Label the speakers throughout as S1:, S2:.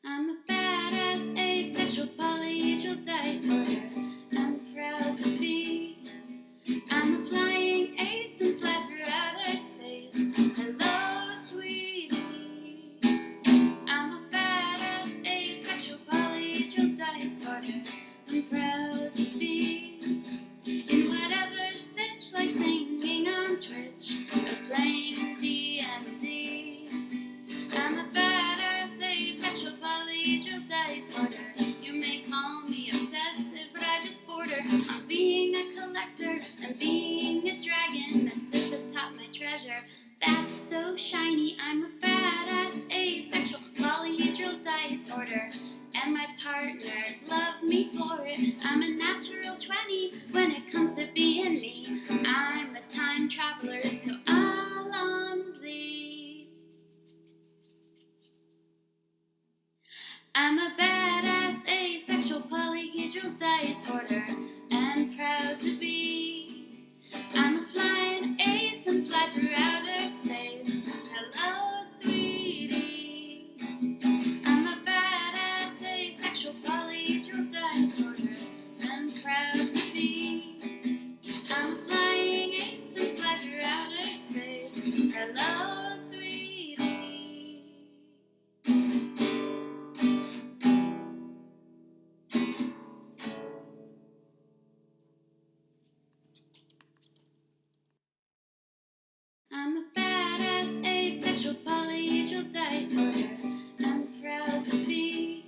S1: I'm a badass, asexual, polyhedral disorder. I'm proud to be. I'm a flying ace and fly through outer space. Hello, sweetie. I'm a badass, asexual, polyhedral disorder. I'm proud to be in whatever sitch, like singing on Twitch or playing D&D. I'm a badass, asexual, polyhedral disorder. You may call me obsessive, but I just border on being a collector and being a dragon that sits atop my treasure. That's so shiny. I'm a badass, asexual, polyhedral disorder. And my partners love me for it. I'm a natural 20 when it comes to being me. I'm a time traveler, so Alonzi. I'm a badass, asexual, polyhedral disorder, and proud to be. I'm a flying ace and fly through outer space. Hello, sweetie. I'm a badass, asexual, polyhedral disorder, and proud to be. I'm a flying ace and fly through outer space. Hello, sweetie. I'm a badass, asexual, polyhedral disorder. I'm proud to be.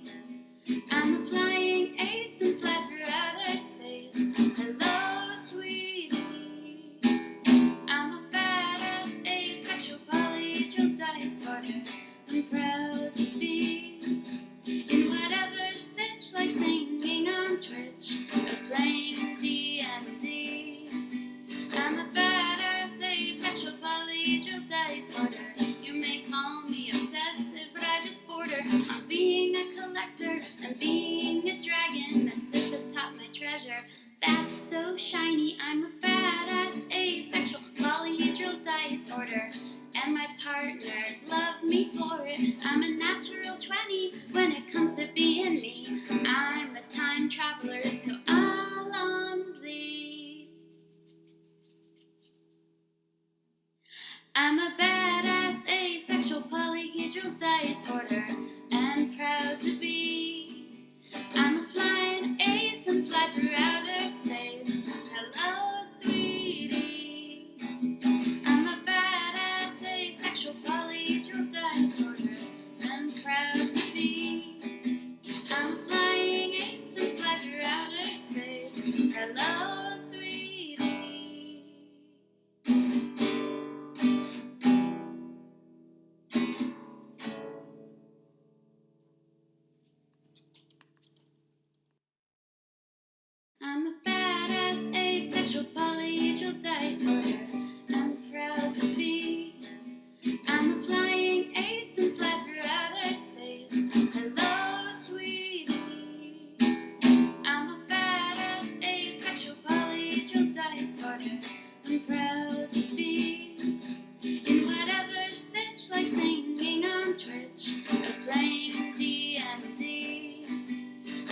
S1: I'm a flying ace and fly through outer space. Hello, sweetie. I'm a badass, asexual, polyhedral disorder. I'm proud to be in whatever sitch, like singing on Twitch or playing D&D. I'm a badass, asexual, polyhedral disorder. You may call me obsessive, but I just border on being a collector and being a dragon that sits atop my treasure. That's so shiny. I'm a badass, asexual, polyhedral disorder. And my partners love me for it. I'm a natural 20 when it comes to being me. I'm a time traveler, so Alonzi. I'm a badass, 'cause I'm a badass, asexual, polyhedral disorder, and proud to be. I'm a flying ace and fly through outer space. Hello, sweetie. I'm a badass, asexual, polyhedral disorder. I'm a flying ace and fly through outer space. Hello, sweetie. I'm a badass, asexual, polyhedral disorder, and proud to be. I'm proud to be. I'm a flying ace and fly through outer space. Hello, sweetie. I'm a badass, asexual, polyhedral disorder, and proud to be. I'm a flying ace and fly through outer space. Hello, sweetie. I'm a badass, asexual, polyhedral disorder. I'm proud to be. I'm a flying ace and fly through outer space. Hello, sweetie. I'm a badass, asexual, polyhedral disorder. I'm proud to be in whatever sitch, like singing on Twitch or playing D&D.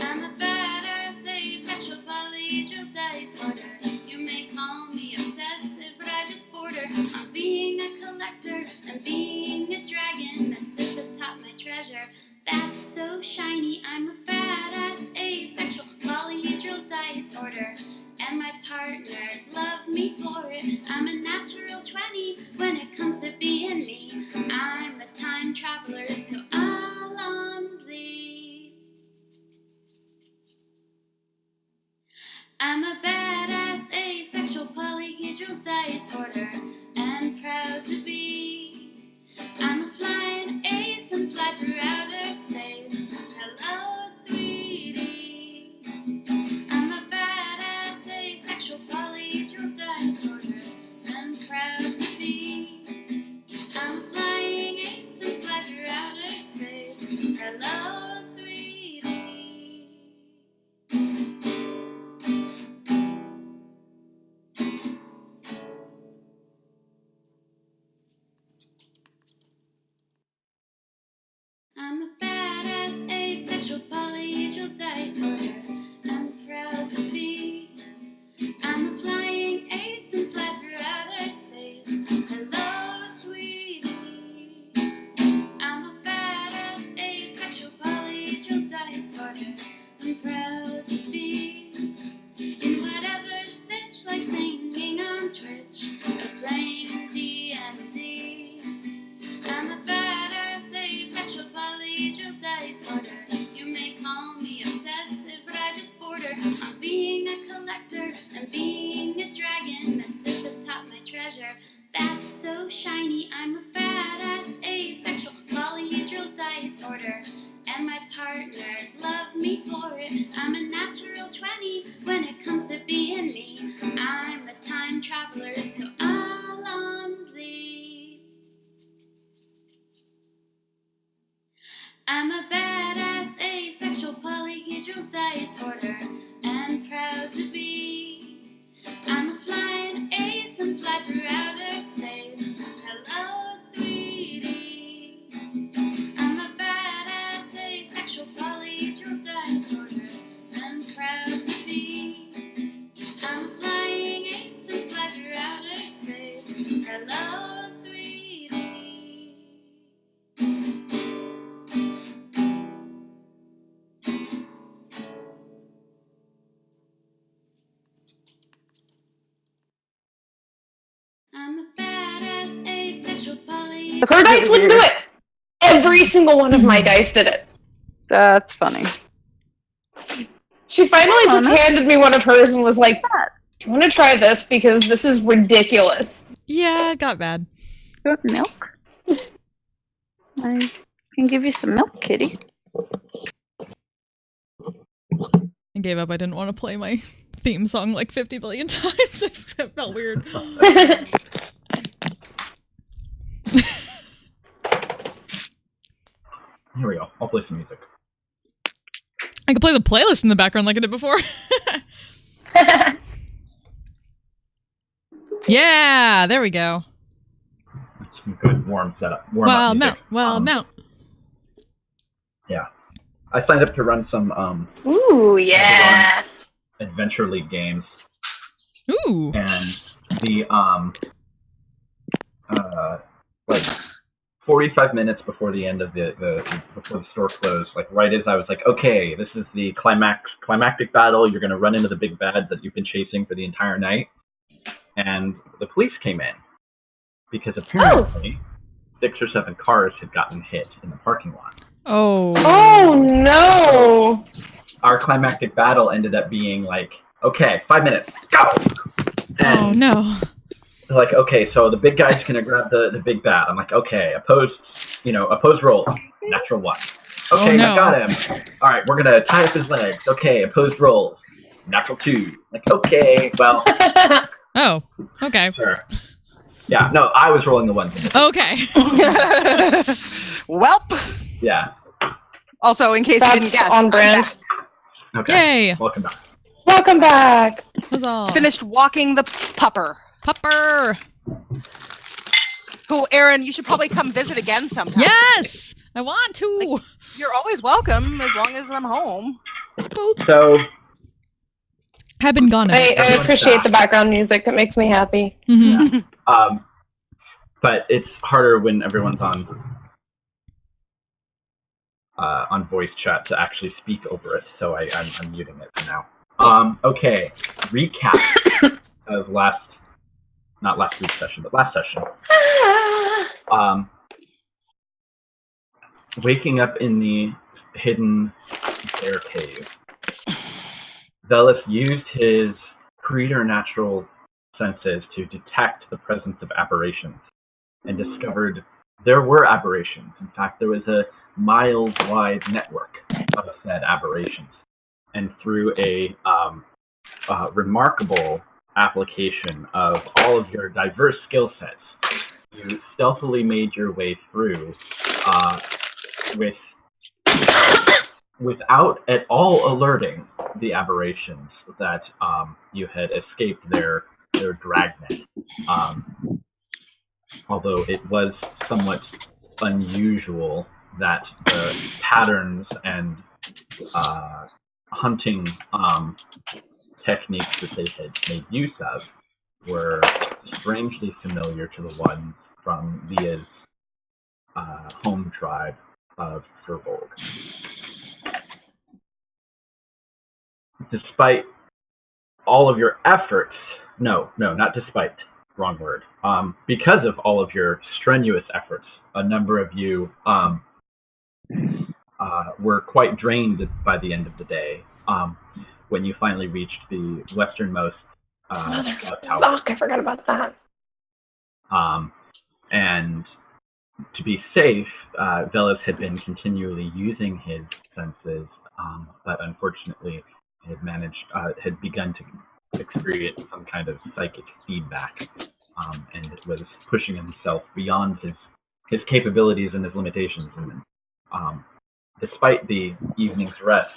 S1: I'm a badass, asexual, polyhedral disorder. You may call me obsessive, but I just border on being a collector and being a dragon that sits atop my treasure. That's so shiny. I'm a badass, asexual, polyhedral disorder, and my partners love me for it. I'm a natural 20 when it comes to being me. I'm a time traveler, so Alonzi. I'm a badass, asexual, polyhedral disorder, and proud to be. sorter that's so shiny. I'm a badass asexual polyhedral dice order, and my partners love me for it. I'm a natural 20 when it comes to being me. I'm a time traveler, so Alonzi. I'm a badass asexual polyhedral dice order, and proud to be. I'm a flying ace and fly through outer space. Hello, sweetie. I'm a badass asexual polyhedral dice order, and proud to be. I'm a flying ace and fly through outer space. Hello, sweetie. I'm a badass asexual polyhedral.
S2: Her dice wouldn't do it. Every single one of my dice did it.
S3: That's funny.
S2: She finally just handed me one of hers and was like, I want to try this because this is ridiculous.
S4: Yeah, it got bad.
S3: You want milk? I can give you some milk, kitty.
S4: I gave up. I didn't want to play my theme song like 50 billion times. It felt weird.
S5: Here we go. I'll play some music.
S4: I could play the playlist in the background like I did before. Yeah, there we go.
S5: That's some good warm setup. Warm up music.
S4: Wildemount.
S5: Yeah. I signed up to run some
S2: Ooh, yeah.
S5: Adventure League games.
S4: Ooh.
S5: And the like 45 minutes before the end of before the store closed, like right as I was like, okay, this is the climactic battle, you're gonna run into the big bad that you've been chasing for the entire night. And the police came in because apparently 6 or 7 cars had gotten hit in the parking lot.
S4: Oh.
S2: Oh no!
S5: Our climactic battle ended up being like, okay, 5 minutes, go! And
S4: Oh no.
S5: they're like, okay, so the big guy's gonna grab the big bat. I'm like, okay, opposed roll, natural 1. Okay,
S4: Oh, no.
S5: I got him. All right, we're gonna tie up his legs. Okay, opposed rolls, natural 2. Like, okay, well,
S4: Oh. Okay.
S5: sure. Yeah, no, I was rolling the ones.
S4: Okay.
S6: Welp.
S5: Yeah.
S6: Also, in case you didn't
S2: That's
S6: guess,
S2: on
S6: I'm
S2: brand.
S6: back.
S5: Okay.
S4: Yay.
S5: Welcome back.
S2: Welcome back.
S4: Huzzah.
S6: Finished walking the pupper.
S4: Pupper.
S6: Who, Aaron, you should probably come visit again sometime.
S4: Yes! I want to.
S6: Like, you're always welcome as long as I'm home.
S5: So
S4: Have been gone a bit.
S2: I appreciate the background music. It makes me happy.
S4: Mhm.
S5: but it's harder when everyone's on voice chat to actually speak over it, so I'm muting it for now. Okay, recap of not last week's session, but last session. Waking up in the hidden bear cave, Velis used his preternatural senses to detect the presence of aberrations and discovered there were aberrations. In fact, there was a miles-wide network of said aberrations. And through a remarkable application of all of your diverse skill sets, you stealthily made your way through without at all alerting the aberrations that you had escaped their dragnet. Although it was somewhat unusual that the patterns and hunting techniques that they had made use of were strangely familiar to the ones from Leah's home tribe of Furbolg. Despite all of your efforts, no, not despite, wrong word. Because of all of your strenuous efforts, a number of you were quite drained by the end of the day. When you finally reached the westernmost scout tower.
S2: Fuck, I forgot about that.
S5: And to be safe, Velas had been continually using his senses, but unfortunately had begun to experience some kind of psychic feedback, and was pushing himself beyond his capabilities and his limitations. And despite the evening's rest,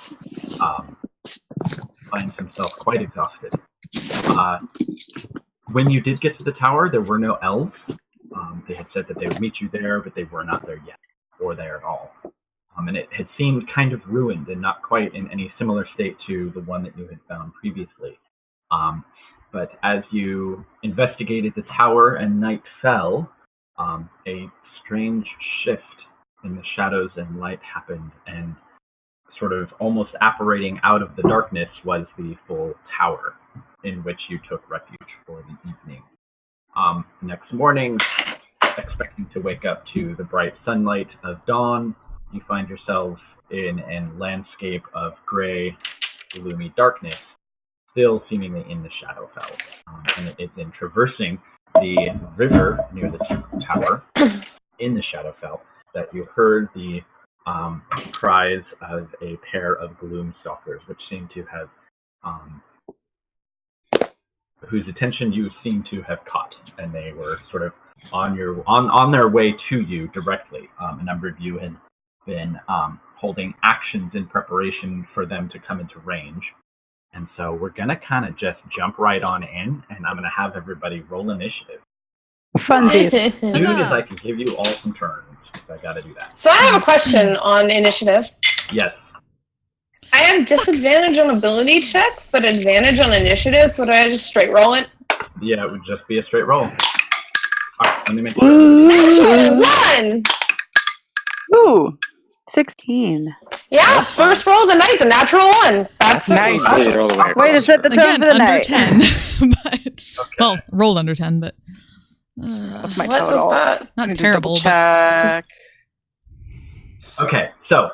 S5: finds himself quite exhausted. When you did get to the tower, there were no elves. They had said that they would meet you there, but they were not there yet, or there at all. And it had seemed kind of ruined and not quite in any similar state to the one that you had found previously. But as you investigated the tower and night fell, a strange shift in the shadows and light happened, and sort of almost apparating out of the darkness was the full tower in which you took refuge for the evening. Next morning, expecting to wake up to the bright sunlight of dawn, you find yourselves in a landscape of gray, gloomy darkness, still seemingly in the Shadowfell. And it is in traversing the river near the tower in the Shadowfell that you heard the cries of a pair of Gloomstalkers, which seem to have whose attention you seem to have caught, and they were sort of on their way to you directly. A number of you had been holding actions in preparation for them to come into range, and so we're gonna kind of just jump right on in, and I'm gonna have everybody roll initiative.
S3: Funsies.
S5: As soon as I can give you all some turns, I gotta do that.
S2: So I have a question on initiative.
S5: Yes.
S2: I have disadvantage on ability checks, but advantage on initiative, so would I just straight roll it?
S5: Yeah, it would just be a straight roll. Alright, let me make sure.
S2: Natural 1!
S3: Ooh, 16.
S2: Yeah, first roll of the night, the natural 1. That's
S6: Nice.
S3: Way to set the tone
S4: Again,
S3: for the
S4: under
S3: night.
S4: 10. but,
S5: Okay.
S4: well, rolled under 10, but
S6: That's my
S2: What
S6: total.
S2: was that?
S4: not
S6: I need to
S4: terrible.
S6: double check.
S5: Okay, so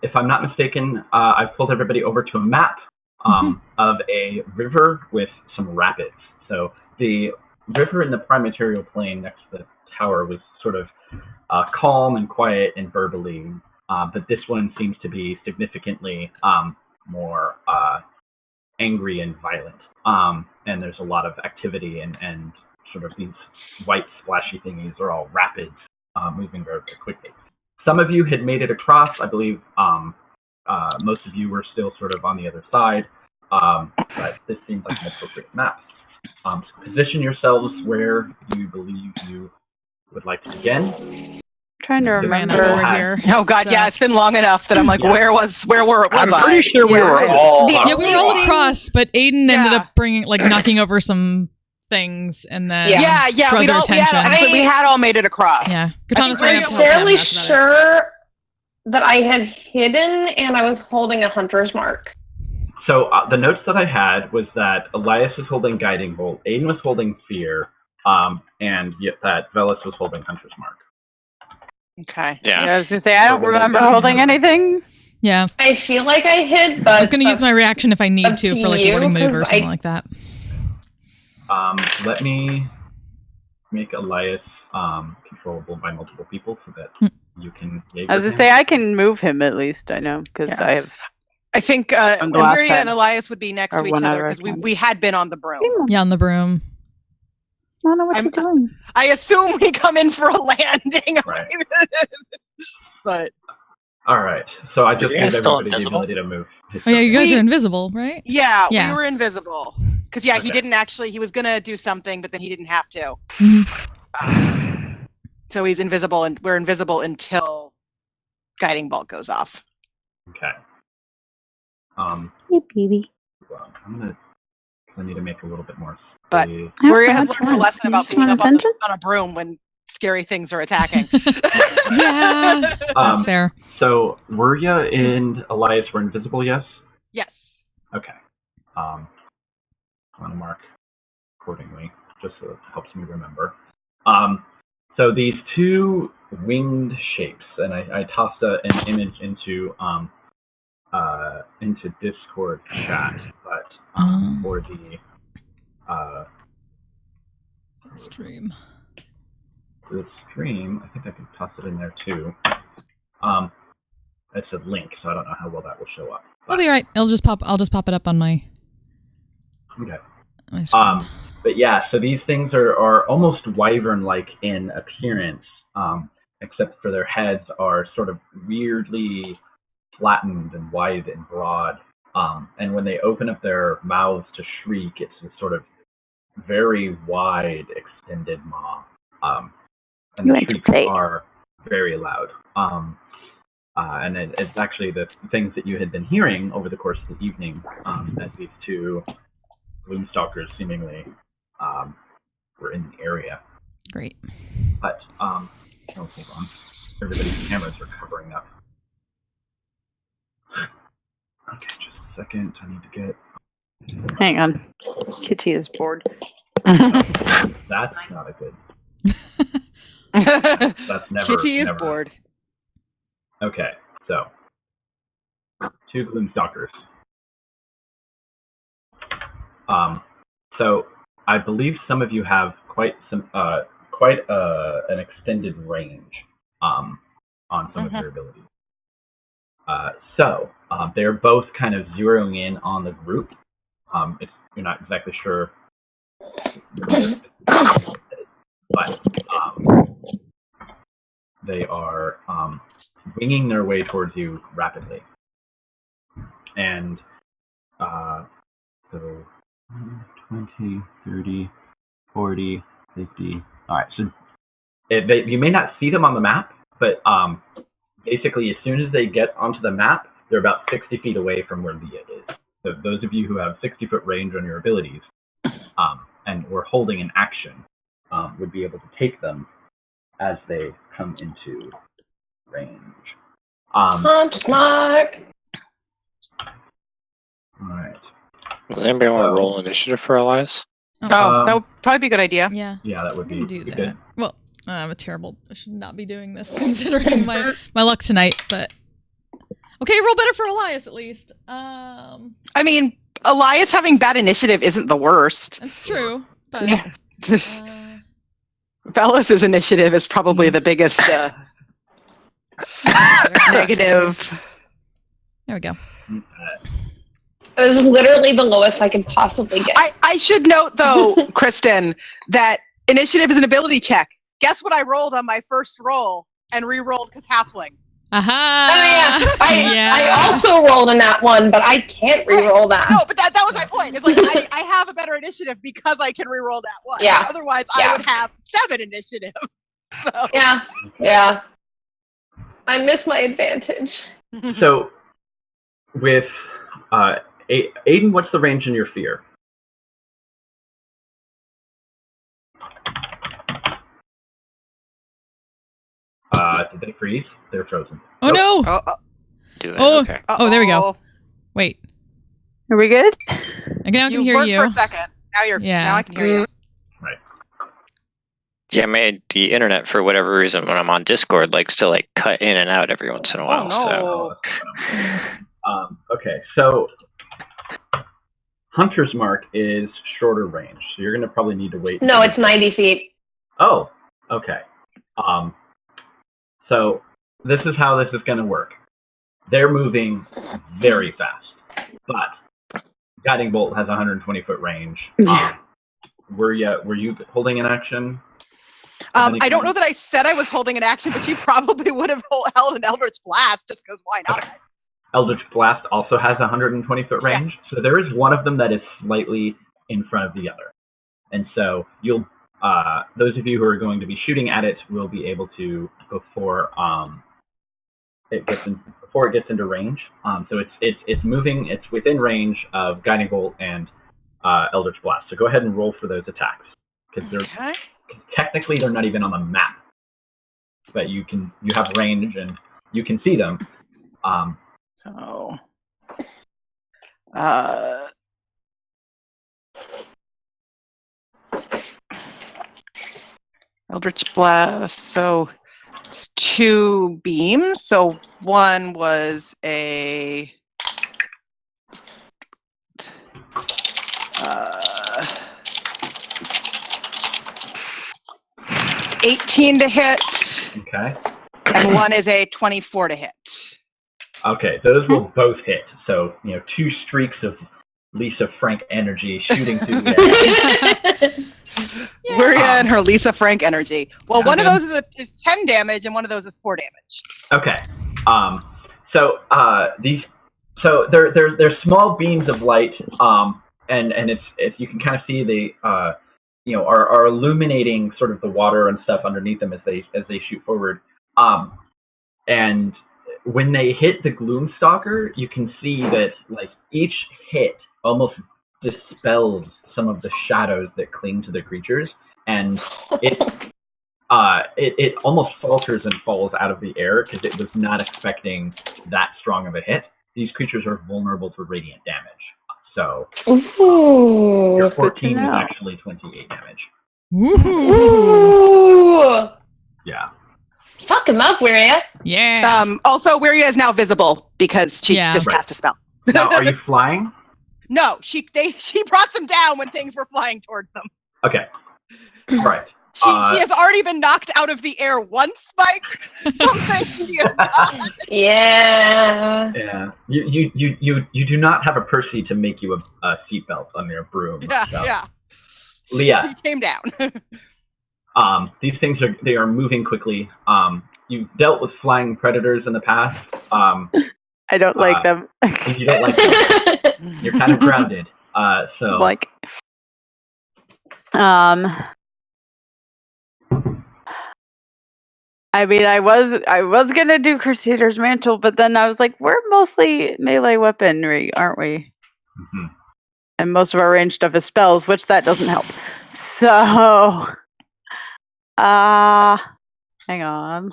S5: if I'm not mistaken, I've pulled everybody over to a map of a river with some rapids. So the river in the prime material plane next to the tower was sort of calm and quiet and burbly, but this one seems to be significantly more angry and violent. And there's a lot of activity and sort of these white splashy thingies are all rapids, moving very, very quickly. Some of you had made it across. I believe most of you were still sort of on the other side, but this seems like an appropriate map. So position yourselves where you believe you would like to begin.
S3: Trying to
S4: Ran
S3: remember.
S4: over here.
S6: Oh God,
S4: So-
S6: yeah, it's been long enough that I'm like,
S5: Yeah.
S6: where was
S7: I'm
S6: I?
S7: pretty sure we
S3: Yeah,
S7: were
S3: right.
S7: all.
S2: Yeah,
S4: Yeah, we were all across, but Aiden ended
S6: Yeah.
S4: up bringing, knocking over some things, and then
S2: Yeah.
S6: Yeah,
S4: for
S6: we
S4: other
S6: had
S4: attention.
S6: we had all made it across.
S4: Yeah, Katana's
S6: I
S4: ran
S6: think
S4: up to
S2: I'm
S4: help him.
S2: fairly
S4: That's about it.
S2: sure that I had hidden and I was holding a hunter's mark.
S5: So the notes that I had was that Elias was holding Guiding Bolt, Aiden was holding Fear, and yet that Velas was holding Hunter's Mark.
S6: Okay.
S3: Yeah,
S7: Yeah.
S3: I was gonna say I don't remember holding anything.
S4: Yeah,
S2: I feel like I hid, but
S4: I was going to use my reaction if I need
S2: up
S4: to
S2: to
S4: for like a
S2: you,
S4: wording maneuver or
S2: 'cause
S4: something like that.
S5: Let me make Elias controllable by multiple people so that you can.
S3: I was gonna say I can move him at least. I know because
S6: Yeah.
S3: I have.
S6: I think
S3: On the last
S6: Maria
S3: side.
S6: and Elias would be next
S3: Or
S6: to each other
S3: whenever I
S6: because
S3: can.
S6: we had been on the broom.
S4: Yeah, on the broom.
S3: I don't know what
S6: I'm-
S3: you're doing.
S6: I assume we come in for a landing.
S5: Right.
S6: But
S5: All right. So I just
S7: You
S5: gave
S7: guys still
S5: everybody the
S7: invisible?
S5: ability to move. his
S4: Oh yeah, you
S5: circle.
S4: guys
S6: We-
S4: are invisible, right?
S6: yeah,
S4: Yeah.
S6: we were invisible. Because he
S5: Okay.
S6: didn't actually, he was going to do something, but then he didn't have to.
S4: Mhm.
S6: So he's invisible, and we're invisible until Guiding Bolt goes off.
S5: Okay.
S3: Hey, baby.
S5: Well, I need to make a little bit more
S6: But-
S5: space.
S6: Maria has
S3: That's
S6: learned a
S3: fine.
S6: lesson
S3: You
S6: about
S3: just
S6: being
S3: want
S6: up on
S3: attention?
S6: a broom when scary things are attacking.
S4: Yeah, that's fair.
S5: So were you and Elias were invisible? Yes.
S6: Yes.
S5: Okay. I want to mark accordingly, just so it helps me remember. So these two winged shapes, and I tossed an image into Discord chat, but for the
S4: Stream.
S5: the stream. I think I can toss it in there too. It's a link, so I don't know how well that will show up.
S4: I'll be right. I'll just pop it up on my.
S5: Okay.
S4: My screen.
S5: But yeah, so these things are almost wyvern-like in appearance, except for their heads are sort of weirdly flattened and wide and broad. And when they open up their mouths to shriek, it's a sort of very wide, extended maw. And the shrieks are very loud. And it's actually the things that you had been hearing over the course of the evening as these two Gloomstalkers seemingly were in the area.
S4: Great.
S5: But, oh, hold on. Everybody's cameras are covering up. Okay, just a second. I need to get...
S3: Hang on. Kitty is bored.
S5: That's not a good... That's never...
S6: Kitty is bored.
S5: Okay, so... 2 Gloomstalkers. So I believe some of you have quite an extended range on some of your abilities. So they're both kind of zeroing in on the group. You're not exactly sure, but they are winging their way towards you rapidly. And so 20, 30, 40, 50. All right, so you may not see them on the map, but basically as soon as they get onto the map, they're about 60 feet away from where Leah is. So those of you who have 60-foot range on your abilities and were holding an action would be able to take them as they come into range.
S2: Punch mark!
S5: All right.
S7: Does anybody want to roll initiative for allies?
S6: That would probably be a good idea.
S4: Yeah.
S5: Yeah, that would
S4: I can do
S5: be
S4: that.
S5: good.
S4: Well, I should not be doing this considering my luck tonight, but okay, roll better for Elias at least.
S6: I mean, Elias having bad initiative isn't the worst.
S4: That's true, but
S6: Bellis's initiative is probably the biggest negative.
S4: There we go.
S2: It was literally the lowest I could possibly get.
S6: I should note, though, Kristen, that initiative is an ability check. Guess what I rolled on my first roll and re-rolled because halfling.
S4: Aha!
S2: Oh yeah. I also rolled in that one, but I can't re-roll that.
S6: No, but that was my point. It's like I have a better initiative because I can re-roll that one.
S2: Yeah.
S6: Otherwise, I would have 7 initiative. So.
S2: Yeah. I miss my advantage.
S5: So, with Aiden, what's the range in your fear? Did they freeze? They're frozen.
S4: Oh no!
S7: Okay.
S4: Oh, there we go. Wait.
S3: Are we good?
S4: I can hear
S6: worked
S4: you.
S6: for a second. Now I can hear you.
S5: Right.
S7: Yeah, the internet, for whatever reason, when I'm on Discord, likes to cut in and out every once in a while.
S6: Oh,
S7: So.
S5: Okay, so Hunter's Mark is shorter range, so you're going to probably need to wait.
S2: No, it's 90 feet.
S5: Oh, okay. So this is how this is going to work. They're moving very fast, but Guiding Bolt has 120-foot range. Were you holding an action?
S6: I don't know that I said I was holding an action, but you probably would have held an Eldritch Blast just because why not?
S5: Okay. Eldritch Blast also has 120-foot range, so there is one of them that is slightly in front of the other. And so you'll, those of you who are going to be shooting at it will be able to before it gets into range. So it's moving. It's within range of Guiding Bolt and Eldritch Blast. So go ahead and roll for those attacks because technically they're not even on the map, but you have range and you can see them.
S6: So, Eldritch Blast. So it's 2 beams. So one was a 8 18 to hit,
S5: Okay.
S6: and one is a 24 to hit.
S5: Okay, those will both hit. So, 2 streaks of Lisa Frank energy shooting through the air.
S6: We're in her Lisa Frank energy. Well,
S4: So
S6: one
S4: good.
S6: of those is 10 damage, and one of those is 4 damage.
S5: Okay. So they're small beams of light, and it's you can kind of see they are illuminating sort of the water and stuff underneath them as they shoot forward. And when they hit the Gloomstalker, you can see that like each hit almost dispels some of the shadows that cling to the creatures, and it almost falters and falls out of the air because it was not expecting that strong of a hit. These creatures are vulnerable to radiant damage. So your 14 was actually 28 damage.
S2: Ooh.
S5: Yeah.
S2: Fuck him up, Wiria.
S4: Yeah.
S6: Also, Wiria is now visible because she just
S5: Right.
S6: cast a spell.
S5: Now, are you flying?
S6: No, she brought them down when things were flying towards them.
S5: Okay. Right.
S6: She has already been knocked out of the air once by something. She has done.
S2: Yeah.
S5: Yeah. You do not have a Percy to make you a seatbelt on your broom. So.
S6: Yeah.
S5: Leah.
S6: She came down.
S5: These things are moving quickly. You've dealt with flying predators in the past.
S3: I don't like them.
S5: You don't like them. You're kind of grounded. So
S3: Like, I mean, I was gonna do Crusader's Mantle, but then I was like, we're mostly melee weaponry, aren't we?
S5: Mhm.
S3: And most of our range stuff is spells, which that doesn't help. So, hang on.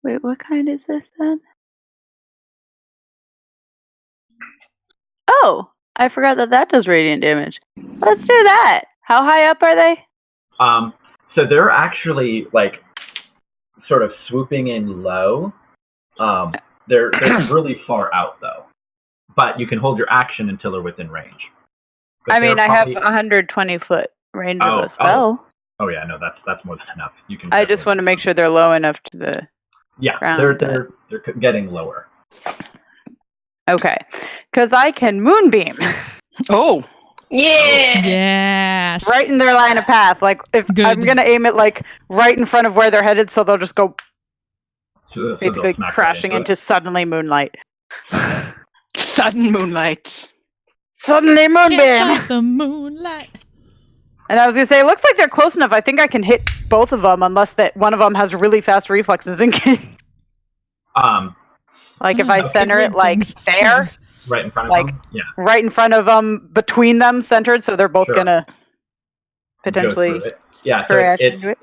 S3: Wait, what kind is this then? Oh, I forgot that does radiant damage. Let's do that. How high up are they?
S5: So they're actually like sort of swooping in low. They're really far out though, but you can hold your action until they're within range. But
S3: I mean,
S5: they're
S3: I have
S5: probably-
S3: 120 foot range of a spell.
S5: Oh yeah, no, that's more than enough. You can.
S3: I just want to make sure they're low enough to the.
S5: Yeah,
S3: ground,
S5: they're getting lower.
S3: Okay, because I can moonbeam
S6: Oh.
S2: Yeah.
S4: Yes.
S3: right in their line of path. Like if
S4: Good.
S3: I'm gonna aim it like right in front of where they're headed, so they'll just go
S5: So they'll
S3: basically
S5: smack right
S3: crashing into suddenly moonlight.
S6: Sudden moonlight.
S3: Suddenly
S4: Can't
S3: moonbeam.
S4: fight the moonlight.
S3: And I was gonna say, it looks like they're close enough. I think I can hit both of them, unless that one of them has really fast reflexes and can. Like if I
S4: Okay.
S3: center it like there,
S5: right in front of
S3: Like-
S5: them. Yeah.
S3: right in front of them, between them, centered, so they're both
S5: Sure.
S3: gonna
S5: Go
S3: potentially
S5: through it. Yeah. So
S3: crash into it.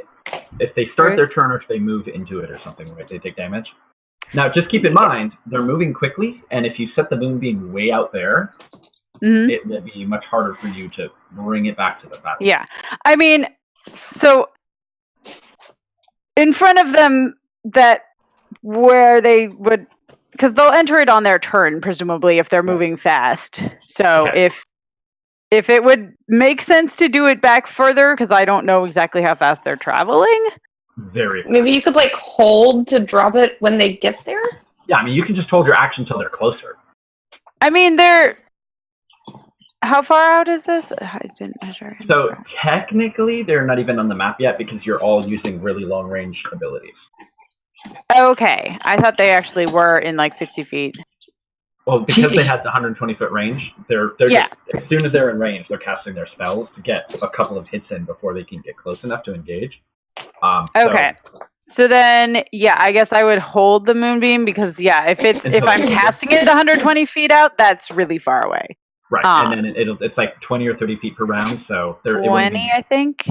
S5: if they start
S3: Right.
S5: their turn or if they move into it or something, right, they take damage. Now, just keep in mind they're moving quickly, and if you set the moonbeam way out there,
S3: Hmm.
S5: it will be much harder for you to bring it back to the battle.
S3: Yeah, I mean, so in front of them, that where they would, because they'll enter it on their turn, presumably, if they're moving fast. So
S5: Okay.
S3: if it would make sense to do it back further, because I don't know exactly how fast they're traveling.
S5: Very.
S2: Maybe you could like hold to drop it when they get there.
S5: Yeah, I mean, you can just hold your action until they're closer.
S3: I mean, they're. How far out is this? I didn't measure.
S5: So technically, they're not even on the map yet because you're all using really long range abilities.
S3: Okay, I thought they actually were in like 60 feet.
S5: Well, because they had the 120-foot range, they're
S3: Yeah.
S5: just, as soon as they're in range, they're casting their spells to get a couple of hits in before they can get close enough to engage.
S3: Okay. So then, yeah, I guess I would hold the moonbeam because, yeah, if I'm casting it 120 feet out, that's really far away.
S5: Right, and then it's like 20 or 30 feet per round, so they're
S3: 20, I think.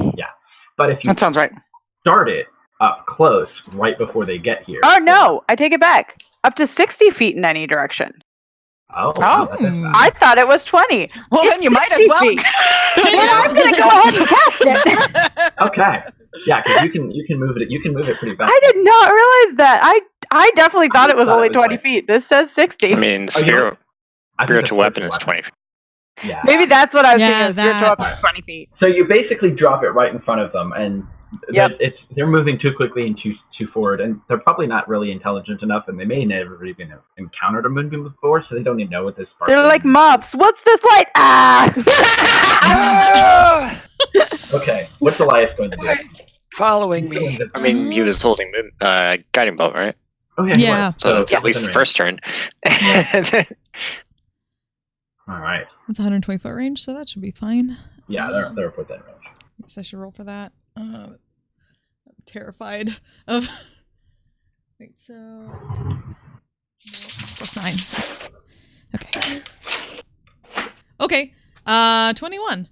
S5: But if you
S6: That sounds right.
S5: start it up close right before they get here.
S3: Oh no, I take it back. Up to 60 feet in any direction.
S5: Oh,
S6: Oh.
S5: that's it.
S3: I thought it was 20.
S6: Well,
S3: It's
S6: then you might as
S3: 60
S6: well.
S3: feet. Well, I'm gonna go ahead and cast it.
S5: Okay. Yeah, because you can move it. You can move it pretty fast.
S3: I did not realize that. I definitely thought it was
S5: thought
S3: only
S5: it was
S3: 20
S5: like-
S3: feet. This says 60.
S7: I mean,
S5: Oh, you know, I think
S7: spiritual
S5: that's
S7: weapon is 20.
S5: Yeah.
S3: Maybe that's what I was thinking.
S4: Yeah,
S3: Of spiritual
S4: that.
S3: weapons, 20 feet.
S5: So you basically drop it right in front of them, and
S3: Yep.
S5: they're moving too quickly and too forward, and they're probably not really intelligent enough, and they may never even have encountered a moonbeam before, so they don't even know what this.
S3: They're like
S5: sparkling
S3: moths. What's this light? Ah!
S5: Okay, what's Elias going to do?
S7: Following me. I mean, he was holding guiding bolt, right?
S5: Okay,
S4: Yeah.
S7: So that's at least the
S5: within
S7: first turn.
S5: range. All right.
S4: It's 120 foot range, so that should be fine.
S5: Yeah, they're within range.
S4: I guess I should roll for that. I'm terrified of. Wait, so plus 9. Okay. Okay. 21.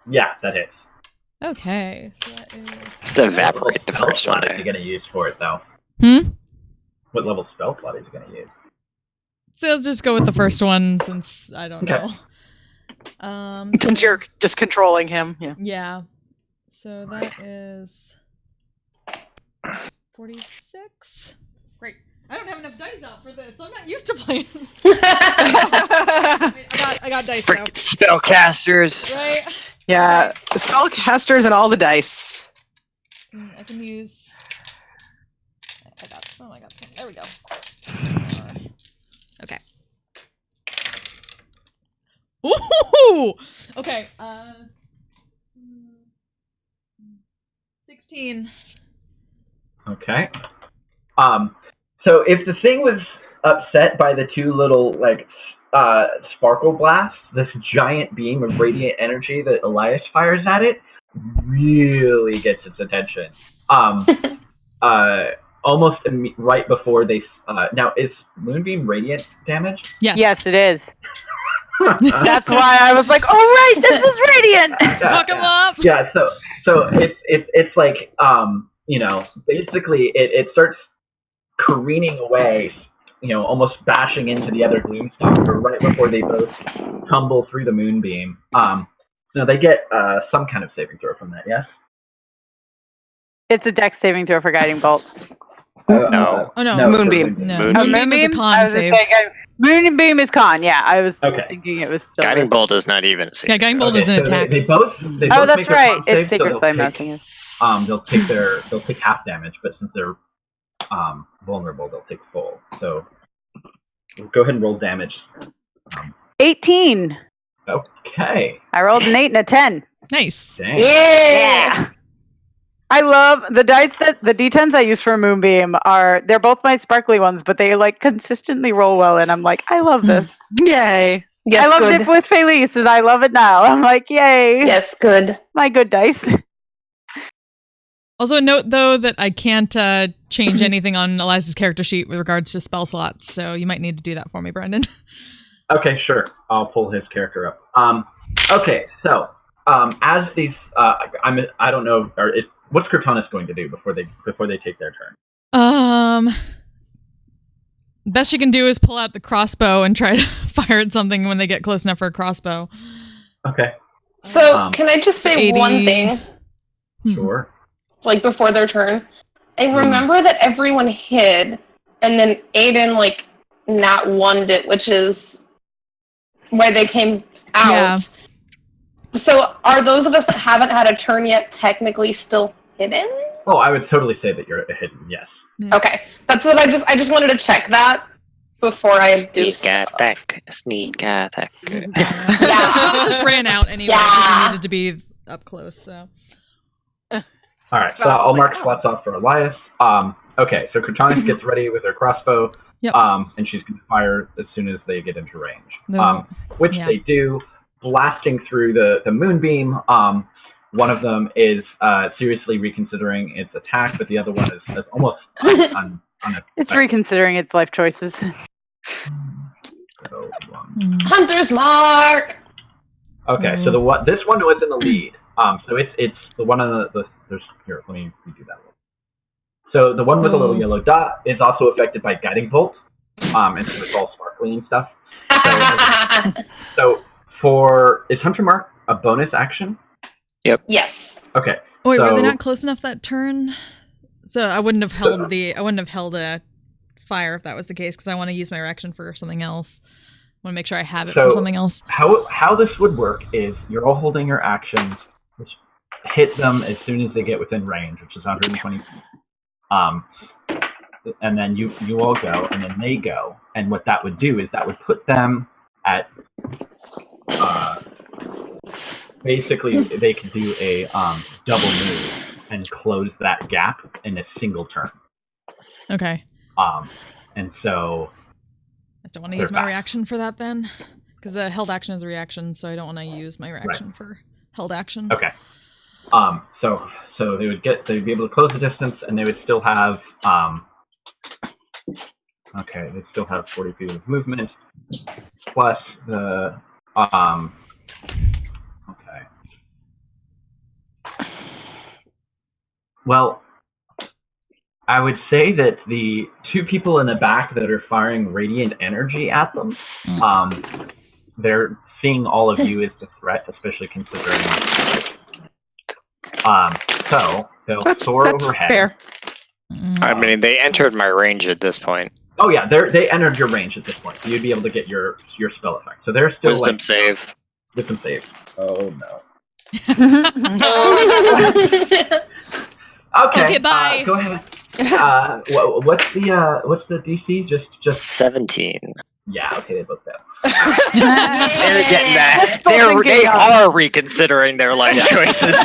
S5: Yeah, that hits.
S4: Okay, so that is.
S7: Just evaporate the
S5: What level
S7: first one
S5: spell slot is
S7: there.
S5: he going to use for it, though? What level spell slot is he going to use?
S4: So let's just go with the first one since I don't
S5: Okay.
S4: know.
S6: Since you're just controlling him, yeah.
S4: Yeah. So that is 46. Great. I don't have enough dice out for this. I'm not used to playing. I got dice now.
S7: Freaking spellcasters.
S4: Right?
S6: Yeah, spellcasters and all the dice.
S4: I can use. I got some. There we go. Okay. Ooh! Okay. 16.
S5: Okay. So if the thing was upset by the two little sparkle blasts, this giant beam of radiant energy that Elias fires at it really gets its attention. Almost right before they. Now, is Moonbeam radiant damage?
S4: Yes.
S3: Yes, it is. That's why I was like, "Oh right, this is radiant."
S4: Fuck him up.
S5: Yeah. So it's like basically it starts careening away, almost bashing into the other Gloomstalker right before they both tumble through the moonbeam. So they get some kind of saving throw from that. Yes.
S3: It's a dex saving throw for guiding bolt.
S7: No.
S4: Oh no.
S6: Moonbeam.
S4: No.
S7: Moonbeam.
S4: Moonbeam is a
S3: I
S4: con
S3: was
S4: save.
S3: just saying, Moonbeam is con. Yeah, I was
S5: Okay.
S3: thinking it was still.
S7: Guiding bolt is not even a
S4: Yeah, guiding bolt is an
S5: so
S4: attack.
S5: They both
S3: Oh,
S5: make
S3: that's
S5: their
S3: right.
S5: con save,
S3: It's
S5: so
S3: Sacred
S5: they'll
S3: Flame. I was
S5: take-
S3: thinking.
S5: they'll take half damage, but since they're vulnerable, they'll take full. So go ahead and roll damage.
S3: 18.
S5: Okay.
S3: I rolled an 8 and a 10.
S4: Nice.
S5: Dang.
S3: Yeah. I love the dice the D10s I use for Moonbeam they're both my sparkly ones, but they like consistently roll well, and I'm like, I love this.
S6: Yay.
S2: Yes,
S3: I loved
S2: good.
S3: it with Felice, and I love it now. I'm like, yay.
S2: Yes, good.
S3: My good dice.
S4: Also, a note though that I can't change anything on Eliza's character sheet with regards to spell slots, so you might need to do that for me, Brendan.
S5: Okay, sure. I'll pull his character up. Okay, so as these, I don't know, what's Cortana going to do before they take their turn?
S4: Best you can do is pull out the crossbow and try to fire at something when they get close enough for a crossbow.
S5: Okay,
S2: So, can I just say
S4: 80.
S2: one thing,
S5: sure.
S2: like, before their turn? I remember that everyone hid, and then Aiden, not wonned it, which is why they came out.
S4: Yeah.
S2: So, are those of us that haven't had a turn yet technically still hidden?
S5: Oh, I would totally say that you're hidden. Yes.
S2: Okay, that's what I just wanted to check that before I do
S7: Sneak attack. Sneak attack.
S4: Thomas just ran out anyway because he needed to be up close, so.
S5: All right, so I'll mark slots off for Elias. Okay, so Cortana gets ready with her crossbow.
S4: Yep.
S5: And she's going to fire as soon as they get into range.
S4: No.
S5: Which
S4: Yeah.
S5: they do, blasting through the moonbeam. One of them is seriously reconsidering its attack, but the other one is almost unaffected.
S3: It's reconsidering its life choices.
S5: So,
S2: Hunter's Mark!
S5: okay, so this one was in the lead. So it's the one on there's here. Let me redo that one. So the one with the little yellow dot is also affected by guiding bolt, and so it's all sparkly and stuff. So is Hunter Mark a bonus action?
S2: Yes.
S5: Okay.
S4: Oh, wait, were they
S5: so-
S4: not close enough that turn? So I wouldn't have held a fire if that was the case, because I want to use my reaction for something else. Want to make sure I have it
S5: So-
S4: for something else.
S5: How this would work is you're all holding your actions, which hit them as soon as they get within range, which is 120 feet. And then you all go, and then they go. And what that would do is that would put them at basically they could do a double move and close that gap in a single turn.
S4: Okay.
S5: And so
S4: I don't want to
S5: They're
S4: use my
S5: back.
S4: reaction for that then. Because the held action is a reaction, so I don't want to use my reaction for held action.
S5: okay. So they'd be able to close the distance, and they would still have they'd still have 40 feet of movement plus the okay. Well, I would say that the two people in the back that are firing radiant energy at them, they're seeing all of you as the threat, especially considering. So they'll soar overhead.
S6: Fair.
S7: I mean, they entered my range at this point.
S5: Oh yeah, they entered your range at this point, so you'd be able to get your spell effect. So they're still
S7: Wisdom save.
S5: Wisdom save. Oh no. Okay,
S4: bye.
S5: go ahead. What's the DC? Just
S7: 17.
S5: yeah. Okay, they both fail.
S7: They're getting that.
S3: Wishful thinking,
S7: They are reconsidering their life choices.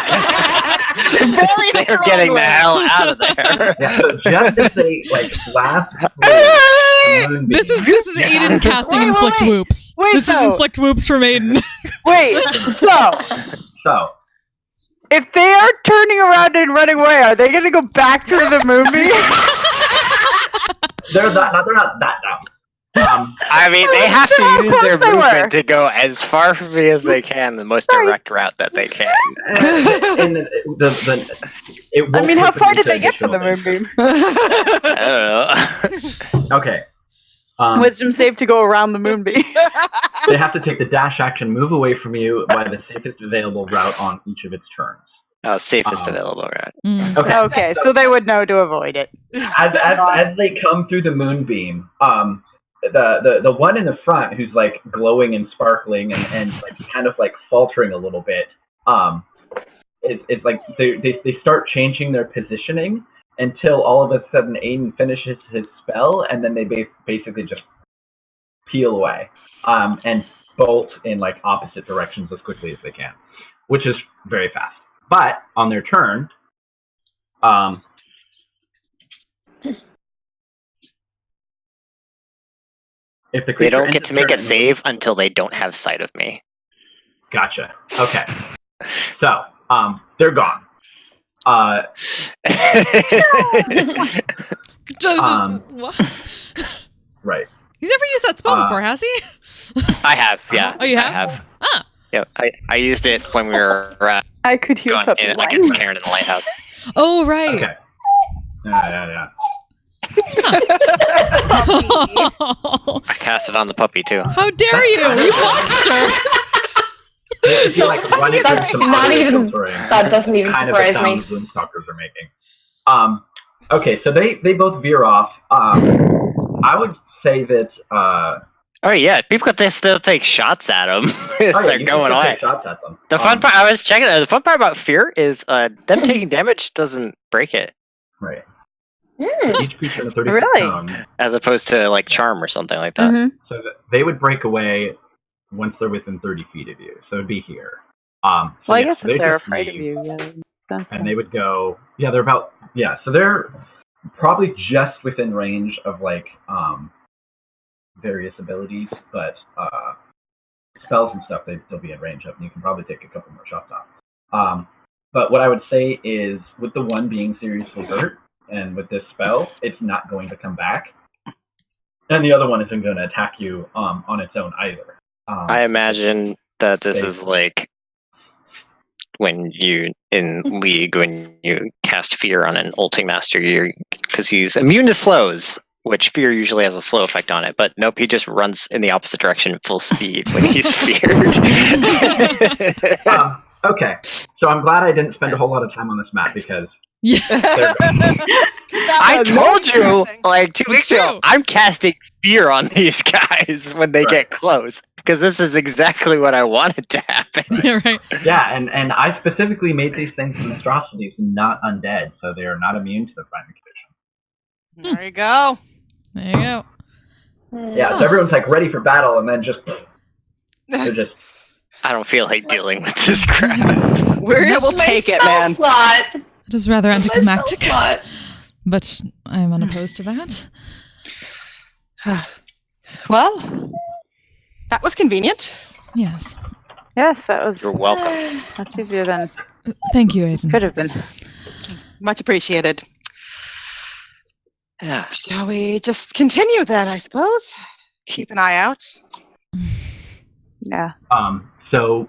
S7: They're getting the hell out of there.
S5: Yeah, so just as they blast through,
S4: This is Aiden casting
S3: Wait,
S4: inflict
S3: wait.
S4: whoops.
S3: Wait,
S4: This is
S3: no.
S4: inflict whoops from Aiden.
S3: Wait,
S5: So
S3: if they are turning around and running away, are they going to go back through the movie?
S5: they're not that dumb.
S7: I mean, they have to
S3: Of
S7: use
S3: course
S7: their
S3: they were.
S7: movement to go as far from me as they can, the most
S3: Right.
S7: direct route that they can.
S5: And it
S3: I
S5: won't
S3: mean, how
S5: put them
S3: far did
S5: into
S3: they get from the
S5: additional
S3: moonbeam?
S7: I don't know.
S5: Okay.
S3: Wisdom save to go around the moonbeam.
S5: They have to take the dash action, move away from you by the safest available route on each of its turns.
S7: Safest available route.
S4: Mm.
S5: Okay.
S3: Okay, so they would know to avoid it.
S5: As they come through the moonbeam, the one in the front who's glowing and sparkling and kind of faltering a little bit, it's like they start changing their positioning until all of a sudden Aiden finishes his spell, and then they basically just peel away and bolt in opposite directions as quickly as they can, which is very fast. But on their turn, if the
S7: They
S5: creature
S7: don't
S5: ends
S7: get
S5: its
S7: to make a
S5: turn-
S7: save until they don't have sight of me.
S5: Gotcha. Okay. So, they're gone.
S4: What?
S5: Right.
S4: He's never used that spell before, has he?
S7: I have, yeah.
S4: Oh, you
S7: I
S4: have?
S7: have.
S4: Ah.
S7: Yeah, I used it when we were
S3: I could hear
S7: going
S3: puppy
S7: in
S3: whine.
S7: against Karen in the lighthouse.
S4: Oh, right.
S5: Okay. Yeah.
S7: I cast it on the puppy too.
S4: How dare you, you monster!
S5: If you run it
S2: That's
S5: through some
S2: not
S5: audio
S2: even-
S5: filtering,
S2: that doesn't even
S5: kind
S2: surprise
S5: of
S2: me.
S5: the sounds Boomstalkers are making. Okay, so they both veer off. I would say that.
S7: Oh yeah, people could still take shots at them as
S5: You
S7: they're
S5: can
S7: going
S5: still
S7: away.
S5: take shots at them.
S7: The fun part, I was checking. The fun part about fear is them taking damage doesn't break it,
S5: Right.
S2: Mm.
S5: Each creature in a 30
S3: Really?
S5: zone,
S7: as opposed to charm or something like that.
S3: Mhm.
S5: so that they would break away once they're within 30 feet of you. So it'd be here. So
S3: Well, I
S5: yeah,
S3: guess
S5: they
S3: if they're
S5: just
S3: afraid of
S5: leave.
S3: you, yeah. That's
S5: And they would go, they're about, so they're probably just within range of various abilities, but spells and stuff they'll be in range of, and you can probably take a couple more shots off. But what I would say is, with the one being seriously hurt, and with this spell, it's not going to come back, and the other one isn't going to attack you on its own either.
S7: I imagine that this is
S5: Basically.
S7: when you in League when you cast Fear on an ulting master, because he's immune to slows, which Fear usually has a slow effect on it. But nope, he just runs in the opposite direction full speed when he's feared.
S5: Okay, so I'm glad I didn't spend a whole lot of time on this map because
S4: Yeah.
S7: I told you like 2 weeks ago,
S4: true.
S7: I'm casting fear on these guys when they get close. Because this is exactly what I wanted to happen.
S4: Yeah, right.
S5: Yeah, and I specifically made these things monstrosities, not undead, so they are not immune to the primary condition.
S6: There you go.
S4: There you go.
S5: Yeah, so everyone's like ready for battle, and then they're just.
S7: I don't feel like dealing with this crap.
S6: We'll take it, man.
S2: Slot.
S4: It is rather
S2: My spell
S4: anticlimactic,
S2: slot.
S4: but I am unopposed to that.
S6: Well, that was convenient.
S4: Yes.
S3: Yes, that was
S7: You're welcome.
S3: much easier than
S4: Thank you, Aiden.
S3: could have been.
S6: Much appreciated.
S7: Yeah.
S6: Shall we just continue then, I suppose? Keep an eye out.
S3: Yeah.
S5: So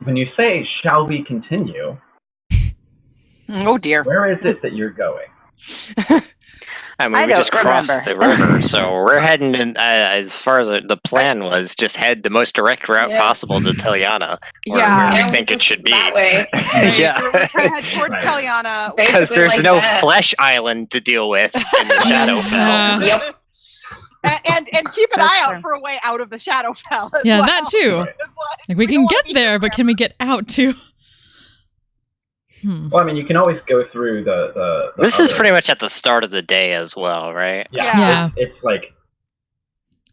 S5: when you say "shall we continue,"
S6: Oh dear.
S5: where is it that you're going?
S7: I mean,
S3: I
S7: we just
S3: don't
S7: crossed the
S3: remember.
S7: river, so we're heading in. As far as the plan was, just head the most direct route
S2: Yeah.
S7: possible to Teliana, or
S6: Yeah.
S7: where
S2: Yeah,
S7: we think it
S2: just
S7: should be.
S2: that way.
S7: Yeah.
S6: We're trying to head towards
S5: Right.
S6: Teliana.
S7: Because
S2: Basically
S7: there's
S2: like
S7: no
S2: that.
S7: flesh island to deal with in the Shadowfell.
S2: Yep.
S6: And keep an
S3: That's
S6: eye out
S3: true.
S6: for a way out of the Shadowfell as
S4: Yeah,
S6: well.
S4: that too.
S5: Right.
S6: It's
S4: Like we
S6: don't
S4: can
S6: wanna
S4: get
S6: be
S4: there, but
S6: forever.
S4: can we get out too?
S5: Well, I mean, you can always go through the
S7: This is
S5: other-
S7: pretty much at the start of the day as well, right?
S5: Yeah.
S4: Yeah.
S5: It's like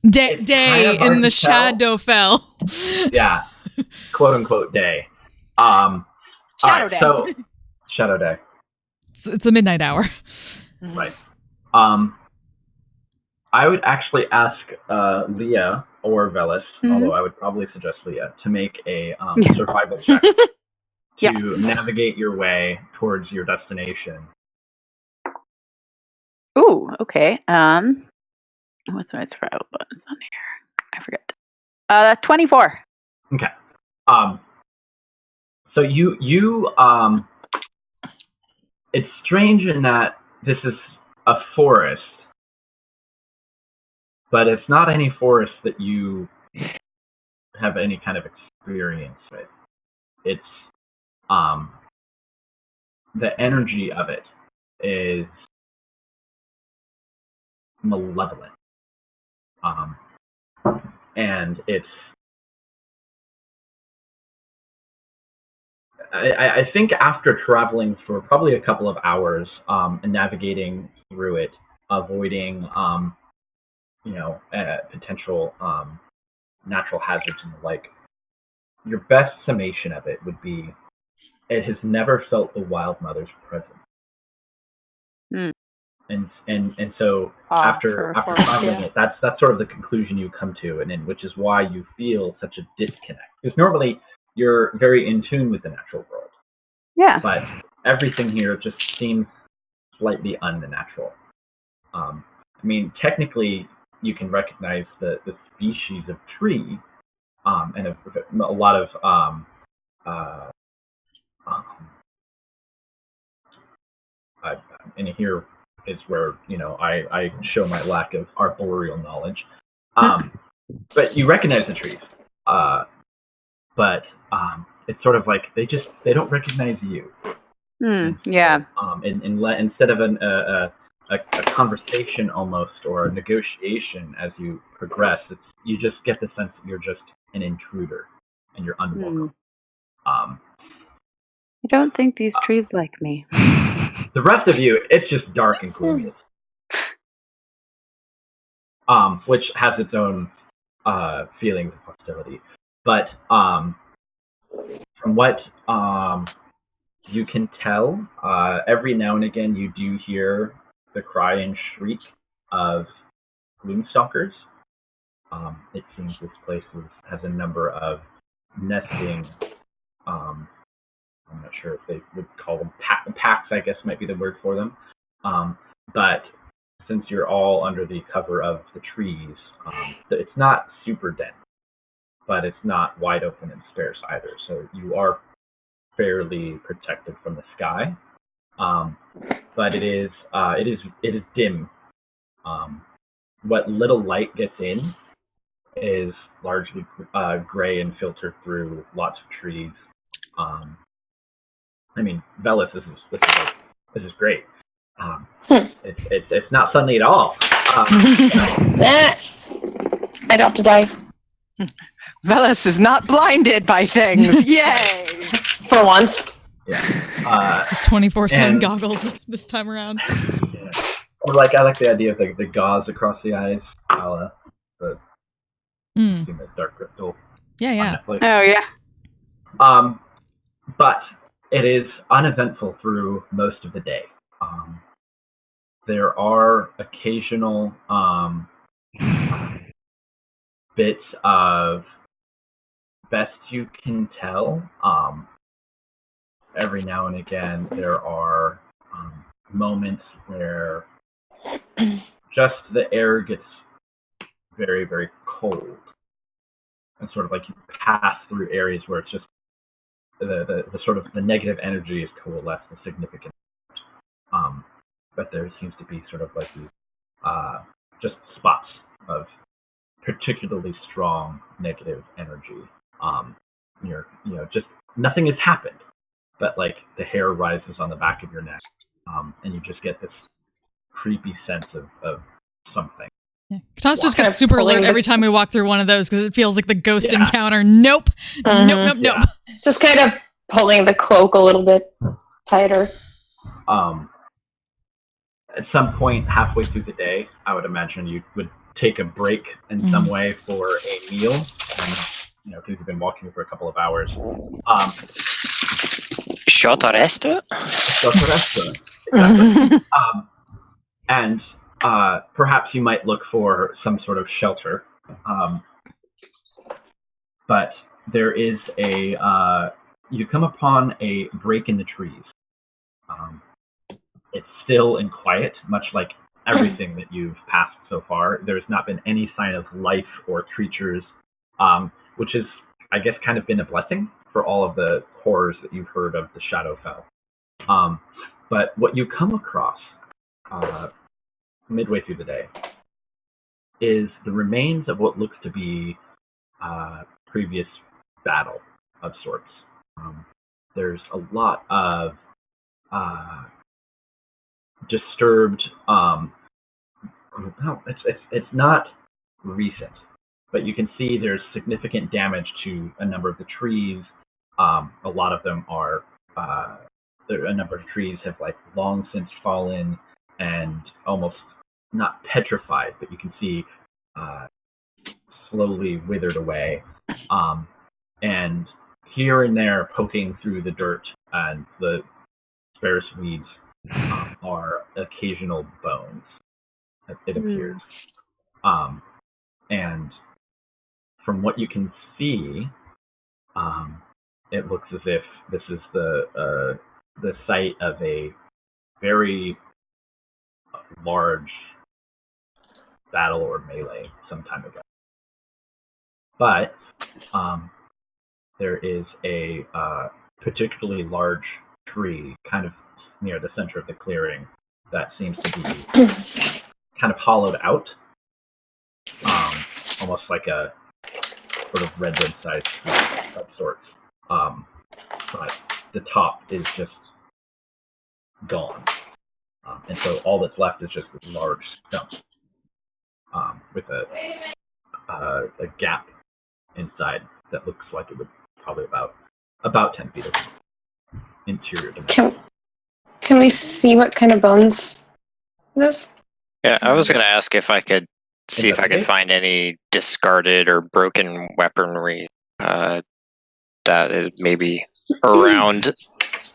S4: Day
S5: It's kinda hard
S4: in the
S5: to tell.
S4: Shadowfell.
S5: yeah, quote unquote day. All
S6: Shadow
S5: right,
S6: day.
S5: So shadow day.
S4: It's a midnight hour.
S5: Right. I would actually ask Leah or Velis, although I would probably suggest Leah, to make a survival check to
S3: Yes.
S5: navigate your way towards your destination.
S3: Ooh, okay. What's my survival bonus on here? I forget. 24.
S5: Okay. So you it's strange in that this is a forest, but it's not any forest that you have any kind of experience with. It's the energy of it is malevolent. And it's I think after traveling for probably a couple of hours and navigating through it, avoiding potential natural hazards and the like, your best summation of it would be it has never felt the Wild Mother's presence.
S3: Hmm.
S5: And so after traveling it, that's sort of the conclusion you come to, and which is why you feel such a disconnect. Because normally you're very in tune with the natural world,
S3: Yeah.
S5: but everything here just seems slightly unnatural. I mean, technically, you can recognize the species of tree, and a lot of and here is where I show my lack of arboreal knowledge. But you recognize the trees, but it's sort of like they don't recognize you.
S3: Yeah.
S5: Instead of a conversation almost or a negotiation as you progress, you just get the sense that you're just an intruder and you're unwelcome.
S3: I don't think these trees like me.
S5: The rest of you, it's just dark and gloomy. Which has its own feelings of hostility. But from what you can tell, every now and again you do hear the cry and shriek of gloomstalkers. It seems this place has a number of nesting. I'm not sure if they would call them packs, I guess might be the word for them. But since you're all under the cover of the trees, it's not super dense, but it's not wide open and sparse either. So you are fairly protected from the sky. But it is dim. What little light gets in is largely gray and filtered through lots of trees. I mean, Velis, this is great. It's not funny at all.
S2: I dropped a dice.
S6: Velis is not blinded by things. Yay!
S2: For once.
S5: Yeah.
S4: Just 24/7
S5: and-
S4: goggles this time around.
S5: Yeah. Or like I like the idea of the gauze across the eyes, the Dark Crystal
S4: Yeah,
S5: on
S4: yeah.
S5: Netflix.
S3: Oh yeah.
S5: But it is uneventful through most of the day. There are occasional bits of best you can tell. Every now and again, there are moments where just the air gets very, very cold, and sort of like you pass through areas where it's just the sort of the negative energy is coalesced and significant. But there seems to be sort of like these just spots of particularly strong negative energy. Just nothing has happened, but like the hair rises on the back of your neck, and you just get this creepy sense of something.
S4: Yeah. Katana's just
S2: Kind
S4: gets
S2: of
S4: super alert
S2: pulling
S4: every time we walk through one of those because it feels like the ghost
S5: Yeah.
S4: encounter. Nope. Nope.
S5: Yeah.
S2: Just kind of pulling the cloak a little bit tighter.
S5: At some point halfway through the day, I would imagine you would take a break in some way for a meal, and because you've been walking for a couple of hours.
S7: Short rest.
S5: Exactly. And perhaps you might look for some sort of shelter. But there is you come upon a break in the trees. It's still and quiet, much like everything that you've passed so far. There's not been any sign of life or creatures, which is, I guess, kind of been a blessing for all of the horrors that you've heard of the Shadowfell. But what you come across midway through the day is the remains of what looks to be previous battle of sorts. There's a lot of disturbed. It's not recent, but you can see there's significant damage to a number of the trees. A lot of them are. A number of trees have like long since fallen and almost not petrified, but you can see slowly withered away. And here and there, poking through the dirt and the sparse weeds, are occasional bones, it appears. And from what you can see, it looks as if this is the site of a very large battle or melee some time ago. But there is a particularly large tree kind of near the center of the clearing that seems to be kind of hollowed out, almost like a sort of redwood-sized tree of sorts. But the top is just gone. And so all that's left is just this large stump with a gap inside that looks like it would probably about 10 feet of interior dimension.
S2: Can we see what kind of bones this?
S7: Yeah, I was going to ask if I could see if I could
S5: Investigate?
S7: find any discarded or broken weaponry that is maybe around.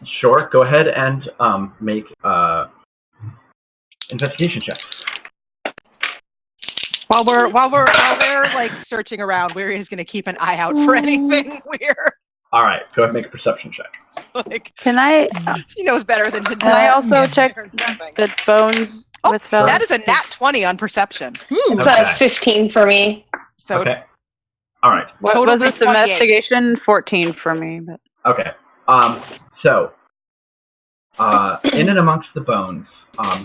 S5: Sure, go ahead and make investigation checks.
S6: While we're like searching around, Weary is going to keep an eye out for anything weird.
S5: All right, go ahead and make a perception check.
S6: Like
S3: Can I
S6: she knows better than to.
S3: can I also check the bones with Velis?
S6: That is a nat 20 on perception.
S4: Ooh.
S2: It's
S5: Okay.
S2: a 15 for me.
S6: So
S5: Okay. All right.
S3: What
S6: Total
S3: was this
S6: 28.
S3: investigation? 14 for me. But
S5: Okay. So, in and amongst the bones,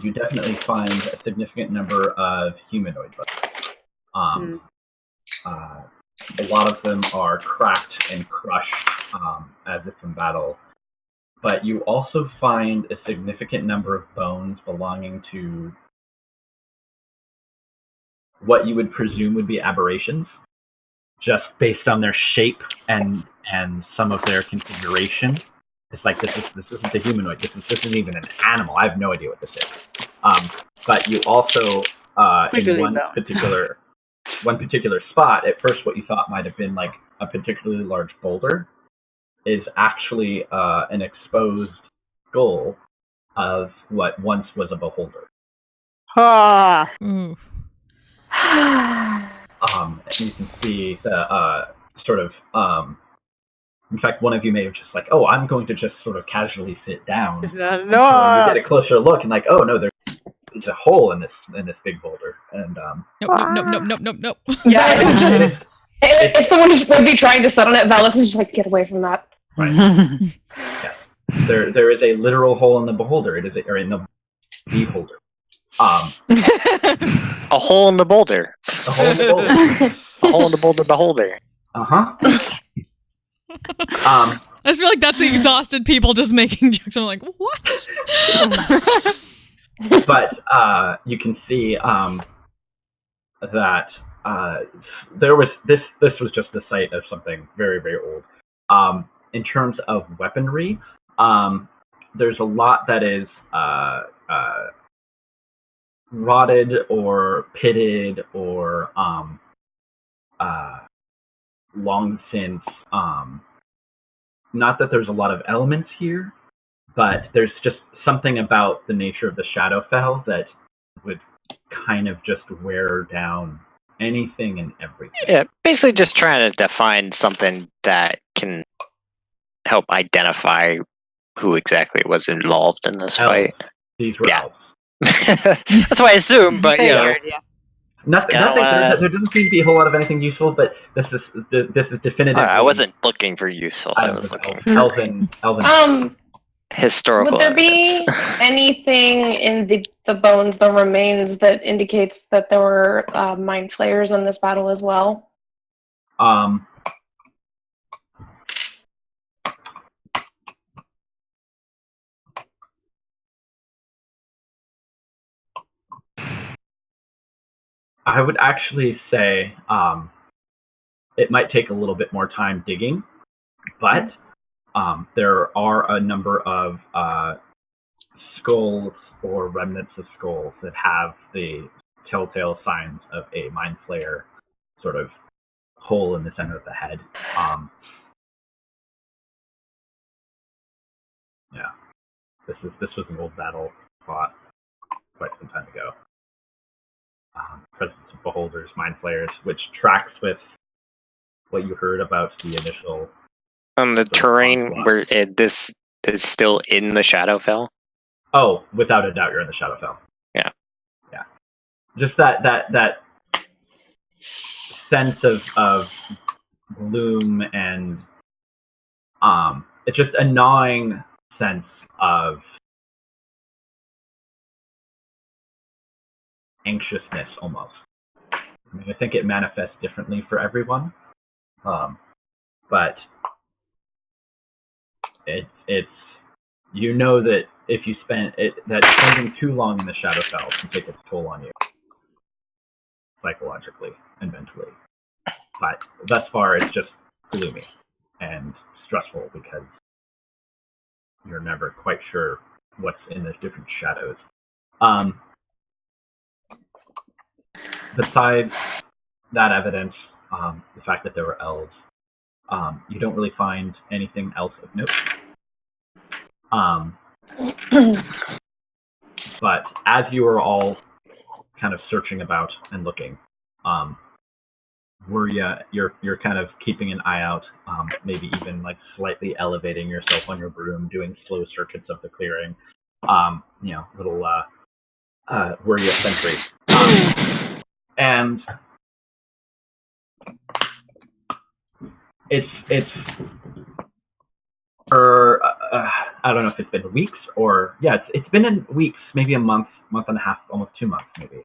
S5: you definitely find a significant number of humanoid bones. A lot of them are cracked and crushed, as if in battle. but you also find a significant number of bones belonging to what you would presume would be aberrations, just based on their shape and some of their configuration. It's like this isn't a humanoid. This isn't even an animal. I have no idea what this is. But you also in one particular spot, at first what you thought might have been like a particularly large boulder is actually an exposed skull of what once was a beholder.
S3: Ah.
S4: Oof.
S5: And you can see the sort of in fact, one of you may have just like, oh, I'm going to just sort of casually sit down.
S3: No.
S5: You get a closer look and like, oh no, there's a hole in this big boulder. And
S4: Nope.
S3: Yeah.
S2: It's just, if someone just would be trying to sit on it, Valis is just like, get away from that.
S5: Right. Yeah. There is a literal hole in the beholder. It is or in the beholder.
S7: A hole in the boulder.
S5: A hole in the boulder.
S7: A hole in the boulder beholder.
S4: I just feel like that's exhausted people just making jokes. I'm like, what?
S5: But you can see that there was this was just the site of something very, very old. In terms of weaponry, there's a lot that is rotted or pitted or long since. Not that there's a lot of elements here, but there's just something about the nature of the Shadowfell that would kind of just wear down anything and everything.
S7: Yeah, basically just trying to define something that can help identify who exactly was involved in this fight.
S5: These were elves.
S7: That's what I assume, but you know.
S5: Nothing. There doesn't seem to be a whole lot of anything useful, but this is definitively.
S7: I wasn't looking for useful. I was looking for
S5: elven.
S7: Historical.
S2: Would there be anything in the bones, the remains, that indicates that there were mind flayers in this battle as well?
S5: I would actually say it might take a little bit more time digging, but there are a number of skulls or remnants of skulls that have the telltale signs of a mind flayer sort of hole in the center of the head. Yeah, this was an old battle fought quite some time ago. Presence of beholders, mind flayers, which tracks with what you heard about the initial.
S7: The terrain where this is still in the Shadowfell.
S5: Oh, without a doubt, you're in the Shadowfell.
S7: Yeah.
S5: Just that sense of gloom and it's just a gnawing sense of anxiousness almost. I mean, I think it manifests differently for everyone, but it's you know that if you that spending too long in the Shadowfell can take its toll on you psychologically and mentally. But thus far, it's just gloomy and stressful because you're never quite sure what's in the different shadows. Besides that evidence, the fact that there were elves, you don't really find anything else of note. But as you are all kind of searching about and looking, you're kind of keeping an eye out, maybe even like slightly elevating yourself on your broom, doing slow circuits of the clearing, little Wuria sentry. And it's I don't know if it's been weeks or it's been in weeks, maybe a month and a half, almost 2 months maybe,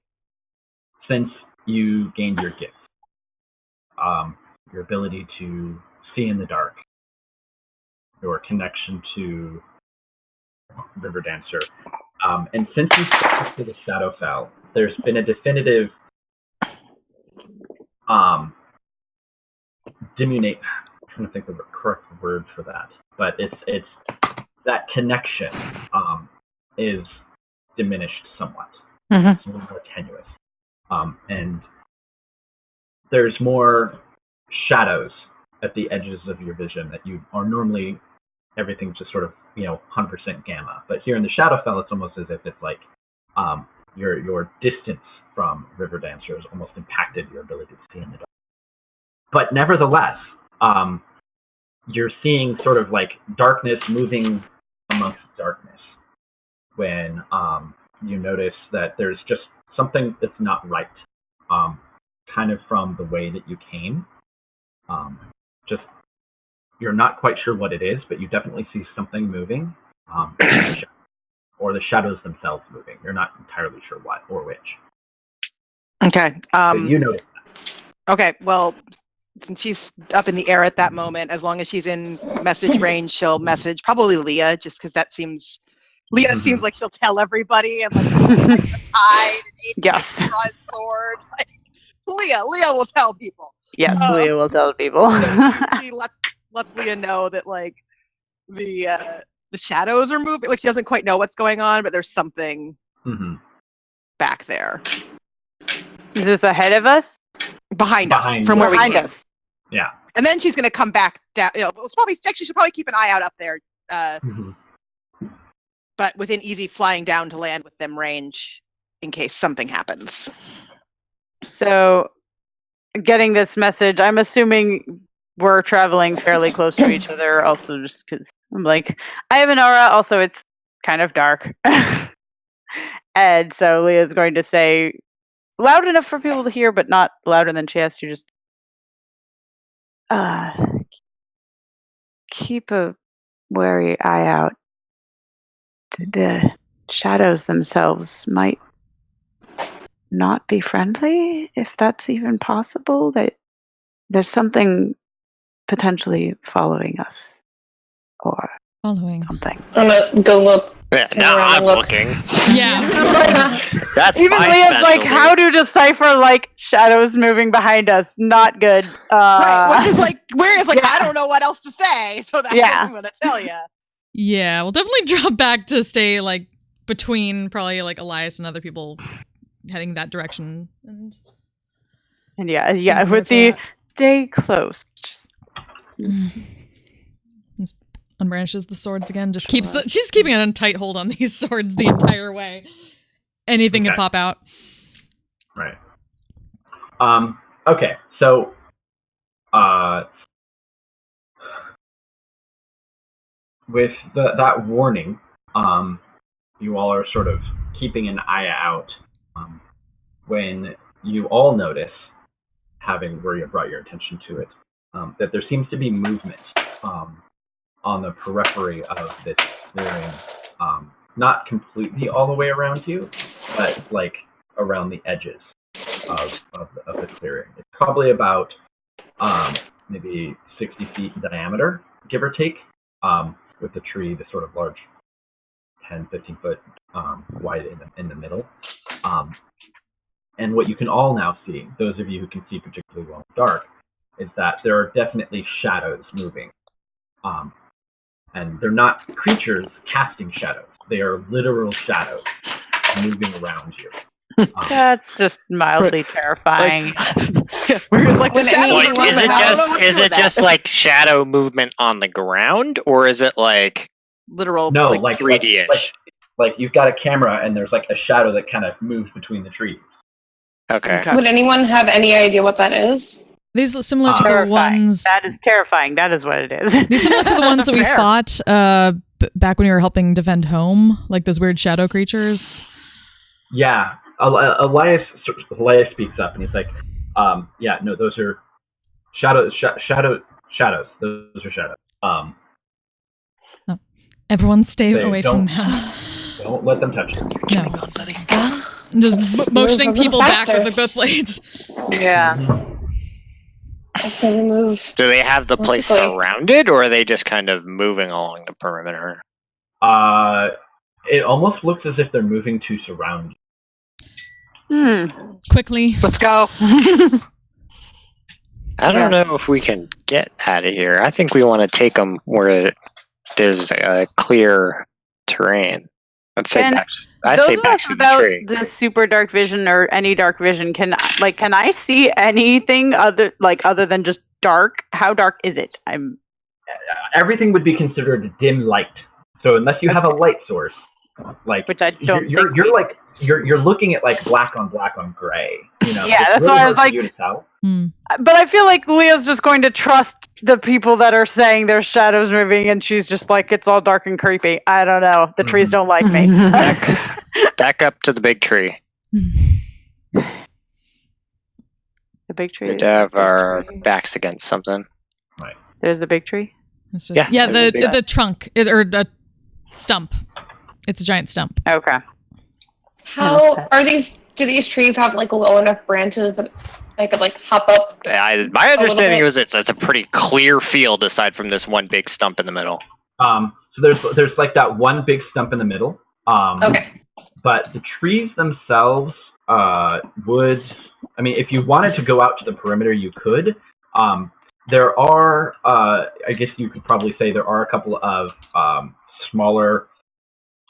S5: since you gained your gift. Your ability to see in the dark, your connection to River Dancer. And since you stepped to the Shadowfell, there's been a definitive I'm trying to think of the correct word for that, but it's that connection is diminished somewhat. It's a little more tenuous, and there's more shadows at the edges of your vision that you are normally everything's just sort of 100% gamma, but here in the Shadowfell, it's almost as if it's like your distance from River Dancer has almost impacted your ability to see in the dark. But nevertheless, you're seeing sort of like darkness moving amongst darkness when you notice that there's just something that's not right, kind of from the way that you came. Just you're not quite sure what it is, but you definitely see something moving, or the shadows themselves moving. You're not entirely sure what or which.
S6: Okay.
S5: But you notice that.
S6: Okay. Well, since she's up in the air at that moment, as long as she's in message range, she'll message probably Leah, just because that seems. Leah seems like she'll tell everybody and like hide and
S3: Yes.
S6: draw his sword. Like, Leah will tell people.
S3: Yes, Leah will tell people.
S6: She lets Leah know that like the shadows are moving. Like she doesn't quite know what's going on, but there's something back there.
S3: Is this ahead of us?
S6: Behind us, from where we came.
S3: Us.
S5: Yeah.
S6: And then she's going to come back down. She should probably keep an eye out up there. But within easy flying down to land with them range in case something happens.
S3: So, getting this message, I'm assuming we're traveling fairly close to each other, also just because I'm like, I have an aura, also it's kind of dark. And so Leah's going to say, loud enough for people to hear, but not louder than she has to just keep a wary eye out. The shadows themselves might not be friendly, if that's even possible. That there's something potentially following us, or something.
S2: I'm gonna go look.
S7: Yeah, now I'm looking.
S4: Yeah.
S7: That's
S3: Even
S7: my
S3: Leah's like,
S7: specialty.
S3: how to decipher like shadows moving behind us? Not good.
S6: Right, which is like, whereas like I don't know what else to say, so that's what I'm going to tell you.
S4: Yeah, we'll definitely drop back to stay like between probably like Elias and other people heading that direction. And
S3: yeah, with the stay close. Just
S4: unbranishes the swords again. Just keeps she's keeping a tight hold on these swords the entire way. Anything can pop out.
S5: Right. Okay. So, with that warning, you all are sort of keeping an eye out when you all notice, having brought your attention to it, that there seems to be movement on the periphery of this clearing, not completely all the way around you, but like around the edges of the clearing. It's probably about maybe 60 feet in diameter, give or take, with the tree, the sort of large 10, 15 foot wide in the middle. And what you can all now see, those of you who can see particularly well in the dark, is that there are definitely shadows moving. And they're not creatures casting shadows. They are literal shadows moving around you.
S3: That's just mildly terrifying.
S6: Whereas like the shadows
S7: is it just like shadow movement on the ground, or is it like
S6: literal?
S5: No,
S7: like 3D-ish.
S5: Like you've got a camera and there's like a shadow that kind of moves between the trees.
S7: Okay.
S2: Would anyone have any idea what that is?
S4: These are similar to the
S3: Terrifying.
S4: ones.
S3: That is terrifying. That is what it is.
S4: These similar to the ones that we fought back when we were helping defend home, like those weird shadow creatures.
S5: Yeah, Elias speaks up and he's like, "Yeah, no, those are shadows. Shadows. Those are shadows.
S4: Everyone, stay away from them.
S5: Don't let them touch you.
S4: No, just motioning people back with their both blades.
S3: Yeah.
S2: I say we move.
S7: Do they have the place surrounded, or are they just kind of moving along the perimeter?
S5: It almost looks as if they're moving to surround you.
S4: Quickly.
S6: Let's go.
S7: I don't know if we can get out of here. I think we want to take them where there's a clear terrain. I'd say
S3: And
S7: back. I
S3: those
S7: say
S3: of
S7: back
S3: us
S7: to the
S3: without
S7: tree.
S3: the super dark vision or any dark vision, can I see anything other than just dark? How dark is it?
S5: Everything would be considered dim light. So unless you have a light source, like
S3: Which I don't
S5: you're looking at like black on gray. You know,
S3: Yeah,
S5: it's
S3: that's
S5: really
S3: why I
S5: hard
S3: was
S5: for you to tell.
S3: But I feel like Leah's just going to trust the people that are saying there's shadows moving, and she's just like, it's all dark and creepy. I don't know. The trees don't like me.
S7: Back up to the big tree.
S3: The big tree.
S7: We'd have our backs against something.
S5: Right.
S3: There's a big tree.
S7: Yeah,
S4: Yeah.
S7: there's a big-
S4: The trunk or the stump. It's a giant stump.
S3: Okay.
S2: How are these? Do these trees have like low enough branches that I could like hop up?
S7: My understanding
S2: bit.
S7: was it's a pretty clear field aside from this one big stump in the middle.
S5: So there's like that one big stump in the middle.
S2: Okay.
S5: But the trees themselves would. I mean, if you wanted to go out to the perimeter, you could. There are. I guess you could probably say there are a couple of smaller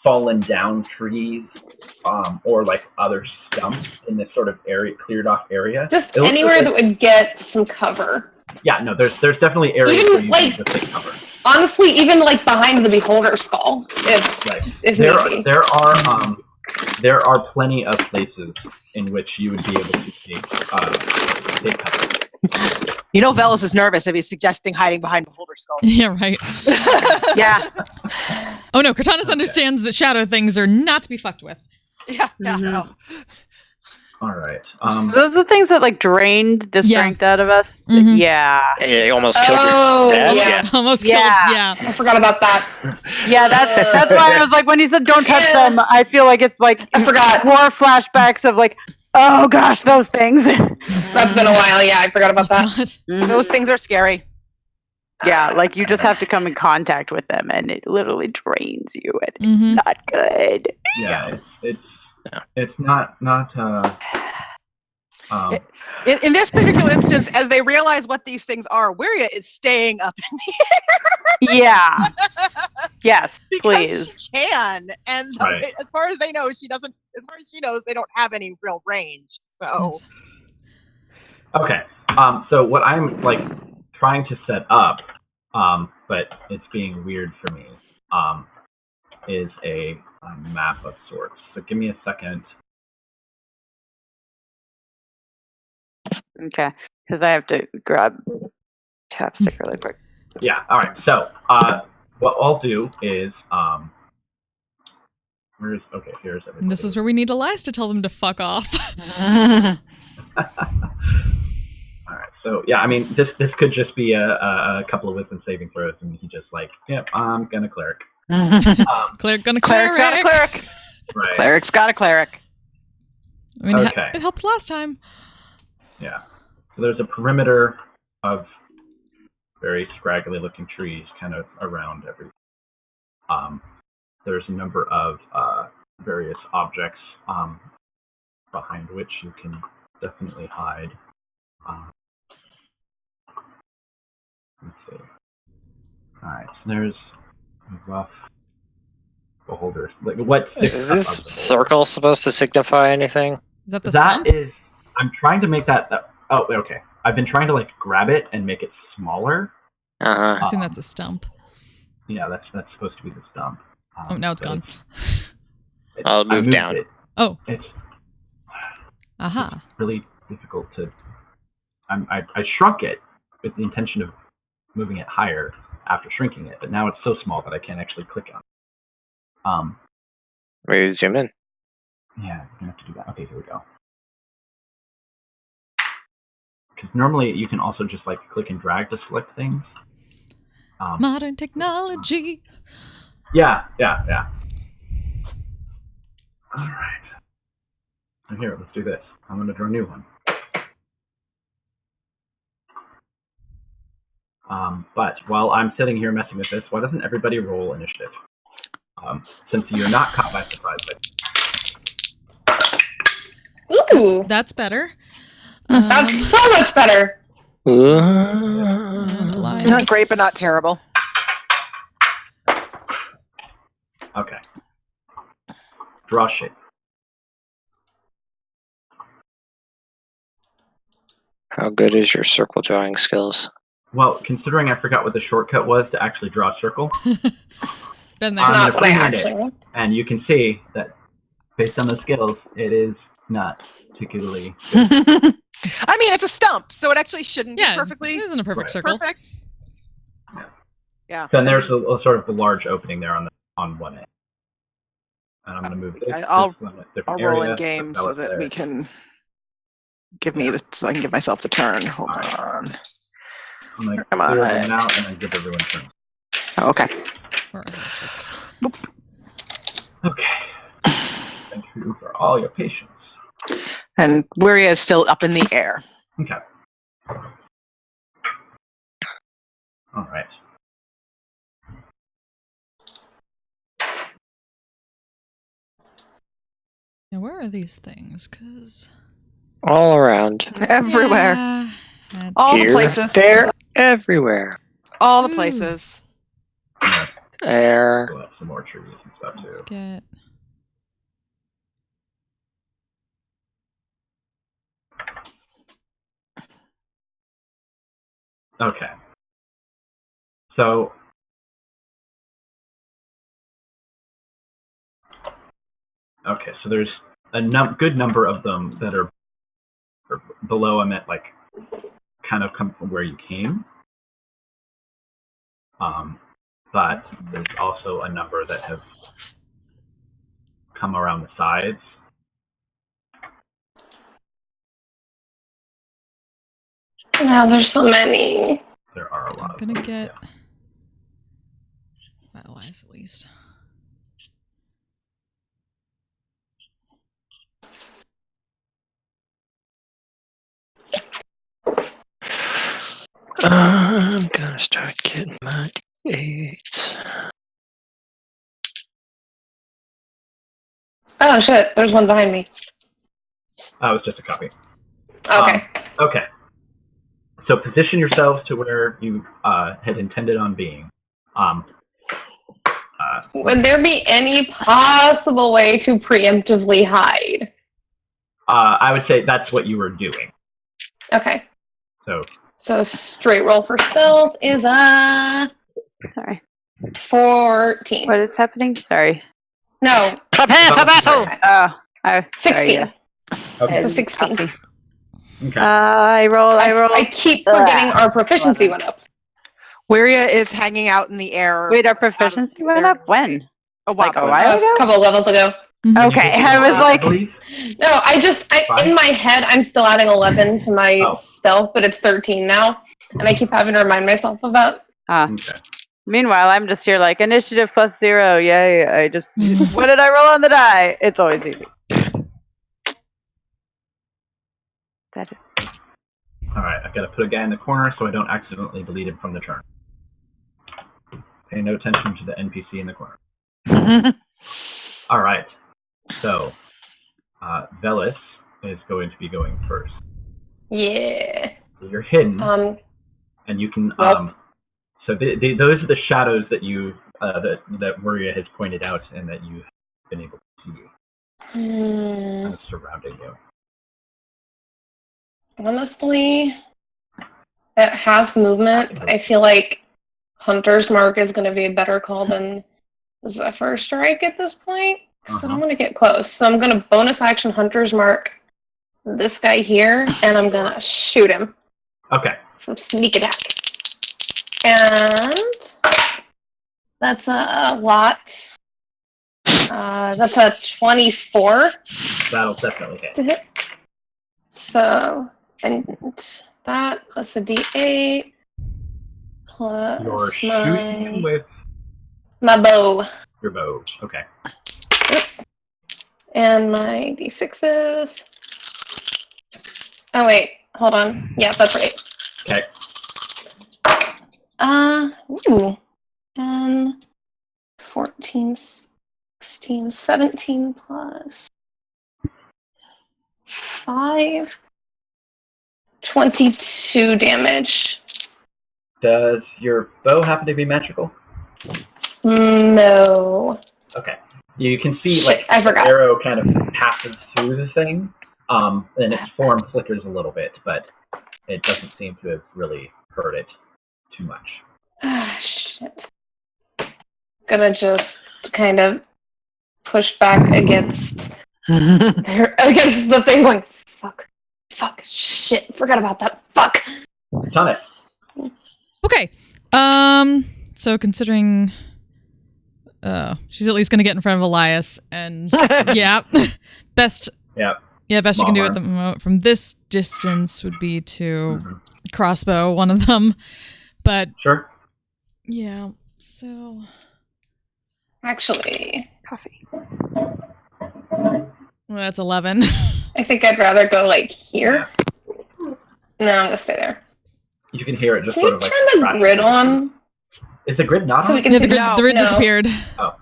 S5: fallen down trees or like other stumps in this sort of area, cleared off area.
S2: Just anywhere that would get some cover.
S5: Yeah, no, there's definitely areas
S2: Even,
S5: where you
S2: like,
S5: can take cover.
S2: Honestly, even like behind the beholder skull, if maybe.
S5: There are plenty of places in which you would be able to take cover.
S6: You know, Velas is nervous if he's suggesting hiding behind beholder skulls.
S4: Yeah, right.
S6: Yeah.
S4: Oh no, Cortanus understands that shadow things are not to be fucked with.
S6: Yeah. No.
S5: All right.
S3: Those are the things that like drained the strength out of us.
S4: Mhm.
S3: Yeah.
S7: It almost killed
S2: Oh,
S7: your dad.
S2: yeah.
S4: Almost killed. Yeah.
S2: I forgot about that.
S3: Yeah, that's why I was like, when he said don't touch them, I feel like it's like
S2: I forgot.
S3: more flashbacks of like, oh gosh, those things.
S2: That's been a while. Yeah, I forgot about that.
S4: God.
S6: Those things are scary.
S3: Yeah, like you just have to come in contact with them, and it literally drains you, and
S4: Mhm.
S3: it's not good.
S5: Yeah, it's not.
S6: In this particular instance, as they realize what these things are, Wiria is staying up in the
S3: Yeah. Yes,
S6: because
S3: please.
S6: she can, and
S5: Right.
S6: as far as they know, she doesn't. As far as she knows, they don't have any real range. So
S4: Yes.
S5: Okay. So what I'm like trying to set up, but it's being weird for me, is a map of sorts. So give me a second.
S3: Okay, because I have to grab chapstick really quick.
S5: Yeah. All right. So what I'll do is here's everything.
S4: And this is where we need Elias to tell them to fuck off.
S5: All right. So yeah, I mean this could just be a couple of wisdom saving throws, and he just like, yep, I'm gonna cleric.
S4: Cleric's got a
S6: cleric.
S5: Right.
S6: Cleric's got a cleric.
S4: I mean,
S5: Okay.
S4: it helped last time.
S5: Yeah. So there's a perimeter of very scraggly looking trees kind of around everything. There's a number of various objects behind which you can definitely hide. Let's see. Alright, so there's a rough beholder. Like, what sticks
S7: Is
S5: up
S7: this
S5: of the beholder?
S7: circle supposed to signify anything?
S4: Is that the
S5: That
S4: stump?
S5: is, I'm trying to make that. Oh, okay. I've been trying to like grab it and make it smaller.
S7: Uh-huh.
S4: I assume that's a stump.
S5: Yeah, that's supposed to be the stump.
S4: Oh, now it's
S5: but
S4: gone.
S7: I'll
S5: I
S7: move
S5: moved
S7: down.
S5: it.
S4: Oh.
S5: It's
S4: Aha.
S5: really difficult to. I shrunk it with the intention of moving it higher after shrinking it, but now it's so small that I can't actually click on it.
S7: Maybe zoom in.
S5: Yeah, I'm gonna have to do that. Okay, here we go. Because normally you can also just like click and drag to select things.
S4: Modern technology.
S5: Yeah. All right. So here, let's do this. I'm gonna draw a new one. But while I'm sitting here messing with this, why doesn't everybody roll initiative? since you're not caught by surprise.
S2: Ooh,
S4: That's better.
S2: that's so much better.
S4: And Elias.
S6: Not great, but not terrible.
S5: Okay. Draw shape.
S7: How good is your circle drawing skills?
S5: Well, considering I forgot what the shortcut was to actually draw a circle,
S4: Been there.
S5: I'm
S2: Not
S5: gonna
S2: what I
S5: freehand
S2: actually
S5: it,
S2: want.
S5: and you can see that based on the skills, it is not particularly
S6: I mean, it's a stump, so it actually shouldn't be
S4: Yeah,
S6: perfectly
S4: it isn't a perfect
S5: Right.
S4: circle.
S6: perfect. Yeah.
S5: So there's a sort of a large opening there on one end. And I'm going to move this.
S6: I'll-
S5: this one to a different
S6: I'll roll
S5: area,
S6: in game
S5: put
S6: so
S5: Bellis
S6: that
S5: there.
S6: we can so I can give myself the turn. Hold
S5: Alright.
S6: on.
S5: I'm going to
S6: Come
S5: clear
S6: on.
S5: everyone out and then give everyone turns.
S6: Oh, okay.
S4: Where are these tricks?
S5: Okay. Thank you for all your patience.
S6: And Wiria is still up in the air.
S5: Okay. All right.
S4: Now, where are these things? Because
S7: All around.
S6: Everywhere.
S4: Yeah,
S6: All the
S7: Here,
S6: places.
S7: there, everywhere.
S6: All the
S4: Ooh.
S6: places.
S5: I'm
S7: There.
S5: going to go up some more trees and stuff
S4: let's
S5: too.
S4: get.
S5: Okay. So there's a good number of them that are below. I'm at like kind of come from where you came. But there's also a number that have come around the sides.
S2: Now there's so many.
S5: There are a lot
S4: I'm
S5: of
S4: gonna
S5: them.
S4: get that Elias at least.
S7: I'm gonna start getting my D8s.
S2: Oh shit, there's one behind me.
S5: Oh, it's just a copy.
S2: Okay.
S5: Okay. So position yourselves to where you had intended on being.
S2: Would there be any possible way to preemptively hide?
S5: I would say that's what you were doing.
S2: Okay.
S5: So
S2: Straight roll for stealth is a
S3: Sorry.
S2: 14.
S3: What is happening? Sorry.
S2: No,
S7: Prepare for battle!
S3: Oh,
S2: 16.
S3: sorry, yeah.
S5: okay.
S2: It's a 16.
S3: Copy.
S5: Okay.
S3: I roll.
S2: I keep forgetting our proficiency
S3: 11.
S2: went up.
S6: Wiria is hanging out in the air.
S3: Wait, our proficiency went up? When?
S6: A while
S3: Like a
S6: ago.
S3: while ago?
S2: A couple levels ago.
S3: Okay, I was like,
S5: believe.
S2: No,
S5: Fine.
S2: in my head, I'm still adding 11 to my
S5: Oh.
S2: stealth, but it's 13 now. And I keep having to remind myself of that.
S5: Okay.
S3: meanwhile, I'm just here like, initiative +0. Yay. I just, what did I roll on the die? It's always easy. That is.
S5: All right. I've got to put a guy in the corner so I don't accidentally delete him from the turn. Pay no attention to the NPC in the corner. All right. So, Velis is going to be going first.
S2: Yeah.
S5: So you're hidden, and you can.
S2: Yep.
S5: So those are the shadows that you that Maria has pointed out and that you've been able to see kind of surrounding you.
S2: Honestly, at half movement, I feel like Hunter's Mark is going to be a better call than Zephyr Strike at this point, because I don't want to get close. So I'm going to bonus action Hunter's Mark this guy here, and I'm going to shoot him.
S5: Okay.
S2: From sneak attack. And that's a lot. That's a 24
S5: That'll definitely hit.
S2: to hit. So, and that plus a d8 plus
S5: You're shooting with
S2: my bow.
S5: your bow. Okay.
S2: And my d6s. Oh wait, hold on. Yeah, that's right.
S5: Okay.
S2: Ooh. 10, 14, 16, 17 plus 5. 22 damage.
S5: Does your bow happen to be magical?
S2: No.
S5: Okay. You can see
S2: Shit, I
S5: the
S2: forgot.
S5: arrow kind of passes through the thing, and its form flickers a little bit, but it doesn't seem to have really hurt it too much.
S2: Ah, shit. Gonna just kind of push back against the thing, going, fuck, shit, forgot about that, fuck.
S5: It's on it.
S4: Okay. So considering she's at least gonna get in front of Elias and yeah. Best
S5: Yeah.
S4: Yeah, best you can do
S5: Bomber.
S4: at the moment from this distance would be to crossbow one of them. But
S5: Sure.
S4: yeah, so
S2: Actually,
S3: Coffee.
S4: well, that's 11.
S2: I think I'd rather go, like, here. No, I'm gonna stay there.
S5: You can hear it just
S2: Can
S5: sort
S2: you
S5: of like
S2: turn the
S5: crashing
S2: grid
S5: through the
S2: on?
S5: trees. Is the grid not
S2: So
S5: on?
S2: we can
S4: Yeah,
S2: see
S4: the
S6: No.
S4: grid
S2: No.
S4: disappeared.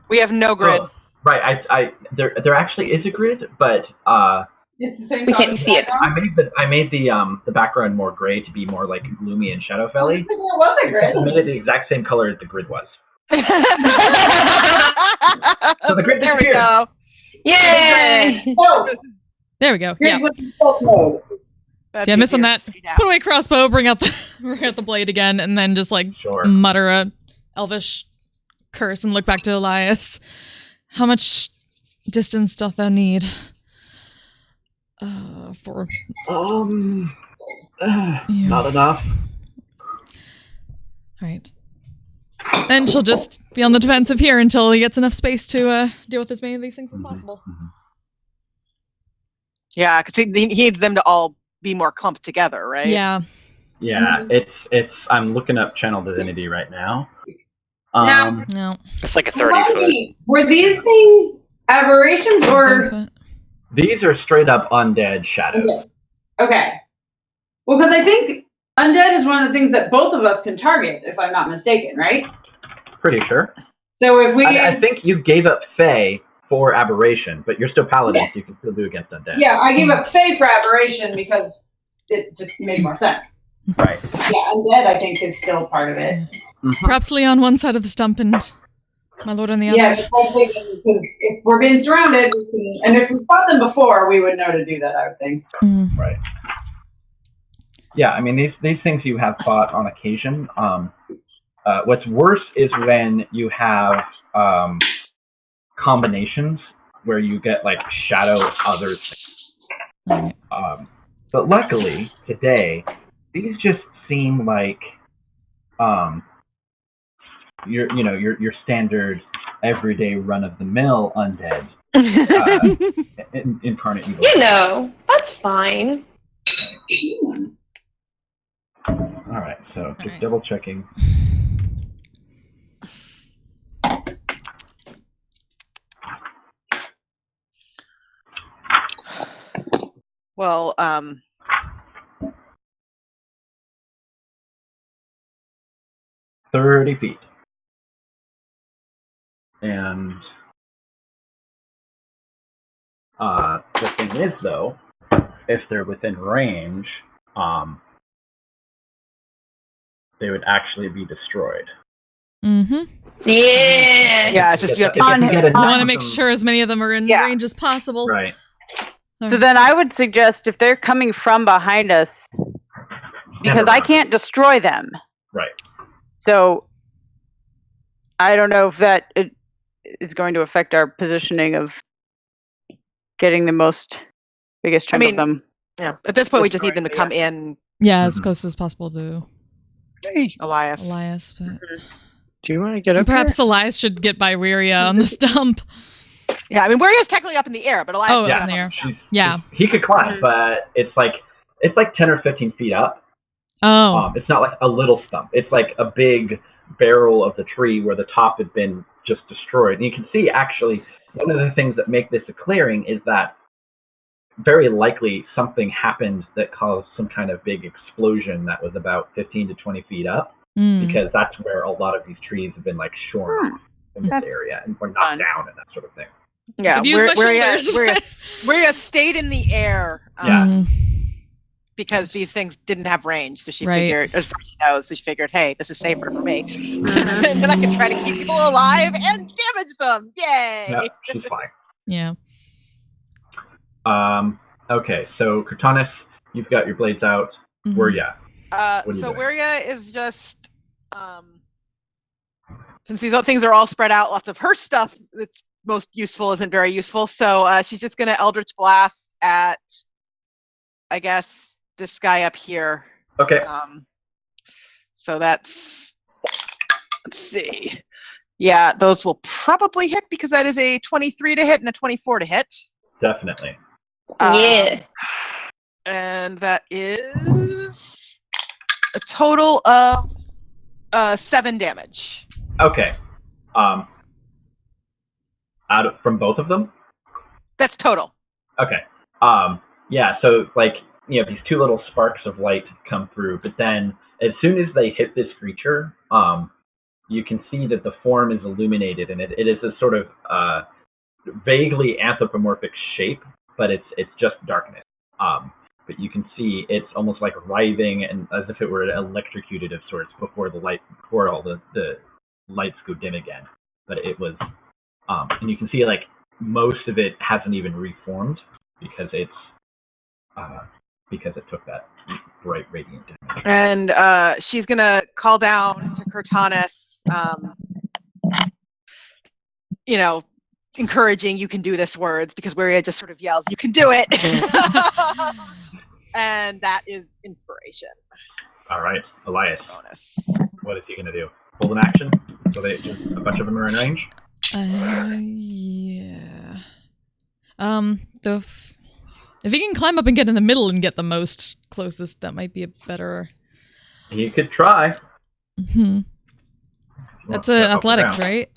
S6: We have no grid.
S5: Oh, right. There actually is a grid, but
S8: It's the same
S2: We
S8: color
S2: can't
S8: as
S2: see it.
S8: background?
S5: I made the background more gray to be more like gloomy and
S8: I
S5: Shadowfelly.
S8: was thinking it was a
S5: I
S8: grid.
S5: made it the exact same color as the grid was. So the grid
S6: There we
S5: disappeared.
S6: go.
S2: Yay!
S8: Oh,
S4: There we go.
S8: grid
S4: Yeah.
S8: was in stealth mode.
S6: That's
S4: Yeah, miss on
S6: easier
S4: that.
S6: to see now.
S4: Put away crossbow, bring out the blade again, and then just like
S5: Sure.
S4: mutter a elvish curse and look back to Elias. How much distance doth thou need? For Yeah.
S5: Not enough.
S4: Alright. Then she'll just be on the defensive here until he gets enough space to deal with as many of these things as possible.
S6: Yeah, because he needs them to all be more clumped together, right?
S4: Yeah.
S5: Yeah, it's. I'm looking up Channel Divinity right now.
S8: Now-
S4: No.
S7: It's like a 30
S8: Remind
S7: foot.
S8: me, were these things aberrations or
S5: These are straight up undead shadows.
S8: okay? Well, because I think undead is one of the things that both of us can target, if I'm not mistaken, right?
S5: Pretty sure.
S8: So if we,
S5: I think you gave up Fey for aberration, but you're still paladin, so you can still do against undead.
S8: yeah, I gave up Fey for aberration because it just made more sense.
S5: Right.
S8: Yeah, undead I think is still part of it.
S4: Perhaps Lee on one side of the stump and my lord on the other.
S8: Yeah, that's what I'm thinking, because if we're being surrounded, we can, and if we fought them before, we would know to do that, I would think.
S4: Mm.
S5: Right. Yeah, I mean these things you have fought on occasion. What's worse is when you have combinations where you get like shadow other things.
S4: Alright.
S5: But luckily today, these just seem like your standard everyday run of the mill undead incarnate evil.
S2: You know, that's fine.
S5: All right, so just
S4: right.
S5: double checking.
S6: Well,
S5: 30 feet. And the thing is, though, if they're within range, they would actually be destroyed.
S4: Mm-hmm.
S2: Yeah.
S6: yeah, it's just you have to
S5: If
S3: On-
S5: you get
S4: You
S5: enough
S4: want to
S5: of
S4: make
S5: them-
S4: sure as many of them are in
S3: Yeah.
S4: range as possible.
S5: Right.
S3: So then I would suggest if they're coming from behind us, because
S5: Never
S3: I
S5: mind.
S3: can't destroy them.
S5: Right.
S3: So I don't know if that is going to affect our positioning of getting the biggest chunk
S6: mean,
S3: of them.
S6: yeah. At this point, we just need them to come in,
S4: Yeah, as
S5: Mhm.
S4: close as possible to
S7: Hey,
S6: Elias.
S4: Elias, but
S7: do you want to get up
S4: perhaps Elias should get by Wiria on the stump.
S6: Yeah, I mean, Wario's technically up in the air, but Elias
S4: Oh,
S6: is
S4: up
S6: up
S4: in the
S6: on
S4: air.
S6: stump.
S4: Yeah.
S5: He could climb, but it's like 10 or 15 feet up.
S4: Oh.
S5: It's not like a little stump. It's like a big barrel of the tree where the top had been just destroyed. And you can see, actually, one of the things that make this a clearing is that very likely something happened that caused some kind of big explosion that was about 15 to 20 feet up,
S4: Mm.
S5: because that's where a lot of these trees have been like shorn off. in this
S3: That's
S5: area and were knocked
S3: fun.
S5: down and that sort of thing.
S6: Yeah,
S4: Could use my shoulders.
S6: Weria stayed in the air
S5: Yeah.
S4: Mhm.
S6: because these things didn't have range. So she
S4: Right.
S6: figured, as far as she knows, so she figured, hey, this is safer for me.
S3: Mhm.
S6: And then I can try to keep people alive and damage them. Yay!
S5: Yeah, she's fine.
S4: Yeah.
S5: Okay, so Cortanus, you've got your blades out.
S4: Mhm.
S5: Where ya? What are you
S6: So
S5: doing?
S6: Weria is just, since these things are all spread out, lots of her stuff that's most useful isn't very useful. So she's just going to Eldritch Blast at, I guess, this guy up here.
S5: Okay.
S6: So that's, let's see. Yeah, those will probably hit because that is a 23 to hit and a 24 to hit.
S5: Definitely.
S2: Yeah.
S6: And that is a total of 7 damage.
S5: Okay. From both of them?
S6: That's total.
S5: Okay. Yeah, so these two little sparks of light come through, but then as soon as they hit this creature, you can see that the form is illuminated, and it is a sort of vaguely anthropomorphic shape, but it's just darkness. But you can see it's almost like writhing and as if it were electrocuted of sorts before all the lights go dim again. But it was, and you can see most of it hasn't even reformed because it took that bright radiant damage.
S6: And she's gonna call down to Cortanus, encouraging "you can do this" words, because Weria just sort of yells, "You can do it!" And that is inspiration.
S5: All right, Elias,
S6: Bonus.
S5: what is he going to do? Hold an action? So a bunch of them are in range?
S4: Yeah. If he can climb up and get in the middle and get the most closest, that might be a better.
S5: He could try.
S4: Hmm. That's athletics, right?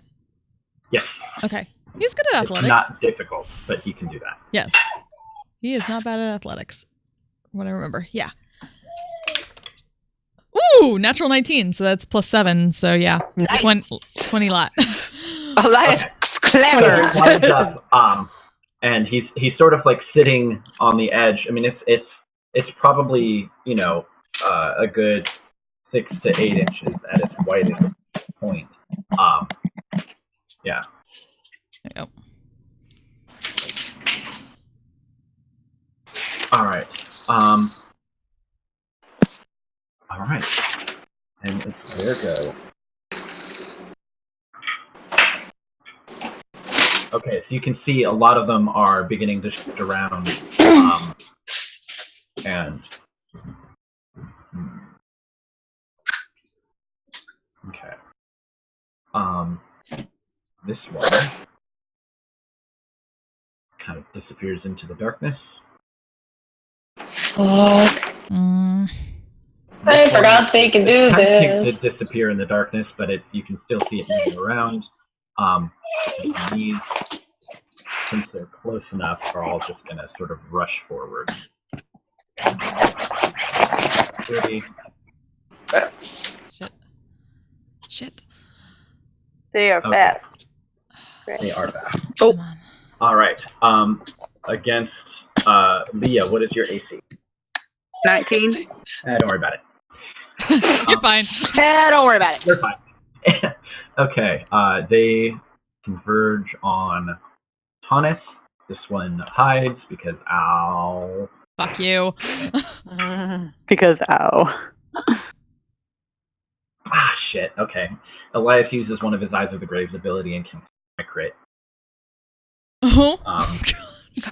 S5: Yes.
S4: Okay. He's good at athletics.
S5: It's not difficult, but he can do that.
S4: Yes. He is not bad at athletics. What I remember. Yeah. Ooh, natural 19. So that's +7. So yeah.
S6: Nice.
S4: 20 lot.
S6: Elias
S5: So
S6: clambers.
S5: he climbs up, and he's sort of sitting on the edge. I mean, it's probably a good 6 to 8 inches at its widest point. Yeah.
S4: There you go.
S5: All right. All right. And it's their go. Okay, so you can see a lot of them are beginning to shift around, and okay, this one kind of disappears into the darkness.
S2: Fuck. I forgot they can do
S5: It
S2: this.
S5: did disappear in the darkness, but you can still see it moving around. These, since they're close enough, are all just going to sort of rush forward. 30.
S2: That's
S4: Shit.
S3: They are
S5: Okay.
S3: fast.
S5: They are fast.
S4: Come on.
S5: All right. Against Leah, what is your AC?
S3: 19.
S5: Don't worry about it.
S4: You're fine.
S6: Don't worry about it.
S5: You're fine. Okay. They converge on Tanis. This one hides because ow.
S4: Fuck you.
S3: Because, ow.
S5: Ah, shit. Okay. Elias uses one of his Eyes of the Graves ability and can crit.
S4: Oh.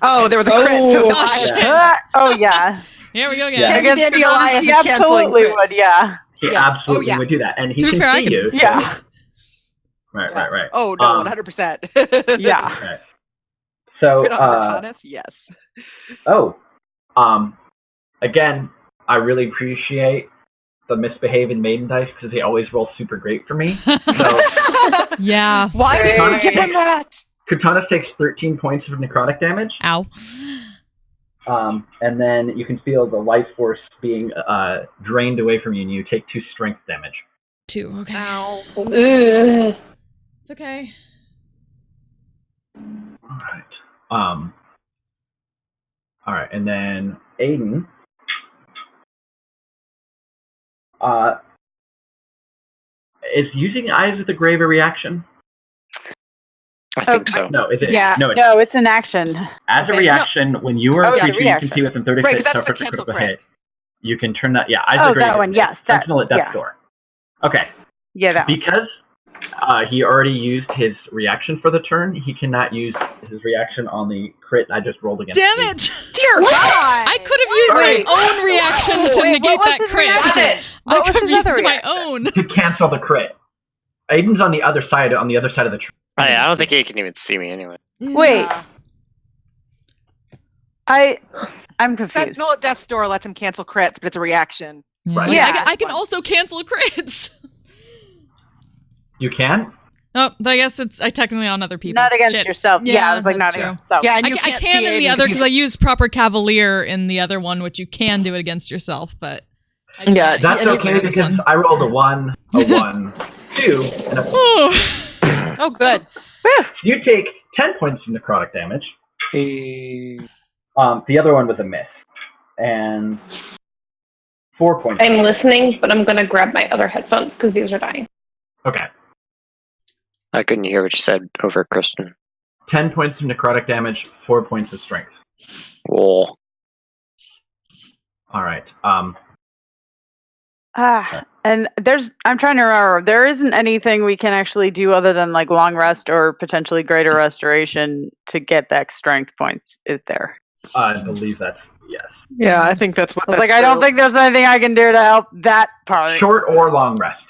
S6: Oh, there was a crit. So
S2: Oh,
S6: Elias,
S5: yeah.
S3: Oh, yeah.
S4: Here we go again.
S5: Yeah.
S6: Handy Dandy
S3: Cortanus,
S6: Elias
S3: he
S6: is canceling
S3: absolutely
S6: crits.
S3: would, yeah.
S5: He
S6: Yeah.
S5: absolutely
S6: Oh, yeah.
S5: would do that, and he
S4: To be
S5: can
S4: fair, I
S5: see
S4: can-
S5: you. so-
S3: Yeah.
S5: Right.
S6: Oh no, 100%.
S3: Yeah.
S5: Okay. So,
S6: Crit on Cortanus? Yes.
S5: Again, I really appreciate the misbehaving maiden dice because they always roll super great for me. So,
S4: Yeah.
S6: Why did you
S2: Hey.
S6: give him that?
S5: Cortanus takes 13 points of necrotic damage,
S4: Ow.
S5: and then you can feel the life force being drained away from you, and you take 2 strength damage.
S4: 2. Okay.
S6: Ow.
S2: ugh.
S4: It's okay.
S5: All right. All right, and then Aiden. Is using Eyes of the Grave a reaction?
S7: I think so.
S5: No, is it?
S6: Yeah.
S5: No, it's
S3: No, it's an action.
S5: as a
S3: Okay.
S5: reaction when you are
S3: Oh,
S5: a
S3: it's a
S5: creature you can
S3: reaction.
S5: see within 30
S6: Right,
S5: feet
S6: 'cause that's
S5: suffer
S6: the
S5: a critical
S6: cancel crit.
S5: hit. You can turn that. Yeah, Eyes
S3: Oh,
S5: of the Grave.
S3: that one, yes, that-
S5: Sentinel at Death's
S3: yeah.
S5: Door. Okay.
S3: Yeah, that one.
S5: Because he already used his reaction for the turn, he cannot use his reaction on the crit I just rolled against.
S4: Damn
S5: you.
S4: it!
S6: Dear God!
S4: I could have used
S5: Sorry.
S4: my own reaction to
S3: Wait,
S4: negate
S3: what was
S4: that
S3: his
S4: crit.
S3: reaction?
S4: I
S3: What was
S4: could have
S3: his other
S4: used my
S3: reaction?
S4: own.
S5: To cancel the crit. Aiden's on the other side of the tree.
S7: I don't think he can even see me anyway.
S3: Wait, I'm confused.
S6: Sentinel at Death's Door lets him cancel crits, but it's a reaction.
S5: Right.
S3: Yeah.
S4: I can also cancel crits.
S5: You can?
S4: Oh, I guess I technically on other people.
S3: Not against
S4: Shit.
S3: yourself. Yeah, I was like,
S4: that's
S3: not
S4: true.
S3: against yourself.
S6: Yeah, and
S4: I
S6: you
S4: can
S6: can't
S4: in
S6: see
S4: the
S6: Aiden
S4: other because I
S6: he's-
S4: use proper Cavalier in the other one, which you can do it against yourself, but I
S6: Yeah,
S4: can't.
S5: That's
S6: and he's
S5: okay
S4: on
S5: because
S4: this one.
S5: I rolled a 1, a 1, 2, and a 4.
S4: Oh.
S6: Oh, good.
S5: You take 10 points of necrotic damage.
S7: Eh,
S5: The other one was a miss. And 4 points.
S2: I'm listening, but I'm gonna grab my other headphones because these are dying.
S5: Okay.
S7: I couldn't hear what you said over Kristen.
S5: 10 points of necrotic damage, 4 points of strength.
S7: Whoa.
S5: All right.
S3: And I'm trying to remember, there isn't anything we can actually do other than like long rest or potentially greater restoration to get that strength points, is there?
S5: I believe that's yes.
S6: Yeah, I think that's what
S3: I was
S6: that's
S3: like, I don't think there's anything I can do to help that part.
S5: Short or long rest.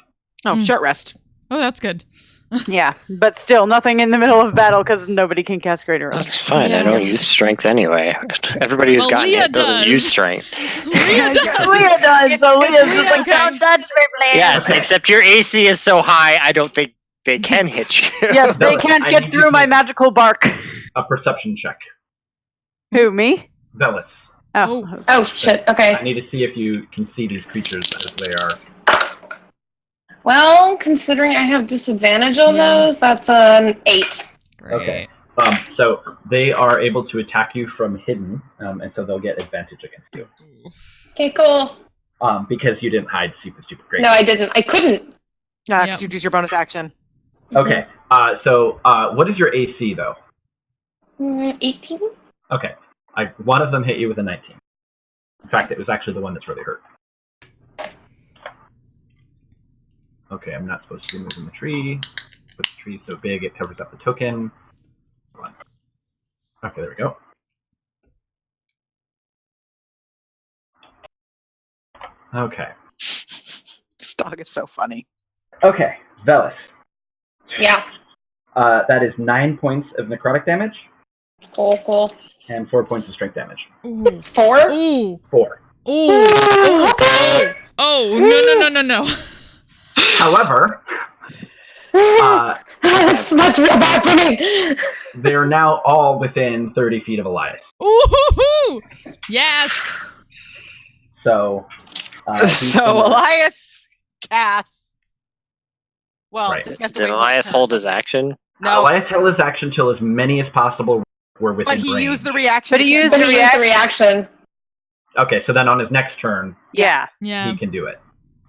S6: Oh, short rest.
S4: Oh, that's good.
S3: Yeah, but still nothing in the middle of battle because nobody can cast greater rest.
S7: That's fine.
S4: Yeah.
S7: I don't use strength anyway. Everybody who's
S4: Well,
S7: gotten
S4: Leah
S7: it doesn't
S4: does.
S7: use strength.
S4: Leah does.
S3: Leah does, so Leah's just like,
S4: Okay.
S3: don't touch me, please.
S7: Yes, except your AC is so high, I don't think they can hit you.
S3: Yes, they
S5: No,
S3: can't
S5: I
S3: get
S5: need
S3: through
S5: you
S3: my
S5: to-
S3: magical bark.
S5: A perception check.
S3: Who, me?
S5: Velis.
S3: Oh.
S2: Oh shit. Okay.
S5: I need to see if you can see these creatures as they are.
S2: Well, considering I have disadvantage on
S4: Yeah.
S2: those, that's an 8.
S4: Great.
S5: Okay. So they are able to attack you from hidden, and so they'll get advantage against you.
S2: Okay, cool.
S5: Because you didn't hide super great.
S2: No, I didn't. I couldn't.
S6: Yeah,
S4: Yep.
S6: because you use your bonus action.
S5: Okay. So what is your AC though?
S2: 18?
S5: Okay. One of them hit you with a 19. In fact, it was actually the one that's really hurt. Okay, I'm not supposed to be moving the tree. But the tree's so big it covers up the token. Hold on. Okay, there we go. Okay.
S6: This dog is so funny.
S5: Okay, Velis.
S2: Yeah.
S5: That is 9 points of necrotic damage
S2: Cool.
S5: and 4 points of strength damage.
S4: Ooh.
S2: 4?
S4: Ooh.
S5: 4.
S4: Ooh.
S2: Okay.
S4: Oh, no.
S5: However,
S2: that's real bad for me.
S5: they're now all within 30 feet of Elias.
S4: Ooh. Yes.
S5: So, he's
S6: So
S5: gonna-
S6: Elias casts. Well,
S5: Right.
S6: he has to
S7: Did
S6: wait
S7: Elias
S6: his
S7: hold
S6: turn.
S7: his action?
S6: No,
S5: Elias held his action till as many as possible were within
S6: but he
S5: range.
S6: used the reaction.
S3: But he
S6: to
S3: used
S2: But
S6: cancel-
S2: he used the reaction.
S5: Okay, so then on his next turn,
S3: Yeah.
S4: Yeah.
S5: he can do it.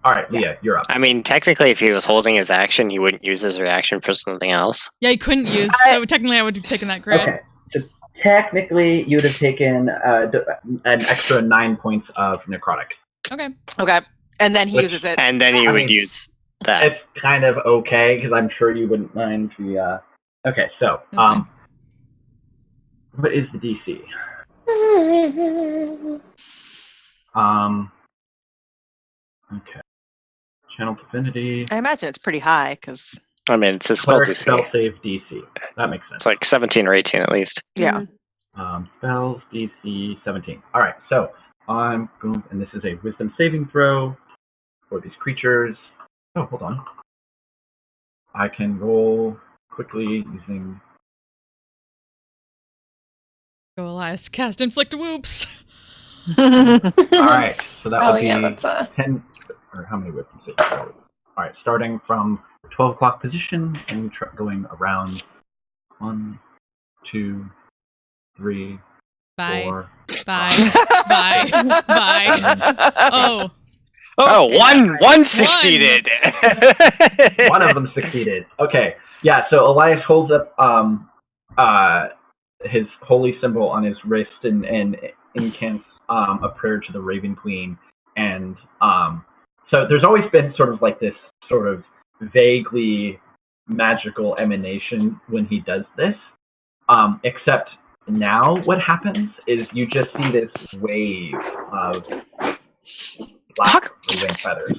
S5: All right, Leah, you're up.
S7: I mean, technically, if he was holding his action, he wouldn't use his reaction for something else.
S4: Yeah, he couldn't use. So technically, I would have taken that crit.
S5: Okay, so technically, you would have taken an extra 9 points of necrotic.
S4: Okay.
S6: Okay, and then he
S5: Which-
S6: uses it.
S7: And then he
S5: I
S7: would
S5: mean,
S7: use that.
S5: It's kind of okay because I'm sure you wouldn't mind the. Okay, so
S4: That's fine.
S5: what is the DC? Okay, Channel Divinity.
S6: I imagine it's pretty high because
S7: I mean, it's a spell
S5: Cleric
S7: DC.
S5: spell save DC. That makes sense.
S7: It's like 17 or 18 at least.
S6: yeah.
S5: Spells DC 17. All right, so I'm going, and this is a Wisdom saving throw for these creatures. Oh, hold on. I can roll quickly using.
S4: Go, Elias. Cast inflict whoops.
S5: All right, so that
S2: Oh
S5: would be
S2: yeah, that's
S5: 10. Or how many wisdom saving throws? All right, starting from 12 o'clock position and going around 1, 2, 3,
S4: Bye.
S5: 4.
S4: Bye. Bye. Bye. Oh.
S7: Oh, one succeeded.
S5: One of them succeeded. Okay. Yeah, so Elias holds up his holy symbol on his wrist and incants a prayer to the Raven Queen. And so there's always been sort of like this sort of vaguely magical emanation when he does this. Except now what happens is you just see this wave of black wing feathers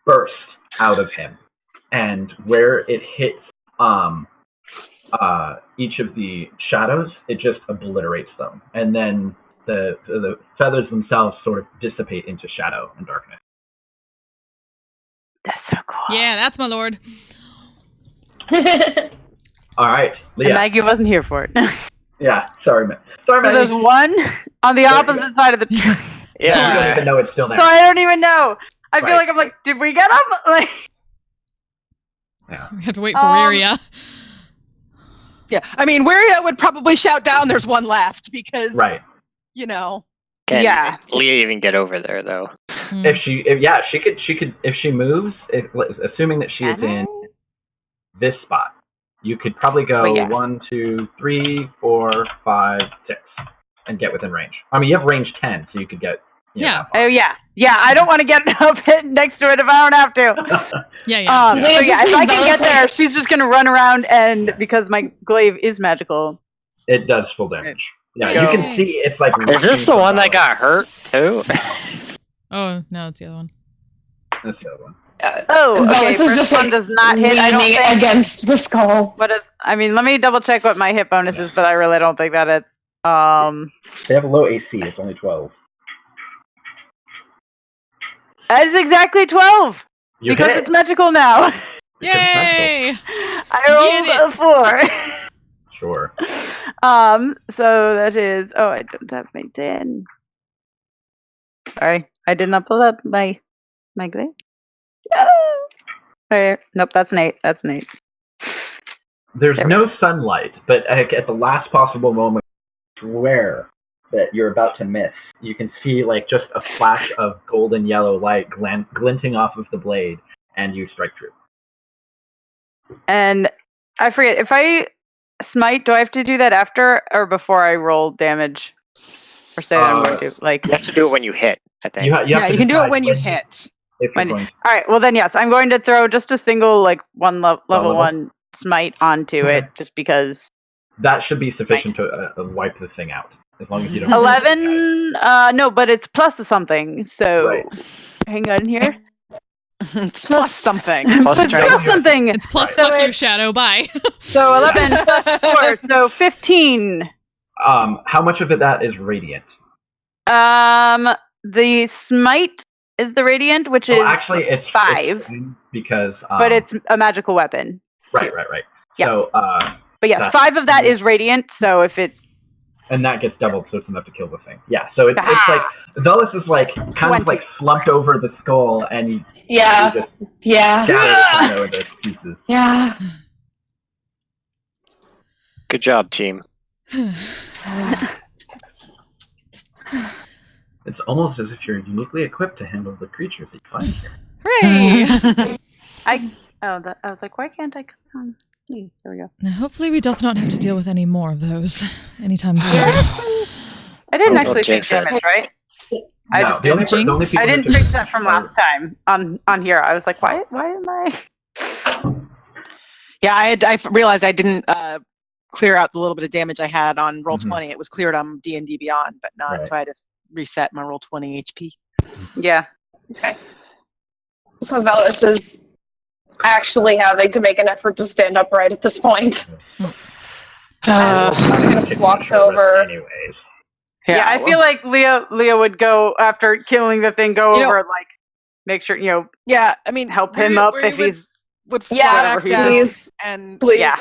S5: burst out of him, and where it hits each of the shadows, it just obliterates them, and then the feathers themselves sort of dissipate into shadow and darkness.
S3: That's so cool.
S4: Yeah, that's my lord.
S5: All right, Leah.
S3: And Maggie wasn't here for it.
S5: Yeah, sorry, man. Sorry,
S3: So
S5: man.
S3: there's one on the opposite side of the tree.
S5: You don't
S7: Yeah.
S5: even know it's still there.
S3: So I don't even know. I feel
S5: Right.
S3: like I'm like, did we get him? Like,
S5: Yeah.
S4: We have to wait for Iria.
S6: Yeah, I mean, Wiria would probably shout down there's one left because,
S5: Right.
S6: you know.
S7: Can
S3: Yeah.
S7: Leah even get over there though?
S4: Hmm.
S5: She could if she moves, assuming that she is in this spot, you could probably go
S3: Oh, yeah.
S5: 1, 2, 3, 4, 5, 6, and get within range. I mean, you have range 10, so you could get.
S4: Yeah.
S3: oh yeah, I don't want to get up next to it if I don't have to.
S4: Yeah, yeah.
S3: So
S2: Yeah,
S3: yeah,
S2: just
S3: if I
S2: as
S3: can
S2: though
S3: get
S2: it's like-
S3: there, she's just gonna run around, and because my glaive is magical.
S5: It does full damage. Yeah,
S3: Go.
S5: you can see it's like.
S7: Is this the one that got hurt too?
S4: Oh, no, it's the other one.
S5: That's the other one.
S3: Oh, okay.
S2: This is
S3: First
S2: just
S3: one
S2: like
S3: does not hit. I don't
S2: leaning
S3: think.
S2: against the skull.
S3: What is? I mean, let me double check what my hit bonus is, but I really don't think that it's.
S5: They have a low AC. It's only 12.
S3: That is exactly 12
S5: You
S3: because
S5: hit
S3: it's magical now.
S5: Because it's
S4: Yay!
S3: I rolled a 4.
S5: Sure.
S3: So that is. Oh, I don't have my 10. Sorry, I did not pull up my glaive. Alright, nope, that's an 8. That's an 8.
S5: There's
S3: There we
S5: no sunlight, but at the last possible moment, swear that you're about to miss. You can see like just a flash of golden yellow light glinting off of the blade, and you strike true.
S3: And I forget if I smite. Do I have to do that after or before I roll damage, or say that I'm going to like?
S7: You have to do it when you hit, I think.
S5: You have
S6: Yeah,
S5: to
S6: you can do it
S5: decide
S6: when you hit.
S5: If you're
S3: When-
S5: going to.
S3: All right. Well, then yes, I'm going to throw just a single like level
S5: level?
S3: 1 smite onto
S5: Okay.
S3: it, just because.
S5: That should be sufficient to wipe the thing out, as long as you don't.
S3: 11. No, but it's plus something. So
S5: Right.
S3: hang on here.
S6: It's plus something.
S7: Plus
S3: It's
S7: strength.
S3: plus something.
S4: It's plus
S3: So
S4: fuck you,
S3: it-
S4: Shadow. Bye.
S3: So 11 plus 4, so 15.
S5: How much of that is radiant?
S3: The smite is the radiant, which is
S5: Actually, it's
S3: 5,
S5: it's fine because.
S3: but it's a magical weapon.
S5: right.
S3: Yes.
S5: So,
S3: But yes,
S5: That's-
S3: 5 of that is radiant. So if it's
S5: and that gets doubled, so it's enough to kill the thing. Yeah. So it's like Velas is like kind
S3: 20.
S5: of like slumped over the skull, and you
S2: Yeah,
S5: just
S2: yeah,
S5: scatter it into pieces.
S2: yeah.
S7: Good job, team.
S5: It's almost as if you're uniquely equipped to handle the creatures that you find here.
S4: Hooray!
S3: I was like, why can't I come on? There we go.
S4: Now, hopefully we doth not have to deal with any more of those anytime soon.
S3: I didn't
S7: Don't
S3: actually take
S7: jinx it.
S3: damage, right? I
S5: No,
S3: just
S5: the only,
S3: didn't.
S5: the only
S4: Jinx.
S5: people
S3: I
S5: that
S3: didn't
S5: took-
S3: fix that from last time on here. I was like, why am I?
S6: Yeah, I realized I didn't clear out the little bit of damage I had on roll
S5: Mhm.
S6: 20. It was cleared on D&D Beyond, but not.
S5: Right.
S6: So I had to reset my roll 20 HP.
S3: Yeah.
S2: So Velas is actually having to make an effort to stand upright at this point.
S5: Kicks
S2: walks
S5: the short rest
S2: over.
S5: Anyways.
S3: Yeah, I feel like Leah would go after killing the thing. Go
S6: You know-
S3: over and like make sure
S6: Yeah, I mean,
S3: help him
S6: Wiria-
S3: up
S6: Wiria
S3: if he's
S6: would fly
S2: Yeah,
S6: back down
S2: please,
S6: and
S2: please.
S3: Yeah.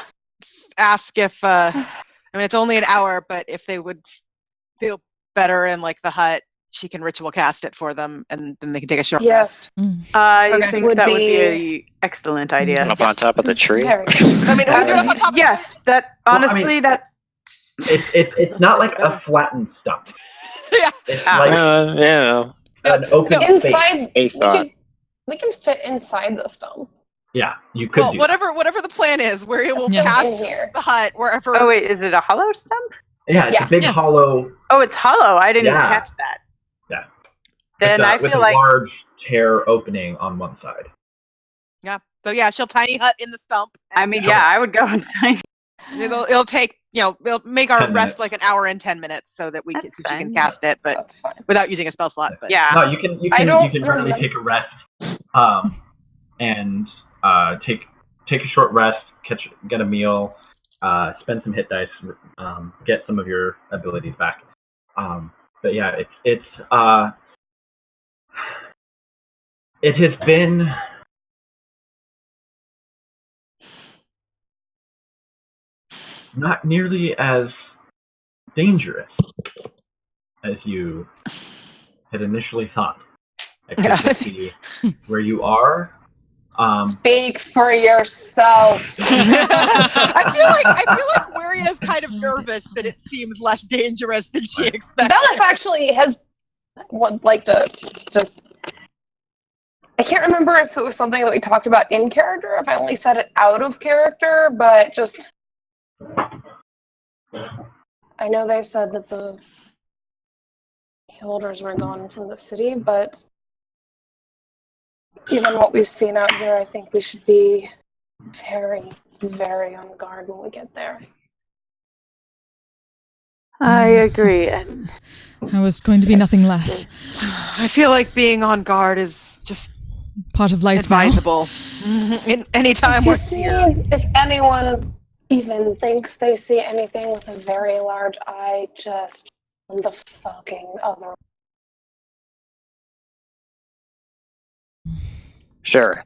S6: ask if I mean it's only an hour, but if they would feel better in like the hut she can ritual cast it for them, and then they can take a short
S2: Yes.
S6: rest.
S3: I
S6: Okay.
S3: think
S2: Would
S3: that would
S2: be-
S3: be an excellent idea.
S7: Up on top of the tree.
S2: Very good.
S6: I mean, we do it up on top of
S3: Yes, that
S5: Well, I mean-
S3: honestly, that
S5: It's not like a flattened stump.
S6: Yeah.
S5: It's
S3: Ah.
S5: like
S7: Yeah.
S5: an open space.
S2: Inside,
S7: A thought.
S2: we can fit inside the stump.
S5: Yeah, you could
S6: Well,
S5: do
S6: whatever the plan is, where it will
S4: Yes.
S6: cast
S2: in here.
S6: the hut wherever.
S3: Oh wait, is it a hollow stump?
S5: that. Yeah, it's
S2: Yeah.
S5: a big
S4: Yes.
S5: hollow.
S3: Oh, it's hollow. I didn't
S5: Yeah.
S3: catch that.
S5: Yeah.
S3: Then I
S5: with
S3: feel
S5: a
S3: like
S5: large tear opening on one side.
S6: Yeah. So yeah, she'll tiny hut in the stump.
S3: I mean, yeah, I would go inside.
S6: It'll take it'll make our
S5: 10
S6: rest
S5: minutes.
S6: like an hour and 10 minutes, so that
S3: That's
S6: she can
S3: fine.
S6: cast it, but
S2: That's fine.
S6: without using a spell slot. But
S3: Yeah.
S5: No, you can
S2: I don't
S5: literally
S2: remember-
S5: take a rest, and take a short rest, get a meal, spend some hit dice, get some of your abilities back. But yeah, it has been not nearly as dangerous as you had initially thought. I could see where you are.
S2: Speak for yourself.
S6: I feel like Waria is kind of nervous that it seems less dangerous than she expected.
S2: Bellis actually would like to just. I can't remember if it was something that we talked about in character, if I only said it out of character, but just. I know they said that the holders were gone from the city, but given what we've seen out here, I think we should be very, very on guard when we get there.
S3: I agree. And
S4: I was going to be nothing less.
S6: I feel like being on guard is just
S4: Part of life now.
S6: advisable. In any time
S2: If you
S6: we're
S2: see,
S6: here.
S2: if anyone even thinks they see anything with a very large eye, just on the fucking other.
S7: Sure.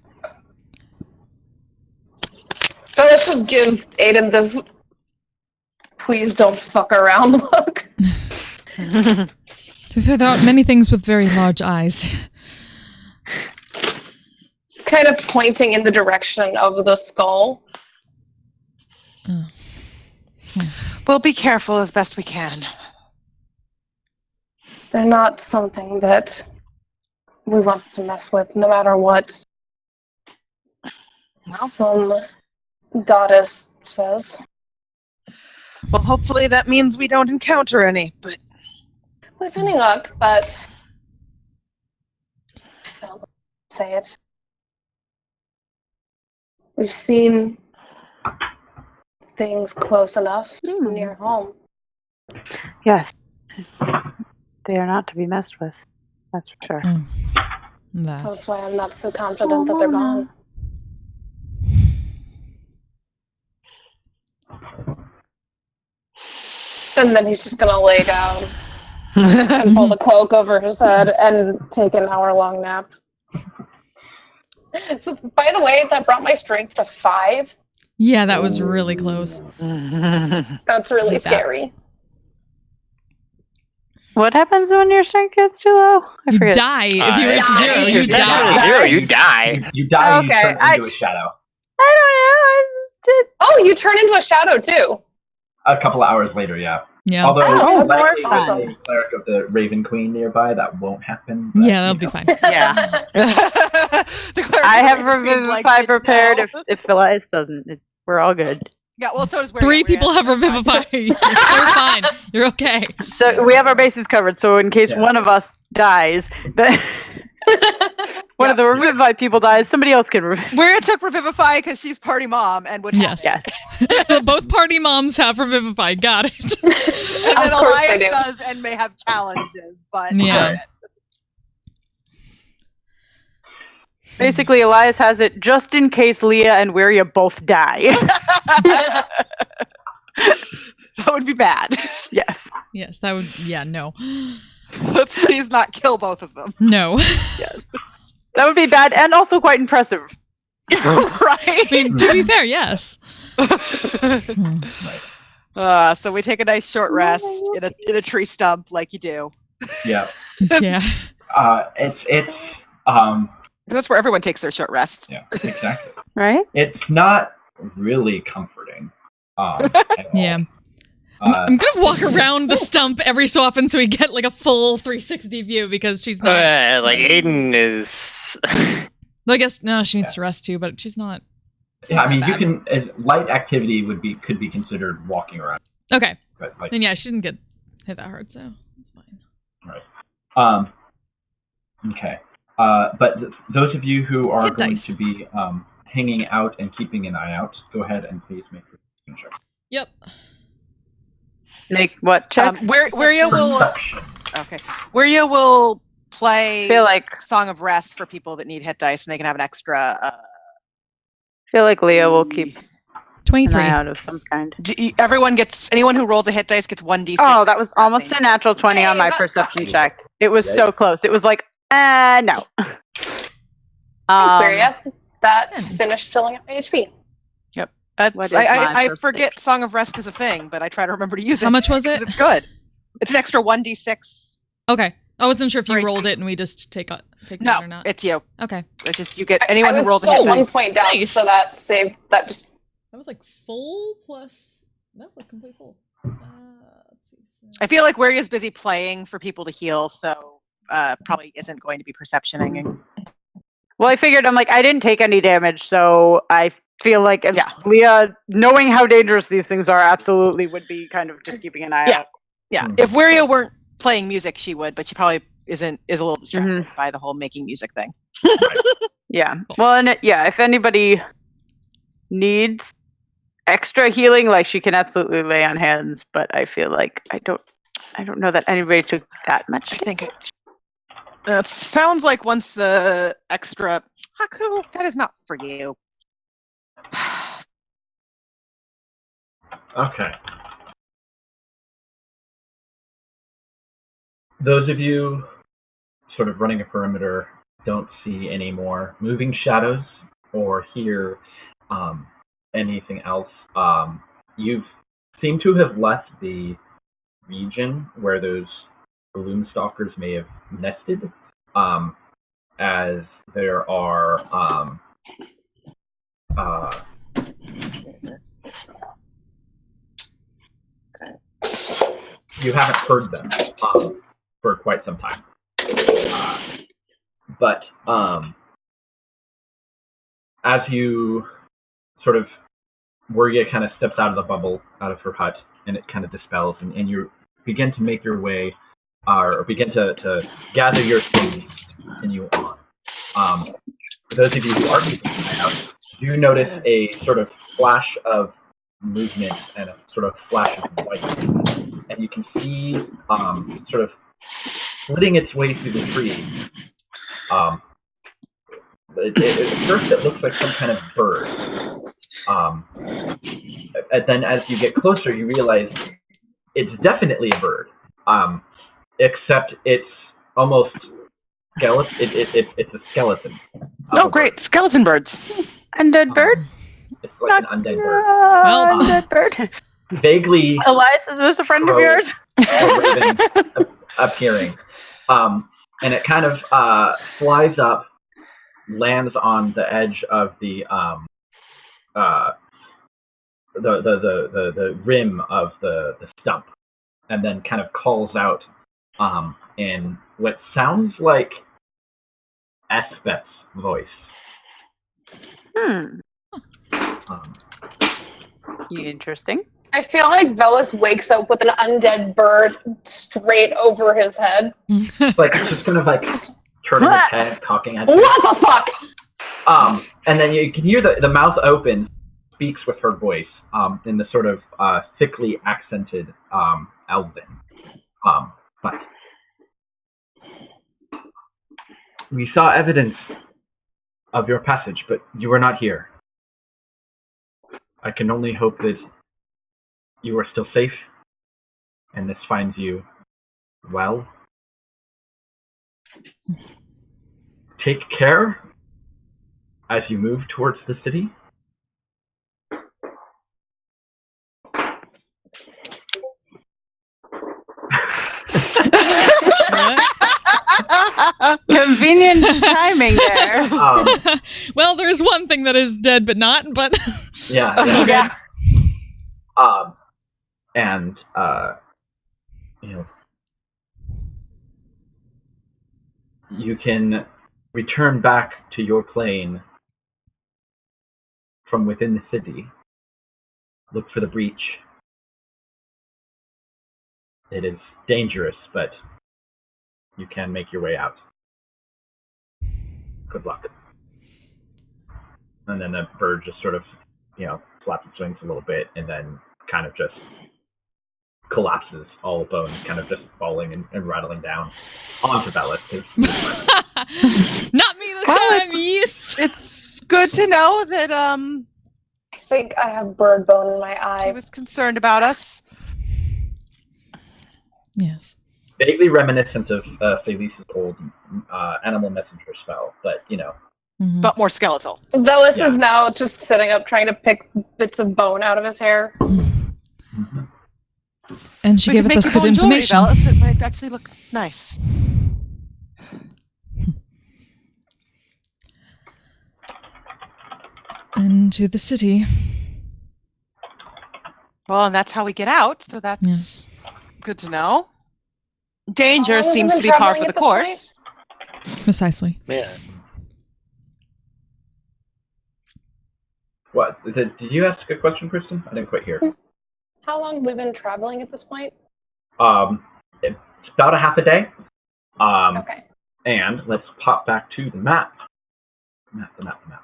S2: So this just gives Aiden this please don't fuck around look.
S4: To be fair, there are many things with very large eyes.
S2: Kind of pointing in the direction of the skull.
S4: Oh.
S6: We'll be careful as best we can.
S2: They're not something that we want to mess with, no matter what
S6: Well.
S2: some goddess says.
S6: Well, hopefully that means we don't encounter any, but
S2: With any luck, but don't say it. We've seen things close enough near home.
S3: yes, they are not to be messed with. That's for sure.
S4: Oh. That.
S2: That's why I'm not so confident that they're gone. And then he's just gonna lay down and pull the cloak over his head and take an hour-long nap. So, by the way, that brought my strength to 5.
S4: Yeah, that was really close.
S2: That's really
S4: Hate that.
S2: scary.
S3: What happens when your strength gets too low? I
S4: You
S3: forget.
S4: die if you reach
S6: die.
S4: 0.
S6: If
S4: You
S6: you're
S7: Down to
S4: die.
S7: zero, you die.
S5: You die,
S3: Okay,
S5: you turn
S3: I
S5: into a shadow.
S3: I don't know. I just did.
S2: Oh, you turn into a shadow too.
S5: A couple of hours later, yeah.
S4: Yeah.
S5: Although
S2: Oh,
S5: likely
S2: that's
S5: with the cleric of the Raven Queen nearby, that won't happen. but,
S4: Yeah, that'll
S5: you
S4: be
S5: know.
S4: fine.
S3: Yeah.
S6: The cleric
S3: I
S6: of
S3: have
S6: the Raven Queen's like,
S3: Revivify
S6: "Bitch,
S3: prepared
S6: no."
S3: if Elias doesn't. We're all good.
S6: Yeah, well, so does Waria.
S4: 3
S6: Waria
S4: people
S6: has
S4: have Revivify. You're fine. You're okay.
S3: So we have our bases covered. So in case
S5: Yeah.
S3: one of us dies, one of the Revivify people dies, somebody else can revive.
S6: Waria took Revivify because she's party mom and would have
S4: Yes.
S6: it.
S3: Yes.
S4: So both party moms have Revivify. Got it.
S6: And then
S2: Of course they
S6: Elias
S2: do.
S6: does and may have challenges, but
S4: Yeah.
S6: that's
S3: Basically, Elias has it just in case Leah and Wiria both die.
S6: it. That would be bad.
S3: Yes.
S4: Yes, that would. Yeah, no.
S6: Let's please not kill both of them.
S4: No.
S3: That would be bad and also quite impressive.
S6: Right?
S4: I mean, to be fair, yes. Hmm.
S6: So we take a nice short rest in a tree stump like you do.
S5: Yeah.
S4: Yeah.
S5: It's
S6: That's where everyone takes their short rests.
S5: yeah, exactly.
S3: Right?
S5: It's not really comforting. At all.
S4: Yeah. I'm gonna walk around the stump every so often so we get like a full 360 view because she's not.
S7: Like Aiden is.
S4: Well, I guess no, she needs to rest too, but she's not. it's
S5: Yeah,
S4: not
S5: I mean,
S4: that
S5: you
S4: bad.
S5: can light activity could be considered walking around,
S4: Okay.
S5: but like
S4: Then yeah, she didn't get hit that hard, so it's fine.
S5: Okay. But those of you who are
S4: Hit
S5: going
S4: dice.
S5: to be hanging out and keeping an eye out, go ahead and please make a perception check.
S4: Yep.
S3: Make what checks?
S6: Where you will
S5: Perception.
S6: okay. Where you will play
S3: feel like
S6: Song of Rest for people that need hit dice, and they can have an extra.
S3: Leah will keep an
S4: 23.
S3: eye out of some kind.
S6: Anyone who rolls a hit dice gets 1d6.
S3: Oh, that was almost a natural 20 on
S2: Hey,
S3: my
S2: that's
S3: perception
S5: not-
S3: check. It was so close. It was like, no.
S2: Thanks, Maria. That
S4: Ten.
S2: finished filling up my HP.
S3: What is
S6: I
S3: my
S6: forget Song of Rest is a thing, but I try to remember to use it.
S4: How much was
S6: 'cause
S4: it?
S6: It's good. It's an extra 1d6.
S4: Okay. I wasn't sure if you
S6: Great.
S4: rolled it and we just take
S6: No,
S4: that or not.
S6: it's you.
S4: Okay.
S6: It's just you get anyone
S2: I
S6: who rolls a
S2: was
S6: hit
S2: still 1
S6: dice.
S2: point down,
S4: Nice.
S2: so that saved. That just
S4: That was like full plus. That was complete full. Let's see. So...
S6: I feel like Wary is busy playing for people to heal, so probably isn't going to be perceptioning.
S3: Well, I figured, I'm like, I didn't take any damage, so I feel like if
S6: Yeah.
S3: Leah, knowing how dangerous these things are, absolutely would be kind of just keeping an eye out.
S6: Yeah, if Wario weren't playing music, she would, but she probably is a little distracted
S3: Mm-hmm.
S6: by the whole making music thing.
S3: Yeah. Well, and if anybody needs extra healing, like she can absolutely lay on hands, but I feel like I don't know that anybody took that much.
S6: I think it sounds like once the extra Haku, that is not for you.
S5: Okay. Those of you sort of running a perimeter don't see any more moving shadows or hear anything else. You seem to have left the region where those balloon stalkers may have nested, as there are you haven't heard them for quite some time. But as you sort of, Wergia kind of steps out of the bubble, out of her hut, and it kind of dispels, and you begin to make your way, or begin to gather your things to continue on. For those of you who are keeping an eye out, you notice a sort of flash of movement and a sort of flash of white. And you can see sort of slitting its way through the trees. At first it looks like some kind of bird. And then as you get closer, you realize it's definitely a bird. Except it's almost skeleton. It's a skeleton.
S6: Oh, great. Skeleton birds.
S3: Undead bird?
S5: It's like an undead bird.
S4: Well,
S3: Undead bird.
S5: Vaguely
S3: Elias, is this a friend of yours?
S5: a raven appearing. And it kind of flies up, lands on the edge of the rim of the stump, and then kind of calls out in what sounds like Espeth's voice.
S3: Interesting.
S2: I feel like Velis wakes up with an undead bird straight over his head.
S5: Like it's just kind of like turning its head, talking at you.
S2: What the fuck?
S5: And then you can hear the mouth open, speaks with her voice, in the sort of thickly accented Elven. But we saw evidence of your passage, but you were not here. I can only hope that you are still safe, and this finds you well. Take care as you move towards the city.
S3: Convenient timing there.
S4: Well, there's one thing that is dead but not, but
S5: yeah. And you can return back to your plane from within the city. Look for the breach. It is dangerous, but you can make your way out. Good luck. And then the bird just sort of, flaps its wings a little bit, and then kind of just collapses, all bones kind of just falling and rattling down onto Bellis.
S4: Not me this time, yes!
S6: It's good to know that
S2: I think I have bird bone in my eye.
S6: he was concerned about us.
S4: Yes.
S5: Vaguely reminiscent of Felis's old animal messenger spell, but,
S4: Mhm.
S6: But more skeletal.
S2: Velis
S5: Yeah.
S2: is now just sitting up trying to pick bits of bone out of his hair.
S5: Mm-hmm.
S4: And she
S6: We
S4: gave
S6: could
S4: us
S6: make
S4: good
S6: bone jewelry,
S4: information.
S6: Bellis. It might actually look nice.
S4: Into the city.
S6: Well, and that's how we get out, so that's
S4: Yes.
S6: good to know. Danger
S2: How long have
S6: seems
S2: you
S6: to
S2: been
S6: be par
S2: traveling
S6: for the
S2: at this
S6: course.
S4: Precisely.
S7: Yeah.
S5: What? Did you ask a question, Kristen? I didn't quite hear.
S2: How long have we been traveling at this point?
S5: It's about a half a day.
S2: Okay.
S5: And let's pop back to the map. The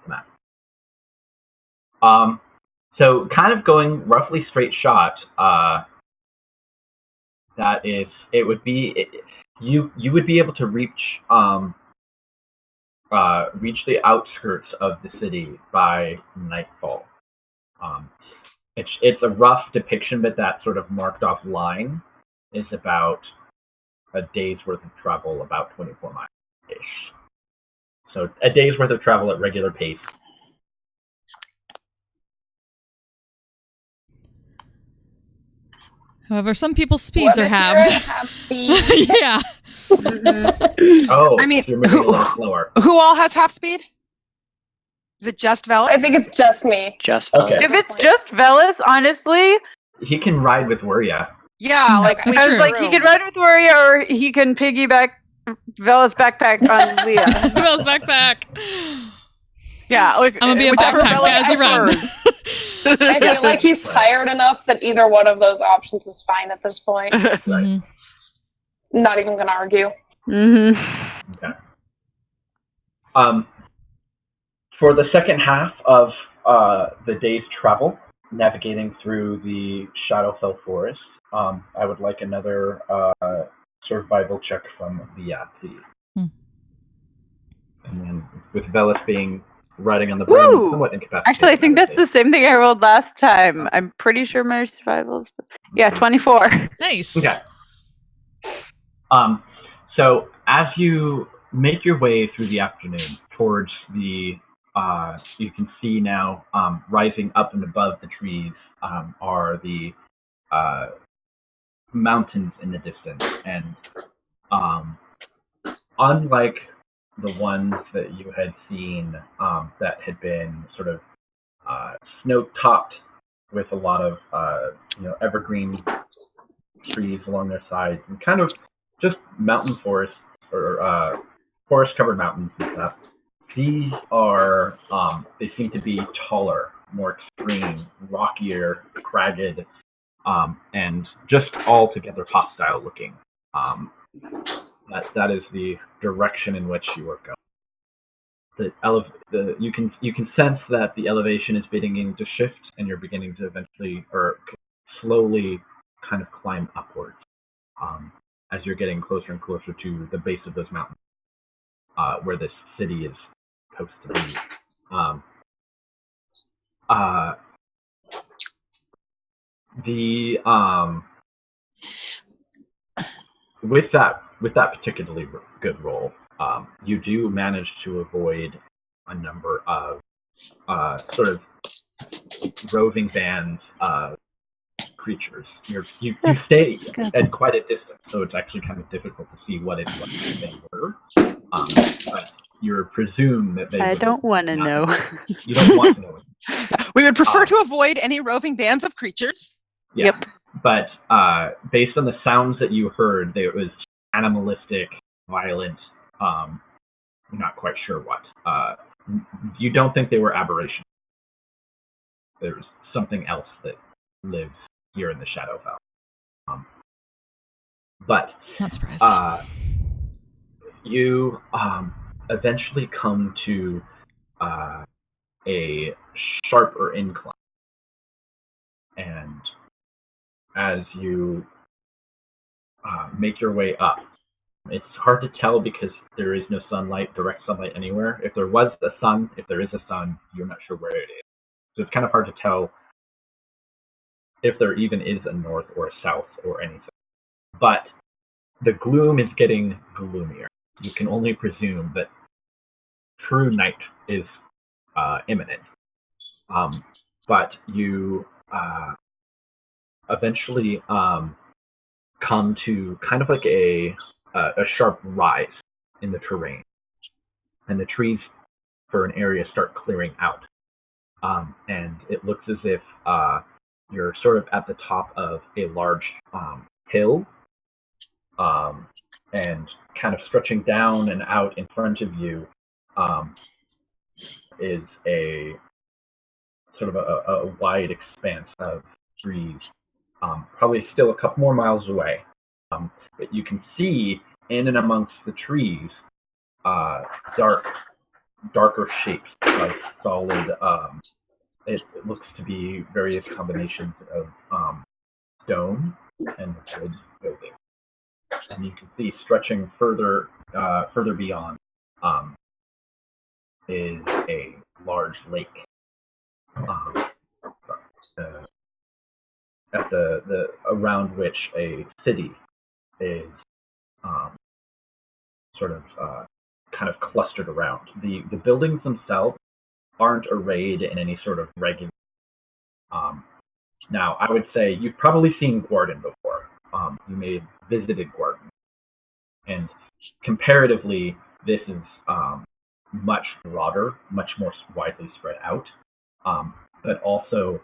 S5: map. So kind of going roughly straight shot, you would be able to reach the outskirts of the city by nightfall. It's a rough depiction, but that sort of marked off line is about a day's worth of travel, about 24 miles-ish. So a day's worth of travel at regular pace.
S4: However, some people's speeds
S2: What
S4: are
S2: if you're
S4: halved.
S2: at half speed?
S4: Yeah.
S5: Oh,
S6: I mean,
S5: so you're moving a little slower.
S6: Who all has half speed? Is it just Velis?
S2: I think it's just me.
S7: Just
S5: Okay.
S3: If it's just Velis, honestly,
S5: He can ride with Wuria.
S6: Yeah, like
S2: Okay.
S6: we
S4: That's
S3: I was
S4: true.
S3: like, he could ride with Warrior, or he can piggyback Velis' backpack on Leah.
S4: Bell's backpack.
S6: Yeah, like,
S4: I'm gonna be a
S6: whichever
S4: backpack
S6: Velis
S4: as you run.
S6: prefers.
S2: I feel like he's tired enough that either one of those options is fine at this point.
S4: Mhm.
S2: Not even gonna argue.
S3: Mm-hmm.
S5: Okay. For the second half of the day's travel, navigating through the Shadowfell Forest, I would like another survival check from Leah, please.
S4: Hmm.
S5: And then with Velis being riding on the broom,
S3: Woo!
S5: somewhat incapacitated.
S3: Actually, I think that's the
S5: nowadays.
S3: same thing I rolled last time. I'm pretty sure my survival is... Yeah, 24.
S4: Nice.
S5: Okay. So as you make your way through the afternoon towards the, you can see now rising up and above the trees are the mountains in the distance, and unlike the ones that you had seen that had been sort of snow-topped with a lot of evergreen trees along their sides and kind of just mountain forests or forest-covered mountains and stuff. These are they seem to be taller, more extreme, rockier, cragged, and just altogether hostile looking. That is the direction in which you are going. You can sense that the elevation is beginning to shift, and you're beginning to eventually or slowly kind of climb upwards as you're getting closer and closer to the base of those mountains, where this city is supposed to be. With that particularly good roll, you do manage to avoid a number of sort of roving bands of creatures. You stay
S3: Good.
S5: at quite a distance, so it's actually kind of difficult to see what they were. But you're presumed that they.
S3: I
S5: would
S3: don't want to
S5: not-
S3: know.
S5: You don't want to know.
S6: We would prefer to avoid any roving bands of creatures.
S5: Yeah.
S3: Yep.
S5: But based on the sounds that you heard, it was animalistic, violent. You're not quite sure what. You don't think they were aberrations. There's something else that lives here in the Shadowfell. But
S4: Not surprised.
S5: you eventually come to a sharper incline. And as you make your way up, it's hard to tell because there is no sunlight, direct sunlight anywhere. If there was a sun, if there is a sun, you're not sure where it is. So it's kind of hard to tell if there even is a north or a south or anything. But the gloom is getting gloomier. You can only presume that true night is imminent. But you eventually come to kind of like a sharp rise in the terrain. And the trees for an area start clearing out. And it looks as if you're sort of at the top of a large hill, and kind of stretching down and out in front of you is a sort of a wide expanse of trees, probably still a couple more miles away. But you can see in and amongst the trees darker shapes, like solid. It looks to be various combinations of stone and wood building, and you can see stretching further beyond is a large lake. At the around which a city is sort of kind of clustered around. The buildings themselves aren't arrayed in any sort of regular. Now, I would say you've probably seen Gordon before. You may have visited Gordon, and comparatively, this is much broader, much more widely spread out. But also,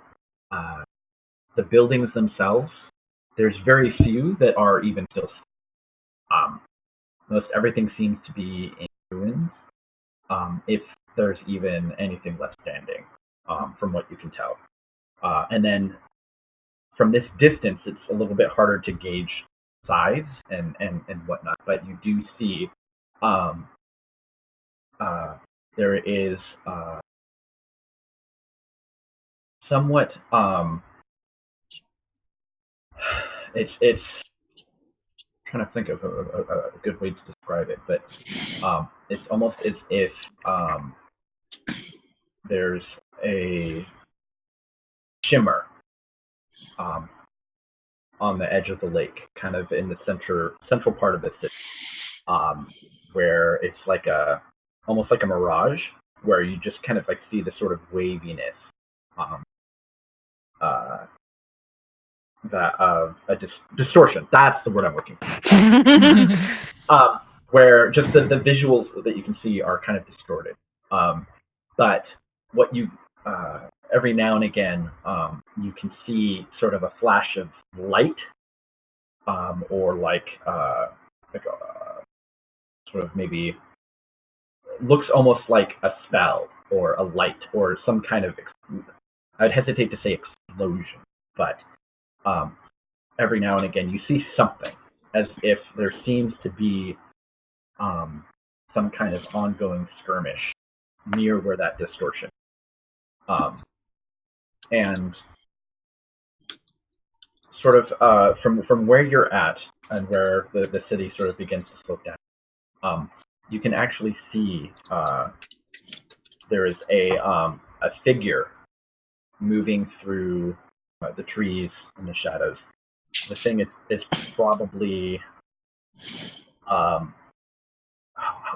S5: the buildings themselves, there's very few that are even still. Most everything seems to be in ruins, if there's even anything left standing, from what you can tell. And then from this distance, it's a little bit harder to gauge size and whatnot, but you do see there is somewhat it's trying to think of a good way to describe it, but it's almost as if there's a shimmer on the edge of the lake, kind of in the central part of the city, where it's like almost like a mirage, where you just kind of like see the sort of waviness that of a distortion. That's the word I'm looking for. Where just the visuals that you can see are kind of distorted. But what you every now and again you can see sort of a flash of light, or like sort of maybe looks almost like a spell or a light or some kind of. I'd hesitate to say explosion, but every now and again you see something, as if there seems to be some kind of ongoing skirmish near where that distortion. And sort of from where you're at and where the city sort of begins to slope down, you can actually see there is a figure moving through the trees and the shadows. The thing is probably how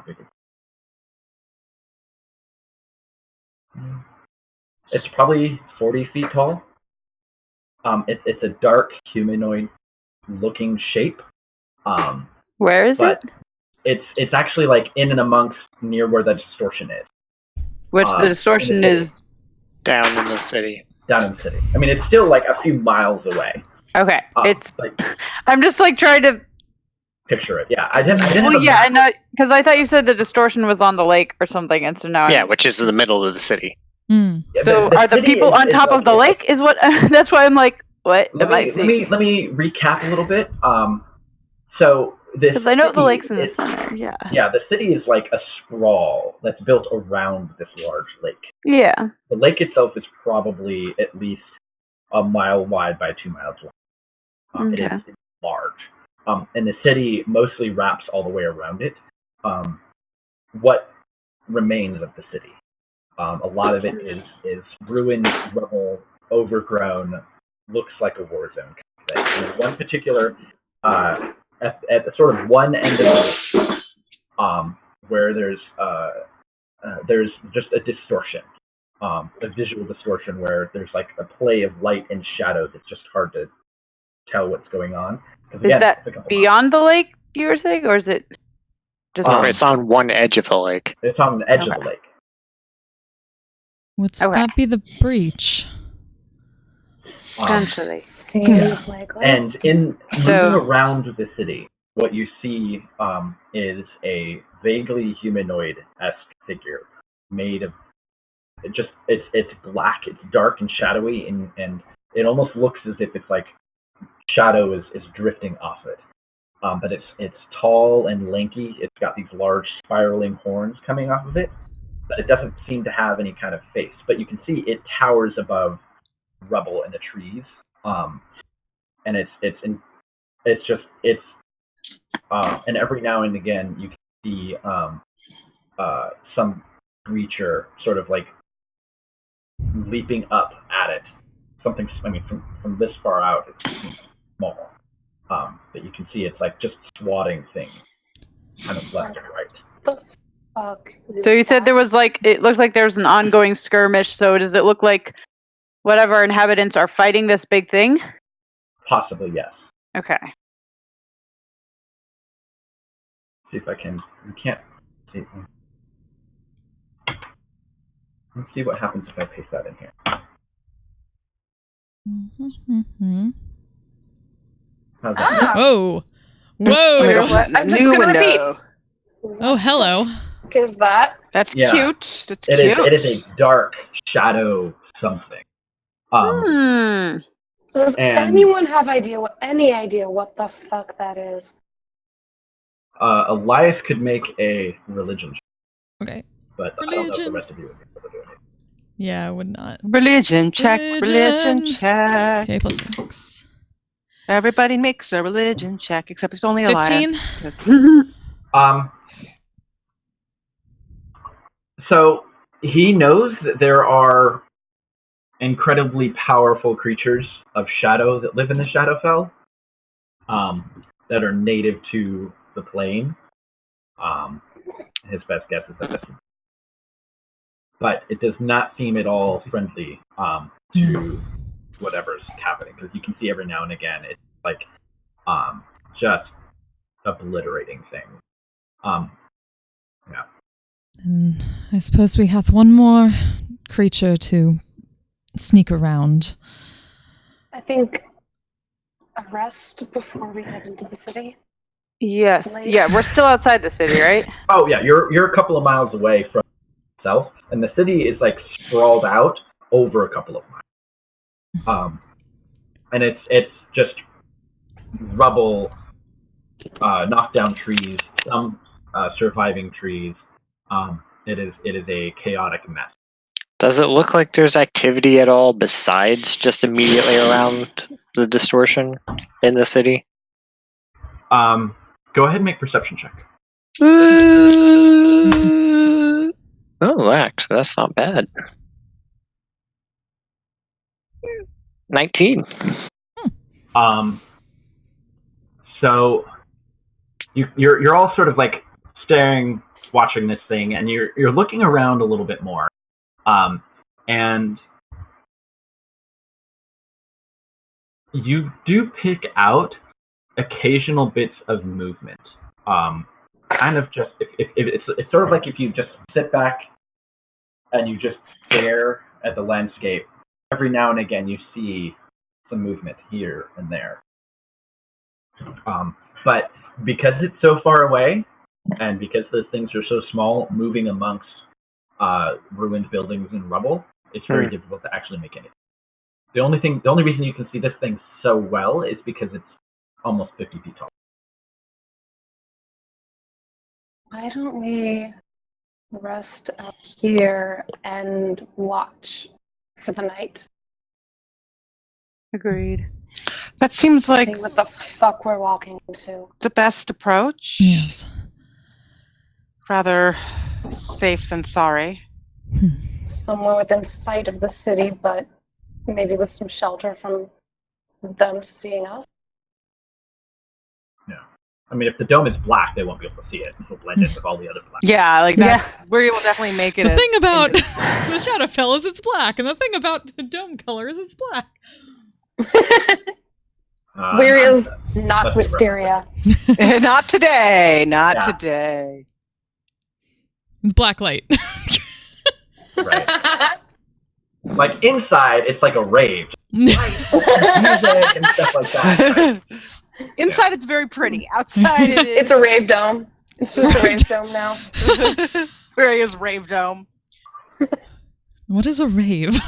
S5: big is it? It's probably 40 feet tall. It's a dark humanoid-looking shape.
S3: Where is
S5: but
S3: it?
S5: it's actually like in and amongst near where the distortion is.
S3: Which the distortion is
S7: down in the city.
S5: Down in the city. I mean, it's still like a few miles away.
S3: okay. It's.
S5: Like,
S3: I'm just like trying to
S5: picture it. Yeah, I didn't.
S3: Well, yeah, and because I thought you said the distortion was on the lake or something, and so now.
S7: Yeah, which is in the middle of the city.
S4: Mm.
S5: Yeah,
S3: so are the people on top of the lake? Is what? That's why I'm like, what am I seeing?
S5: Let me recap a little bit. So this.
S3: Because I know the lake's in the center. Yeah.
S5: Yeah, the city is like a sprawl that's built around this large lake.
S3: Yeah.
S5: The lake itself is probably at least a mile wide by 2 miles long.
S3: Okay.
S5: It's large. And the city mostly wraps all the way around it. What remains of the city? A lot of it is ruined, rubble, overgrown, looks like a war zone kind of thing. And one particular, at the sort of one end of it, where there's just a distortion, a visual distortion where there's like a play of light and shadows. It's just hard to tell what's going on.
S3: Is that beyond the lake, you were saying, or is it just?
S7: It's on one edge of the lake.
S5: It's on the edge of the lake.
S4: Would that be the breach?
S3: Potentially.
S2: Seems likely.
S5: And in moving around the city, what you see is a vaguely humanoid-esque figure made of it's black, it's dark and shadowy, and it almost looks as if it's like shadow is drifting off it. But it's tall and lanky. It's got these large spiraling horns coming off of it, but it doesn't seem to have any kind of face. But you can see it towers above rubble in the trees, and and every now and again you can see some creature sort of like leaping up at it. Something, I mean, from this far out, it's small, but you can see it's like just swatting things, kind of left and right.
S2: The fuck?
S3: So you said there was like, it looks like there's an ongoing skirmish. So does it look like whatever inhabitants are fighting this big thing?
S5: Possibly, yes.
S3: Okay.
S5: See if I can. You can't see. Let's see what happens if I paste that in here.
S4: Mm-hmm.
S5: How's that?
S4: Whoa!
S6: I'm
S4: Whoa!
S6: new window.
S4: Oh, hello.
S2: Is that?
S6: That's
S5: Yeah.
S6: cute. That's
S5: It
S6: cute.
S5: is a dark shadow something.
S2: So does
S5: And-
S2: anyone have any idea what the fuck that is?
S5: Elias could make a religion check,
S4: Okay.
S5: but I don't know if
S4: Religion.
S5: the rest of you would be able to do it.
S4: Yeah, I would not.
S6: Religion check. Religion
S4: Religion.
S6: check.
S4: Okay, plus 6.
S6: Everybody makes a religion check, except it's only
S4: 15?
S6: Elias. 'Cause-
S5: So he knows that there are incredibly powerful creatures of shadow that live in the Shadowfell, that are native to the plane. His best guess is that this, but it does not seem at all friendly to whatever's happening, because you can see every now and again it's like just obliterating things. Yeah.
S4: And I suppose we have one more creature to sneak around.
S2: I think a rest before we head into the city.
S3: Yes.
S2: Late.
S3: Yeah, we're still outside the city, right?
S5: Oh yeah, you're a couple of miles away from itself, and the city is like sprawled out over a couple of miles. And it's just rubble, knocked down trees, some surviving trees. It is a chaotic mess.
S7: Does it look like there's activity at all besides just immediately around the distortion in the city?
S5: Go ahead and make perception check.
S7: Oh, actually, that's not bad. 19.
S5: So you're all sort of like staring, watching this thing, and you're looking around a little bit more, and you do pick out occasional bits of movement. Kind of just if it's sort of like if you just sit back and you just stare at the landscape. Every now and again, you see some movement here and there. But because it's so far away, and because those things are so small, moving amongst ruined buildings and rubble, it's very difficult to actually make anything. The only reason you can see this thing so well is because it's almost 50 feet tall.
S2: Why don't we rest up here and watch for the night?
S3: Agreed.
S6: That seems like
S2: See what the fuck we're walking to.
S6: the best approach.
S4: Yes.
S6: Rather safe than sorry.
S2: Somewhere within sight of the city, but maybe with some shelter from them seeing us.
S5: Yeah. I mean, if the dome is black, they won't be able to see it. It'll blend in with all the other black.
S6: Yeah, like that's we will definitely make it.
S4: The
S6: as
S4: thing about
S6: invisible.
S4: the Shadowfell is it's black, and the thing about the dome color is it's black.
S2: Where is
S5: that's
S2: not
S5: the
S2: wisteria?
S6: Not today. Not
S5: Yeah.
S6: today.
S4: It's black light.
S5: Right. Like inside, it's like a rave. Music and stuff like that.
S6: Inside, it's very pretty. Outside, it is.
S2: It's a rave dome. It's just a rave dome now.
S6: Where is rave dome?
S4: What is a rave?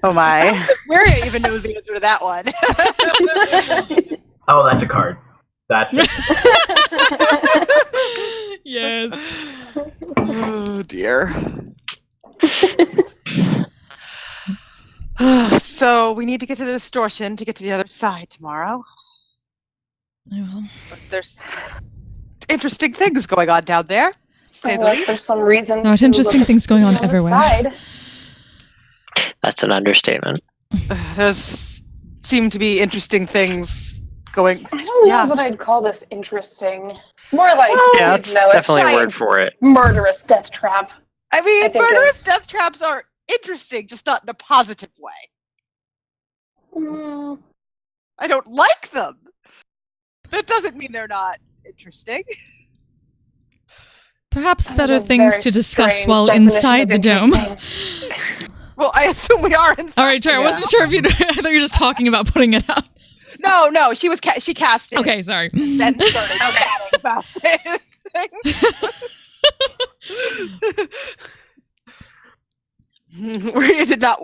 S3: Oh my.
S6: Where even knows the answer to that one?
S5: Oh, that's a card. That's it.
S4: Yes.
S6: Oh dear. So we need to get to the distortion to get to the other side tomorrow.
S4: Well,
S6: But there's interesting things going on down there. Say the
S2: Unless
S6: least.
S2: there's some reason.
S4: There's
S2: to
S4: interesting
S2: look
S4: things going on
S2: the other
S4: everywhere.
S2: side.
S7: That's an understatement.
S6: There's seem to be interesting things going.
S2: I don't know
S6: Yeah.
S2: that I'd call this interesting. More like
S7: Yeah, that's
S2: a
S7: definitely a
S2: giant
S7: word for it.
S2: murderous death trap.
S6: I mean,
S2: I think
S6: murderous
S2: is-
S6: death traps are interesting, just not in a positive way.
S2: Mm,
S6: I don't like them. That doesn't mean they're not interesting.
S4: perhaps
S2: that is
S4: better
S2: a
S4: things
S2: very
S4: to discuss
S2: strange
S4: while
S2: definition
S4: inside
S2: of
S4: the dome.
S2: interesting.
S6: Well, I assume we are inside.
S4: All right, sorry. I wasn't sure if you. I thought you were just talking about putting it out.
S6: No, she was she cast it.
S4: Okay, sorry.
S6: Then started chatting about this thing. Where you did not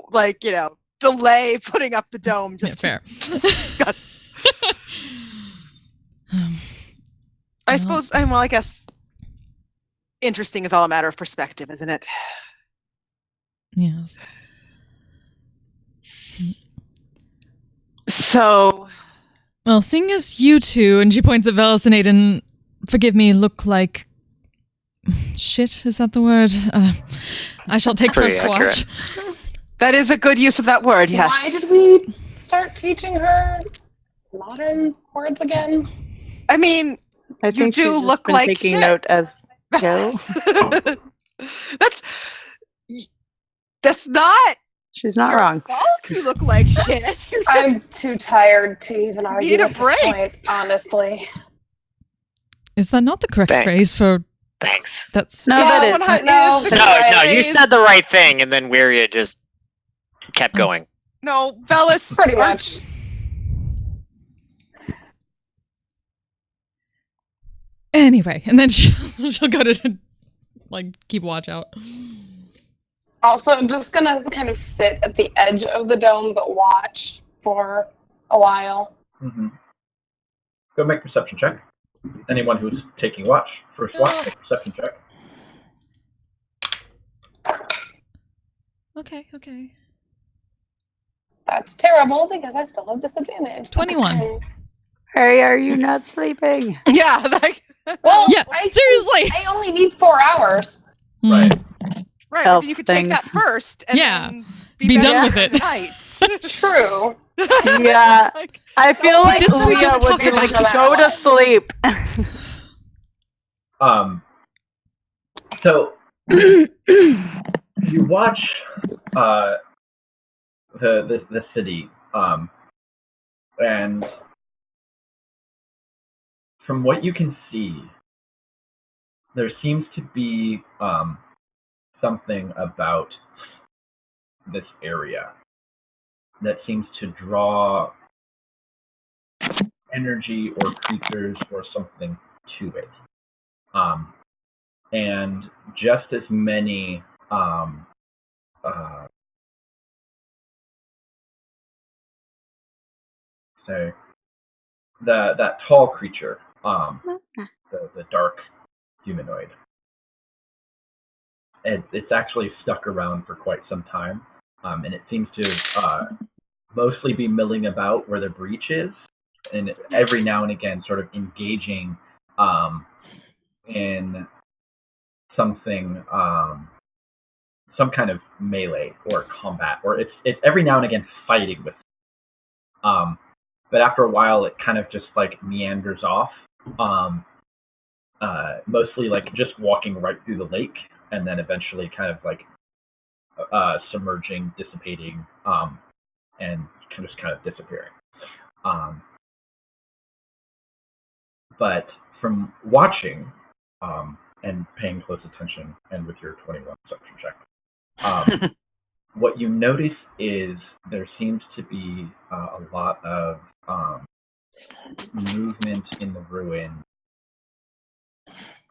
S6: delay putting up the dome just
S4: Yeah, fair.
S6: to discuss. I
S4: Well.
S6: suppose. Well, I guess interesting is all a matter of perspective, isn't it?
S4: Yes.
S6: So
S4: Well, seeing as you two, and she points at Velis and Aiden, forgive me, look like shit. Is that the word? I shall take
S7: Pretty
S4: first watch.
S6: that is a good use of that word. Yes.
S2: Why did we start teaching her modern words again?
S6: I mean,
S3: I
S6: You
S3: think
S6: do
S3: she's just
S6: look
S3: been
S6: like
S3: taking
S6: shit.
S3: note as go.
S6: that's not
S3: She's not
S6: your
S3: wrong.
S6: fault. You look like shit. You're just
S2: I'm too tired to even argue
S6: Need a
S2: at this
S6: break.
S2: point, honestly.
S4: Is that not the correct
S7: Thanks.
S4: phrase for
S7: Thanks.
S4: that's?
S3: No, that is.
S2: No,
S6: the
S2: but
S7: No,
S2: Right.
S7: no, you
S6: phrase.
S7: said the right thing, and then Wiria just kept going.
S6: No, Velis.
S2: Pretty much.
S4: Anyway, and then she'll go to keep watch out.
S2: Also, just gonna kind of sit at the edge of the dome, but watch for a while.
S5: Mm-hmm. Go make perception check. Anyone who's taking watch, first watch, make perception check.
S4: Okay.
S2: That's terrible because I still have disadvantage.
S4: 21.
S3: Harry, are you not sleeping?
S6: Yeah, like
S2: Well,
S4: Yeah, seriously.
S2: I only need 4 hours.
S4: Hmm.
S5: Right.
S6: right.
S3: Help
S6: But you could take that
S3: things.
S6: first. And
S4: Yeah,
S6: then
S4: be
S6: better
S4: done with
S6: at
S4: it.
S6: night.
S2: True.
S3: Yeah.
S6: Like,
S3: I feel like
S4: Didn't we
S3: Leah
S4: just
S3: would
S4: talk
S3: be
S4: about
S3: like,
S2: this?
S3: go to sleep.
S5: So you watch the city, and from what you can see, there seems to be something about this area that seems to draw energy or creatures or something to it. And just as many so that tall creature, the dark humanoid, it's actually stuck around for quite some time, and it seems to mostly be milling about where the breach is, and every now and again sort of engaging in something, some kind of melee or combat, or it's every now and again fighting with but after a while it kind of just like meanders off, mostly like just walking right through the lake, and then eventually kind of like submerging, dissipating, and just kind of disappearing. But from watching and paying close attention, and with your 21 perception check, what you notice is there seems to be a lot of movement in the ruin.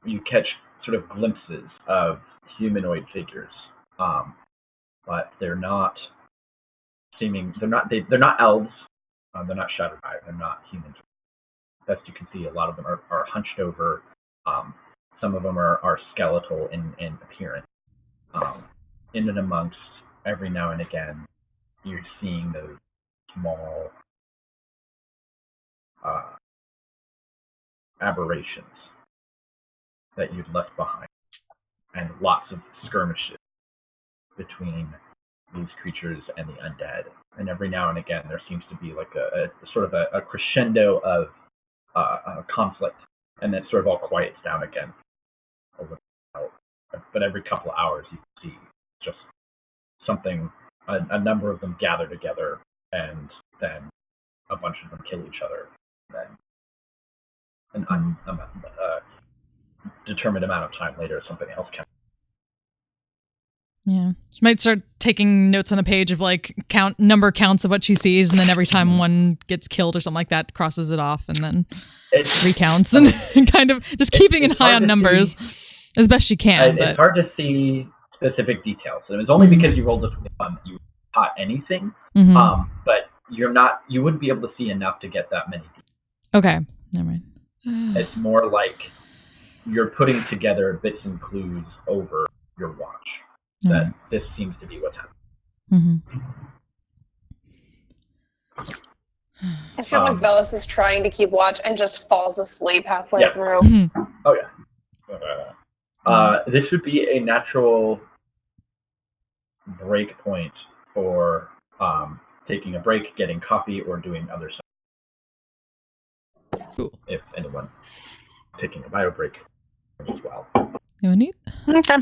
S5: You catch sort of glimpses of humanoid figures, but they're not elves. They're not shadowed by. They're not humans. Best you can see, a lot of them are hunched over. Some of them are skeletal in appearance. In and amongst, every now and again, you're seeing those small aberrations that you'd left behind, and lots of skirmishes between these creatures and the undead. And every now and again, there seems to be like a sort of a crescendo of conflict, and then sort of all quiets down again. But every couple of hours, you see just something, a number of them gather together, and then a bunch of them kill each other. And then determined amount of time later, something else comes.
S4: Yeah, she might start taking notes on a page of like number counts of what she sees, and then every time one gets killed or something like that, crosses it off, and then recounts, and kind of just keeping an eye on numbers as best she can.
S5: It's hard to see specific details. And it was only because you rolled a 21 that you caught anything. But you wouldn't be able to see enough to get that many details.
S4: Okay, never mind.
S5: It's more like you're putting together bits and clues over your watch. That this seems to be what's happening.
S2: I feel like Velas is trying to keep watch and just falls asleep halfway through.
S5: Oh yeah. This would be a natural break point for taking a break, getting coffee, or doing other stuff.
S4: Cool.
S5: If anyone taking a bio break as well.
S4: You need?
S6: Okay.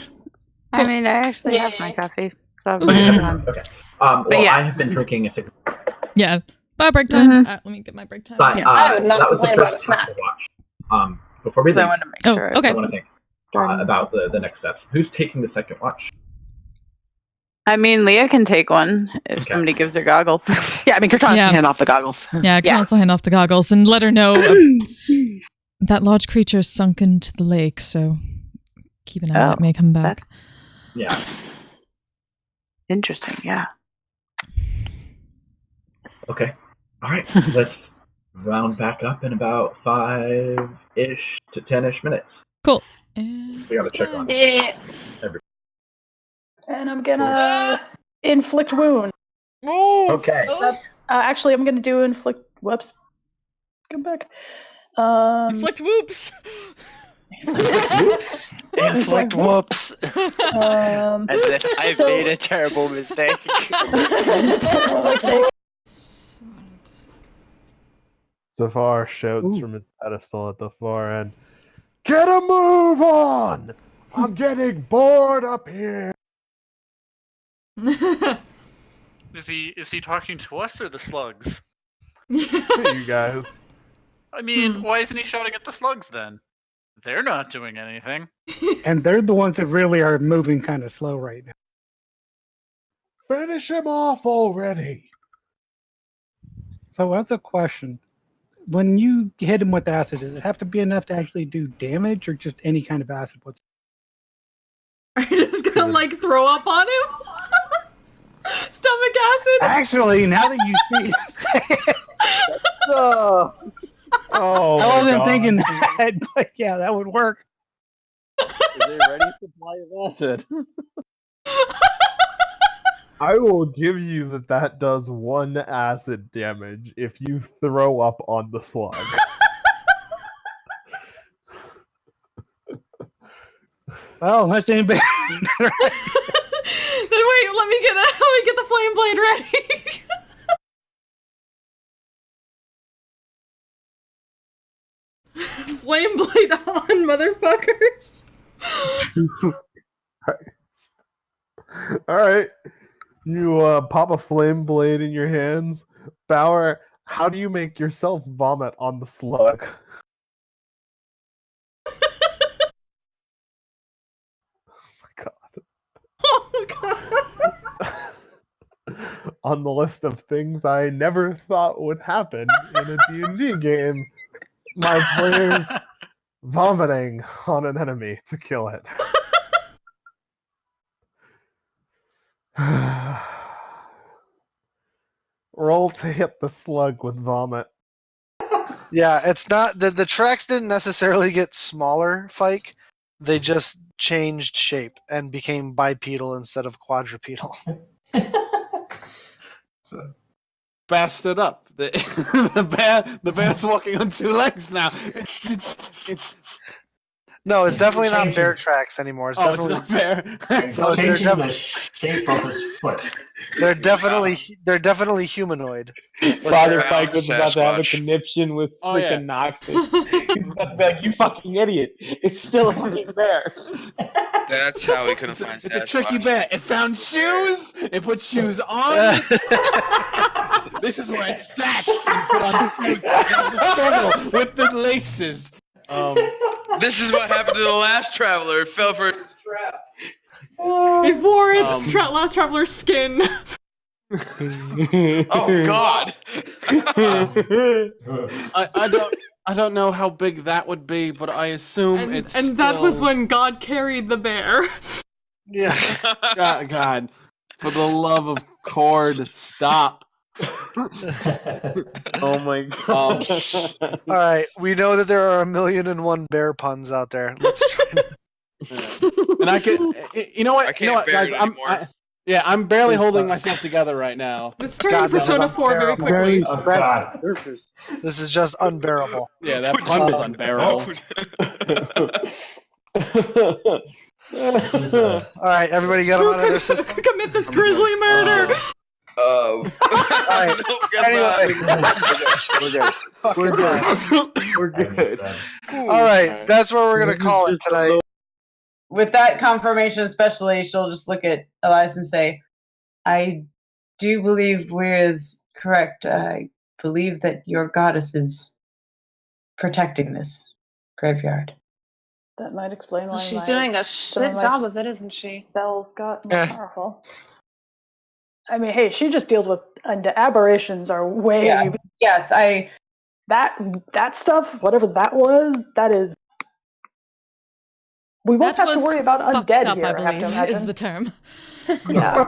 S3: I mean, I actually have my coffee. So
S5: Okay. Well, yeah. I have been drinking a cigarette.
S4: Yeah. Bye, break time. Let me get my break time.
S5: But,
S2: I would not complain about a snack.
S5: Before we leave,
S3: I want to make sure.
S4: Okay.
S5: I want to think about the next steps. Who's taking the second watch?
S3: I mean, Leah can take one if somebody gives her goggles.
S6: Yeah, I mean, Cortana can hand off the goggles.
S4: Yeah, I can also hand off the goggles and let her know that large creature sunk into the lake, so keep an eye on it. It may come back.
S5: Yeah.
S3: Interesting, yeah.
S5: Okay. All right. Let's round back up in about 5-ish to 10-ish minutes.
S4: Cool.
S5: We got to check on
S9: And I'm gonna inflict wound.
S5: Okay.
S9: Actually, I'm gonna do inflict. Whoops. Come back.
S4: Inflict whoops.
S7: Whoops. Inflict whoops. As if I've made a terrible mistake.
S10: Zafar shouts from his pedestal at the far end, "Get a move on! I'm getting bored up here!"
S11: Is he talking to us or the slugs?
S10: You guys.
S11: I mean, why isn't he shouting at the slugs then? They're not doing anything.
S12: And they're the ones that really are moving kind of slow right now.
S10: Finish him off already.
S12: So that's a question. When you hit him with acid, does it have to be enough to actually do damage, or just any kind of acid?
S4: Are you just gonna like throw up on him? Stomach acid?
S12: Actually, now that you see it,
S10: Oh,
S12: I wasn't thinking that, but yeah, that would work.
S13: Is a ready supply of acid?
S10: I will give you that does 1 acid damage if you throw up on the slug.
S12: Well, that's anybody.
S4: Then wait, let me get the flame blade ready. Flame blade on, motherfuckers.
S10: Alright. You pop a flame blade in your hands. Bauer, how do you make yourself vomit on the slug?
S4: Oh god.
S10: On the list of things I never thought would happen in a D&D game, my players vomiting on an enemy to kill it. Roll to hit the slug with vomit.
S14: Yeah, it's not the tracks didn't necessarily get smaller, Fike. They just changed shape and became bipedal instead of quadrupedal.
S15: Fast it up. The bear's walking on 2 legs now.
S14: No, it's definitely not bear tracks anymore. It's definitely
S15: it's not bear.
S14: No, they're
S16: Changing the shape of his foot.
S14: They're definitely humanoid.
S17: Father Fike was about to have a conniption with
S15: Oh,
S17: freaking Noxus. He's about to be like, "You fucking idiot! It's still a fucking bear."
S18: That's how we couldn't find
S15: It's a tricky bear. It found shoes. It put shoes on. This is where it's fat. And put on shoes. And the struggle with the laces.
S18: This is what happened to the last traveler. It fell for a trap.
S4: It wore its last traveler's skin.
S18: Oh God!
S15: I don't know how big that would be, but I assume it's.
S4: And that was when God carried the bear.
S14: Yeah.
S15: God, for the love of Cord, stop.
S17: Oh my god!
S14: All right, we know that there are 1,000,001 bear puns out there. Let's try.
S15: And I can, you know what, guys, I'm barely holding myself together right now.
S4: This turns Persona 4 very quickly.
S14: Oh, God. This is just unbearable.
S15: Yeah, that pun was unbearable.
S14: All right, everybody get them out of their system.
S4: Commit this grisly murder.
S14: All right. Anyway,
S17: We're good.
S14: all right, that's where we're gonna call it tonight.
S8: With that confirmation, especially, she'll just look at Elias and say, "I do believe Weir is correct. I believe that your goddess is protecting this graveyard."
S9: That might explain why
S2: She's
S9: my-
S2: doing a
S9: some
S2: shit
S9: my
S2: job of it, isn't she?
S9: Spells got more powerful. I mean, hey, she just deals with aberrations are way.
S8: Yeah. Yes,
S9: that stuff, whatever that was, that is. We won't
S4: That
S9: have to
S4: was
S9: worry about
S4: fucked
S9: undead
S4: up,
S9: here.
S4: I
S9: I have to
S4: believe,
S9: imagine.
S4: is the term.
S9: Yeah.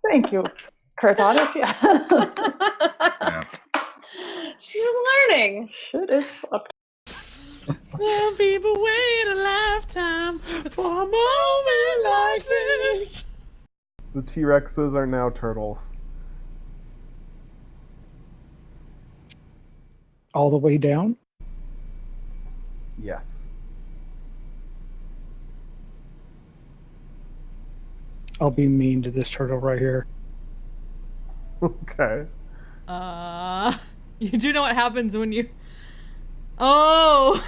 S9: Thank you, Curtanis. Yeah.
S2: She's learning.
S9: Shit is fucked.
S15: Some people wait a lifetime for a moment like this.
S10: The T-Rexes are now turtles.
S12: All the way down?
S10: Yes.
S12: I'll be mean to this turtle right here.
S10: Okay.
S4: You do know what happens when you. Oh!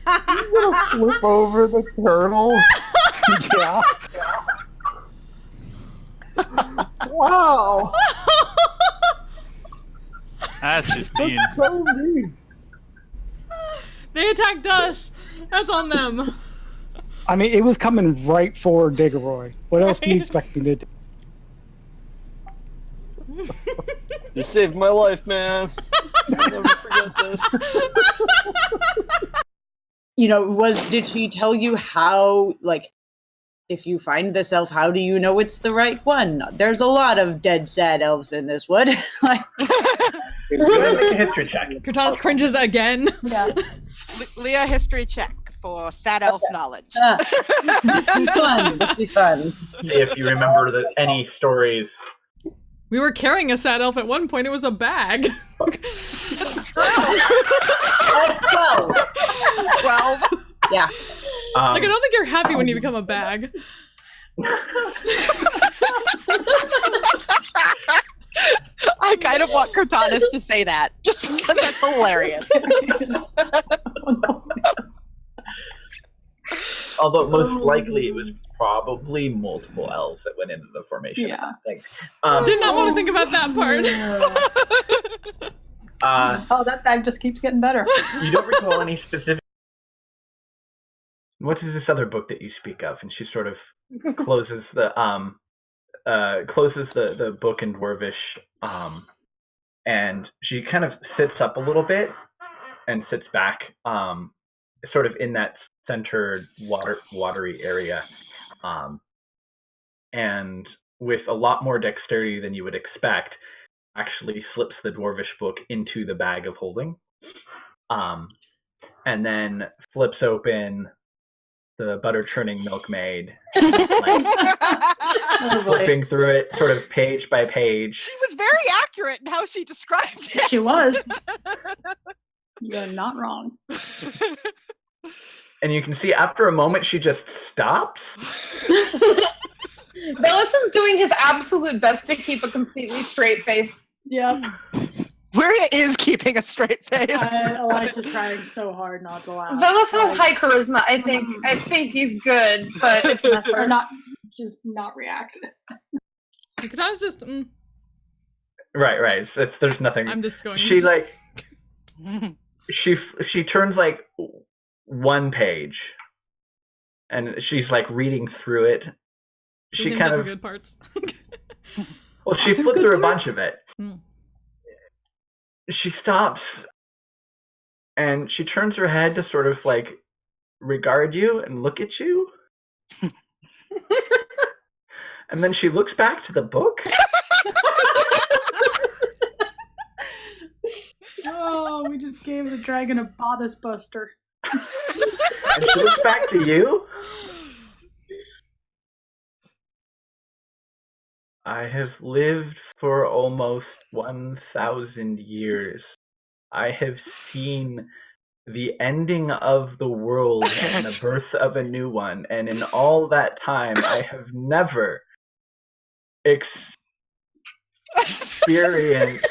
S10: You gonna flip over the turtle?
S12: Yeah. Wow.
S11: That's just mean.
S12: So mean.
S4: They attacked us. That's on them.
S12: I mean, it was coming right for Diggeroy. What else do you expect me to do?
S13: You saved my life, man. I'll never forget this.
S8: Did she tell you how, like, if you find this elf, how do you know it's the right one? There's a lot of dead, sad elves in this wood. Like,
S5: Make a history check.
S4: Cortana cringes again.
S6: Yeah. Leah, history check for sad elf knowledge.
S8: Let's be fun.
S5: See if you remember any stories.
S4: We were carrying a sad elf at one point. It was a bag.
S6: 12.
S8: Yeah.
S4: Like, I don't think you're happy when you become a bag.
S6: I kind of want Cortanus to say that, just because that's hilarious.
S5: Although most likely it was probably multiple elves that went into the formation.
S9: Yeah.
S4: Did not want to think about that part.
S9: That bag just keeps getting better.
S5: You don't recall any specific. What is this other book that you speak of? And she sort of closes the book in Dwarvish, and she kind of sits up a little bit and sits back, sort of in that centered watery area, and with a lot more dexterity than you would expect, actually slips the Dwarvish book into the bag of holding, and then flips open the butter churning milkmaid, flipping through it sort of page by page.
S6: She was very accurate in how she described it.
S9: She was. You're not wrong.
S5: And you can see after a moment she just stops.
S2: Velas is doing his absolute best to keep a completely straight face.
S9: Yep.
S6: Maria is keeping a straight face.
S9: Elias is trying so hard not to laugh.
S2: Velas has high charisma. I think he's good, but it's
S9: or not just not react.
S4: Cortana's just.
S5: Right. There's nothing.
S4: I'm just going.
S5: She like. She turns like one page, and she's like reading through it. She kind of
S4: good parts.
S5: Well, she flipped through a bunch of it. She stops and she turns her head to sort of like regard you and look at you. And then she looks back to the book.
S9: Oh, we just gave the dragon a bodice buster.
S5: And she looks back to you. I have lived for almost 1,000 years. I have seen the ending of the world and the birth of a new one, and in all that time, I have never experienced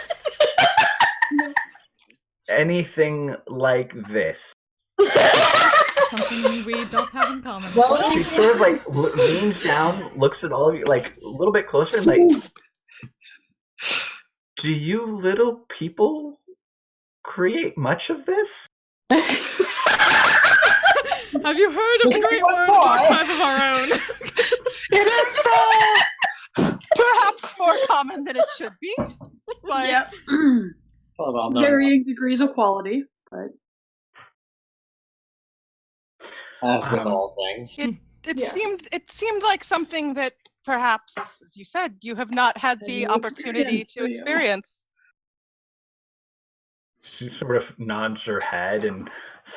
S5: anything like this.
S4: Something we don't have in common.
S5: She sort of like leans down, looks at all of you like a little bit closer, and like, do you little people create much of this?
S4: Have you heard of the Great Worm Archive of our own?
S6: It is perhaps more common than it should be. But
S9: Yep. Varying degrees of quality, but
S17: as with all things.
S6: It seemed like something that perhaps, as you said, you have not had the opportunity to experience.
S5: She sort of nods her head and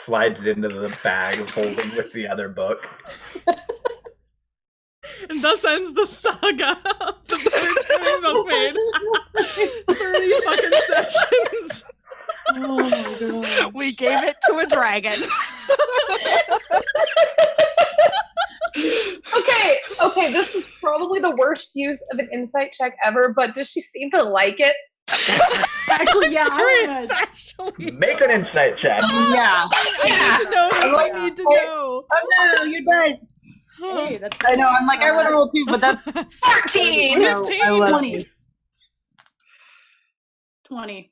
S5: slides into the bag of holding with the other book.
S4: And thus ends the saga of the Butter Milkmaid. 30 fucking sessions.
S9: oh my god.
S6: We gave it to a dragon.
S2: Okay, this is probably the worst use of an insight check ever, but does she seem to like it?
S9: Actually, yeah, I would.
S4: Actually.
S5: Make an insight check.
S8: Yeah.
S4: I need to know. I need to know.
S8: Oh no, you guys.
S9: Hey, that's
S8: I know. I'm like, I want to roll 2, but that's
S2: 14!
S8: you know,
S4: 15!
S8: I love
S9: 20.
S8: you.
S9: 20.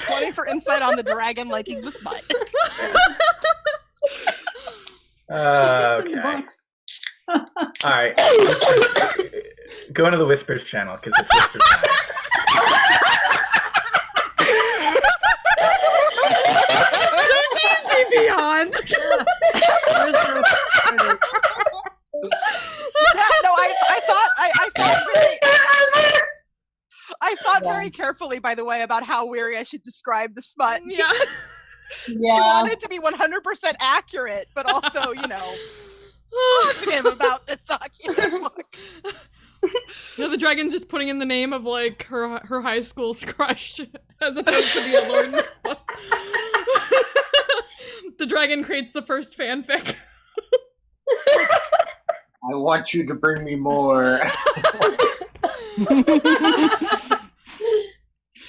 S6: 20 for insight on the dragon liking the smut.
S5: Okay. All right. Go into the Whispers channel because it's Whispers time.
S4: So D&D Beyond.
S6: I thought very carefully, by the way, about how weary I should describe the smut.
S4: Yeah.
S6: She wanted to be 100% accurate, but also, positive about this document.
S4: No, the dragon's just putting in the name of like her high school's crush as opposed to the Lord in this book. The dragon creates the first fanfic.
S17: I want you to bring me more.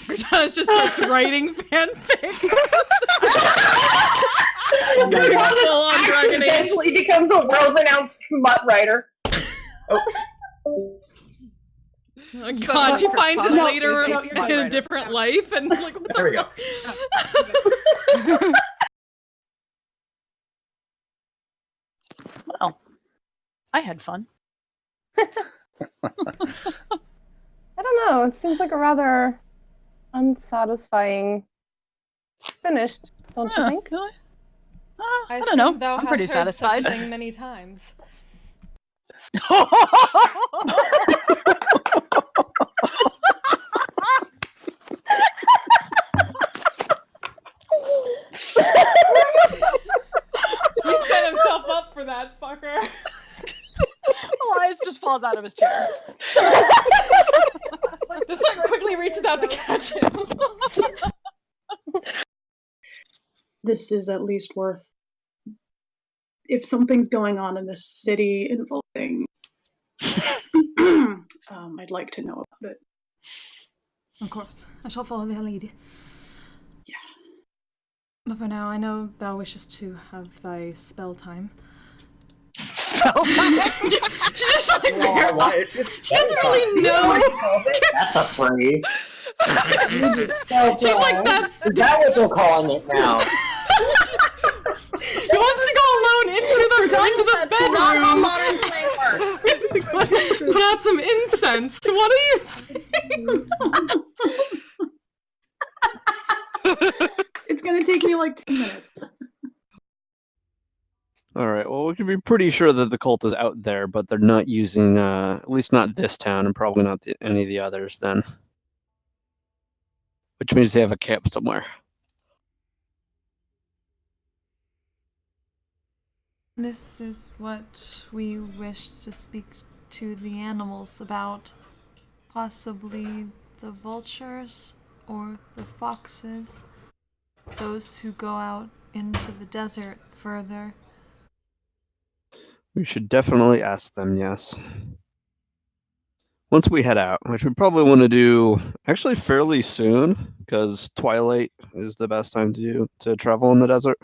S4: Cortana's just starts writing fanfic.
S2: Full on dragon eventually becomes a world-renowned smut writer.
S4: Oh God, she finds it later in a different life, and like, what
S5: there we
S4: go.
S3: Well, I had fun.
S2: I don't know. It seems like a rather unsatisfying finish, don't you think?
S4: I
S3: don't know.
S4: Thou
S3: I'm pretty
S4: hast heard such a
S3: satisfied.
S4: thing many times. He set himself up for that, fucker.
S3: Elias just falls out of his chair.
S4: This one quickly reaches out to catch him.
S9: This is at least worth. If something's going on in this city involving, I'd like to know about it.
S4: Of course, I shall follow their lead.
S9: Yeah.
S4: But for now, I know thou wishest to have thy spell time.
S6: Spell time?
S4: She just like she doesn't really know.
S17: That's a phrase.
S4: She's like, that's.
S17: Is that what they're calling it now?
S4: He wants to go alone into the bedroom.
S2: Not how modern play works.
S4: Put out some incense. What do you think?
S9: It's gonna take me like 2 minutes.
S13: Alright, well, we can be pretty sure that the cult is out there, but they're not using, at least not this town, and probably not any of the others then. Which means they have a camp somewhere.
S4: This is what we wish to speak to the animals about. Possibly the vultures or the foxes. Those who go out into the desert further.
S13: We should definitely ask them, yes. Once we head out, which we probably want to do actually fairly soon, because twilight is the best time to travel in the desert.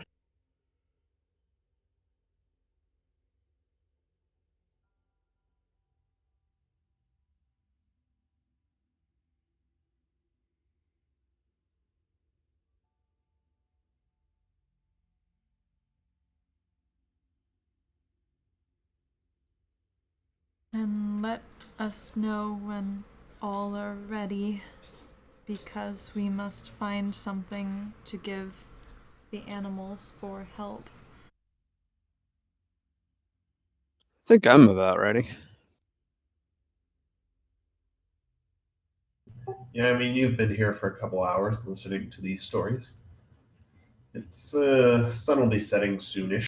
S4: And let us know when all are ready, because we must find something to give the animals for help.
S13: I think I'm about ready.
S19: Yeah, I mean, you've been here for a couple hours listening to these stories. It's, sun will be setting soonish.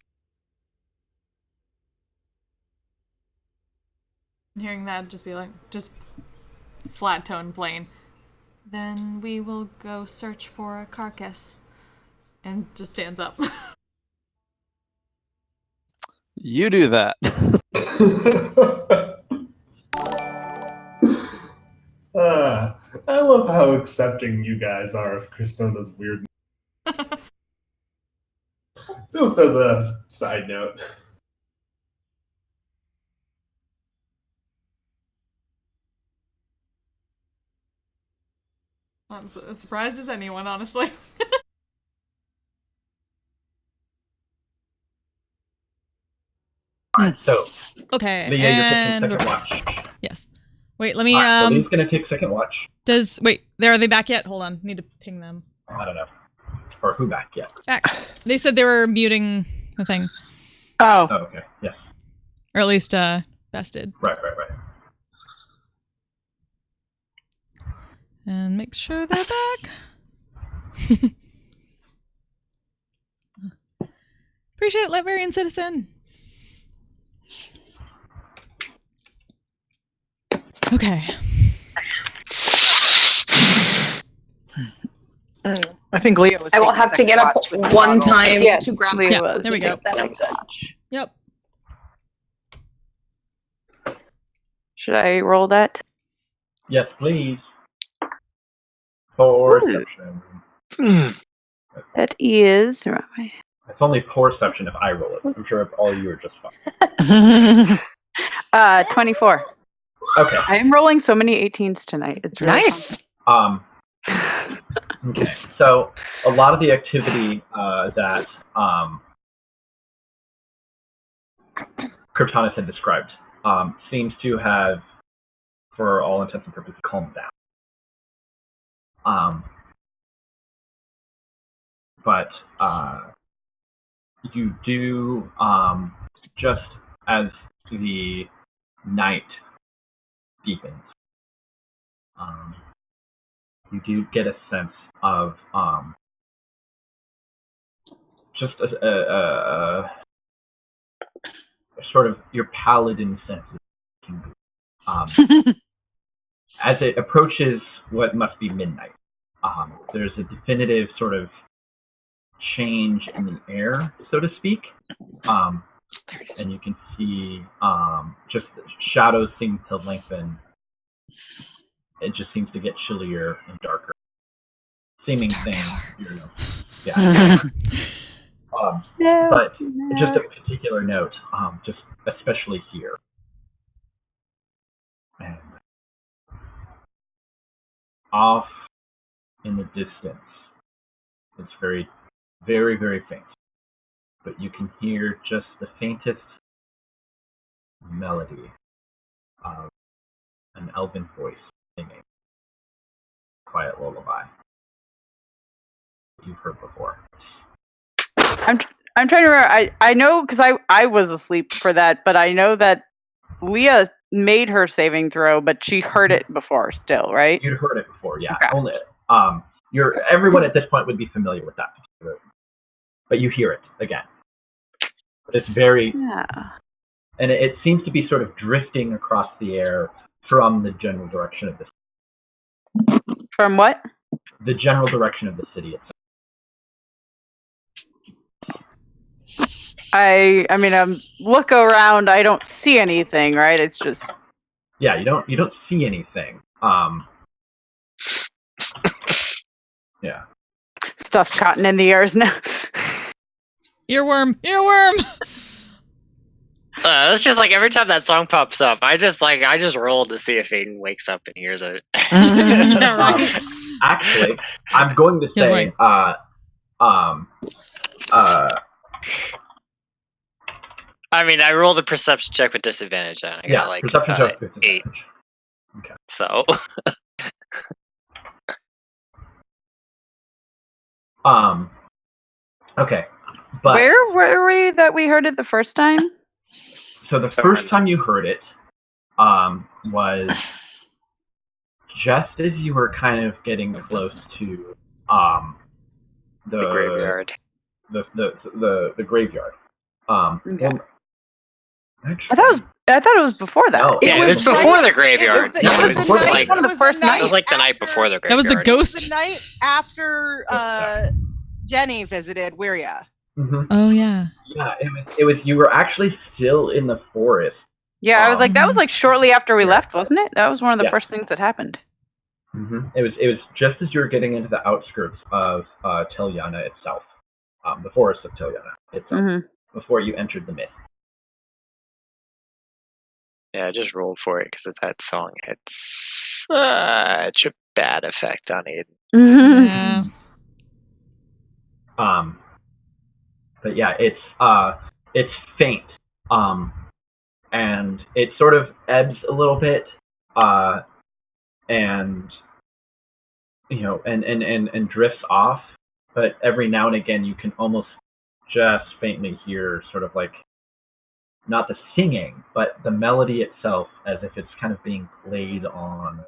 S4: Hearing that, just be like, just flat tone plain. Then we will go search for a carcass. And just stands up.
S13: You do that.
S19: I love how accepting you guys are of Kristona's weirdness. Just as a side note.
S4: I'm as surprised as anyone, honestly.
S5: Alright, so
S4: Okay,
S5: Leah, you're taking
S4: and
S5: second watch.
S4: yes. Wait, let me
S5: So Leah's gonna take second watch.
S4: Are they back yet? Hold on, need to ping them.
S5: I don't know. Or who back yet?
S4: Back. They said they were muting the thing.
S6: Oh.
S5: Oh, okay. Yes.
S4: Or at least bested.
S5: Right.
S4: And make sure they're back. Appreciate it, Latvian citizen. Okay.
S6: I think Leah was.
S2: I will have to get up one time
S3: Yeah,
S2: to grab
S3: Leah
S2: my
S3: was.
S4: There we go.
S2: Then I'm good.
S4: Yep.
S3: Should I roll that?
S5: Yes, please. Perception.
S3: That is. Where am I?
S5: It's only perception if I roll it. I'm sure if all you are just fine.
S3: 24.
S5: Okay.
S3: I am rolling so many 18s tonight. It's really
S6: nice.
S5: Okay. So a lot of the activity that Kryptonus had described seems to have, for all intents and purposes, calmed down. But you do, just as the night deepens, you do get a sense of just a sort of your paladin senses. As it approaches what must be midnight, there's a definitive sort of change in the air, so to speak. And you can see just the shadows seem to lengthen. It just seems to get chillier and darker. Seeming thing, yeah. But just a particular note, just especially here. And off in the distance, it's very, very, very faint. But you can hear just the faintest melody of an elven voice singing a quiet lullaby you've heard before.
S3: I'm trying to remember. I know because I was asleep for that, but I know that Leah made her saving throw, but she heard it before still, right?
S5: You'd heard it before, yeah.
S3: Okay.
S5: Only everyone at this point would be familiar with that particular, but you hear it again. It's very, and it seems to be sort of drifting across the air from the general direction of the city.
S3: From what?
S5: The general direction of the city itself.
S3: I mean, look around. I don't see anything, right? It's just.
S5: Yeah, you don't see anything. Yeah.
S3: Stuff's cotton in the ears now.
S4: Earworm.
S7: It's just like every time that song pops up, I just roll to see if Aiden wakes up and hears it.
S4: Yeah, right.
S5: Actually, I'm going to say,
S7: I mean, I rolled a perception check with disadvantage, and I got
S5: perception check with
S7: 8.
S5: Okay.
S7: So.
S5: Okay. But
S3: where were we that we heard it the first time?
S5: So the first time you heard it was just as you were kind of getting close to the
S7: graveyard.
S5: The graveyard.
S3: Okay.
S5: Well, actually,
S3: I thought it was before that.
S5: No.
S7: Yeah, it was before the graveyard.
S6: It was
S3: one of the first nights.
S7: It was like the night before the
S4: That
S7: graveyard.
S4: was the ghost.
S6: The night after Jenny visited Wiria.
S5: Mm-hmm.
S4: Oh yeah.
S5: Yeah, it was. You were actually still in the forest.
S3: Yeah, I was like, that was like shortly after we left, wasn't it? That was one of the first things that happened.
S5: Mm-hmm. It was just as you were getting into the outskirts of Telyana itself. The forest of Tiliana itself,
S3: Mhm.
S5: before you entered the mist.
S7: Yeah, I just rolled for it because it's that song. It's such a bad effect on Aiden.
S4: Yeah.
S5: But yeah, it's faint. And it sort of ebbs a little bit, and and drifts off. But every now and again, you can almost just faintly hear sort of like not the singing, but the melody itself, as if it's kind of being played on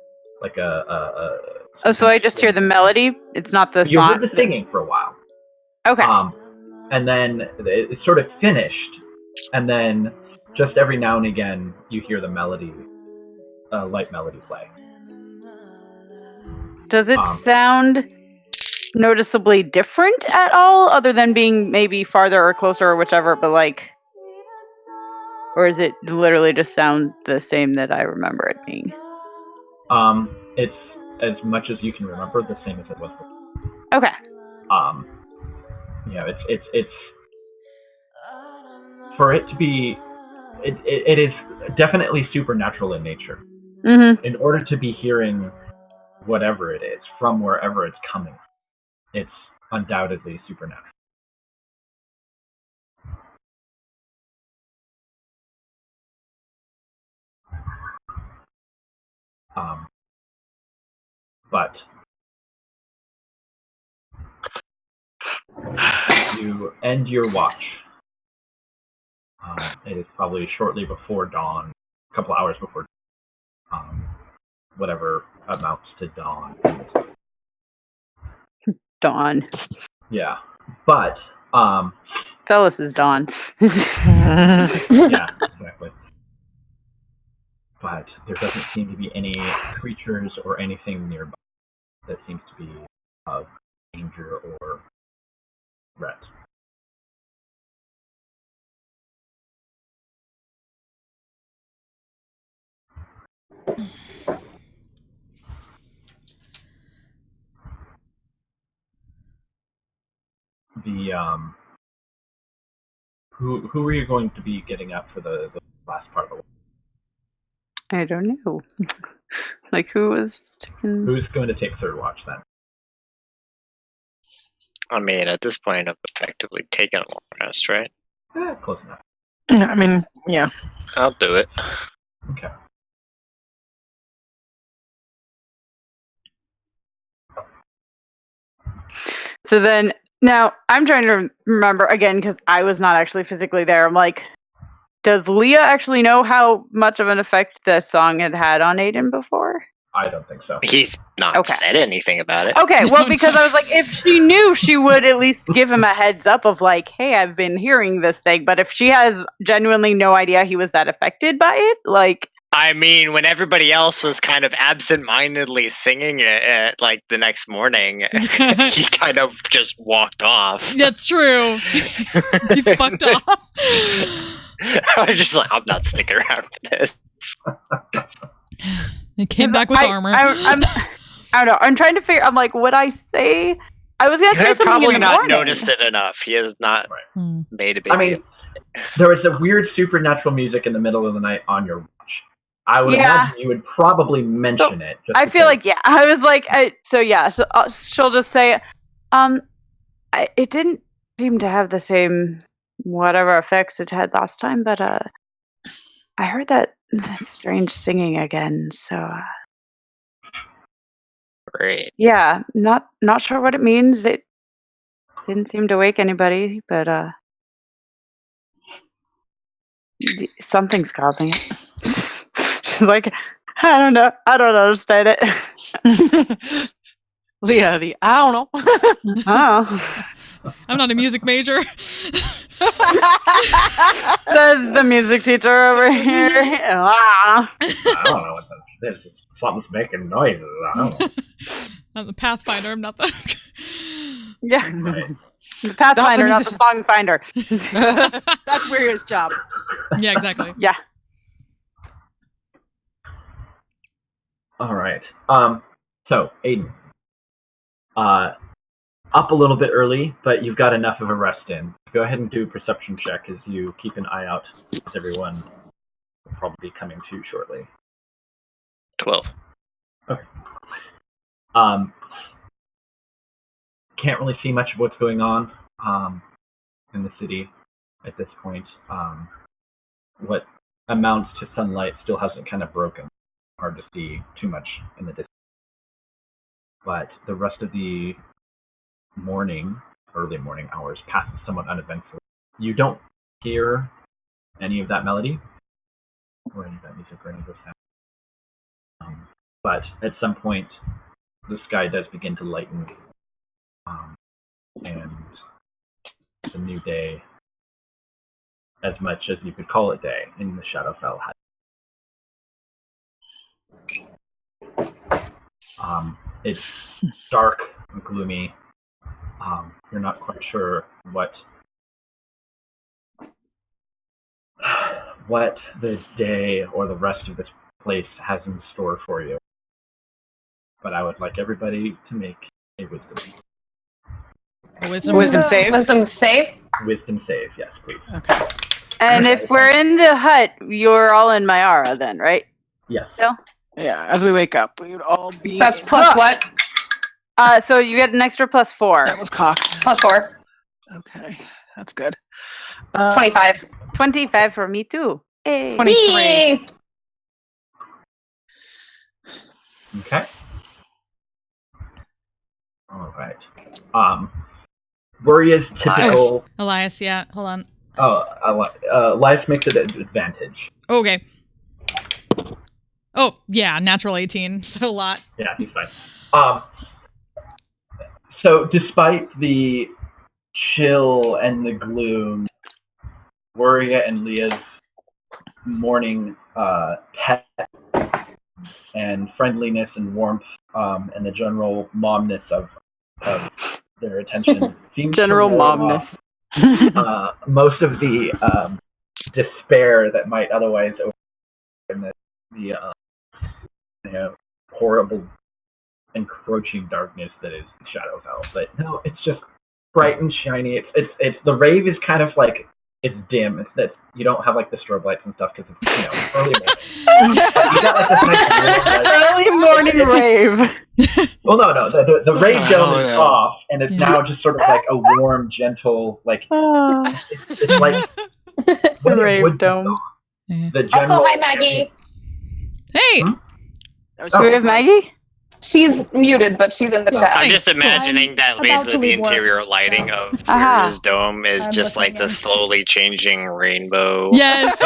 S5: like a
S3: Oh, so I just hear the melody. It's not the
S5: you
S3: song.
S5: heard the singing for a while.
S3: Okay.
S5: And then it's sort of finished, and then just every now and again you hear the melody, light melody play.
S3: Does it sound noticeably different at all, other than being maybe farther or closer or whichever? But like, or is it literally just sound the same that I remember it being?
S5: It's as much as you can remember, the same as it was before.
S3: Okay.
S5: It's for it to be, it is definitely supernatural in nature.
S3: Mm-hmm.
S5: In order to be hearing whatever it is from wherever it's coming, it's undoubtedly supernatural. But you end your watch. It is probably shortly before dawn, a couple hours before whatever amounts to dawn.
S3: Dawn.
S5: Yeah, but
S3: Phyllis is dawn.
S5: yeah, exactly. But there doesn't seem to be any creatures or anything nearby that seems to be of danger or threat. The who are you going to be getting up for the last part of the walk?
S3: I don't know. Like, who was taking...
S5: Who's going to take third watch then?
S7: I mean, at this point, I've effectively taken a long rest, right?
S5: Close enough.
S6: I mean, yeah.
S7: I'll do it.
S5: Okay.
S3: So then, now, I'm trying to remember, again, because I was not actually physically there. I'm like, does Leah actually know how much of an effect the song had on Aiden before?
S5: I don't think so.
S7: He's not said anything about it.
S3: Okay, well, because I was like, if she knew, she would at least give him a heads up of like, hey, I've been hearing this thing. But if she has genuinely no idea he was that affected by it, like...
S7: I mean, when everybody else was kind of absent-mindedly singing it, like the next morning, he kind of just walked off.
S4: That's true. He fucked off.
S7: I was just like, I'm not sticking around for this.
S4: He came back with armor.
S3: I don't know. I'm trying to figure. I'm like, would I say? I was gonna say
S7: I've
S3: something
S7: probably
S3: in the
S7: not
S3: morning.
S7: noticed it enough. He has not made a big
S5: I mean, there was a weird supernatural music in the middle of the night on your watch. I would imagine you would probably mention it. Just
S3: I feel like, yeah. I was like, so she'll just say, it didn't seem to have the same whatever effects it had last time, but I heard that strange singing again. So
S7: great.
S3: Yeah, not sure what it means. It didn't seem to wake anybody, but something's causing it. She's like, I don't know. I don't understand it.
S6: Leah, I don't know.
S3: Oh.
S4: I'm not a music major.
S3: Says the music teacher over here.
S5: I don't know what this is. Something's making noises. I don't know.
S4: I'm the Pathfinder. I'm not the.
S3: Yeah. The Pathfinder, not the song finder.
S6: That's where his job.
S4: Yeah, exactly.
S3: Yeah.
S5: All right. So, Aiden. up a little bit early, but you've got enough of a rest in. Go ahead and do a perception check as you keep an eye out, as everyone will probably be coming to shortly.
S7: 12.
S5: Okay. Can't really see much of what's going on in the city at this point. What amounts to sunlight still hasn't kind of broken. Hard to see too much in the distance. But the rest of the early morning hours passes somewhat uneventfully. You don't hear any of that melody or any of that music or any of those sounds. But at some point, the sky does begin to lighten, and the new day, as much as you could call it day, in the Shadowfell has. It's dark and gloomy. You're not quite sure what the day or the rest of this place has in store for you. But I would like everybody to make a wisdom save.
S6: Wisdom save?
S2: Wisdom save?
S5: Wisdom save, yes, please.
S6: Okay.
S3: And if we're in the hut, you're all in my aura then, right?
S5: Yes.
S3: Still?
S6: Yeah, as we wake up, we would all be...
S2: So that's plus what?
S3: So you get an extra +4.
S6: That was cocked.
S2: +4.
S6: Okay, that's good.
S2: 25.
S3: 25 for me too. Hey.
S6: 23.
S5: Okay. All right. Worry is typical.
S4: Elias, yeah. Hold on.
S5: Life makes it an advantage.
S4: Okay. Oh, yeah, natural 18. So a lot.
S5: Yeah, he's fine. So despite the chill and the gloom, Wuria and Leah's morning pet and friendliness and warmth and the general momness of their attention seems
S3: general
S5: to ward
S3: momness.
S5: off, most of the despair that might otherwise overcome the horrible encroaching darkness that is Shadowfell. But no, it's just bright and shiny. It's the rave is kind of like, it's dim. It's that you don't have like the strobe lights and stuff because it's early morning. You got like this nice
S3: early morning rave.
S5: Well, no, the rave dome is off, and it's now just sort of like a warm, gentle, like it's like
S3: the rave dome.
S5: The
S2: Also, hi Maggie.
S4: Hey.
S3: Do we have Maggie?
S2: She's muted, but she's in the chat.
S7: I'm just imagining that basically the interior lighting of Wuria's dome is just like the slowly changing rainbow.
S4: Yes.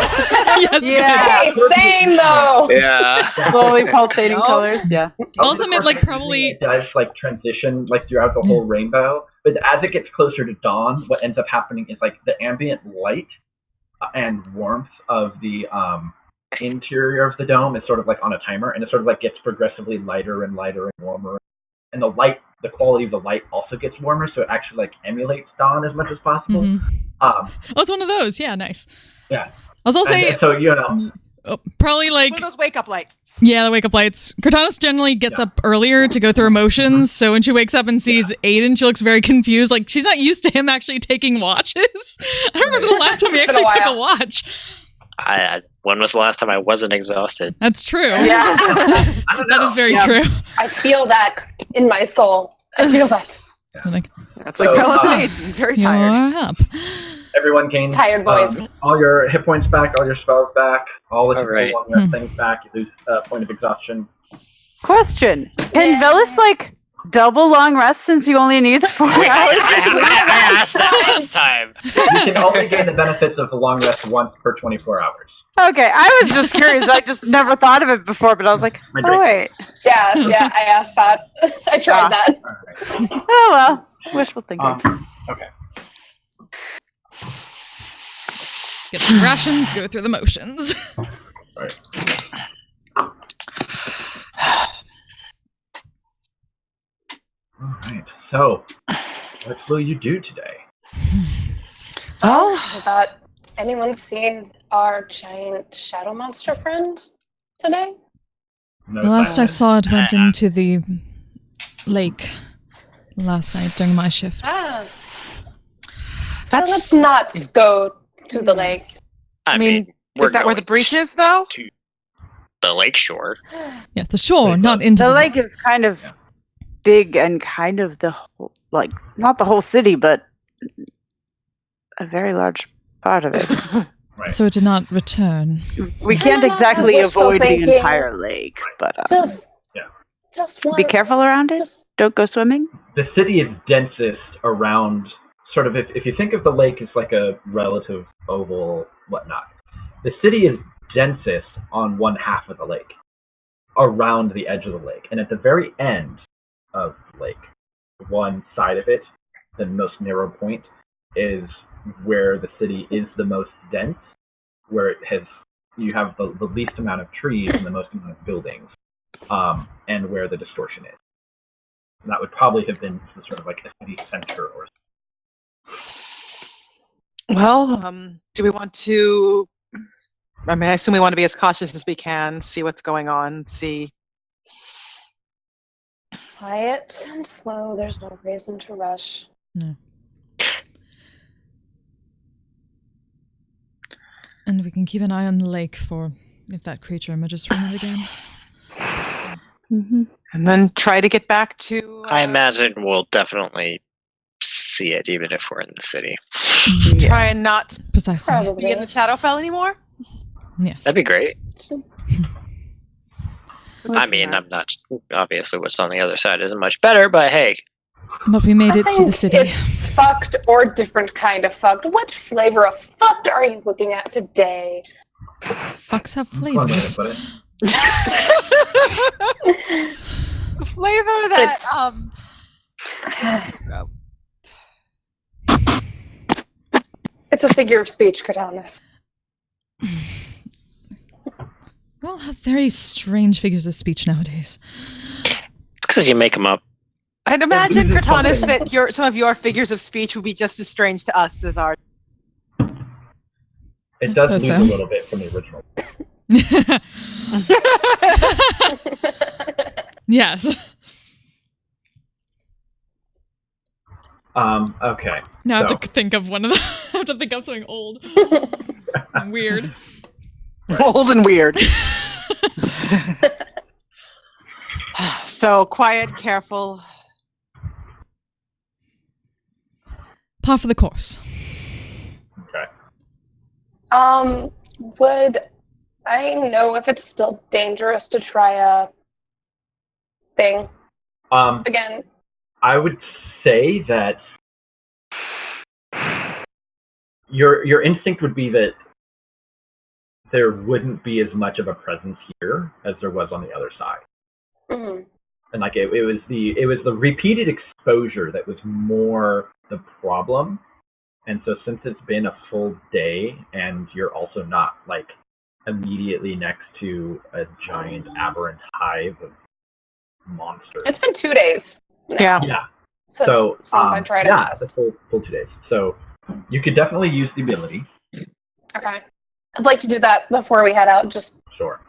S4: Yes.
S2: Hey, same though.
S7: Yeah.
S3: Slowly pulsating colors. Yeah.
S4: Also meant like probably
S5: it does like transition like throughout the whole rainbow, but as it gets closer to dawn, what ends up happening is like the ambient light and warmth of the interior of the dome is sort of like on a timer, and it sort of like gets progressively lighter and lighter and warmer, and the quality of the light also gets warmer, so it actually like emulates dawn as much as possible.
S4: it's one of those. Yeah, nice.
S5: Yeah.
S4: I was also say
S5: so
S4: probably like
S6: one of those wake up lights.
S4: Yeah, the wake up lights. Cortanis generally gets up earlier to go through emotions, so when she wakes up and sees Aiden, she looks very confused. Like she's not used to him actually taking watches. I remember the last time he actually took a watch.
S7: When was the last time I wasn't exhausted?
S4: That's true.
S2: Yeah.
S4: That is very true.
S2: I feel that in my soul. I feel that.
S6: That's like Palisade. Very tired.
S4: You're up.
S5: Everyone gains
S2: tired boys.
S5: All your hit points back, all your spells back, all of your
S7: right.
S5: long rest things back. You lose a point of exhaustion.
S3: Question: Can Velis like double long rest since he only needs 4 hours?
S7: I asked that last time.
S5: You can only gain the benefits of the long rest once per 24 hours.
S3: Okay, I was just curious. I just never thought of it before, but I was like, oh wait.
S2: Yeah, I asked that. I tried that.
S5: Right.
S3: Oh well, wishful thinking.
S5: Okay.
S4: Get some rations, go through the motions.
S5: Right. All right. So, what will you do today?
S2: Has anyone seen our giant shadow monster friend today?
S4: The last I saw it went into the lake last night during my shift.
S2: So let's not go to the lake.
S7: I mean,
S6: is that where the breach is, though?
S7: To the lake shore.
S4: Yeah, the shore, not into
S3: the lake. Is kind of big and kind of the whole, like, not the whole city, but a very large part of it.
S4: So it did not return.
S3: We can't exactly avoid the entire lake, but
S2: just
S3: be careful around it. Don't go swimming.
S5: The city is densest around, sort of, if you think of the lake as like a relative oval, whatnot, the city is densest on one half of the lake, around the edge of the lake. And at the very end of the lake, one side of it, the most narrow point, is where the city is the most dense, where you have the least amount of trees and the most amount of buildings, and where the distortion is. And that would probably have been sort of like a city center or something.
S6: Well, do we want to... I mean, I assume we want to be as cautious as we can, see what's going on, see...
S2: Quiet and slow. There's no reason to rush.
S4: No. And we can keep an eye on the lake for if that creature emerges from it again.
S6: Mm-hmm. And then try to get back to...
S7: I imagine we'll definitely see it, even if we're in the city.
S6: Try and not
S4: Precisely.
S6: be in the Shadowfell anymore?
S4: Yes.
S7: That'd be great. I mean, I'm not... Obviously, what's on the other side isn't much better, but hey.
S4: But we made it to the city.
S2: It's fucked or different kind of fucked. What flavor of fucked are you looking at today?
S4: Fucks have flavors.
S6: The flavor that...
S2: It's a figure of speech, Katanis.
S4: We all have very strange figures of speech nowadays.
S7: It's because you make them up.
S6: I'd imagine, Cortanus, that some of your figures of speech would be just as strange to us as ours.
S5: It does lose a little bit from the original.
S4: Yes.
S5: Okay.
S4: Now I have to think of one of the... I have to think of something old. And weird.
S6: Right. Old and weird. So, quiet, careful.
S4: Par for the course.
S5: Okay.
S2: Would I know if it's still dangerous to try a thing? Again.
S5: I would say that your instinct would be that there wouldn't be as much of a presence here as there was on the other side.
S2: Mm-hmm.
S5: And like it was the repeated exposure that was more the problem. And so since it's been a full day and you're also not like immediately next to a giant aberrant hive of monsters.
S2: It's been 2 days.
S6: Yeah.
S5: Yeah.
S2: Since I tried it last.
S5: That's full 2 days. So you could definitely use the ability.
S2: Okay. I'd like to do that before we head out, just
S5: Sure.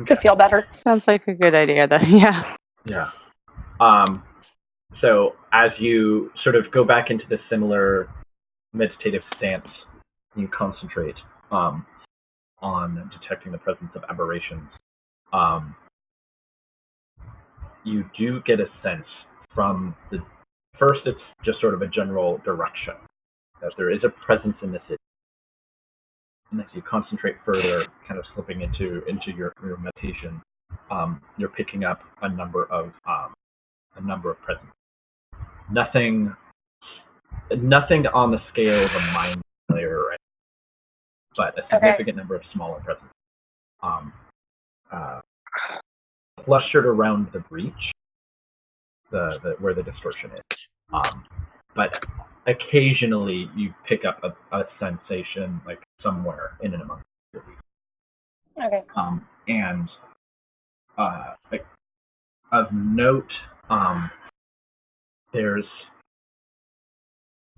S2: to feel better.
S3: Sounds like a good idea, then. Yeah.
S5: Yeah. So as you sort of go back into the similar meditative stance, you concentrate on detecting the presence of aberrations. You do get a sense from the first. It's just sort of a general direction that there is a presence in the city. And as you concentrate further, kind of slipping into your meditation, you're picking up a number of presents. Nothing on the scale of a mind layer, or anything, but a significant number of smaller presents. Clustered around the breach, the where the distortion is. But occasionally you pick up a sensation like somewhere in and among the breach.
S2: Okay.
S5: And like, of note, there's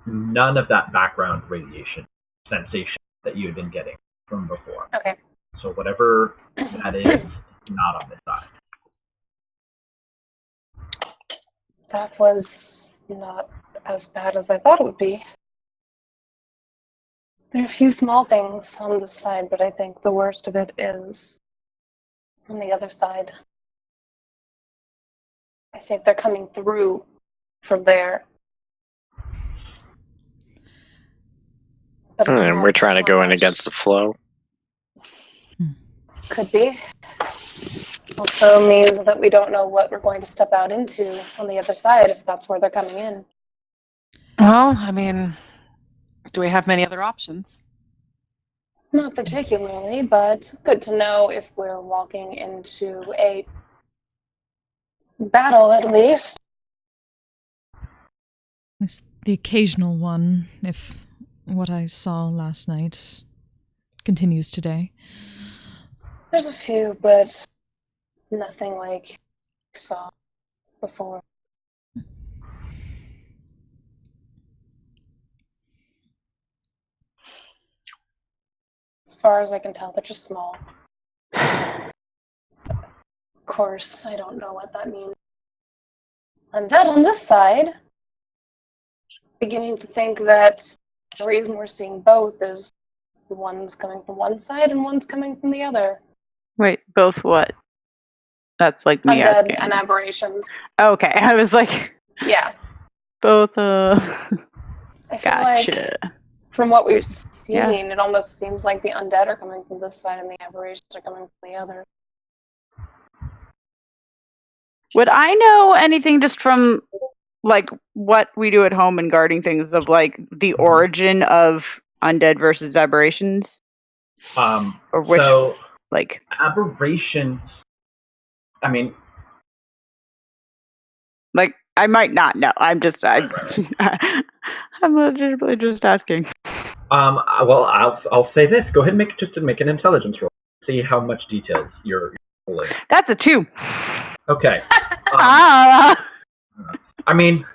S5: none of that background radiation sensation that you had been getting from before.
S2: Okay.
S5: So whatever that is, not on this side.
S2: That was not as bad as I thought it would be. There are a few small things on this side, but I think the worst of it is on the other side. I think they're coming through from there. But
S7: And we're trying to go in against the flow.
S2: Could be. Also means that we don't know what we're going to step out into on the other side if that's where they're coming in.
S6: Well, I mean, do we have many other options?
S2: Not particularly, but good to know if we're walking into a battle at least.
S4: It's the occasional one, if what I saw last night continues today.
S2: There's a few, but nothing like we saw before. As far as I can tell, they're just small. Of course, I don't know what that means. And then on this side, beginning to think that the reason we're seeing both is one's coming from one side and one's coming from the other.
S3: Wait, both what? That's like me
S2: Undead
S3: asking.
S2: and aberrations.
S3: Okay, I was like,
S2: Yeah.
S3: both.
S2: I feel
S3: Gotcha.
S2: like from what we've seen,
S3: Yeah.
S2: it almost seems like the undead are coming from this side and the aberrations are coming from the other.
S3: Would I know anything just from like what we do at home and guarding things of like the origin of undead versus aberrations? Or which,
S5: So,
S3: like,
S5: aberrations. I mean,
S3: like I might not know. I'm legitimately just asking.
S5: well, I'll say this. Go ahead and make an intelligence roll. See how much details you're pulling.
S3: That's a 2.
S5: Okay.
S3: I
S5: mean,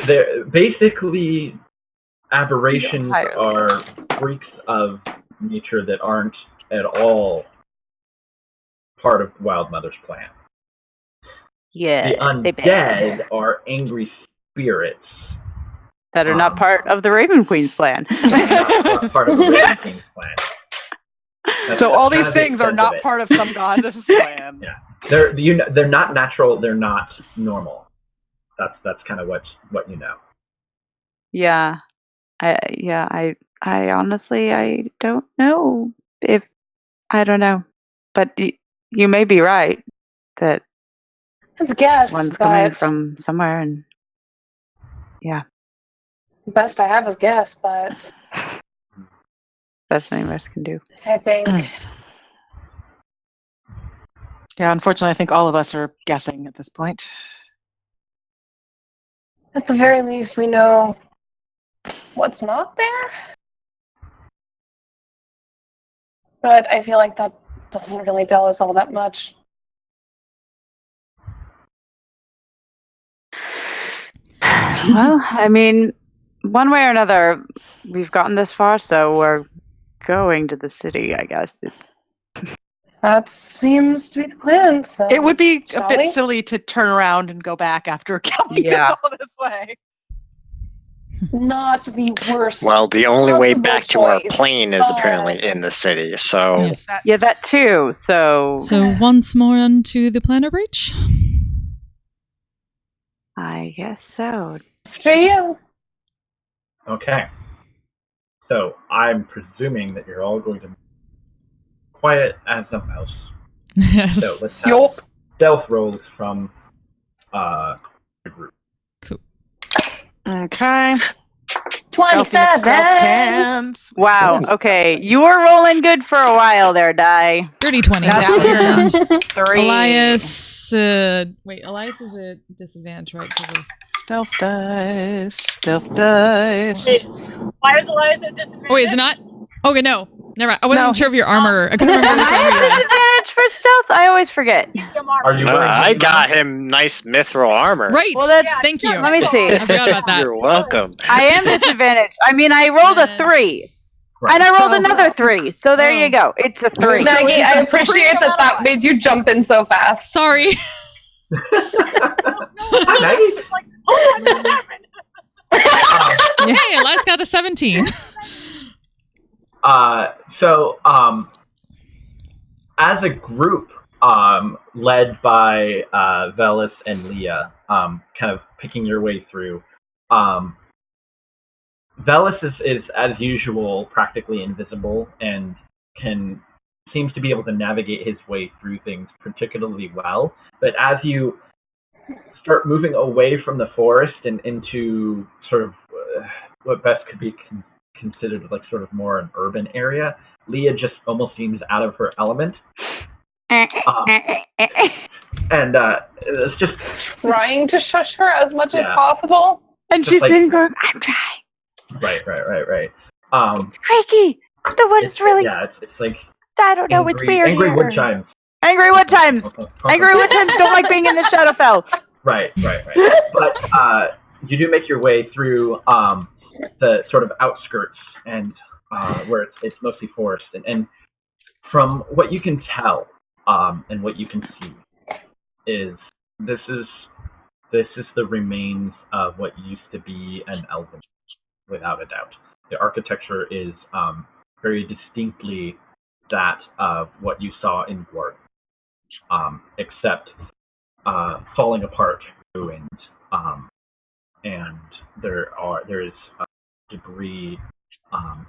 S5: they're basically aberrations are freaks of nature that aren't at all part of Wild Mother's plan.
S3: Yeah,
S5: The undead are angry spirits
S3: that are not part of the Raven Queen's plan.
S5: not part of the Raven King's plan.
S6: So all these
S5: kind of the
S6: things are
S5: extent
S6: not
S5: of it.
S6: part of some goddess plan.
S5: Yeah, they're not natural. They're not normal. That's kind of what you know.
S3: Yeah. I honestly I don't know if I don't know. But you may be right that
S2: It's a guess,
S3: one's coming
S2: but
S3: from somewhere and yeah.
S2: best I have is guess, but
S3: Best any of us can do.
S2: I think
S6: Yeah, unfortunately, I think all of us are guessing at this point.
S2: at the very least we know what's not there. But I feel like that doesn't really tell us all that much.
S3: Well, I mean, one way or another, we've gotten this far, so we're going to the city, I guess.
S2: That seems to be the plan, so
S6: It would be a
S2: shall
S6: bit
S2: we?
S6: silly to turn around and go back after coming
S3: Yeah.
S6: all this way.
S2: Not the worst.
S7: Well, the only way
S2: possible
S7: back to our
S2: choice,
S7: plane is
S2: but-
S7: apparently in the city, so...
S4: Yes.
S3: Yeah, that too, so...
S4: So once more onto the planner breach?
S3: I guess so.
S2: For you.
S5: Okay. So I'm presuming that you're all going to be quiet as a mouse.
S4: Yes.
S5: So let's have stealth rolls from the group.
S6: Okay.
S2: 27.
S3: Wow, okay. You were rolling good for a while there, Di.
S4: Dirty 20.
S3: That was
S4: And
S3: 3.
S4: Elias. Wait, Elias is a disadvantage, right? 'Cause of...
S6: Stealth dice. Stealth dice.
S20: Why is Elias at disadvantage?
S4: Oh, wait, is it not? Okay, no. Never mind. I wasn't sure of your armor. I couldn't remember.
S3: I have disadvantage for stealth? I always forget.
S5: Are you wearing
S7: I got him nice mithril armor.
S4: Right.
S3: Well, that's,
S4: Thank you.
S3: Let me see.
S4: I forgot about that.
S7: You're welcome.
S3: I am disadvantaged. I mean, I rolled a 3.
S5: Right.
S3: And I rolled another 3. So there you go. It's a 3.
S2: Maggie, I appreciate that made you jump in so fast.
S4: Sorry.
S5: Hi, Maggie.
S20: Like, oh, what happened?
S4: Hey, Elias got a 17.
S5: So, as a group, led by Velis and Leah, kind of picking your way through, Velis is, as usual, practically invisible and seems to be able to navigate his way through things particularly well. But as you start moving away from the forest and into sort of what best could be considered like sort of more an urban area, Leah just almost seems out of her element. And it's just
S2: trying to shush her as much as
S5: Yeah.
S2: possible.
S3: And she's sitting going, I'm trying.
S5: Right.
S3: It's creaky. The wood's really.
S5: Yeah, it's like
S3: I don't know. It's weird.
S5: angry
S3: here.
S5: wood chimes.
S3: Angry wood chimes. Angry wood chimes don't like being in the Shadowfell.
S5: Right. But you do make your way through the sort of outskirts and where it's mostly forest. And from what you can tell and what you can see is this is the remains of what used to be an elven, without a doubt. The architecture is very distinctly that of what you saw in Dwarf, except falling apart, ruined, and there is debris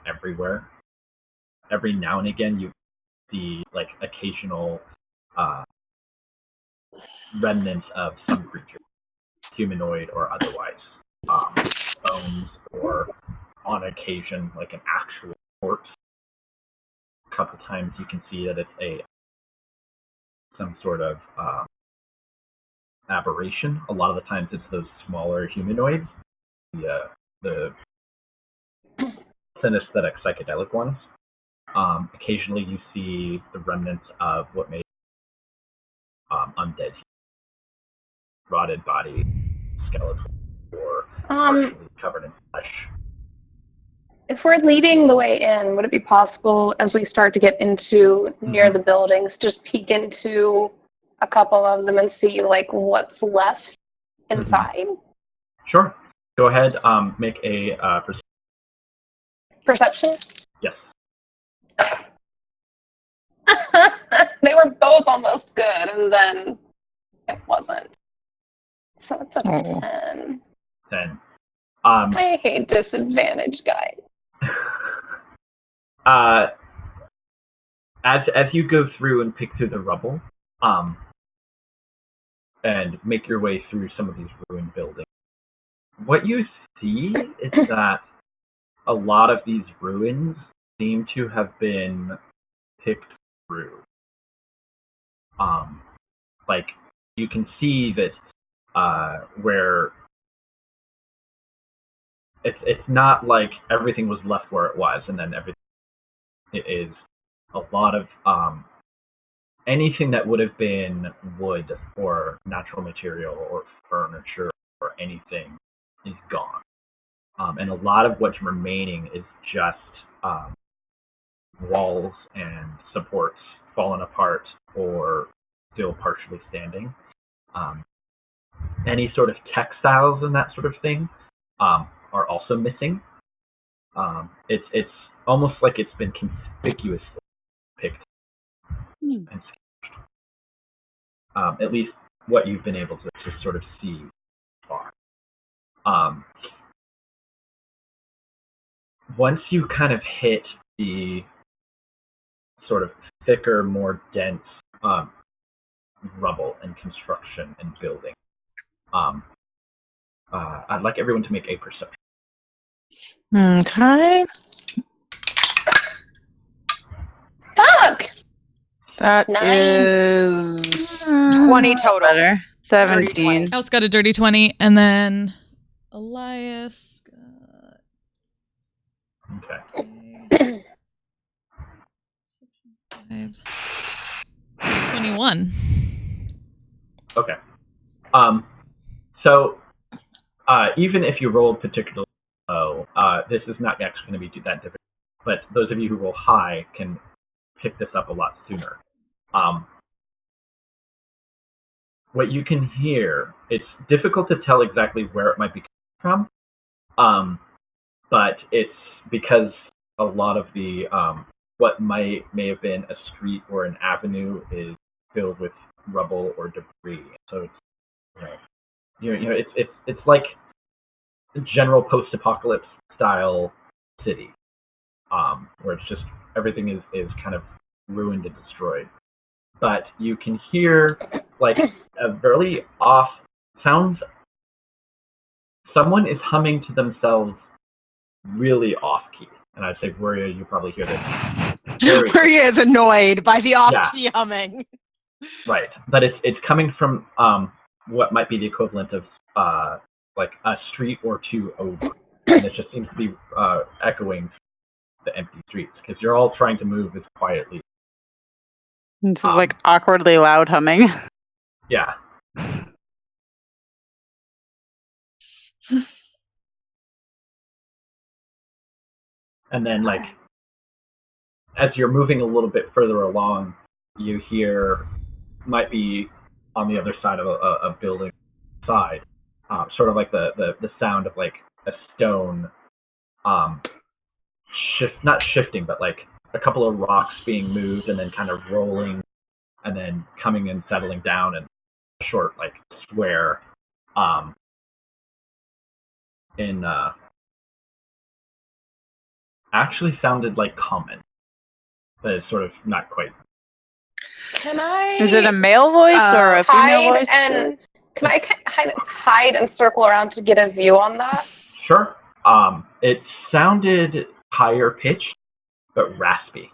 S5: everywhere. Every now and again, you see like occasional remnants of some creature, humanoid or otherwise, bones, or on occasion like an actual corpse. A couple times you can see that it's some sort of aberration. A lot of the times it's those smaller humanoids, the synesthetic psychedelic ones. Occasionally you see the remnants of what may undead, rotted body, skeletal, or partially covered in flesh.
S2: If we're leading the way in, would it be possible as we start to get into near the buildings, just peek into a couple of them and see like what's left inside?
S5: Sure. Go ahead. Make a
S2: Perception?
S5: Yes.
S2: They were both almost good, and then it wasn't. So it's a 10.
S5: 10.
S2: I hate disadvantage, guys.
S5: As you go through and pick through the rubble, and make your way through some of these ruined buildings, what you see is that a lot of these ruins seem to have been picked through. Like you can see that where it's not like everything was left where it was, and then everything. It is a lot of anything that would have been wood or natural material or furniture or anything is gone. And a lot of what's remaining is just walls and supports fallen apart or still partially standing. Any sort of textiles and that sort of thing are also missing. It's almost like it's been conspicuously picked and sketched. At least what you've been able to sort of see so far. Once you kind of hit the sort of thicker, more dense rubble and construction and building, I'd like everyone to make a perception.
S6: Okay.
S2: Fuck!
S6: That
S2: 9.
S6: is 20 total.
S3: Better. 17.
S4: Else got a dirty 20, and then Elias got...
S5: Okay.
S4: 21.
S5: Okay. So even if you rolled particularly low, this is not actually going to be that difficult. But those of you who roll high can pick this up a lot sooner. what you can hear, it's difficult to tell exactly where it might be coming from, but it's because a lot of the what may have been a street or an avenue is filled with rubble or debris. So it's it's like a general post-apocalypse style city, where it's just everything is kind of ruined and destroyed. But you can hear like a very off sounds. Someone is humming to themselves really off key, and I'd say, Wuria, you probably hear this.
S6: Wuria is annoyed by the off
S5: Yeah.
S6: key humming.
S5: Right, but it's coming from what might be the equivalent of like a street or two over, and it just seems to be echoing the empty streets because you're all trying to move as quietly.
S3: It's like awkwardly loud humming.
S5: Yeah. And then, like, as you're moving a little bit further along, you hear, might be on the other side of a building side, sort of like the sound of like a stone, not shifting, but like a couple of rocks being moved and then kind of rolling, and then coming and settling down in a short like square, in actually sounded like common, but it's sort of not quite.
S2: Can I?
S3: Is it a male voice or a female voice?
S2: And can I hide and circle around to get a view on that?
S5: Sure. It sounded higher pitched, but raspy.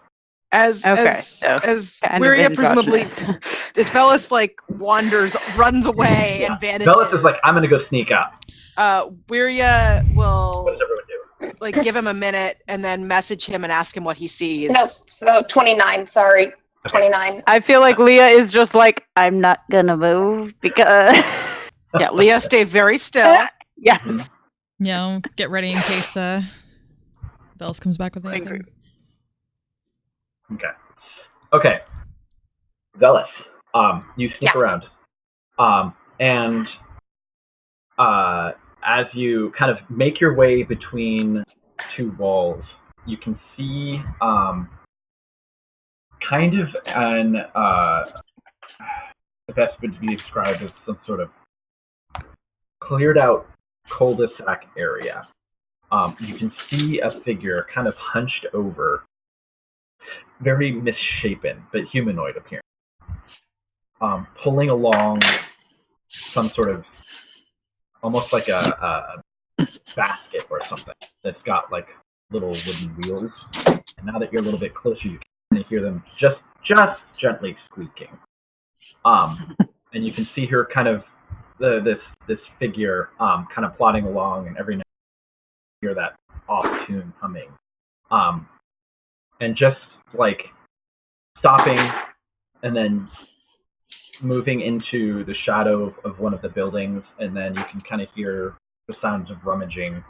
S6: As Wuria presumably, as Velis like runs away and vanishes.
S5: Velis is like, I'm gonna go sneak up.
S6: Wuria will
S5: What does everyone do?
S6: like give him a minute and then message him and ask him what he sees.
S2: No, so 29. Sorry, 29.
S3: I feel like Leah is just like, I'm not gonna move because.
S6: Yeah, Leah, stay very still.
S3: Yes.
S4: Yeah, get ready in case Bells comes back with anything.
S5: Okay. Velis, you sneak around, and as you kind of make your way between two walls, you can see kind of an the best would be described as some sort of cleared out cul-de-sac area. You can see a figure kind of hunched over, very misshapen, but humanoid appearance, pulling along some sort of, almost like a basket or something that's got like little wooden wheels. And now that you're a little bit closer, you can hear them just gently squeaking. And you can see her kind of this figure kind of plodding along, and every now and then you hear that off-tune humming, and just like stopping and then moving into the shadow of one of the buildings, and then you can kind of hear the sounds of rummaging,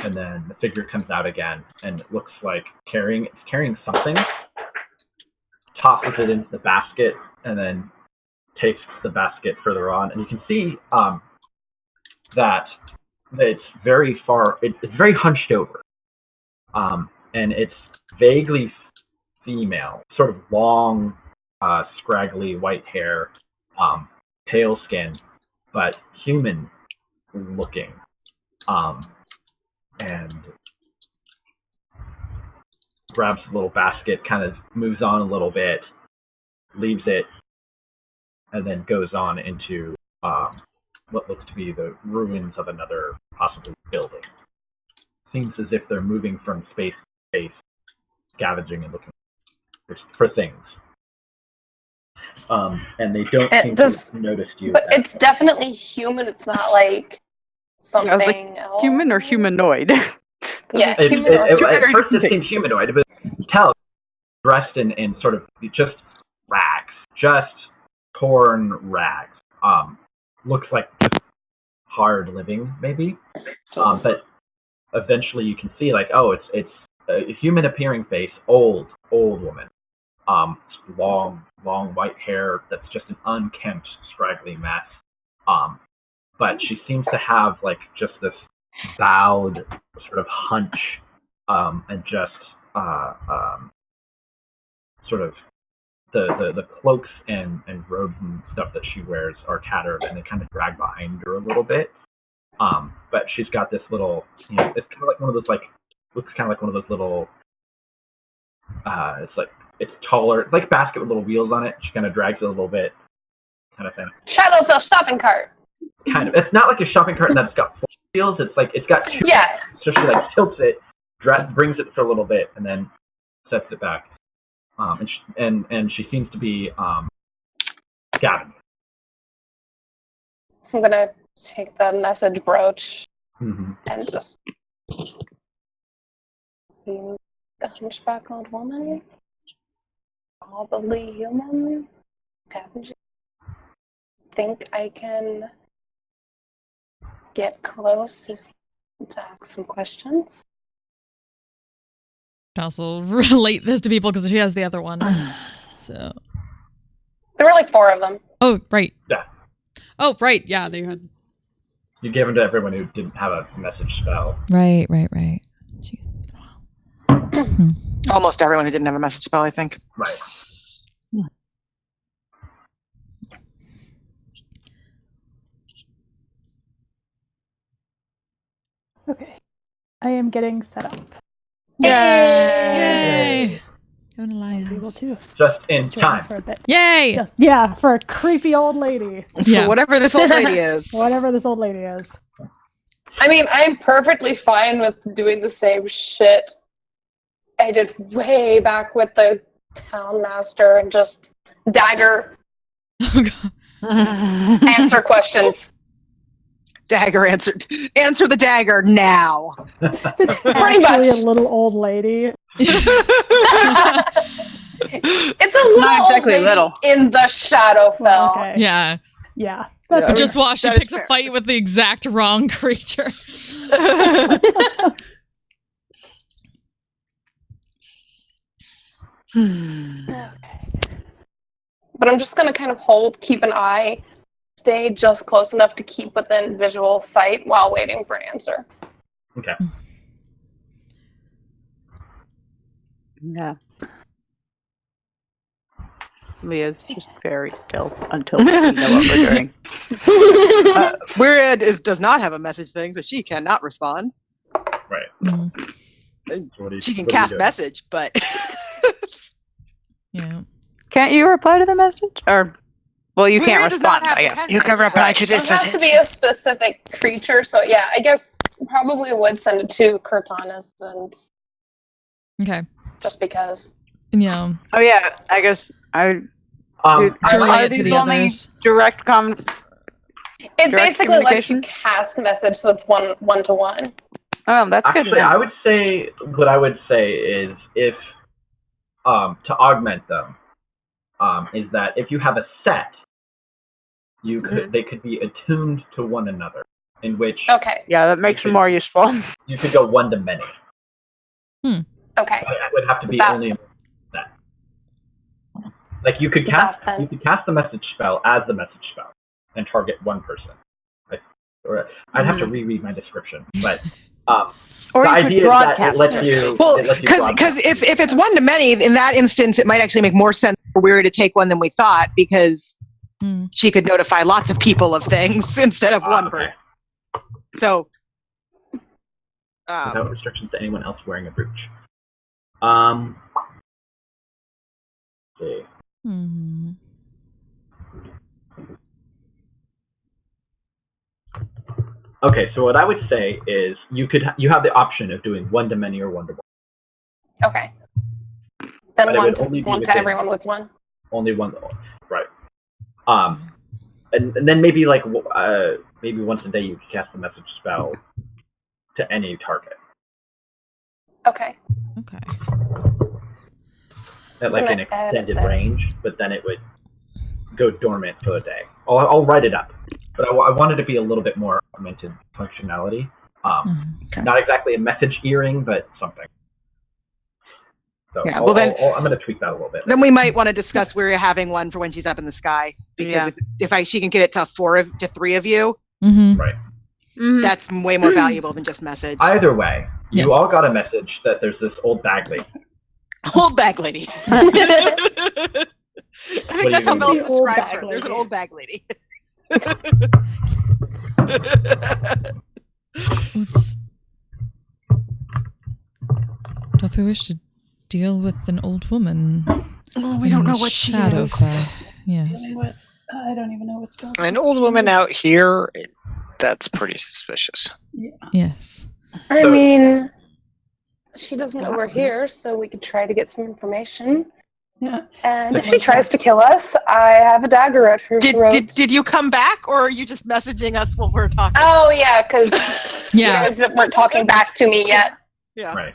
S5: and then the figure comes out again, and it looks like it's carrying something, tosses it into the basket, and then takes the basket further on, and you can see that it's very far, it's very hunched over, and it's vaguely female, sort of long, scraggly white hair, pale skin, but human looking, and grabs the little basket, kind of moves on a little bit, leaves it, and then goes on into what looks to be the ruins of another possible building. Seems as if they're moving from space to space, scavenging and looking for things. And they don't seem to have noticed you.
S2: But it's definitely human. It's not like something
S3: I was like,
S2: else.
S3: human or humanoid?
S2: Yeah,
S5: At first it
S3: human.
S5: seemed humanoid, but you can tell dressed in sort of just rags, just torn rags. Looks like just hard living, maybe. But eventually you can see, like, oh, it's a human appearing face, old woman. long white hair that's just an unkempt, scraggly mess. But she seems to have like just this bowed sort of hunch, and just sort of the cloaks and robes and stuff that she wears are tattered and they kind of drag behind her a little bit. But she's got this little, it's kind of like one of those looks kind of like one of those little, it's taller, it's like a basket with little wheels on it. She kind of drags it a little bit, kind of thing.
S2: Shadowfell shopping cart.
S5: Kind of. It's not like a shopping cart that's got 4 wheels. It's like it's got 2.
S2: Yeah.
S5: So she like tilts it, brings it for a little bit, and then sets it back. And she seems to be scavenging.
S2: So I'm gonna take the message brooch
S5: Mm-hmm.
S2: and just being a hunchback old woman, probably human, scavenging. Think I can get close to ask some questions.
S4: I also relate this to people because she has the other one. So
S2: there were like 4 of them.
S4: Oh, right.
S5: Yeah.
S4: Oh, right. Yeah, they had.
S5: You gave them to everyone who didn't have a message spell.
S4: Right.
S6: Almost everyone who didn't have a message spell, I think.
S5: Right.
S9: Okay. I am getting set up.
S4: Yay! An alliance.
S9: Able to
S5: Just in
S9: join
S5: time.
S9: for a bit.
S4: Yay!
S9: Yeah, for a creepy old lady.
S6: For whatever this old lady is.
S9: Whatever this old lady is.
S2: I mean, I'm perfectly fine with doing the same shit I did way back with the town master and just dagger. Answer questions.
S6: Dagger answered. Answer the dagger now.
S9: It's
S2: Pretty much.
S9: actually a little old lady.
S2: It's a
S3: not
S2: little
S3: exactly
S2: old lady
S3: little.
S2: in the Shadowfell.
S9: Okay.
S4: Yeah.
S9: Yeah.
S4: But just while she
S6: That is
S4: picks a
S6: fair.
S4: fight with the exact wrong creature.
S2: But I'm just gonna kind of keep an eye, stay just close enough to keep within visual sight while waiting for an answer.
S5: Okay.
S3: Yeah. Leah's just very still until we know what we're doing.
S6: Weird does not have a message thing, so she cannot respond.
S5: Right.
S6: She can cast message, but
S4: Yeah.
S3: Can't you reply to the message? Or, well, you can't
S6: Weird does not
S3: respond.
S6: have
S3: I guess.
S6: pen. You can
S7: reply to
S2: It has to be a specific creature, so yeah, I guess probably would send it to Cortanus, and
S4: Okay.
S2: just because.
S4: Yeah.
S3: Oh yeah, I guess I.
S5: Um,
S4: To relay
S3: are
S4: it to
S3: these
S4: the
S3: only
S4: others.
S3: direct
S2: It
S3: Direct
S2: basically lets you
S3: communication?
S2: cast message, so it's one to one.
S3: Oh, that's good.
S5: Actually,
S3: then.
S5: I would say what I would say is if to augment them, is that if you have a set, you could they could be attuned to one another. In which
S2: Okay.
S3: Yeah, that makes them more useful.
S5: you could go one to many.
S2: Okay.
S5: But it would have to be
S2: That-
S5: only a set. Like you could cast the message spell as the message spell and target one person. I'd have to reread my description, but
S3: Or
S5: the
S3: you could
S5: idea is that it
S3: broadcast
S5: lets
S3: it.
S5: you.
S6: well,
S5: it lets you
S6: because
S5: broadcast.
S6: if it's one to many, in that instance, it might actually make more sense for Weird to take one than we thought, because she could notify lots of people of things instead of one person. So,
S5: without restrictions to anyone else wearing a brooch. See.
S4: Hmm.
S5: Okay, so what I would say is you have the option of doing one to many or one to one.
S2: Okay. Then
S5: But it would only be
S2: one to
S5: within-
S2: everyone with one.
S5: Only one, right? And then maybe maybe once a day you could cast the message spell to any target
S2: Okay.
S4: Okay.
S5: at like
S2: I'm
S5: an
S2: gonna add
S5: extended
S2: this.
S5: range, but then it would go dormant for a day. I'll write it up, but I wanted to be a little bit more augmented functionality. Not exactly a message earring, but something. So
S6: Yeah, well then-
S5: I'm going to tweak that a little bit.
S6: Then we might want to discuss where you're having one for when she's up in the sky, because if she can get it to 3 of you,
S5: Right.
S6: that's way more valuable than just message.
S5: Either way,
S4: Yes.
S5: you all got a message that there's this old bag lady.
S6: Old bag lady. I think
S5: What are
S6: that's
S5: you
S6: how
S5: gonna
S6: Mel
S5: do?
S6: describes her. There's an old bag lady.
S4: Doth we wish to deal with an old woman?
S6: Oh, we don't know what she is.
S4: Shadowfell. Yes.
S9: Dealing with, I don't even know what spells.
S7: An old woman out here, that's pretty suspicious.
S4: Yes.
S2: I mean, she doesn't know we're here, so we could try to get some information.
S9: Yeah.
S2: And if she tries to kill us, I have a dagger at her throat.
S6: Did you come back, or are you just messaging us while we're talking?
S2: Oh, yeah, because
S4: Yeah.
S2: you guys weren't talking back to me yet.
S6: Yeah.
S5: Right.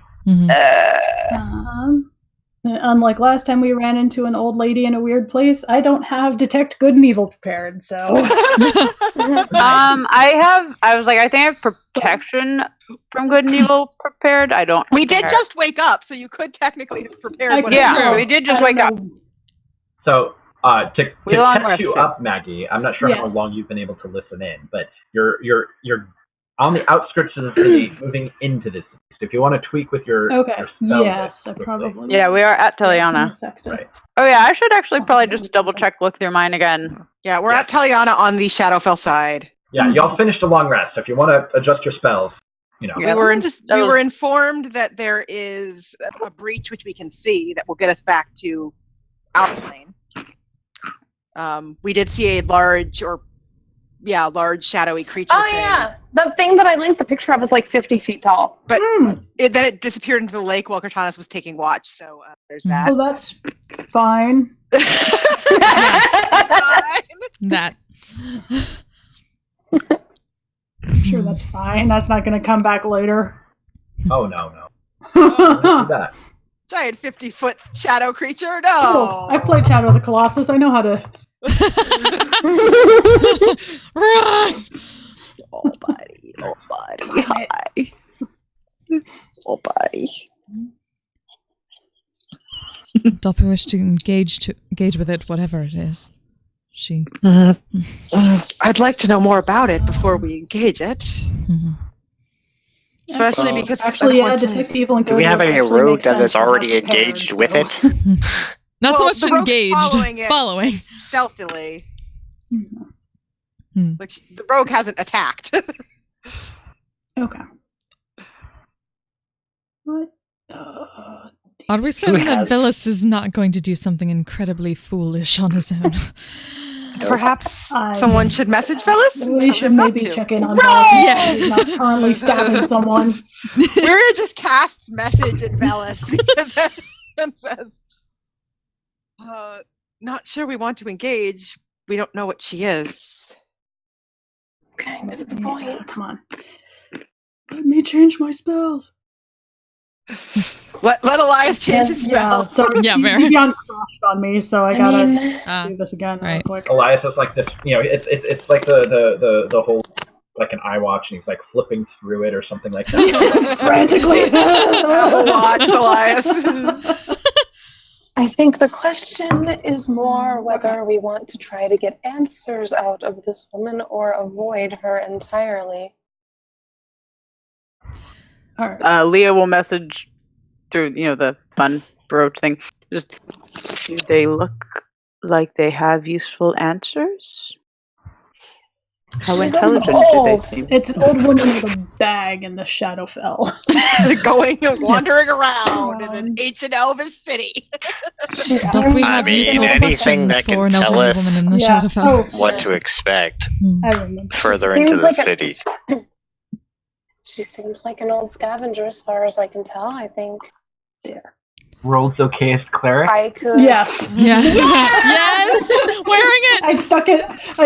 S9: Unlike last time we ran into an old lady in a weird place, I don't have detect good and evil prepared, so.
S3: I think I have protection from good and evil prepared. I don't.
S6: We did just wake up, so you could technically have prepared.
S3: Yeah, we did just wake up.
S5: So to
S3: We long
S5: catch you
S3: rested.
S5: up, Maggie, I'm not sure how
S9: Yes.
S5: long you've been able to listen in, but you're on the outskirts of the city, moving into the city. So if you want to tweak with your
S9: Okay.
S5: your spell
S9: Yes, I
S5: list,
S9: probably.
S3: Yeah, we are at Taliana.
S5: Right.
S3: Oh yeah, I should actually probably just double check, look through mine again.
S6: Yeah, we're at Taliana on the Shadowfell side.
S5: Yeah, y'all finished a long rest. So if you want to adjust your spells, you know.
S6: We were informed that there is a breach which we can see that will get us back to our plane. We did see a large shadowy creature.
S2: Oh, yeah. The thing that I linked the picture of is like 50 feet tall.
S6: But then it disappeared into the lake while Cortanus was taking watch. So there's that.
S9: Well, that's fine.
S4: That.
S9: I'm sure that's fine. That's not going to come back later.
S5: Oh no. Do that.
S6: Giant 50-foot shadow creature? No.
S9: Oh, I've played Shadow of the Colossus. I know how to.
S4: Run!
S6: Oh, buddy. Hi. Oh, buddy.
S4: Doth we wish to engage with it, whatever it is? She.
S6: I'd like to know more about it before we engage it. Especially because
S9: Detect Evil and
S7: Do we
S9: Good
S7: have
S9: would
S7: any
S9: actually
S7: rogue
S9: make
S7: that is
S9: sense. I'm not
S7: already
S9: prepared,
S7: engaged with
S9: so-
S7: it?
S4: Not so much
S6: the rogue's
S4: engaged.
S6: following it stealthily. Like the rogue hasn't attacked.
S9: Okay. What?
S4: Are we certain that
S6: has-
S4: Velis is not going to do something incredibly foolish on his own?
S6: Perhaps someone should message Phyllis?
S9: We should maybe check in on
S6: Rogue!
S9: Velis. He's not currently stabbing someone.
S6: Miria just casts message at Velis because it says, not sure we want to engage. We don't know what she is.
S2: Kind of the point.
S9: Come on. Let me change my spells.
S6: Let Elias change his spells.
S9: Sorry,
S4: Yeah,
S9: you
S4: very.
S9: beyond crushed on me, so I gotta do this again real quick.
S5: Elias is like this, it's like the whole like an iWatch, and he's like flipping through it or something like that.
S9: Frantically.
S6: Watch, Elias.
S2: I think the question is more whether we want to try to get answers out of this woman or avoid her entirely.
S3: Leah will message through, the fun brooch thing. Just, do they look like they have useful answers? How intelligent do they seem?
S9: It's an old woman with a bag in the Shadowfell.
S6: Wandering around in an ancient elvish city.
S4: Doth we have useful
S7: anything
S4: questions
S7: that
S4: for
S7: can
S4: an elderly
S7: tell us
S4: woman in the Shadowfell?
S7: what to expect
S9: I remember.
S7: further
S2: Seems
S7: into the
S2: like
S7: city.
S2: She seems like an old scavenger as far as I can tell, I think.
S5: World's okayest cleric.
S2: I could.
S9: Yes.
S4: Yeah. Yes. Wearing it.
S9: I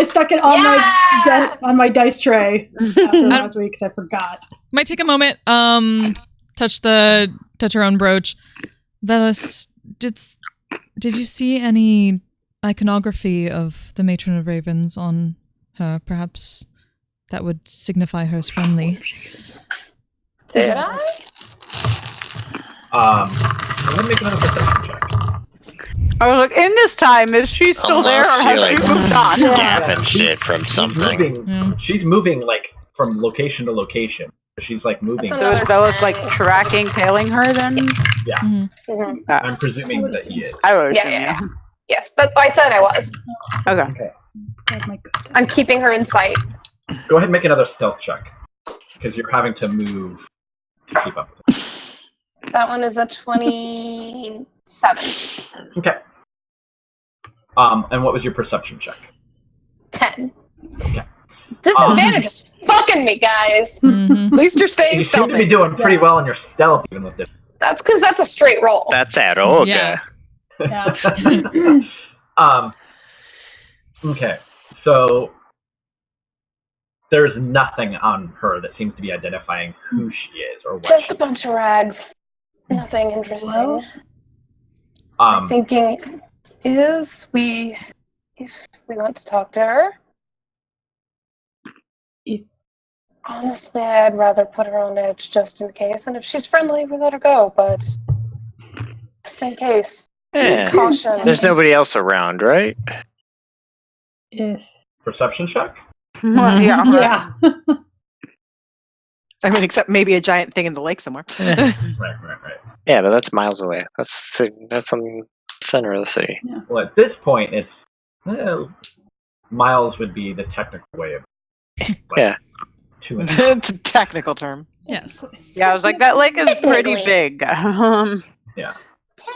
S9: stuck it on on my dice tray after last week because I forgot.
S4: Might take a moment. Touch her own brooch. Velis, did you see any iconography of the Matron of Ravens on her? Perhaps that would signify her as friendly.
S2: Did I?
S5: ahead and make another perception check.
S3: I was like, in this time, is she still there, or
S7: Unless
S3: has
S7: she like
S3: she moved on?
S7: scavenged shit from something.
S5: She's moving like from location to location. She's like moving.
S3: So is Bella's like tracking, tailing her then?
S5: Yeah.
S2: Mm-hmm.
S5: I'm presuming that he is.
S3: I would
S2: Yeah,
S3: assume,
S2: yeah. Yes, that's why I said I was.
S3: Okay.
S2: I'm keeping her in sight.
S5: Go ahead and make another stealth check. Because you're having to move to keep up with it.
S2: That one is a 27.
S5: Okay. And what was your perception check?
S2: 10.
S5: Okay.
S2: Disadvantage is fucking me, guys.
S6: At least you're staying
S5: You seem to
S6: stealthy.
S5: be doing pretty well on your stealth even with this.
S2: That's because that's a straight roll.
S7: That's Aroga.
S2: Yeah.
S5: Okay. So there's nothing on her that seems to be identifying who she is or what.
S2: Just a bunch of rags. Nothing interesting.
S9: Well,
S2: I'm thinking is if we want to talk to her. Honestly, I'd rather put her on edge just in case, and if she's friendly, we let her go, but just in case.
S7: Yeah.
S2: Caution.
S7: There's nobody else around, right?
S5: Perception check?
S3: Yeah.
S6: I mean, except maybe a giant thing in the lake somewhere.
S5: Right.
S7: Yeah, but that's miles away. That's on the center of the city.
S5: Well, at this point, it's miles would be the technical way of.
S7: Yeah.
S6: It's a technical term.
S4: Yes.
S3: Yeah, I was like, that lake is pretty
S2: Technically.
S3: big.
S5: Yeah.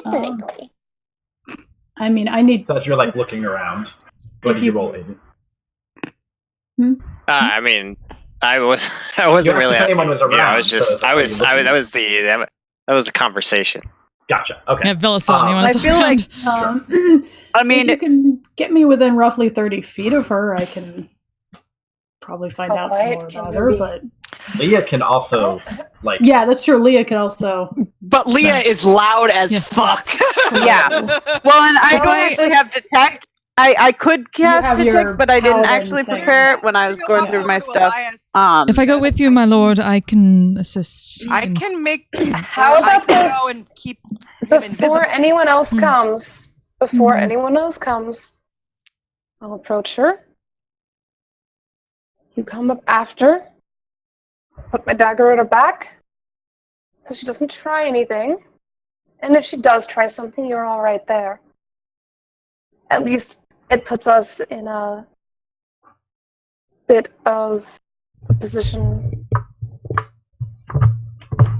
S2: Technically.
S9: I mean, I need.
S5: So as you're like looking around, what did you roll, Aiden?
S7: I mean, I wasn't
S5: You
S7: really
S5: asked if
S7: asking.
S5: anyone was
S7: Yeah, I
S5: around,
S7: was just,
S5: so
S7: I was,
S5: are you
S7: that was the conversation.
S5: Gotcha. Okay.
S4: Yeah, Villa's the one you want
S9: I
S4: us
S9: feel
S4: around.
S9: like,
S3: I mean,
S9: if you can get me within roughly 30 feet of her, I can probably find
S2: How
S9: out some
S2: quiet
S9: more
S2: can
S9: about
S2: you
S9: her.
S2: be?
S9: But
S5: Leah can also like.
S9: yeah, that's true. Leah could also.
S6: But Leah is loud as fuck.
S3: Yeah. Well, and I don't actually have detect. I could cast
S9: have your
S3: detect, but I didn't
S9: paladin
S3: actually
S9: thing.
S3: prepare it when I was going through my stuff.
S4: If I go with you, my lord, I can assist.
S6: I can make.
S2: How
S6: I
S2: about
S6: can
S2: this?
S6: go and keep him
S2: Before
S6: invisible.
S2: anyone else comes,
S9: Mhm.
S2: anyone else comes, I'll approach her. You come up after. Put my dagger at her back, so she doesn't try anything. And if she does try something, you're all right there. At least it puts us in a bit of a position,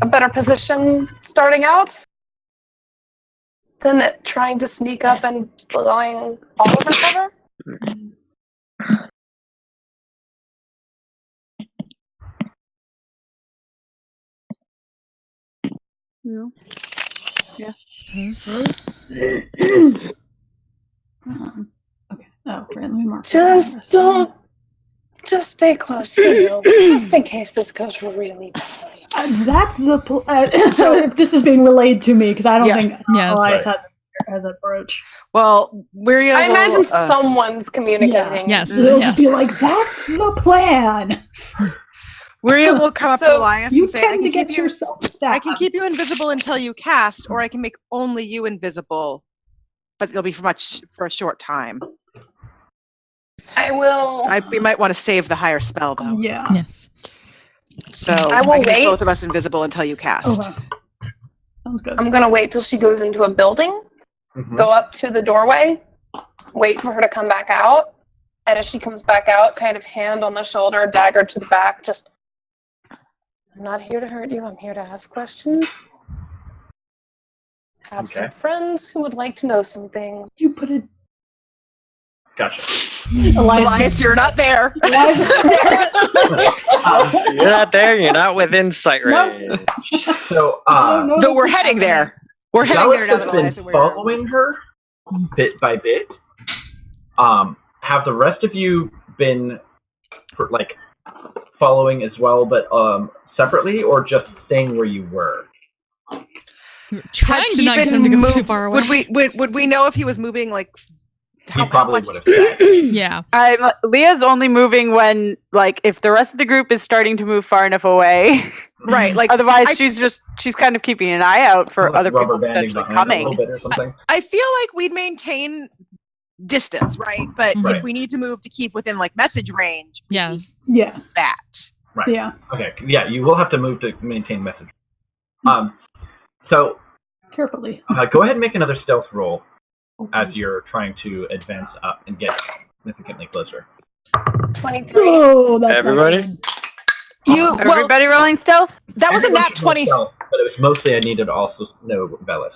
S2: a better position starting out than trying to sneak up and blowing all of her cover.
S9: Yeah. Yeah.
S4: Suppose.
S9: Okay. Oh, great. Let me mark.
S2: Just don't. Just stay close, just in case this goes really badly.
S9: That's the. So if this is being relayed to me, because I don't think
S4: Yes.
S9: Elias has a brooch.
S6: Well, Wiria
S2: I imagine
S6: will,
S2: someone's communicating.
S4: Yes.
S9: They'll
S4: Yes.
S9: just be like, "That's the plan."
S6: Wiria will come up to
S2: So,
S6: Elias
S9: You
S6: and say, "I
S9: tend
S6: can
S9: to get
S6: keep you.
S9: yourself
S6: I
S9: stabbed.
S6: can keep you invisible until you cast, or I can make only you invisible, but it'll be for a short time.
S2: I will.
S6: We might want to save the higher spell though.
S9: Yeah.
S4: Yes.
S6: So
S2: I will
S6: can make
S2: wait.
S6: both of us invisible until you cast.
S9: Okay. Sounds good.
S2: I'm gonna wait till she goes into a building, go up to the doorway, wait for her to come back out, and as she comes back out, kind of hand on the shoulder, dagger to the back, just, I'm not here to hurt you, I'm here to ask questions. Have some friends who would like to know some things.
S9: You put it.
S5: Gotcha.
S6: Elias, you're not there.
S7: You're not there. You're not within sight range.
S5: So,
S6: Though we're heading there. We're heading there now that
S5: Zealous
S6: Elias
S5: has
S6: and
S5: been
S6: Wiria are
S5: following her bit by bit. Have the rest of you been like following as well, but separately, or just staying where you were?
S4: Trying
S6: Has
S4: to
S6: he
S4: not get
S6: been
S4: him to go too
S6: moved-
S4: far away.
S6: Would we know if he was moving like
S5: He probably
S6: much-
S5: would have said.
S4: Yeah.
S3: Leah's only moving when, like, if the rest of the group is starting to move far enough away.
S6: Right. Like
S3: otherwise, she's kind of keeping an eye out for other people
S5: Rubber banding
S3: potentially
S5: behind a little
S3: coming.
S5: bit or something.
S6: I feel like we'd maintain distance, right? But
S5: Right.
S6: if we need to move to keep within like message range,
S4: yes,
S9: yeah,
S6: that.
S5: Right.
S9: Yeah.
S5: Okay. Yeah, you will have to move to maintain message. So
S9: Carefully.
S5: go ahead and make another stealth roll as you're trying to advance up and get significantly closer.
S2: 23.
S9: Oh, that's
S7: Everybody?
S3: Everybody rolling stealth?
S6: That was a
S5: Everyone
S6: nat
S5: should roll
S6: 20.
S5: stealth, but it was mostly I needed to also know Velis.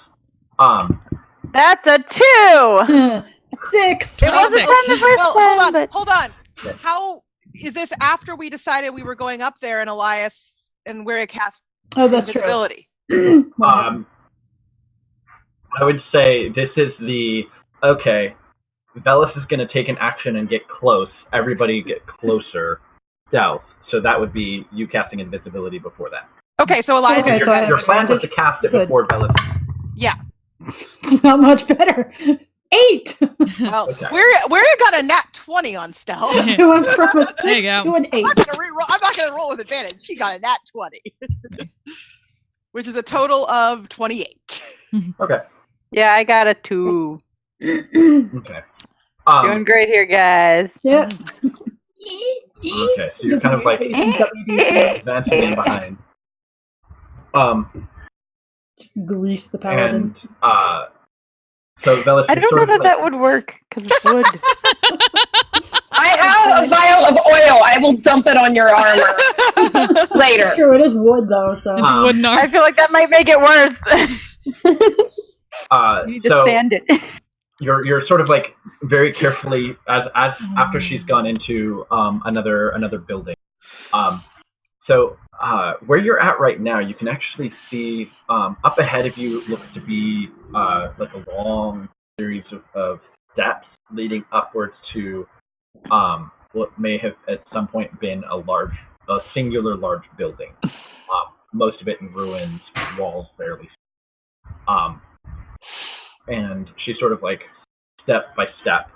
S3: That's a 2.
S9: 6.
S3: It wasn't 10 the first
S6: Well,
S3: time,
S6: hold on. How is this after we decided we were going up there and Elias and where it cast
S9: Oh, that's true.
S6: invisibility?
S5: I would say this is okay, Velis is going to take an action and get close. Everybody get closer. Stealth. So that would be you casting invisibility before that.
S6: Okay, so Elias,
S9: Okay, so I have
S5: your plan was to cast it
S9: Good.
S5: before Velis.
S6: Yeah.
S9: It's not much better. 8.
S6: Well, we got a nat 20 on stealth.
S9: It went from a 6
S4: There you go.
S9: to an 8.
S6: I'm not gonna roll with advantage. She got a nat 20, which is a total of 28.
S5: Okay.
S3: Yeah, I got a 2.
S5: Okay.
S3: Doing great here, guys.
S9: Yeah.
S5: Okay, so you're kind of like advancing in behind.
S9: Just grease the paladin.
S5: And so Velis,
S3: I don't know that that would work because it's wood.
S2: I have a vial of oil. I will dump it on your armor later.
S9: It's true, it is wood though, so.
S4: It's wooden armor.
S3: I feel like that might make it worse. You need to
S5: so
S3: sand it.
S5: you're sort of like very carefully as after she's gone into another building. So where you're at right now, you can actually see up ahead of you looks to be like a long series of steps leading upwards to what may have at some point been a singular large building. Most of it in ruins, walls barely. And she sort of like step by step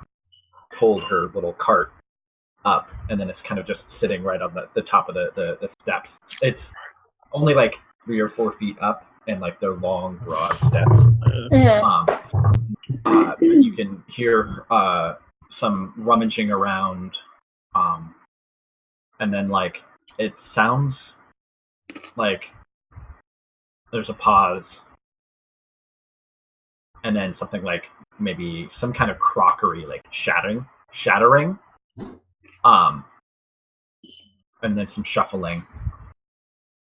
S5: pulled her little cart up, and then it's kind of just sitting right on the top of the steps. It's only like 3 or 4 feet up, and like they're long, broad steps. But you can hear some rummaging around, and then like it sounds like there's a pause, and then something like maybe some kind of crockery like shattering, and then some shuffling,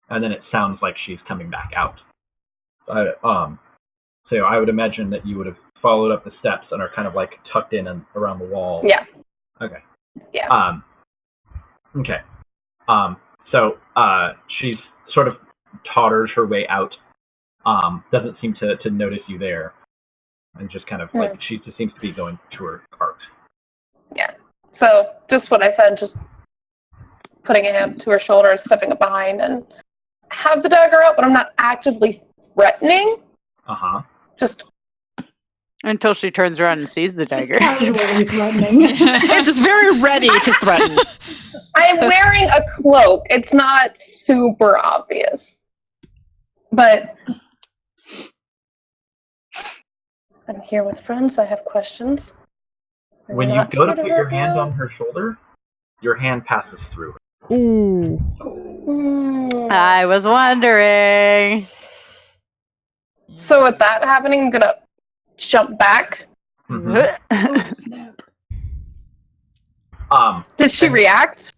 S5: and then it sounds like she's coming back out. So I would imagine that you would have followed up the steps and are kind of like tucked in and around the wall.
S2: Yeah.
S5: Okay.
S2: Yeah.
S5: Okay. So she's sort of totters her way out. Doesn't seem to notice you there, and just kind of like she just seems to be going to her cart.
S2: Yeah. So just what I said, just putting a hand to her shoulder, stepping up behind, and have the dagger out, but I'm not actively threatening. Just
S3: Until she turns around and sees the dagger.
S9: Casually threatening.
S6: I'm just very ready to threaten.
S2: I'm wearing a cloak. It's not super obvious. But I'm here with friends. I have questions. I'm
S5: When you
S2: not
S5: go to
S2: here
S5: put your
S2: hurt
S5: hand
S2: you.
S5: on her shoulder, your hand passes through her.
S4: Ooh.
S3: I was wondering.
S2: So with that happening, I'm gonna jump back. Did she react?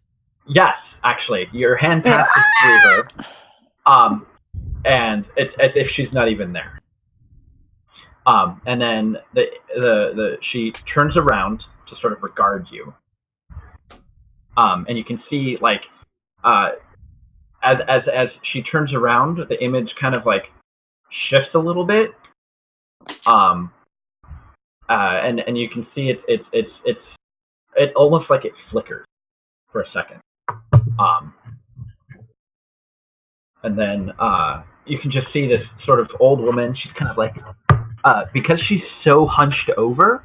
S5: Yes, actually, your hand passes through her, and it's as if she's not even there. And then she turns around to sort of regard you, and you can see like as she turns around, the image kind of like shifts a little bit, and you can see it almost like it flickers for a second, and then you can just see this sort of old woman. She's kind of like because she's so hunched over,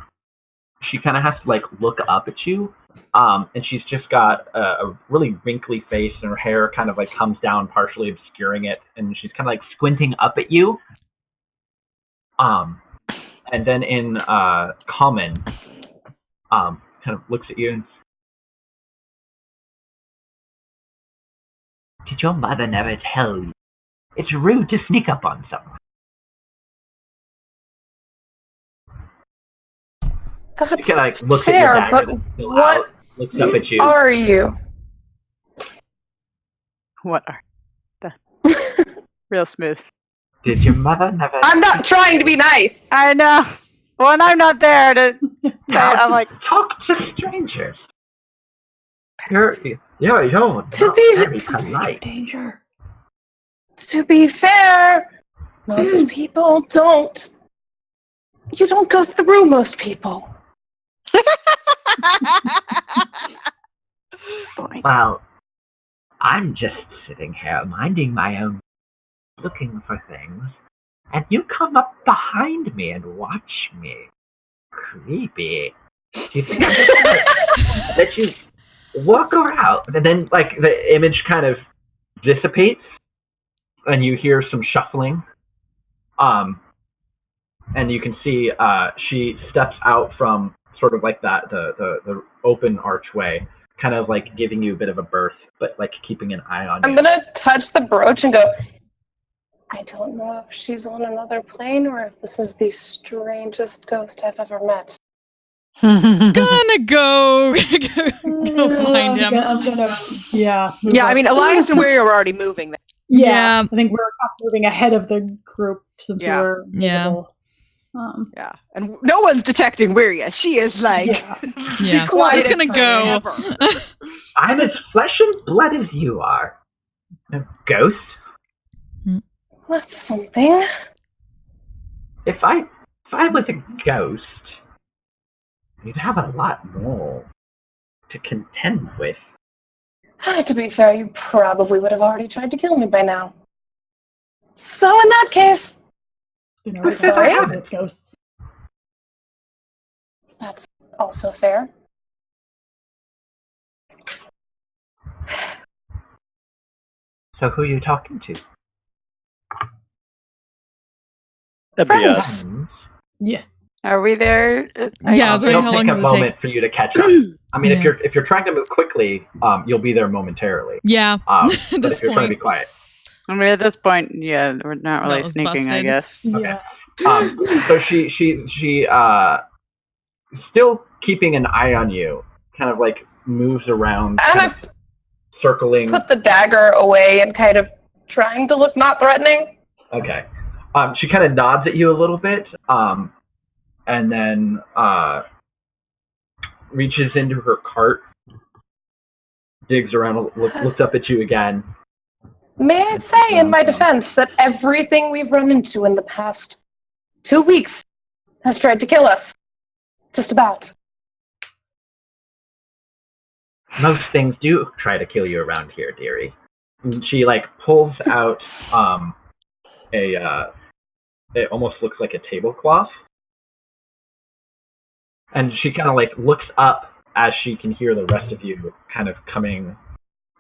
S5: she kind of has to like look up at you, and she's just got a really wrinkly face, and her hair kind of like comes down, partially obscuring it, and she's kind of like squinting up at you. And then in common, kind of looks at you and did your mother never tell you it's rude to sneak up on someone?
S2: That's
S5: she kind of like looks
S2: fair,
S5: at your dagger
S2: but
S5: that's still
S2: what
S5: out, looks up at you.
S2: are you?
S3: What are real smooth?
S5: Did your mother never?
S2: I'm not trying to be nice.
S3: I know. When I'm not there to, I'm like
S5: talk to strangers. You're
S2: to
S5: not
S2: be
S5: very polite.
S9: Danger.
S2: To be fair, most people don't. You don't go through most people.
S5: Well, I'm just sitting here minding my own, looking for things, and you come up behind me and watch me. Creepy. Do you think I'm just gonna let you walk around? And then, like, the image kind of dissipates, and you hear some shuffling. And you can see she steps out from sort of like that the open archway, kind of like giving you a bit of a berth, but like keeping an eye on you.
S2: I'm gonna touch the brooch and go, I don't know if she's on another plane or if this is the strangest ghost I've ever met.
S4: Gonna go find him.
S9: I'm gonna, yeah. move
S6: Yeah, I
S9: up.
S6: mean, Elias and Weary are already moving.
S9: Yeah, I think we're moving ahead of the group since
S6: Yeah.
S9: we're visible.
S6: Yeah, and no one's detecting Weria. She is like,
S4: Yeah.
S6: the quietest
S4: Just gonna go.
S6: person ever.
S5: I'm as flesh and blood as you are. A ghost?
S2: That's something.
S5: If I was a ghost, you'd have a lot more to contend with.
S2: To be fair, you probably would have already tried to kill me by now. So in that case, I'm sorry.
S9: With ghosts.
S2: That's also fair.
S5: So who are you talking to?
S7: That'd be us.
S9: Yeah.
S3: Are we there?
S4: Yeah, I was wondering
S5: It'll
S4: how
S5: take
S4: long
S5: a
S4: does it
S5: moment
S4: take?
S5: for you to catch up. I mean,
S4: Yeah.
S5: if you're trying to move quickly, you'll be there momentarily.
S4: Yeah.
S5: But
S4: This
S5: if you're trying to be
S4: point.
S5: quiet.
S3: I mean, at this point, yeah, we're not
S4: That
S3: really
S4: was
S3: sneaking, I
S4: busted.
S3: guess.
S9: Yeah.
S5: So she still keeping an eye on you, kind of like moves around, kind of circling.
S2: Put the dagger away and kind of trying to look not threatening.
S5: Okay. She kind of nods at you a little bit, and then reaches into her cart, digs around, looks up at you again.
S2: May I say, in my defense, that everything we've run into in the past 2 weeks has tried to kill us. Just about.
S5: Most things do try to kill you around here, dearie. And she like pulls out it almost looks like a tablecloth, and she kind of like looks up as she can hear the rest of you kind of coming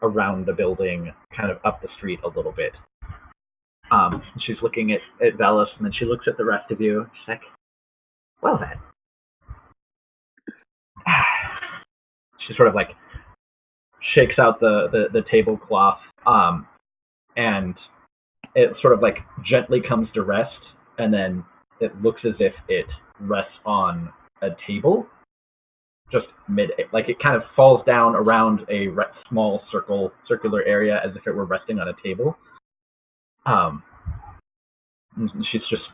S5: around the building, kind of up the street a little bit. She's looking at Velis, and then she looks at the rest of you. She's like, well then. She sort of like shakes out the tablecloth, and it sort of like gently comes to rest, and then it looks as if it rests on a table, just like it kind of falls down around a small circular area as if it were resting on a table. And she's just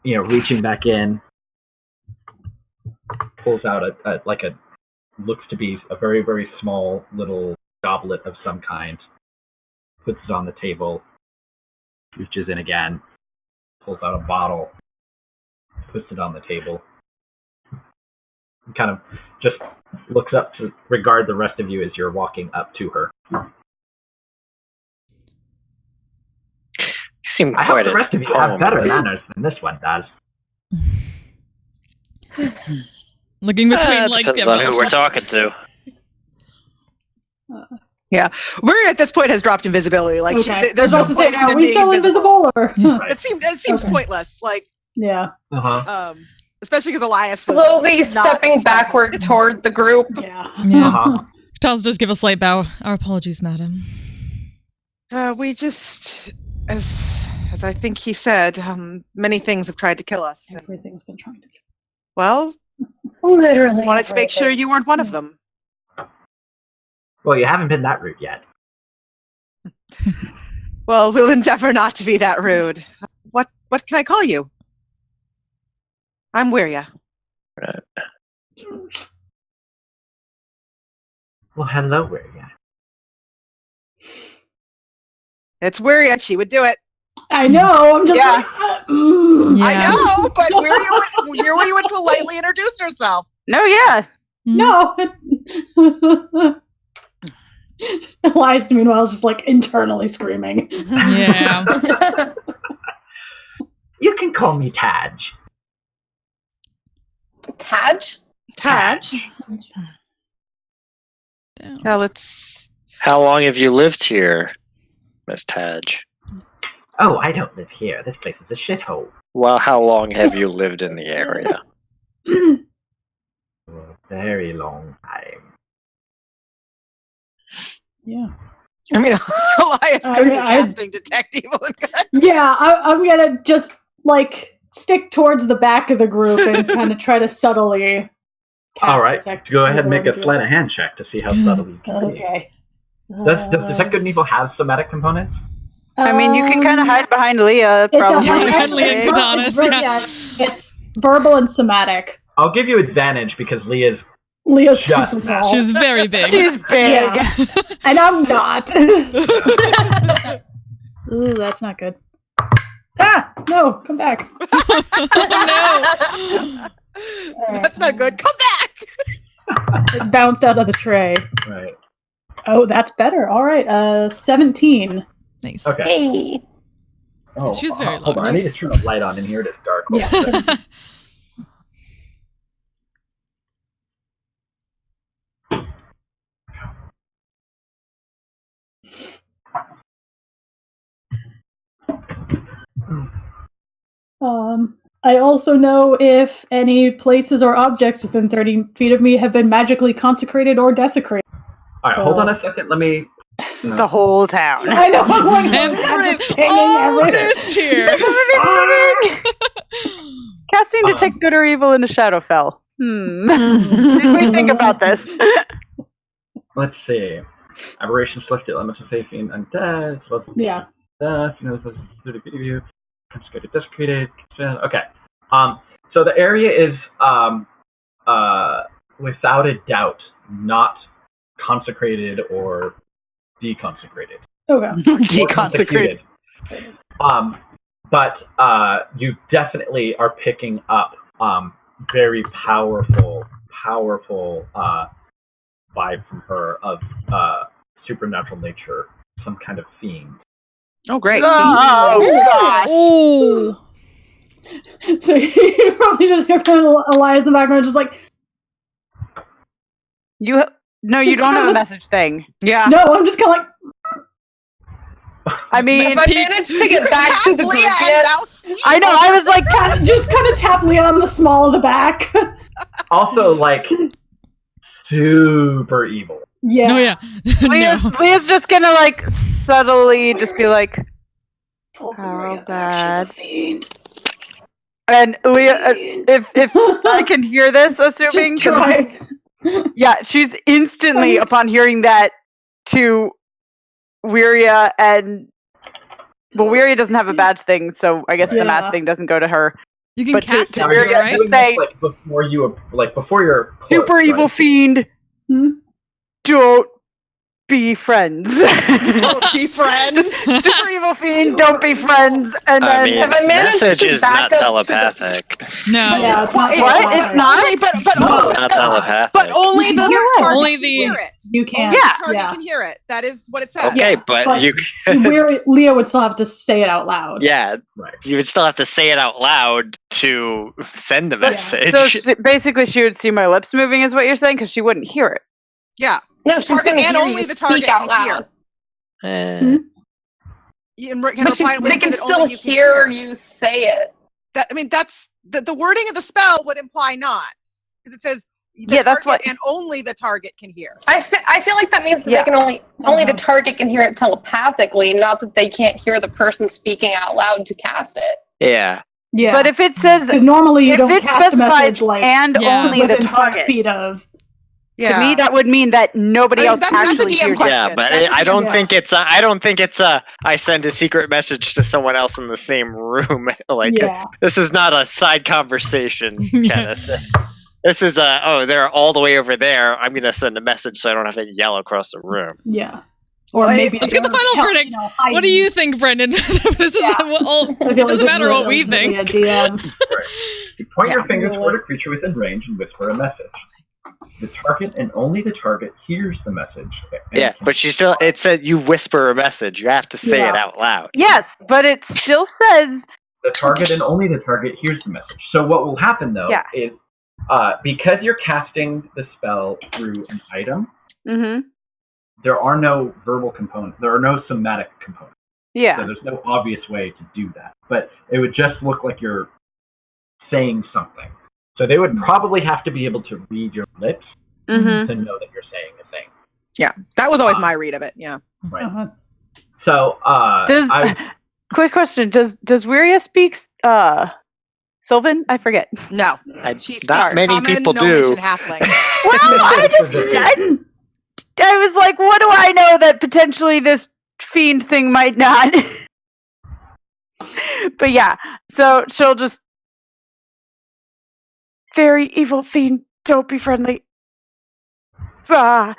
S5: reaching back in, pulls out a looks to be a very, very small little goblet of some kind, puts it on the table, reaches in again, pulls out a bottle, puts it on the table, and kind of just looks up to regard the rest of you as you're walking up to her.
S7: You seem
S5: I hope
S7: quite
S5: the
S7: at
S5: rest of you
S7: home
S5: have better
S7: with this.
S5: manners than this one does.
S4: Looking between like
S7: depends on who we're talking to.
S6: Yeah, Maria at this point has dropped invisibility. Like,
S9: Okay.
S6: there's
S9: I
S6: no
S9: was about to say,
S6: point in
S9: are
S6: them
S9: we
S6: being
S9: still invisible or?
S6: It seems
S9: Okay.
S6: pointless. Like,
S9: Yeah.
S6: especially because Elias was
S2: Slowly
S6: not
S2: stepping backward toward the group.
S9: Yeah.
S4: Yeah. Tells just give a slight bow. Our apologies, madam.
S6: We just, as I think he said, many things have tried to kill us.
S9: Everything's been trying to.
S6: Well,
S2: literally
S6: wanted to make sure you weren't one of them.
S5: Well, you haven't been that rude yet.
S6: Well, we'll endeavor not to be that rude. What can I call you? I'm Wiria.
S5: Well, hello, Wiria.
S6: It's Wiria. She would do it.
S9: I know. I'm just like,
S6: I know, but Wiria would politely introduce herself.
S3: No, yeah.
S9: No. Elias, meanwhile, is just like internally screaming.
S4: Yeah.
S5: You can call me Taj.
S2: Taj?
S6: Taj? Yeah, let's...
S7: How long have you lived here, Miss Taj?
S5: Oh, I don't live here. This place is a shithole.
S7: Well, how long have you lived in the area?
S5: For a very long time.
S9: Yeah.
S6: I mean, Elias could be casting Detect Evil and Good.
S9: Yeah, I'm gonna just like stick towards the back of the group and kind of try to subtly cast
S5: All right,
S9: Detect
S5: go ahead and
S9: Evil
S5: make a
S9: and
S5: sleight of hand check to see how subtle you can be.
S9: Okay.
S5: Does Detect Good and Evil have somatic components?
S3: I mean, you can kind of hide behind Leah, probably.
S9: It's verbal and somatic.
S5: I'll give you advantage because Leah's
S9: super tall.
S4: She's very big.
S9: She's big. Yeah. And I'm not. Ooh, that's not good. Ah, no, come back.
S6: That's not good. Come back.
S9: It bounced out of the tray.
S5: Right.
S9: Oh, that's better. All right, 17.
S4: Nice.
S5: Okay.
S2: Hey.
S5: Oh,
S4: She's very
S5: hold on.
S4: large.
S5: I need to turn the light on in here. It is dark.
S9: Yeah. I also know if any places or objects within 30 feet of me have been magically consecrated or desecrated.
S5: All right, hold on a second. Let me.
S3: The whole town.
S9: I know. I'm like, I'm just pinging
S4: this here.
S3: Casting Detect Good or Evil into Shadowfell. Did we think about this?
S5: Let's see. Aberration selected elements of faith in undead.
S9: Yeah.
S5: Consecrated, desecrated. Okay. So the area is without a doubt not consecrated or deconsecrated.
S9: Okay.
S6: Deconsecrated.
S5: But you definitely are picking up very powerful vibe from her of supernatural nature, some kind of fiend.
S6: Oh, great.
S3: Oh, gosh.
S4: Ooh.
S9: So you probably just hear kind of Elias in the background, just like,
S3: You don't have a message thing.
S6: Yeah.
S9: no, I'm just kind of like,
S3: I mean,
S2: Have I managed to get back to the group yet?
S3: I know. I was like,
S9: just kind of tap Leah on the small of the back.
S5: Also, like, super evil.
S9: Yeah.
S4: Oh yeah.
S3: Leah's just gonna like subtly just be like, how bad. And Leah, if I can hear this, assuming,
S9: Just try.
S3: yeah, she's instantly upon hearing that to Wiria, and well, Wiria doesn't have a badge thing, so I guess the mask thing doesn't go to her.
S4: You can
S3: But
S4: cast
S3: to
S4: it too,
S3: Wiria,
S4: right?
S3: just say,
S5: before you're close,
S3: super evil
S5: right?
S3: fiend, don't be friends.
S6: Don't be friends.
S3: Super evil fiend, don't be friends. And
S7: I
S3: then
S7: mean, message is not telepathic.
S4: No.
S9: Yeah, it's not
S3: What? It's not?
S6: Only, but
S7: It's not telepathic.
S6: But only the target
S4: Only
S6: can
S4: the-
S6: hear it.
S9: You can't.
S6: Only
S3: Yeah.
S6: the target can hear it. That is what it says.
S7: Okay, but you.
S9: Leah would still have to say it out loud.
S7: Yeah, you would still have to say it out loud to send the message.
S3: So basically, she would see my lips moving, is what you're saying, because she wouldn't hear it.
S6: Yeah.
S2: No, she's
S6: Target
S2: going to
S6: and
S2: hear
S6: only
S2: you
S6: the target
S2: speak out
S6: can hear.
S2: loud.
S6: You can
S2: But
S6: reply
S2: they can
S6: that
S2: still
S6: only you can
S2: hear you say it.
S6: That, I mean, that's the wording of the spell would imply not, because it says the
S3: Yeah, that's
S6: target and only the target can hear.
S2: I feel like that means that
S3: Yeah.
S2: they can only the target can hear it telepathically, not that they can't hear the person speaking out loud to cast it.
S7: Yeah.
S9: Yeah.
S3: But if it says,
S9: Because normally you
S3: if
S9: don't
S3: it
S9: cast a
S3: specifies
S9: message like
S3: and only the
S9: within 5
S3: target,
S9: feet of.
S3: to me that would mean that nobody else actually hears it.
S7: Yeah, but I don't think it's a. I don't think it's a. I send a secret message to someone else in the same room. Like
S9: Yeah.
S7: this is not a side conversation kind of thing. This is a. Oh, they're all the way over there. I'm gonna send a message so I don't have to yell across the room.
S9: Yeah. Or maybe
S4: Let's get the final verdict. What do you think, Brendan? This is it doesn't matter what we think.
S5: You point your finger toward a creature within range and whisper a message. The target and only the target hears the message.
S7: Yeah, but she still. It said you whisper a message. You have to say it out loud.
S3: Yes, but it still says
S5: The target and only the target hears the message. So what will happen though is because you're casting the spell through an item, there are no verbal components. There are no somatic components.
S3: Yeah.
S5: So there's no obvious way to do that. But it would just look like you're saying something. So they would probably have to be able to read your lips to know that you're saying a thing.
S6: Yeah, that was always my read of it. Yeah.
S5: Right. So
S3: quick question: Does Wiria speak Sylvan? I forget.
S6: No,
S7: not many people do.
S3: I was like, what do I know that potentially this fiend thing might not? But yeah, so she'll just very evil fiend. Don't be friendly. Ah.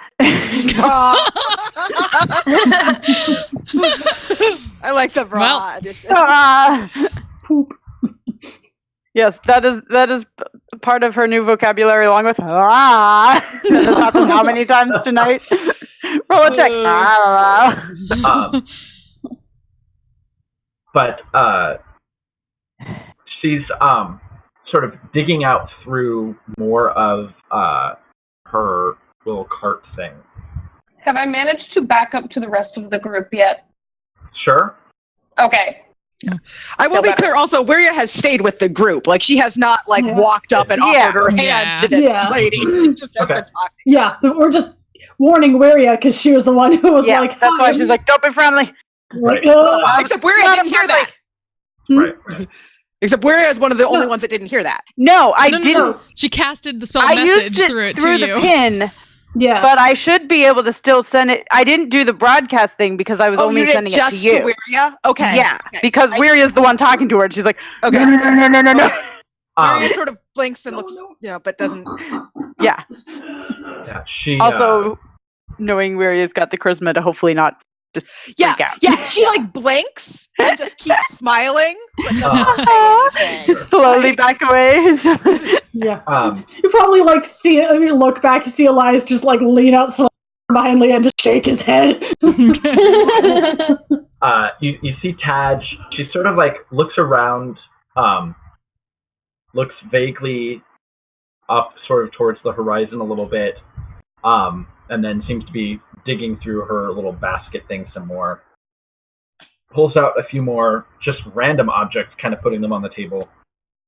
S6: I like the bra edition.
S3: Poop. Yes, that is part of her new vocabulary, along with that has happened how many times tonight? Roll a check.
S5: But she's sort of digging out through more of her little cart thing.
S2: Have I managed to back up to the rest of the group yet?
S5: Sure.
S2: Okay.
S6: I will be clear also, Wiria has stayed with the group. Like, she has not, walked up and offered her hand to this lady. She just has been talking.
S9: Yeah, we're just warning Wiria because she was the one who was like,
S3: that's why she's like, don't be friendly.
S5: Right.
S6: Except Wiria didn't hear that.
S5: Right.
S6: Except Wiria is one of the only ones that didn't hear that.
S3: No, I didn't.
S4: No. She casted the spell
S3: I
S4: message
S3: used it
S4: through it
S3: through
S4: to
S3: the
S4: you.
S3: pin.
S9: Yeah.
S3: But I should be able to still send it. I didn't do the broadcast thing because I was only
S6: you did
S3: sending it
S6: just
S3: to you.
S6: Wiria? Okay.
S3: Yeah,
S6: Okay.
S3: because Wiria is the one talking to her, and she's like,
S6: Okay.
S3: no.
S6: Wiria sort of blinks and looks, but doesn't.
S3: Yeah.
S5: Yeah. She
S3: Also, knowing Wiria's got the charisma to hopefully not just freak out.
S6: Yeah, she blinks and just keeps smiling, but doesn't say anything.
S3: Just slowly back away.
S9: Yeah. You probably see it. I mean, look back, you see Elias just lean out behind Leah and just shake his head.
S5: you see Taj. She sort of looks around, looks vaguely up, sort of towards the horizon a little bit, and then seems to be digging through her little basket thing some more. Pulls out a few more just random objects, kind of putting them on the table,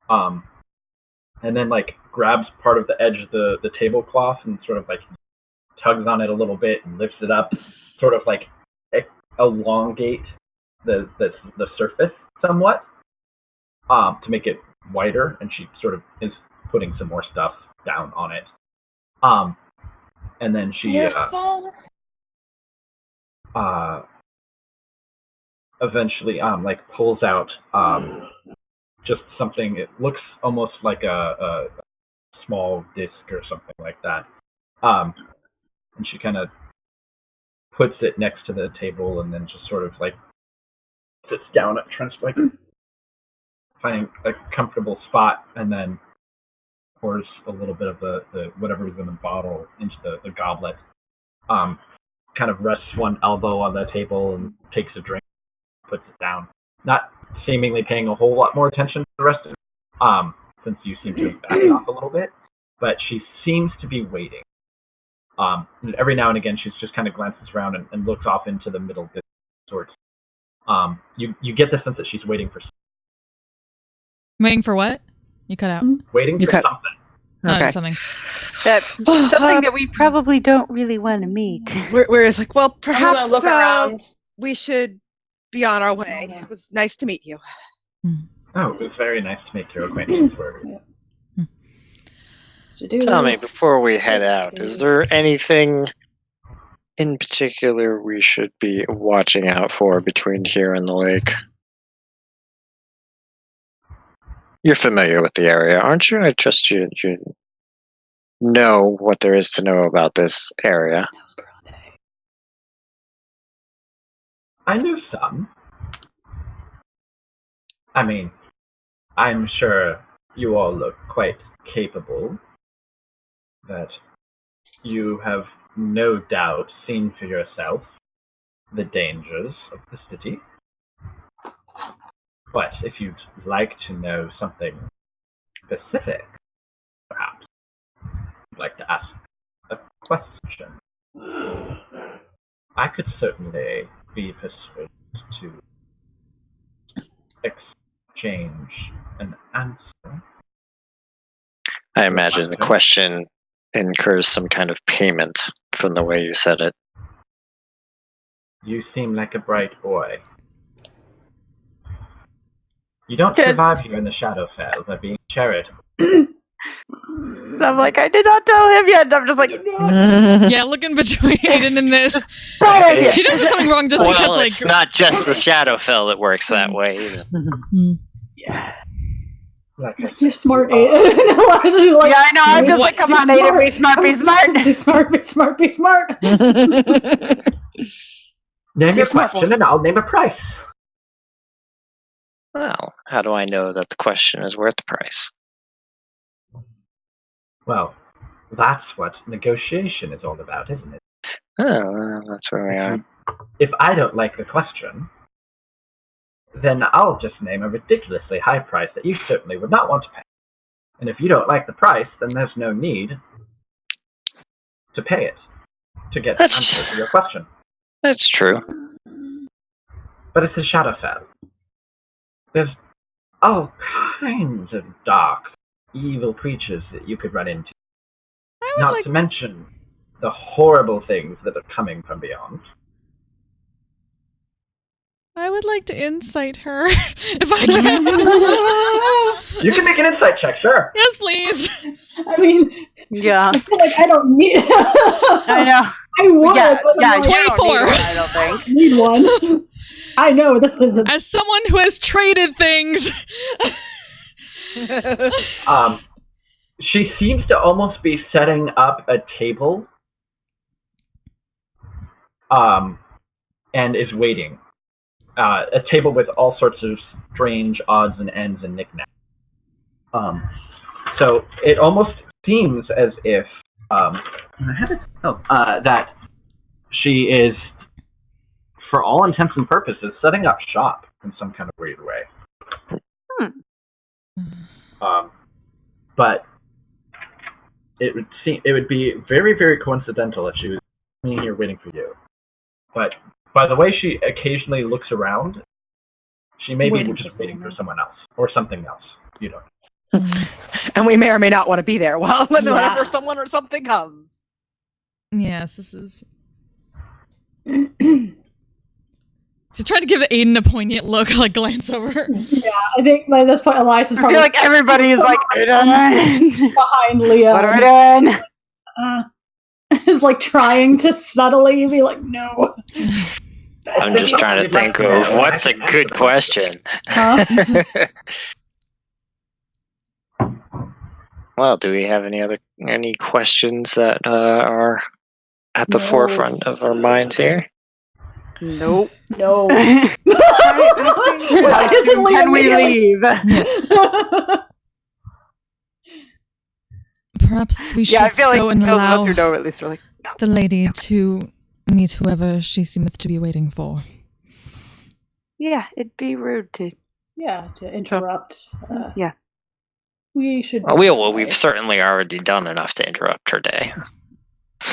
S5: and then grabs part of the edge of the tablecloth and sort of tugs on it a little bit and lifts it up, sort of elongate the surface somewhat to make it wider, and she sort of is putting some more stuff down on it. And then she eventually pulls out just something. It looks almost like a small disc or something like that. And she kind of puts it next to the table and then just sort of like sits down at Trent's like finding a comfortable spot and then pours a little bit of the whatever's in the bottle into the goblet. Kind of rests one elbow on the table and takes a drink, puts it down. Not seemingly paying a whole lot more attention to the rest of it, since you seem to have backed off a little bit. But she seems to be waiting. Every now and again, she's just kind of glances around and looks off into the middle distance sorts. You get the sense that she's waiting for
S4: Waiting for what? You cut out.
S5: waiting for something.
S4: Oh,
S3: Okay.
S4: something.
S3: Something that we probably don't really want to meet.
S6: Whereas, like, well,
S2: I'm
S6: perhaps
S2: gonna look around.
S6: we should be on our way. It was nice to meet you.
S5: Oh, it was very nice to make your acquaintance.
S7: Tell me, before we head out, is there anything in particular we should be watching out for between here and the lake? You're familiar with the area, aren't you? I trust you know what there is to know about this area.
S5: I knew some. I mean, I'm sure you all look quite capable. That you have no doubt seen for yourself the dangers of the city. But if you'd like to know something specific, perhaps you'd like to ask a question, I could certainly be persuaded to exchange an answer.
S7: I imagine the question incurs some kind of payment from the way you said it.
S5: You seem like a bright boy. You don't survive here in the Shadowfell by being charitable.
S3: I'm like, I did not tell him yet. I'm just like,
S4: Yeah, looking between Aiden and this.
S3: idea.
S4: She knows there's something wrong just
S7: well,
S4: because, like,
S7: it's not just the Shadowfell that works that way either.
S9: You're smart, Aiden. Like,
S3: yeah, I know. I'm just like, come on, Aiden, be smart, be smart.
S9: Be smart, be smart, be smart.
S5: Name your question and I'll name a price.
S7: Well, how do I know that the question is worth the price?
S5: Well, that's what negotiation is all about, isn't it?
S7: Oh, that's where we are.
S5: If I don't like the question, then I'll just name a ridiculously high price that you certainly would not want to pay. And if you don't like the price, then there's no need to pay it to get the answer to your question.
S7: That's true.
S5: But it's a Shadowfell. There's all kinds of dark, evil creatures that you could run into. Not to mention the horrible things that are coming from beyond.
S4: I would like to insight her if I can.
S5: You can make an insight check, sure.
S4: Yes, please.
S9: I mean,
S3: yeah.
S9: I feel like I don't need.
S3: I know.
S9: I would.
S3: Yeah,
S9: but
S3: yeah,
S9: I'm like,
S4: 24.
S3: I don't think.
S9: Need one. I know this isn't.
S4: As someone who has traded things.
S5: She seems to almost be setting up a table. And is waiting. A table with all sorts of strange odds and ends and knickknacks. So it almost seems as if that she is, for all intents and purposes, setting up shop in some kind of weird way. But it would be very, very coincidental if she was sitting here waiting for you. But by the way she occasionally looks around, she may be just waiting for someone else or something else. You don't know.
S6: And we may or may not want to be there whenever someone or something comes.
S4: Yes, this is. She's trying to give Aiden a poignant look, like glance over.
S9: Yeah, I think by this point, Elias is
S3: I
S9: probably
S3: feel like everybody's like,
S9: behind Leah.
S3: what are we doing?
S9: Is like trying to subtly be like, no.
S7: I'm just trying to think of what's a good question.
S9: Huh?
S7: Well, do we have any questions that are at the
S9: No.
S7: forefront of our minds here.
S3: Nope.
S9: No.
S3: How soon can we leave?
S4: Perhaps we should
S3: Yeah, I feel like
S4: go and
S3: those of us
S4: allow
S3: who know at least are like,
S4: the lady to meet whoever she seemeth to be waiting for.
S3: yeah, it'd be rude to.
S9: Yeah, to interrupt.
S3: Yeah.
S9: We should.
S7: Well, we've certainly already done enough to interrupt her day.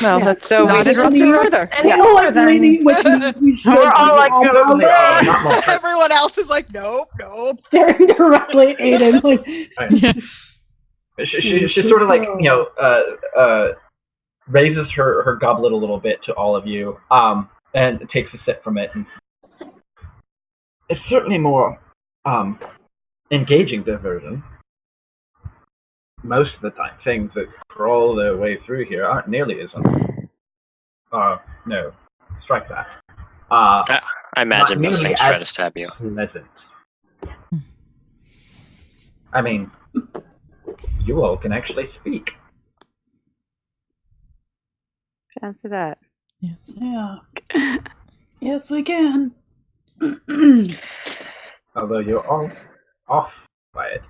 S6: Well,
S9: Yeah,
S6: let's
S3: so
S6: not
S3: we
S6: interrupt
S3: just-
S6: it further.
S9: And you know what, lady? Which we should
S3: We're all like,
S6: Everyone else is like, nope, nope.
S9: staring directly at Aiden. Like,
S5: She sort of like, raises her goblet a little bit to all of you, and takes a sip from it. And it's certainly more engaging diversion. Most of the time, things that crawl their way through here aren't nearly as no, strike that.
S7: I imagine
S5: not
S7: most
S5: nearly
S7: things try
S5: as
S7: to stab you.
S5: pleasant. I mean, you all can actually speak.
S3: Fancy that.
S9: yeah. Yes, we can.
S5: Although you're all off by it.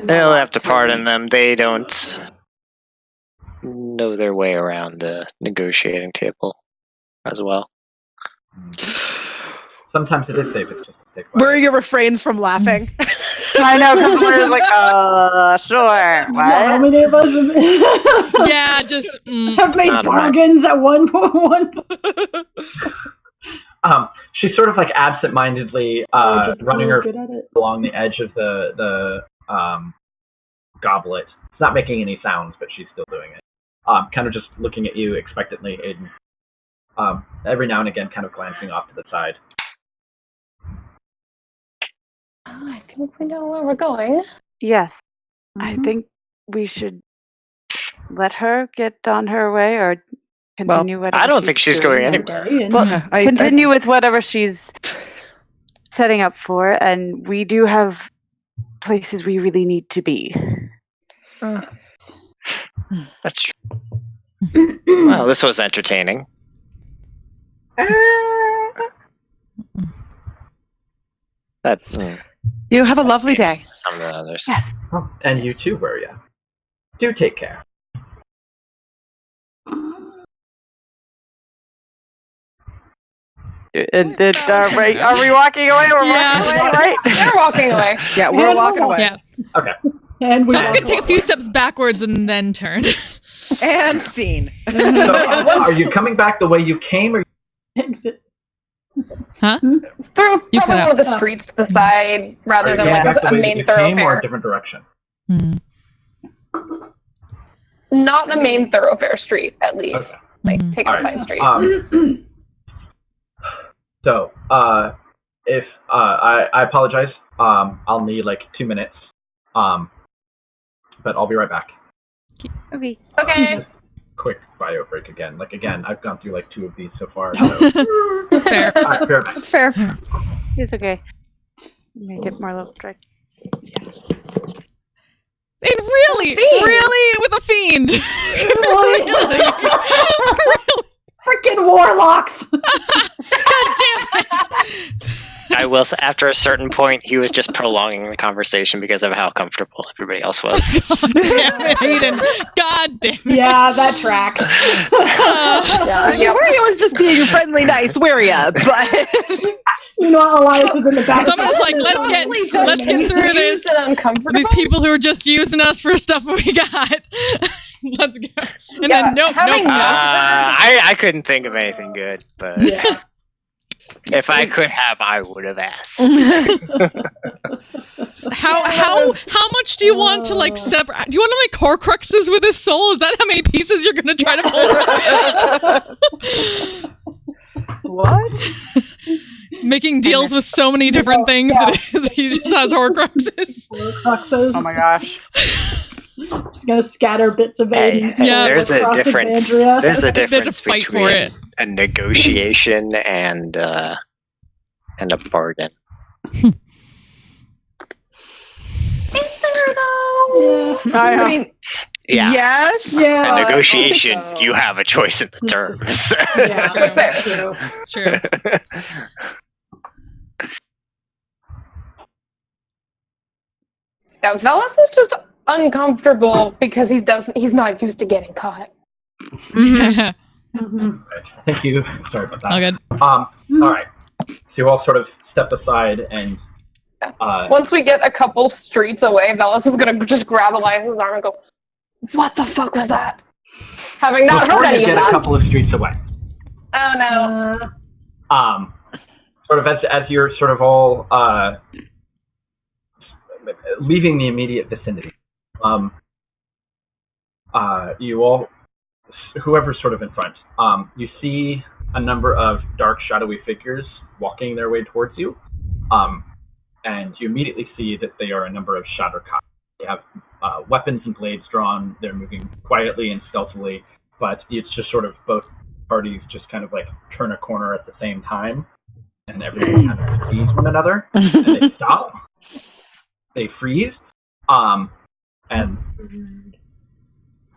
S7: They'll have to pardon them. They don't know their way around the negotiating table as well.
S5: Sometimes it is safe just to stay quiet.
S6: Where are your refrains from laughing?
S3: I know, because we're like, sure.
S9: Yeah, how many of us have,
S4: Yeah, just
S9: have made bargains at one point?
S5: She's sort of like absent-mindedly running her
S9: good at it.
S5: along the edge of the goblet. It's not making any sounds, but she's still doing it. Kind of just looking at you expectantly, Aiden. Every now and again, kind of glancing off to the side.
S2: I think we know where we're going.
S3: Yes. I think we should let her get on her way or continue whatever
S7: I don't think she's going
S3: doing.
S7: anywhere.
S3: Well, continue with whatever she's setting up for, and we do have places we really need to be.
S7: That's true. Well, this was entertaining. That
S6: You have a lovely day.
S7: some of the others.
S3: Yes.
S5: Oh, and you too, Wuria. Do take care.
S3: Are we walking away? We're walking away, right?
S2: We're walking away.
S6: Yeah, we're walking away.
S4: Yeah.
S5: Okay.
S9: And
S4: Just gonna take a few steps backwards and then turn.
S6: And scene.
S5: So, are you coming back the way you came, or
S9: Exit.
S4: Huh?
S2: Through
S4: You
S2: probably
S4: cut
S2: one
S4: out.
S2: of the streets to the side rather
S5: are
S2: than
S5: you
S2: like
S5: back the
S2: a
S5: way
S2: main
S5: you came, or a
S2: thoroughfare.
S5: different direction?
S2: Not a main thoroughfare street, at least. Like, take a
S5: All
S2: side
S5: right.
S2: street.
S5: So, if I apologize, I'll need like 2 minutes, but I'll be right back.
S3: Okay.
S2: Okay.
S5: Quick bio break again. Like again, I've gone through like 2 of these so far. So.
S4: That's fair.
S5: All right, fair enough.
S6: That's fair.
S3: It's okay. Make it more level strike.
S4: It really with a fiend.
S9: Freaking warlocks!
S4: God damn it!
S7: I will say, after a certain point, he was just prolonging the conversation because of how comfortable everybody else was.
S4: God damn it, Aiden. God damn it.
S9: Yeah, that tracks.
S6: I mean, Waria was just being friendly, nice, Waria, but
S9: You know, Elias is in the back.
S4: Someone's like, let's get through this. These people who are just using us for stuff we got. Let's go. And then nope.
S7: I couldn't think of anything good, but if I could have, I would have asked.
S4: How much do you want to like separate? Do you want to make Horcruxes with his soul? Is that how many pieces you're gonna try to pull?
S3: What?
S4: Making deals with so many different things. He just has Horcruxes.
S9: Horcruxes.
S3: Oh my gosh.
S9: Just gonna scatter bits of Aiden's soul
S7: There's a
S9: across
S7: difference.
S9: Exandria.
S7: There's a
S4: They have to
S7: difference
S4: fight for
S7: between
S4: it.
S7: a negotiation and a bargain.
S6: I mean,
S7: Yeah.
S6: Yes.
S7: A negotiation, you have a choice in the terms.
S9: Yeah,
S2: That's
S9: true.
S4: It's true.
S2: Yeah, Velas is just uncomfortable because he's not used to getting caught.
S5: Thank you. Sorry about that.
S4: All good.
S5: All right. So you all sort of step aside and.
S2: Once we get a couple streets away, Velas is gonna just grab Elias's arm and go, "What the fuck was that?" Having not
S5: Before
S2: heard any
S5: you
S2: of
S5: get
S2: that.
S5: a couple of streets away.
S2: Oh no.
S5: Sort of as you're sort of all leaving the immediate vicinity, you all, whoever's sort of in front, you see a number of dark, shadowy figures walking their way towards you, and you immediately see that they are a number of Shattercock. They have weapons and blades drawn. They're moving quietly and stealthily, but it's just sort of both parties just kind of like turn a corner at the same time, and everyone kind of sees one another, and they stop. They freeze, and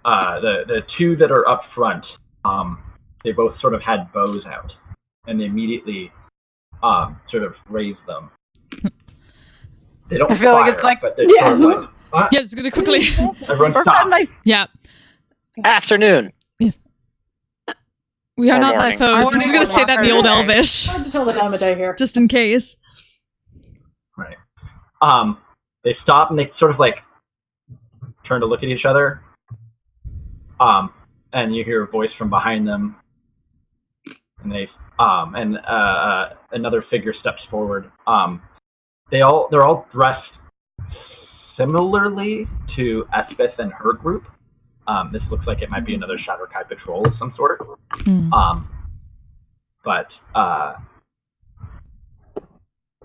S5: the two that are up front, they both sort of had bows out, and they immediately sort of raise them. They don't
S3: I feel
S5: fire,
S3: like it's like
S5: but they're sort of like, ah,
S4: Yeah, just gonna quickly.
S5: everyone stop.
S4: Yeah.
S7: Afternoon.
S4: Yes. We are
S7: Or
S4: not thy
S7: morning.
S4: foes. I'm just gonna say that in the old Elvish,
S9: Hard to tell the time of day here.
S4: just in case.
S5: Right. They stop and they sort of like turn to look at each other. And you hear a voice from behind them, and they another figure steps forward. They're all dressed similarly to Espeth and her group. This looks like it might be another Shatterkai patrol of some sort. But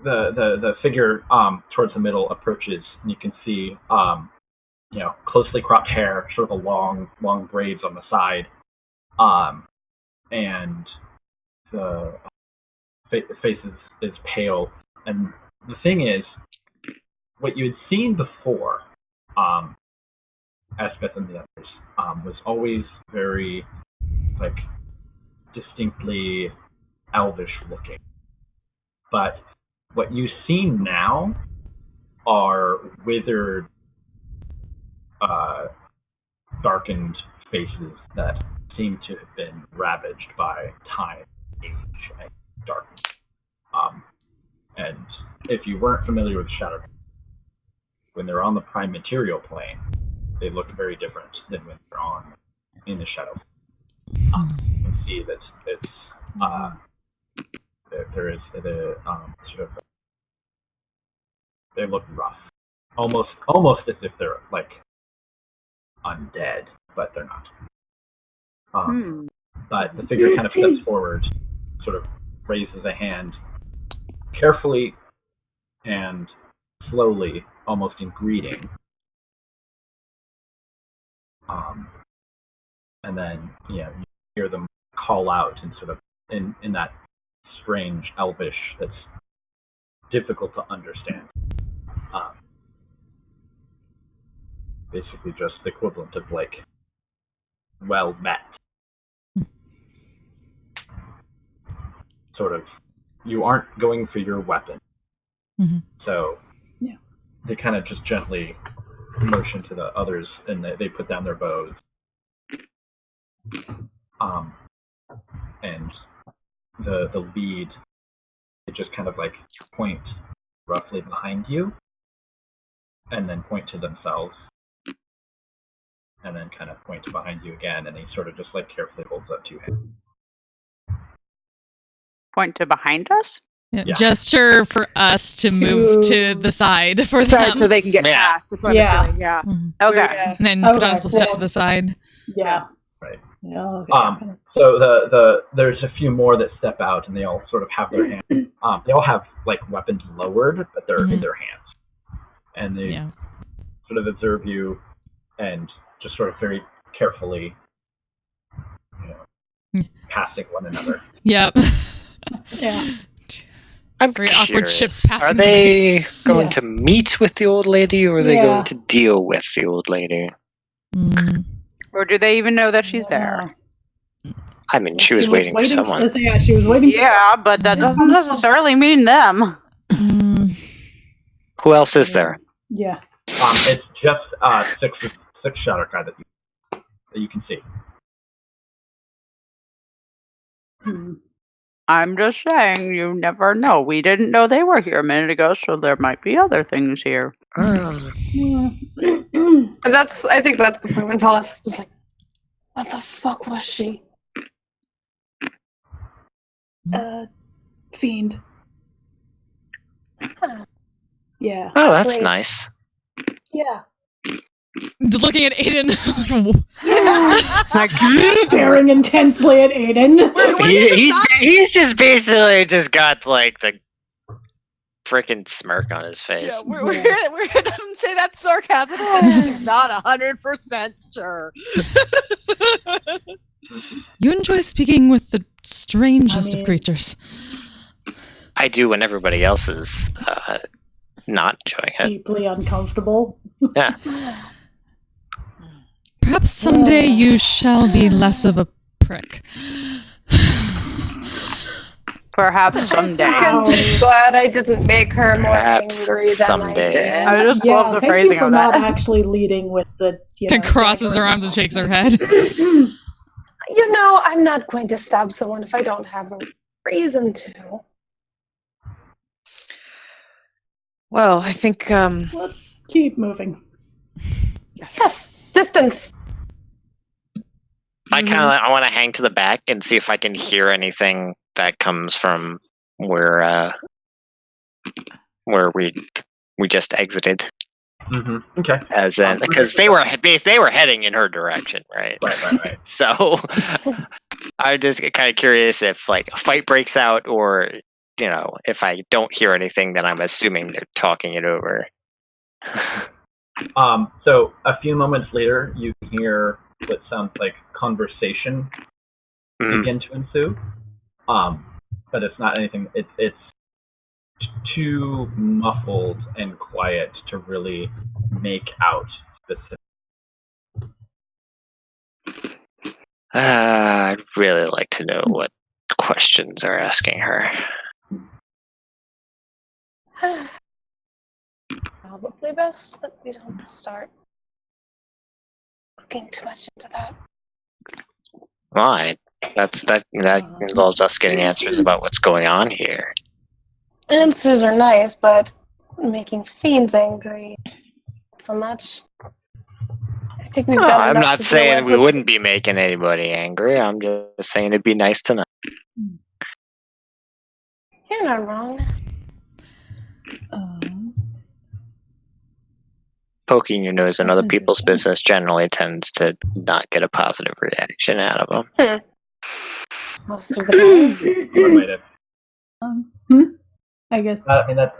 S5: the figure towards the middle approaches, and you can see closely cropped hair, sort of a long braids on the side, and the face is pale. And the thing is, what you had seen before, Espeth and the others, was always very like distinctly elvish looking. But what you see now are withered, darkened faces that seem to have been ravaged by time, age, and darkness. And if you weren't familiar with Shadow, when they're on the prime material plane, they look very different than when they're in the shadow. You can see that it's there is the sort of, they look rough, almost as if they're like undead, but they're not. But the figure kind of steps forward, sort of raises a hand, carefully and slowly, almost in greeting. And then you hear them call out and sort of in that strange elvish that's difficult to understand. Basically just the equivalent of like, well met. Sort of, you aren't going for your weapon. So they kind of just gently motion to the others, and they put down their bows. And the lead, they just kind of like point roughly behind you, and then point to themselves, and then kind of point to behind you again, and he sort of just like carefully holds up two hands.
S3: Point to behind us?
S4: Yeah. Gesture for us to move to the side for them.
S6: So they can get past. That's what I'm assuming. Yeah.
S3: Okay.
S4: And then Adonis will step to the side.
S9: Yeah.
S5: Right.
S9: Yeah. Okay.
S5: So there's a few more that step out, and they all sort of have their hands. They all have like weapons lowered, but they're in their hands, and they sort of observe you, and just sort of very carefully, passing one another.
S4: Yep.
S9: Yeah.
S7: I'm
S4: very
S7: curious.
S4: awkward ships passing.
S7: Are they going to meet with the old lady, or are they
S9: Yeah.
S7: going to deal with the old lady?
S3: Or do they even know that she's there?
S7: I mean, she was waiting for someone.
S9: Yeah, she was waiting.
S3: Yeah, but that doesn't necessarily mean them.
S7: Who else is there?
S9: Yeah.
S5: It's just six Shadowkai that you can see.
S3: I'm just saying, you never know. We didn't know they were here a minute ago, so there might be other things here.
S2: I think that's the point when Paulus is like, what the fuck was she?
S9: Fiend. Yeah.
S7: Oh, that's nice.
S9: Yeah.
S4: Just looking at Aiden.
S9: Staring intensely at Aiden.
S7: He's just basically just got like the freaking smirk on his face.
S6: Yeah, it doesn't say that's sarcasm because she's not 100% sure.
S4: You enjoy speaking with the strangest of creatures.
S7: I do when everybody else is not enjoying it.
S9: Deeply uncomfortable.
S7: Yeah.
S4: Perhaps someday you shall be less of a prick.
S3: Perhaps someday.
S2: I'm just glad I didn't make her more
S7: Perhaps
S2: angry than
S7: someday.
S2: I did.
S3: I just love the
S9: thank
S3: phrasing
S9: you for
S3: of
S9: not
S3: that.
S9: actually leading with the.
S4: Crosses her arms and shakes her head.
S2: You know, I'm not going to stab someone if I don't have a reason to.
S6: Well, I think
S9: Let's keep moving.
S2: Yes, distance.
S7: I I want to hang to the back and see if I can hear anything that comes from where we just exited.
S5: Mm-hmm. Okay.
S7: As in, because they were heading in her direction, right?
S5: Right.
S7: So I'm just kind of curious if like a fight breaks out, or if I don't hear anything, then I'm assuming they're talking it over.
S5: So a few moments later, you hear what sounds like conversation begin to ensue. But it's not anything. It's too muffled and quiet to really make out specific.
S7: I'd really like to know what questions are asking her.
S2: Probably best that we don't start looking too much into that.
S7: Why? That involves us getting answers about what's going on here.
S2: Answers are nice, but making fiends angry, not so much. I think we've got
S7: I'm
S2: enough
S7: not
S2: to
S7: saying
S2: deal
S7: we
S2: with.
S7: wouldn't be making anybody angry. I'm just saying it'd be nice to know.
S2: You're not wrong.
S7: Poking your nose in other people's business generally tends to not get a positive reaction out of them.
S2: Most of the time.
S9: I guess.
S5: I mean, that's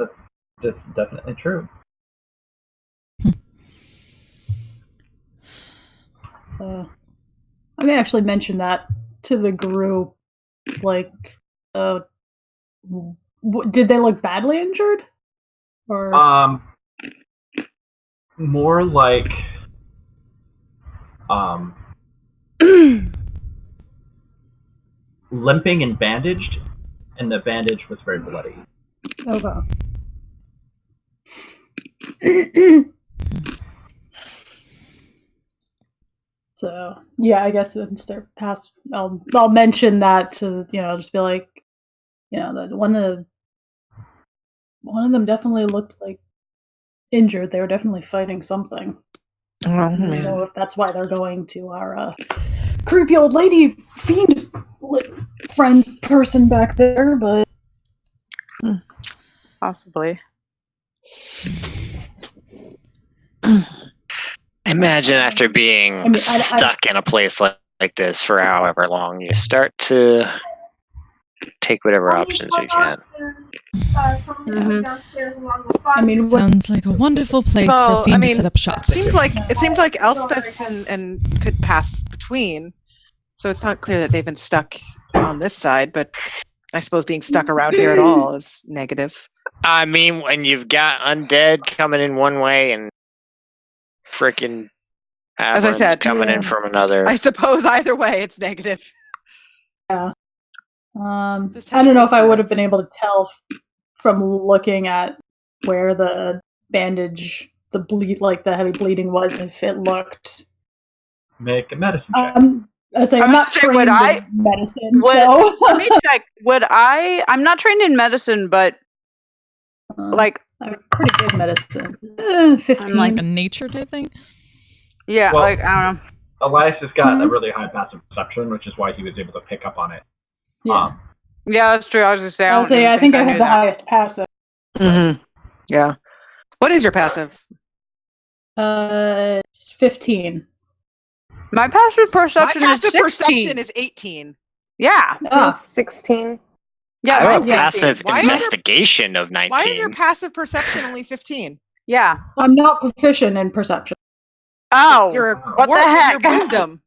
S5: definitely true.
S9: I may actually mention that to the group. Like, did they look badly injured? Or
S5: more like limping and bandaged, and the bandage was very bloody.
S9: okay. So yeah, I guess since they're past, I'll mention that to just be like, that one of them definitely looked like injured. They were definitely fighting something.
S6: Oh,
S9: I don't know if that's why they're going to our creepy old lady fiend friend person back there, but
S3: possibly.
S7: Imagine after being stuck in a place like this for however long, you start to take whatever options you can.
S9: I mean,
S4: sounds like a wonderful place for Fiend to set up shop.
S6: It seems like Elspeth and could pass between, so it's not clear that they've been stuck on this side. But I suppose being stuck around here at all is negative.
S7: I mean, when you've got undead coming in one way and freaking
S6: As I
S7: Amaranth's
S6: said,
S7: coming in from another.
S6: I suppose either way it's negative.
S9: Yeah. I don't know if I would have been able to tell from looking at where the bandage, the heavy bleeding was, if it looked.
S5: Make a medicine check.
S9: I say I'm not trained in medicine, so
S3: let me check. I'm not trained in medicine, but like
S9: I'm pretty good medicine. 15.
S4: I'm like a nature type thing.
S3: Yeah,
S5: Well,
S3: like I don't know.
S5: Elias has got a really high passive perception, which is why he was able to pick up on it.
S9: Yeah.
S3: Yeah, that's true. I was just saying.
S9: I think I have the highest passive.
S6: Mm-hmm. Yeah. What is your passive?
S9: It's 15.
S3: My passive perception
S6: My
S3: is
S6: passive
S3: 16.
S6: perception is 18.
S3: Yeah.
S2: 16.
S3: Yeah,
S7: I have a
S3: mine's 16.
S7: passive
S6: Why is your-
S7: investigation of 19.
S6: Why is your passive perception only 15?
S3: Yeah.
S9: I'm not proficient in perception.
S3: Oh,
S6: what
S3: the heck?
S6: Your wisdom.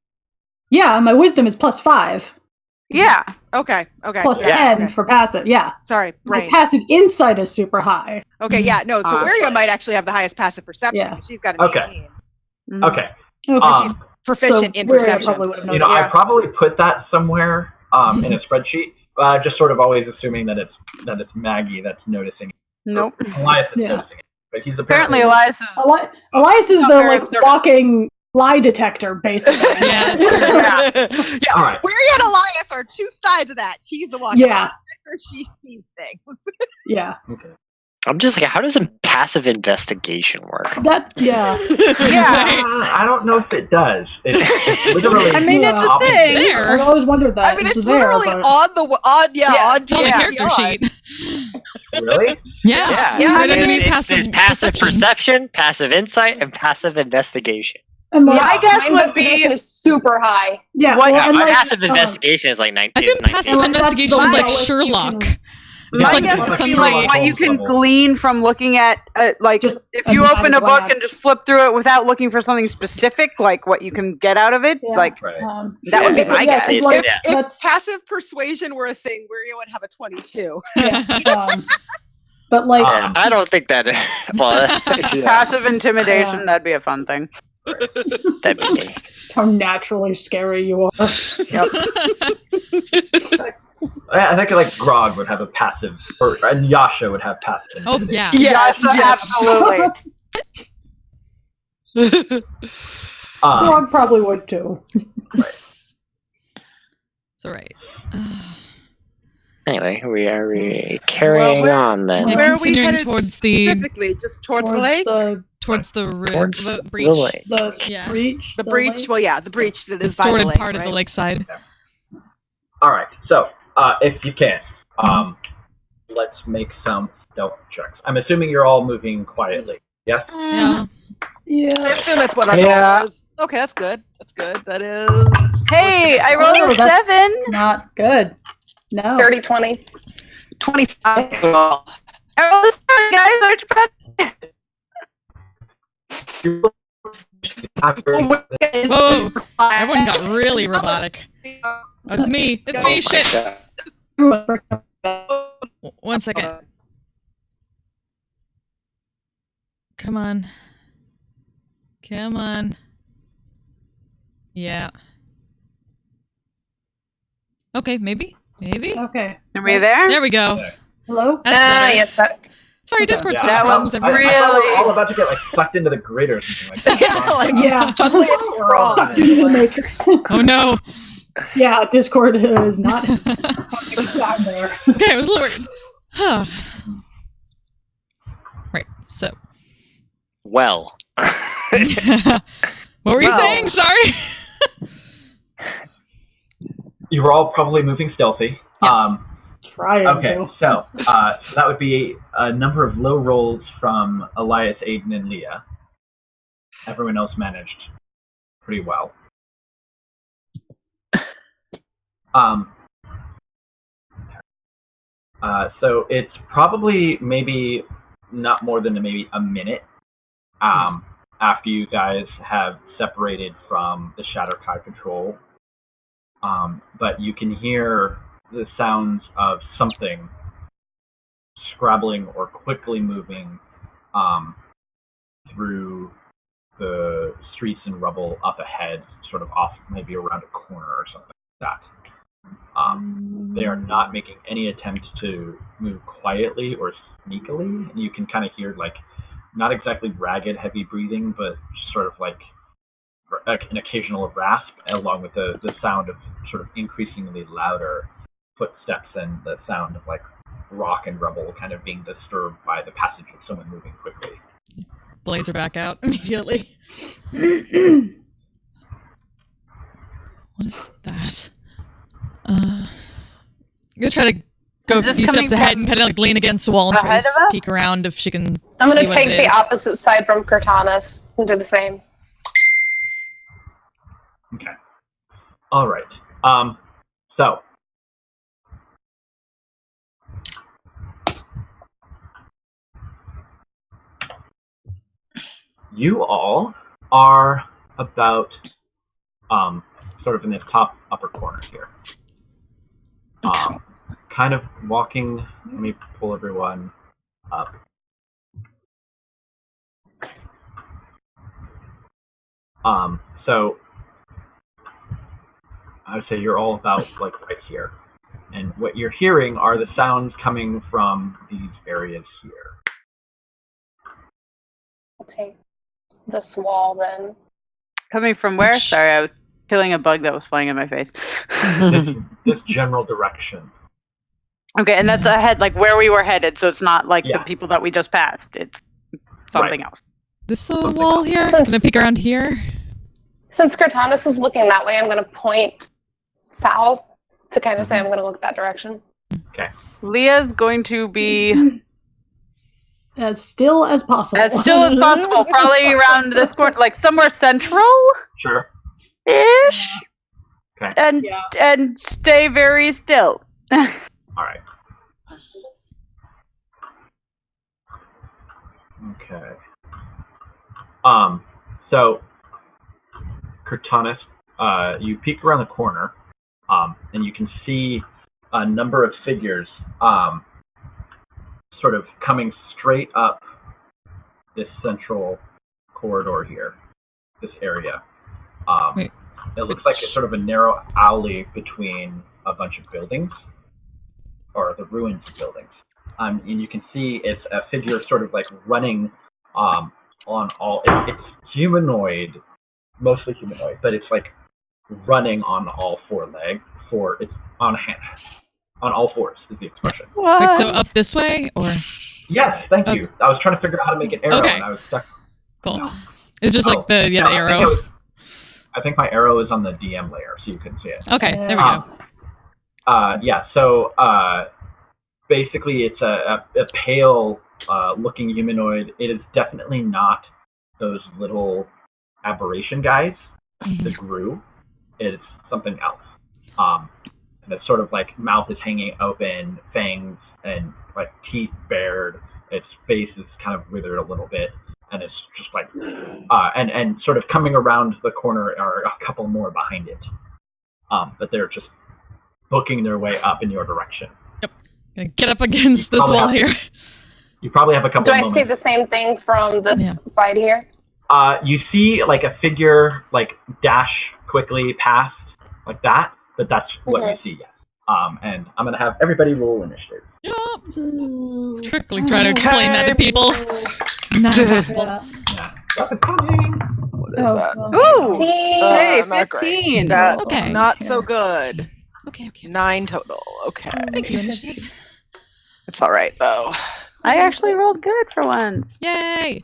S9: Yeah, my wisdom is +5.
S3: Yeah.
S6: Okay.
S9: Plus 10 for passive. Yeah.
S6: Sorry,
S9: My
S6: brain.
S9: passive insight is super high.
S6: Okay, yeah, no. So Aria might actually have the highest passive perception.
S9: Yeah.
S6: Because she's got an 18.
S5: Okay.
S6: She's proficient in perception.
S5: You know, I probably put that somewhere in a spreadsheet. Just sort of always assuming that it's Maggie that's noticing it.
S3: Nope.
S5: Elias is noticing it, but he's
S3: Apparently Elias is.
S9: Elias is the walking lie detector, basically.
S4: Yeah.
S6: Yeah.
S5: All right.
S6: Weary and Elias are two sides of that. She's the one.
S9: Yeah.
S6: She sees things.
S9: Yeah.
S5: Okay.
S7: I'm just like, how does a passive investigation work?
S9: Yeah.
S5: I don't know if it does. It's literally.
S9: I mean, it's a thing. I've always wondered that.
S6: I mean, it's literally on
S4: It's on the character
S6: beyond.
S4: sheet.
S5: Really?
S4: Yeah.
S7: Yeah.
S4: Right underneath
S7: It's
S4: passive
S7: passive perception, passive insight, and passive investigation.
S9: And
S3: my guess
S2: my
S3: would
S2: investigation
S3: be
S2: is super high.
S9: Yeah.
S3: What-
S9: well,
S7: Yeah,
S9: and
S7: my
S9: like,
S7: passive investigation is like 19.
S4: I assume passive
S9: Unless that's
S4: investigation
S9: the
S4: is like
S9: lowest you
S4: Sherlock.
S9: can-
S4: It's
S3: my
S4: like
S3: guess would be
S4: some
S3: like what you can glean from looking at, like,
S9: Just
S3: if
S9: a
S3: you open a book
S9: glance.
S3: and just flip through it without looking for something specific, like what you can get out of it,
S9: Yeah.
S3: like
S5: Right.
S3: that would be my
S9: yeah,
S3: guess.
S9: it's like,
S6: If passive persuasion were a thing, Weary would have a 22.
S9: but like,
S7: I don't think that. Well,
S3: Passive intimidation, that'd be a fun thing.
S7: that'd be me.
S9: how naturally scary you are.
S3: Yep.
S5: I think like Grog would have a passive, and Yasha would have passive.
S4: Oh yeah.
S6: Yes,
S3: Absolutely.
S9: Grog probably would too.
S4: It's all right.
S7: Anyway, we are carrying on then.
S6: Where are we
S4: Continuing
S6: headed
S4: towards the
S6: specifically? Just towards the lake?
S4: towards the
S7: Towards
S4: the
S7: the
S4: breach.
S7: lake.
S9: The
S4: Yeah.
S9: breach.
S6: The breach?
S9: lake?
S6: Well, yeah, the breach that
S4: The
S6: is by the
S4: distorted
S6: lake,
S4: part of the
S6: right?
S4: lakeside.
S5: All right. So, if you can, let's make some stealth checks. I'm assuming you're all moving quietly. Yes.
S4: Yeah.
S9: Yeah.
S6: I assume that's what our
S14: Yeah.
S6: goal is. Okay, that's good. That's good. That is.
S3: Hey, I rolled
S9: Oh,
S3: a
S9: that's
S3: 7.
S9: Not good. No.
S2: 30-20.
S6: 25.
S3: I rolled a 7, guys. Aren't you proud?
S4: Whoa! Everyone got really robotic. Oh, it's me. It's me. Shit. One second. Come on. Come on. Yeah. Okay, maybe. Maybe.
S9: Okay.
S3: Are we there?
S4: There we go.
S9: Hello?
S4: That's better.
S2: Yes, that.
S4: Sorry, Discord
S5: Yeah,
S3: That
S4: problems.
S3: was
S5: I
S4: everyone.
S5: thought we were
S3: really-
S5: all about to get like sucked into the grid or something like that.
S6: Yeah, like,
S9: Yeah.
S6: suddenly it's wrong.
S9: Sucked into the matrix.
S4: Oh no.
S9: Yeah, Discord is not down there.
S4: Okay, I was a little worried. Huh. Right, so.
S7: Well.
S4: What were you saying? Sorry.
S5: You were all probably moving stealthy.
S4: Yes.
S9: Trying
S5: Okay,
S9: to.
S5: so that would be a number of low rolls from Elias, Aiden, and Leah. Everyone else managed pretty well. So it's probably maybe not more than maybe a minute after you guys have separated from the Shatterkai control. But you can hear the sounds of something scrabbling or quickly moving through the streets and rubble up ahead, sort of off maybe around a corner or something like that. They are not making any attempt to move quietly or sneakily. You can kind of hear like not exactly ragged, heavy breathing, but sort of like an occasional rasp, along with the sound of sort of increasingly louder footsteps and the sound of like rock and rubble kind of being disturbed by the passage of someone moving quickly.
S4: Blades are back out immediately. What is that? I'm gonna try to go a few steps ahead and kind of like lean against the wall and try to peek around if she can.
S2: I'm
S4: see
S2: gonna
S4: what
S2: take
S4: it
S2: the
S4: is.
S2: opposite side from Cortanis and do the same.
S5: Okay. All right. So you all are about sort of in this top upper corner here. Kind of walking. Let me pull everyone up. So I would say you're all about like right here. And what you're hearing are the sounds coming from these areas here.
S2: I'll take this wall then.
S3: Coming from where? Sorry, I was killing a bug that was flying in my face.
S5: This general direction.
S3: Okay, and that's ahead, like where we were headed, so it's not like the people that we just passed. It's something else.
S4: This wall here? Can I peek around here?
S2: Since Cortanis is looking that way, I'm going to point south to kind of say I'm going to look that direction.
S5: Okay.
S3: Leah's going to be
S9: as still as possible.
S3: As still as possible, probably around this corner, like somewhere central.
S5: Sure.
S3: Ish.
S5: Okay.
S3: And stay very still.
S5: All right. Okay. So Cortanis, you peek around the corner, and you can see a number of figures, sort of coming straight up this central corridor here, this area. It looks like it's sort of a narrow alley between a bunch of buildings, or the ruins of buildings. And you can see it's a figure sort of like running on all. It's humanoid, mostly humanoid, but it's like running on all four legs. It's on all fours is the expression.
S4: Wait, so up this way, or?
S5: Yes, thank you. I was trying to figure out how to make an arrow, and I was stuck.
S4: Cool. It's just like the arrow.
S5: I think my arrow is on the DM layer, so you couldn't see it.
S4: Okay, there we go.
S5: Yeah, so basically it's a pale looking humanoid. It is definitely not those little aberration guys that grew. It's something else. And it's sort of like mouth is hanging open, fangs and like teeth bared. Its face is kind of withered a little bit, and it's just like and sort of coming around the corner are a couple more behind it. But they're just booking their way up in your direction.
S4: Yep. Gonna get up against this wall here.
S5: You probably have a couple
S2: Do
S5: of
S2: I
S5: moments.
S2: see the same thing from this side here?
S5: You see like a figure like dash quickly past like that, but that's what you see, yes. And I'm gonna have everybody roll initiative.
S4: Quickly try to explain that to people. Not possible.
S5: Yeah. Coming.
S6: What is that?
S3: Ooh! Hey,
S6: not great.
S3: 15.
S6: That,
S4: Okay.
S6: Not so good.
S4: Okay.
S6: 9 total. Okay.
S4: Thank you, initiative.
S6: It's all right though.
S3: I actually rolled good for once.
S4: Yay!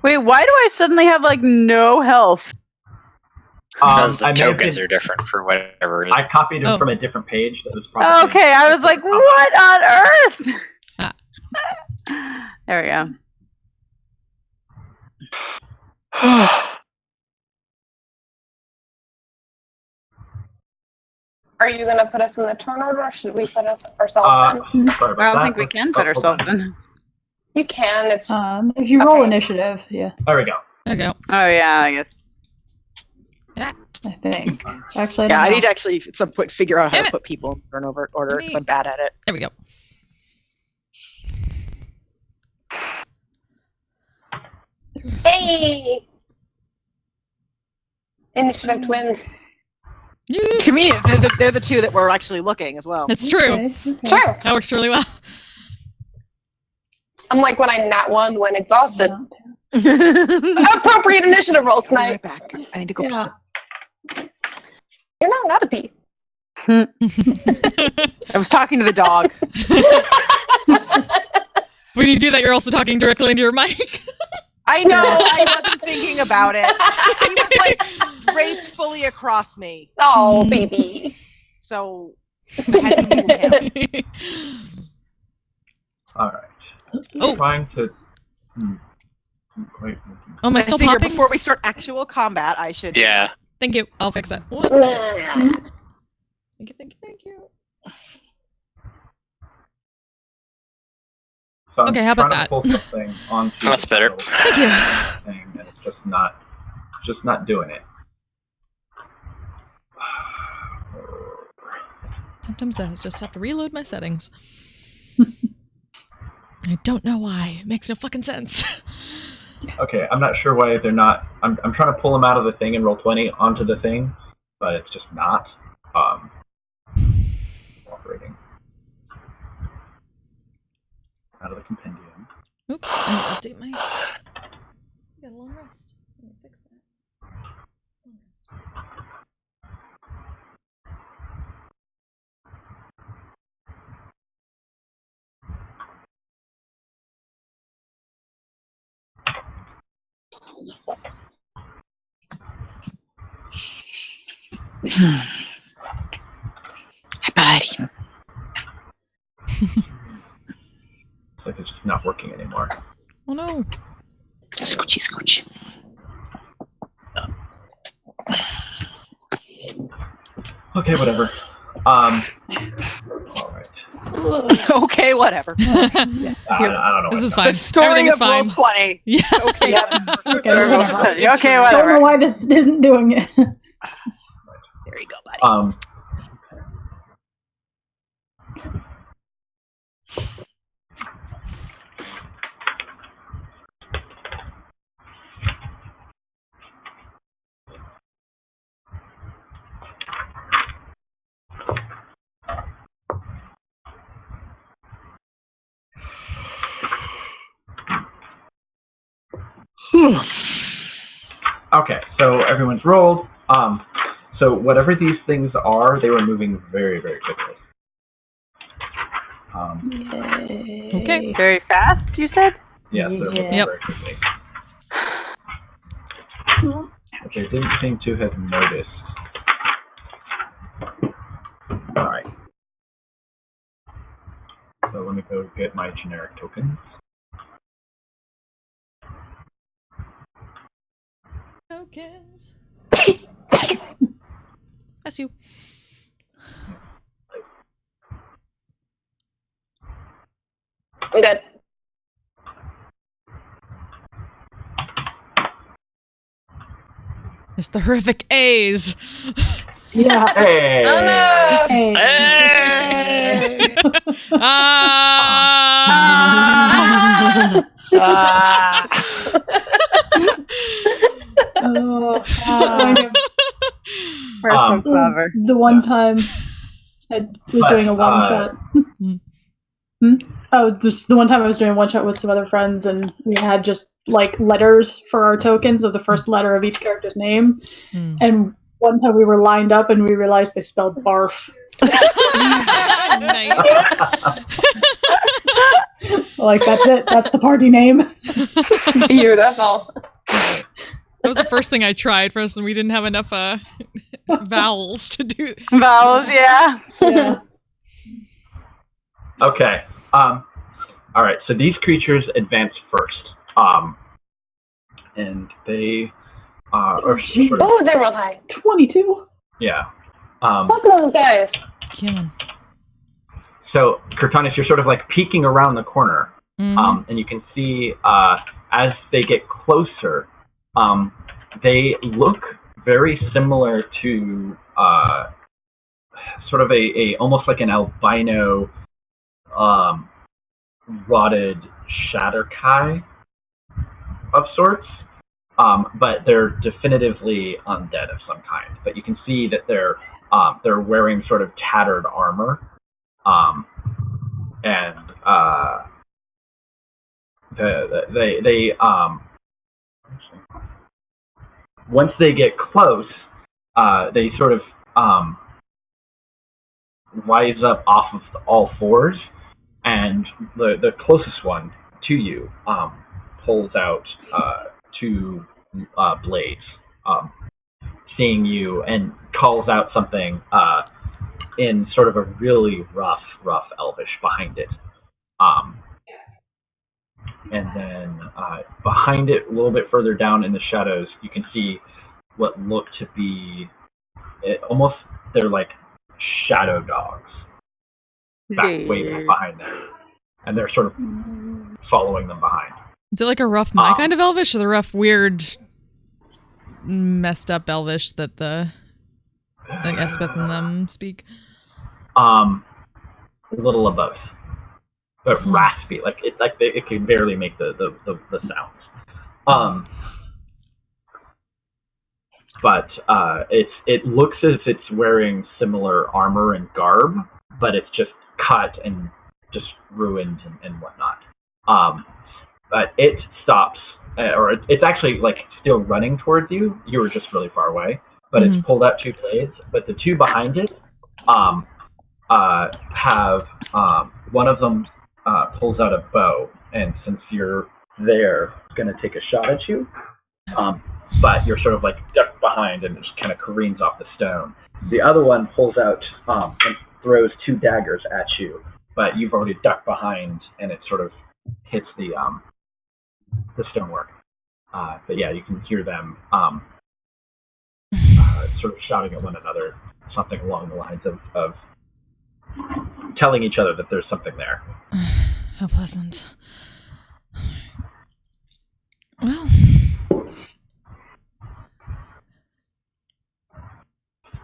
S3: Wait, why do I suddenly have like no health?
S7: Because the
S5: I may have
S7: tokens
S5: been-
S7: are different for whatever.
S5: I copied them from a different page. That was probably
S3: Okay, I was like, what on earth? There we go.
S2: Are you going to put us in the turn order, or should we put us ourselves in?
S5: Sorry about
S3: I don't
S5: that.
S3: think we can put ourselves in.
S2: You can. It's just,
S9: if you roll initiative, yeah.
S5: There we go.
S4: There we go.
S3: Oh yeah, I guess.
S9: I think. Actually,
S6: Yeah, I
S9: don't
S6: need
S9: know.
S6: to actually at some point figure out how
S4: Damn
S6: to
S4: it.
S6: put people in turnover order because I'm bad at it.
S4: There we go.
S2: Hey! Initiative twins.
S6: Convenient. They're the two that were actually looking as well.
S4: That's true.
S9: Okay.
S2: Sure.
S4: That works really well.
S2: I'm like when I nat one when exhausted. Appropriate initiative roll tonight.
S6: Back. I need to go.
S9: Yeah.
S2: You're not a bee.
S6: I was talking to the dog.
S4: When you do that, you're also talking directly into your mic.
S6: I know. I wasn't thinking about it. He was like draped fully across me.
S2: Oh, baby.
S6: So I had to move him.
S5: All right.
S4: Oh.
S5: Trying to. Quite.
S4: Oh, am I still
S6: figure
S4: popping?
S6: before we start actual combat, I should.
S7: Yeah.
S4: Thank you. I'll fix that. Thank you.
S5: So I'm
S4: Okay, how about
S5: trying
S4: that?
S5: to pull something onto
S7: That's better.
S4: Thank you.
S5: thing, and it's just not doing it.
S4: Sometimes I just have to reload my settings. I don't know why. It makes no fucking sense.
S5: Okay, I'm not sure why they're not. I'm trying to pull them out of the thing and roll 20 onto the thing, but it's just not operating. Out of the compendium.
S4: Oops. I need to update my. Got a long rest. Let me fix that.
S6: Buddy.
S5: It's like it's just not working anymore.
S4: Oh no.
S6: Scoochie, scooch.
S5: Okay, whatever. All right.
S6: Okay, whatever.
S5: I don't know.
S4: This is
S5: what
S4: fine.
S6: The story
S4: Everything's
S6: of Roll
S4: fine.
S6: 20.
S4: Yeah.
S6: Okay.
S9: Okay, whatever.
S3: Okay,
S9: Don't
S3: whatever.
S9: know why this isn't doing it.
S6: There you go, buddy.
S5: Okay, so everyone's rolled. So whatever these things are, they were moving very, very quickly.
S4: Okay.
S3: Very fast, you said?
S5: Yes, they're moving
S4: Yep.
S5: very quickly. But they didn't seem to have noticed. Alright. So let me go get my generic tokens.
S4: Tokens. That's you.
S2: I'm good.
S4: It's the horrific A's.
S9: Yeah.
S5: Hey!
S2: Oh no!
S9: Hey.
S4: Hey!
S9: Oh,
S3: We're so clever.
S9: the one time I was doing a one shot. Oh, this the one time I was doing one shot with some other friends, and we had just like letters for our tokens of the first letter of each character's name. And one time we were lined up, and we realized they spelled barf.
S4: Nice.
S9: Like that's it. That's the party name.
S2: Beautiful.
S4: That was the first thing I tried first, and we didn't have enough vowels to do.
S3: Vowels, yeah.
S9: Yeah.
S5: Okay. All right. So these creatures advance first. And they are sort of,
S2: Oh, they rolled high.
S9: 22.
S5: yeah.
S2: Fuck those guys.
S4: Killing.
S5: So Cortanis, you're sort of like peeking around the corner,
S4: Mhm.
S5: and you can see as they get closer, they look very similar to sort of a almost like an albino rotted Shatterkai. of sorts, but they're definitively undead of some kind. But you can see that they're wearing sort of tattered armor, and they once they get close, they sort of rise up off of all fours, and the closest one to you pulls out two blades, seeing you, and calls out something in sort of a really rough Elvish behind it. And then behind it, a little bit further down in the shadows, you can see what look to be almost, they're like shadow dogs way back behind them, and they're sort of following them behind.
S4: Is it like a rough my kind of Elvish, or the rough, weird, messed up Elvish that the like Espeth and them speak?
S5: A little of both, but raspy, like it can barely make the sounds. But it looks as if it's wearing similar armor and garb, but it's just cut and just ruined and whatnot. But it stops, or it's actually like still running towards you. You were just really far away, but it's pulled out two blades. But the two behind it have one of them pulls out a bow, and since you're there, it's going to take a shot at you. But you're sort of like ducked behind, and it just kind of careens off the stone. The other one pulls out and throws two daggers at you, but you've already ducked behind, and it sort of hits the stonework. But yeah, you can hear them sort of shouting at one another, something along the lines of telling each other that there's something there.
S4: How pleasant. Well.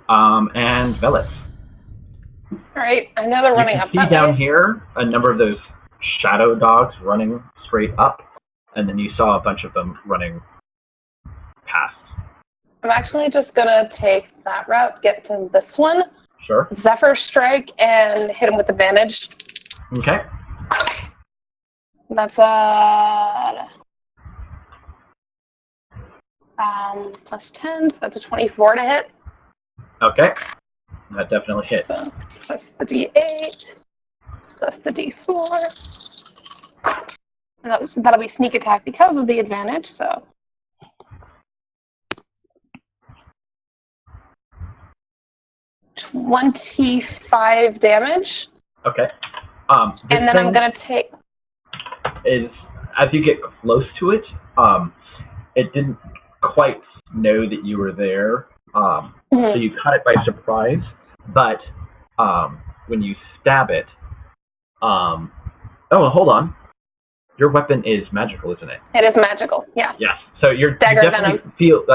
S5: And Velis.
S2: All right, I know they're running up
S5: You
S2: that
S5: can see down
S2: way.
S5: here a number of those shadow dogs running straight up, and then you saw a bunch of them running past.
S2: I'm actually just gonna take that route, get to this one.
S5: Sure.
S2: Zephyr Strike and hit him with advantage.
S5: Okay.
S2: That's plus 10, so that's a 24 to hit.
S5: Okay. That definitely hits.
S2: So, plus the D8, plus the D4. And that'll be sneak attack because of the advantage, so. $25 damage.
S5: Okay.
S2: And then I'm going to take...
S5: Is, as you get close to it, it didn't quite know that you were there. So you caught it by surprise, but when you stab it, oh, hold on, your weapon is magical, isn't it?
S2: It is magical, yeah.
S5: Yes. So you definitely feel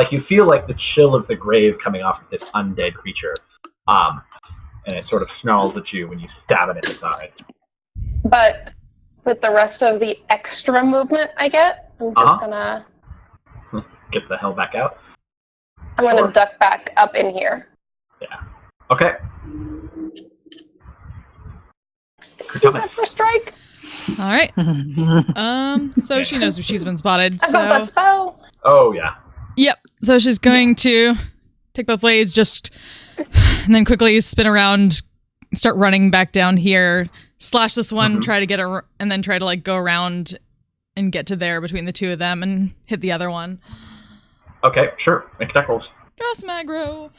S5: like the chill of the grave coming off of this undead creature, and it sort of snarls at you when you stab it in the side.
S2: But with the rest of the extra movement I get, I'm just gonna
S5: get the hell back out.
S2: I'm gonna duck back up in here.
S5: Yeah. Okay.
S2: Use that for strike.
S4: All right. So she knows if she's been spotted.
S2: I got that spell.
S5: Oh yeah.
S4: Yep. So she's going to take both blades, and then quickly spin around, start running back down here, slash this one, try to get and then try to like go around and get to there between the two of them and hit the other one.
S5: Okay, sure. Make attack rolls.
S4: Just Magro.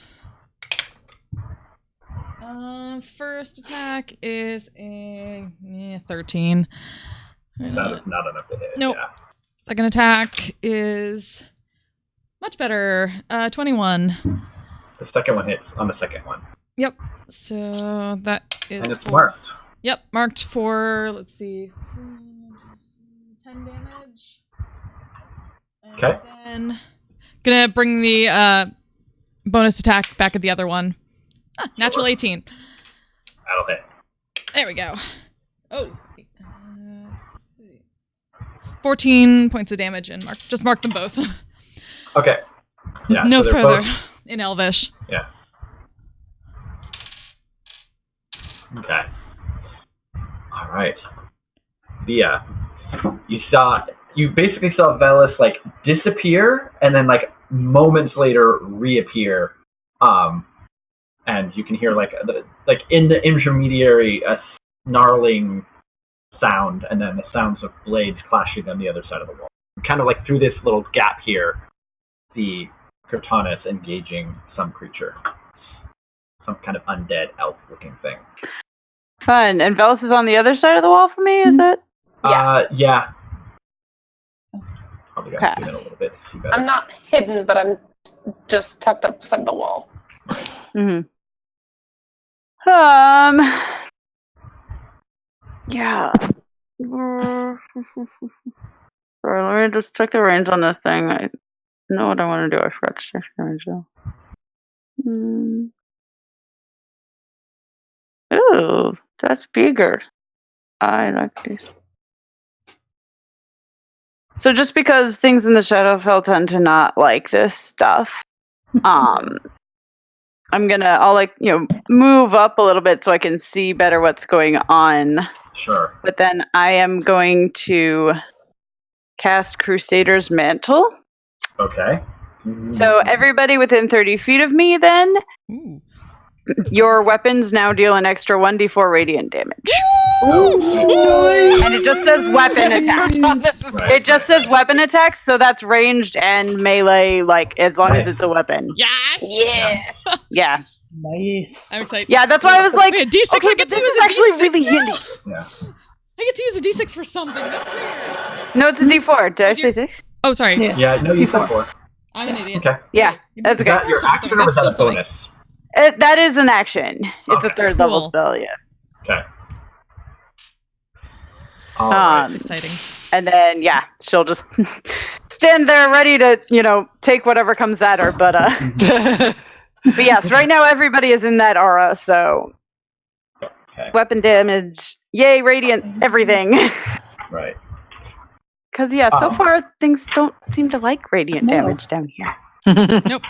S4: First attack is a 13.
S5: Not enough to hit.
S4: Nope.
S5: Yeah.
S4: Second attack is much better. 21.
S5: The second one hits on the second one.
S4: Yep. So that is
S5: and it's marked.
S4: Yep, marked for, let's see, 10 damage.
S5: Okay.
S4: And then gonna bring the bonus attack back at the other one. Natural 18.
S5: That'll hit.
S4: There we go. Oh. 14 points of damage and mark them both.
S5: Okay.
S4: Just
S5: Yeah,
S4: no
S5: so they're
S4: further
S5: both-
S4: in Elvish.
S5: Yeah. Okay. All right. Via, you basically saw Velis like disappear and then like moments later reappear, and you can hear like in the intermediary a snarling sound, and then the sounds of blades clashing on the other side of the wall. Kind of like through this little gap here, the Cortanus engaging some creature, some kind of undead elf-looking thing.
S3: Fun. And Velis is on the other side of the wall for me, is it?
S5: Yeah. Probably got to zoom in a little bit to see better.
S2: I'm not hidden, but I'm just tucked up beside the wall.
S3: Mm-hmm. Yeah. Sorry, let me just check the range on this thing. I know what I want to do. I forgot to check the range though. Ooh, that's bigger. I like this. So just because things in the Shadowfell tend to not like this stuff, I'll move up a little bit so I can see better what's going on.
S5: Sure.
S3: But then I am going to cast Crusader's Mantle.
S5: Okay.
S3: So everybody within 30 feet of me, then your weapons now deal an extra 1d4 radiant damage. And it just says weapon attack. It just says weapon attacks, so that's ranged and melee, like as long as it's a weapon.
S4: Yes.
S2: Yeah.
S3: Yeah.
S9: Nice.
S4: I'm excited.
S3: Yeah, that's why I was like,
S4: wait, D6
S3: okay,
S4: I get to
S3: this
S4: use
S3: is
S4: a
S3: actually
S4: D6
S3: really
S4: now?
S3: handy.
S5: Yeah.
S4: I get to use a D6 for something. That's weird.
S3: No, it's a D4. Did I say 6?
S4: Oh, sorry.
S5: Yeah, no, you said 4.
S4: I'm an idiot.
S5: Okay.
S3: Yeah, that's
S5: Is
S3: okay.
S5: that your action or was that a bonus?
S3: That is an action. It's a third level spell, yeah.
S5: Okay. All right.
S4: Exciting.
S3: And then, yeah, she'll just stand there ready to, take whatever comes at her. But, but yes, right now everybody is in that aura, so weapon damage, yay, radiant, everything.
S5: Right.
S3: Because, yeah, so far things don't seem to like radiant damage down here.
S4: Nope.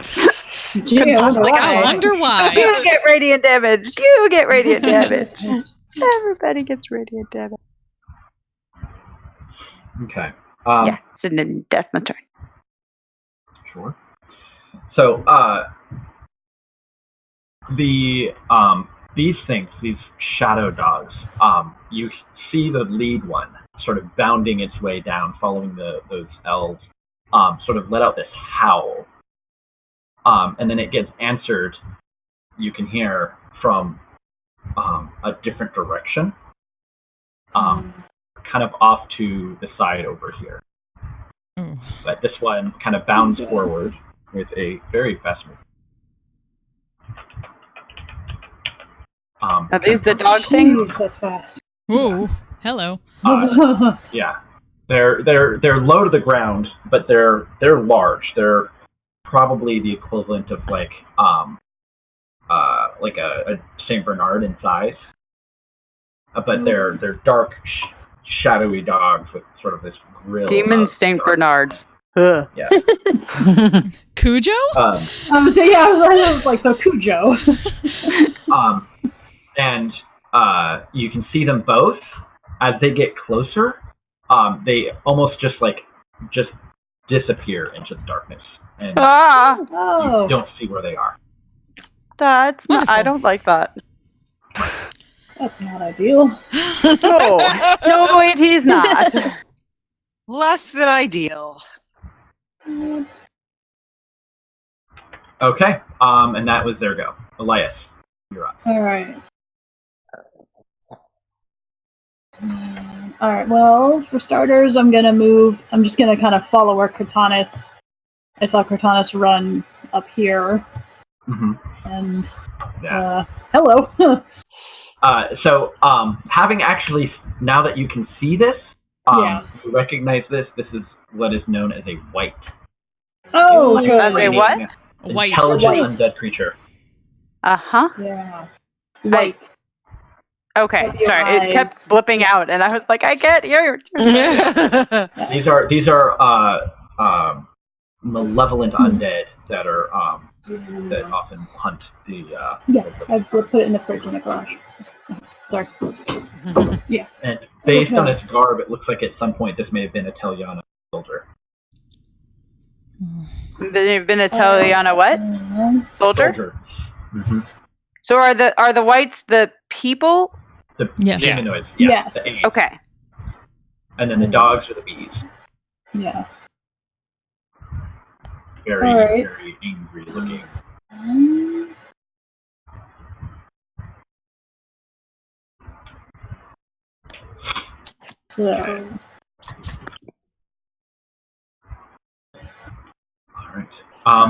S9: Gee,
S4: I wonder why.
S3: You get radiant damage. You get radiant damage. Everybody gets radiant damage.
S5: Okay.
S3: Yeah, so then that's my turn.
S5: Sure. So, these things, these shadow dogs, you see the lead one sort of bounding its way down, following those elves, sort of let out this howl. And then it gets answered, you can hear, from a different direction, kind of off to the side over here. But this one kind of bounds forward with a very fast move.
S3: Are these the dog things?
S9: That's fast.
S4: Ooh, hello.
S5: Yeah, they're low to the ground, but they're large. They're probably the equivalent of like a Saint Bernard in size, but they're dark, shadowy dogs with sort of this grill.
S3: Demon Saint Bernards. Ugh.
S5: Yeah.
S4: Cujo?
S9: I was like, so Cujo.
S5: And you can see them both as they get closer. They almost just disappear into the darkness, and you don't see where they are.
S3: That's not. I don't like that.
S9: That's not ideal.
S3: No, it is not.
S6: Less than ideal.
S5: Okay, and that was their go. Elias, you're up.
S9: All right. All right. Well, for starters, I'm gonna move. I'm just gonna kind of follow where Cortanus. I saw Cortanus run up here, and hello.
S5: So, having actually, now that you can see this, you recognize this. This is what is known as a white.
S9: Oh, good.
S3: As a what?
S5: Intelligent undead creature.
S3: Uh-huh.
S9: Yeah. White.
S3: Okay, sorry. It kept blipping out, and I was like, I get you.
S5: These are malevolent undead that are that often hunt the.
S9: Yeah, I put it in the fridge in the garage. Sorry. Yeah.
S5: And based on its garb, it looks like at some point this may have been a Teliana soldier.
S3: Been a Teliana what? Soldier?
S5: Soldier. Mm-hmm.
S3: So are the whites the people?
S5: The
S4: Yes.
S5: humanoids. Yeah,
S9: Yes.
S5: the apes.
S3: Okay.
S5: And then the dogs are the bees.
S9: Yeah.
S5: Very,
S9: Alright.
S5: very angry looking.
S9: So.
S5: All right.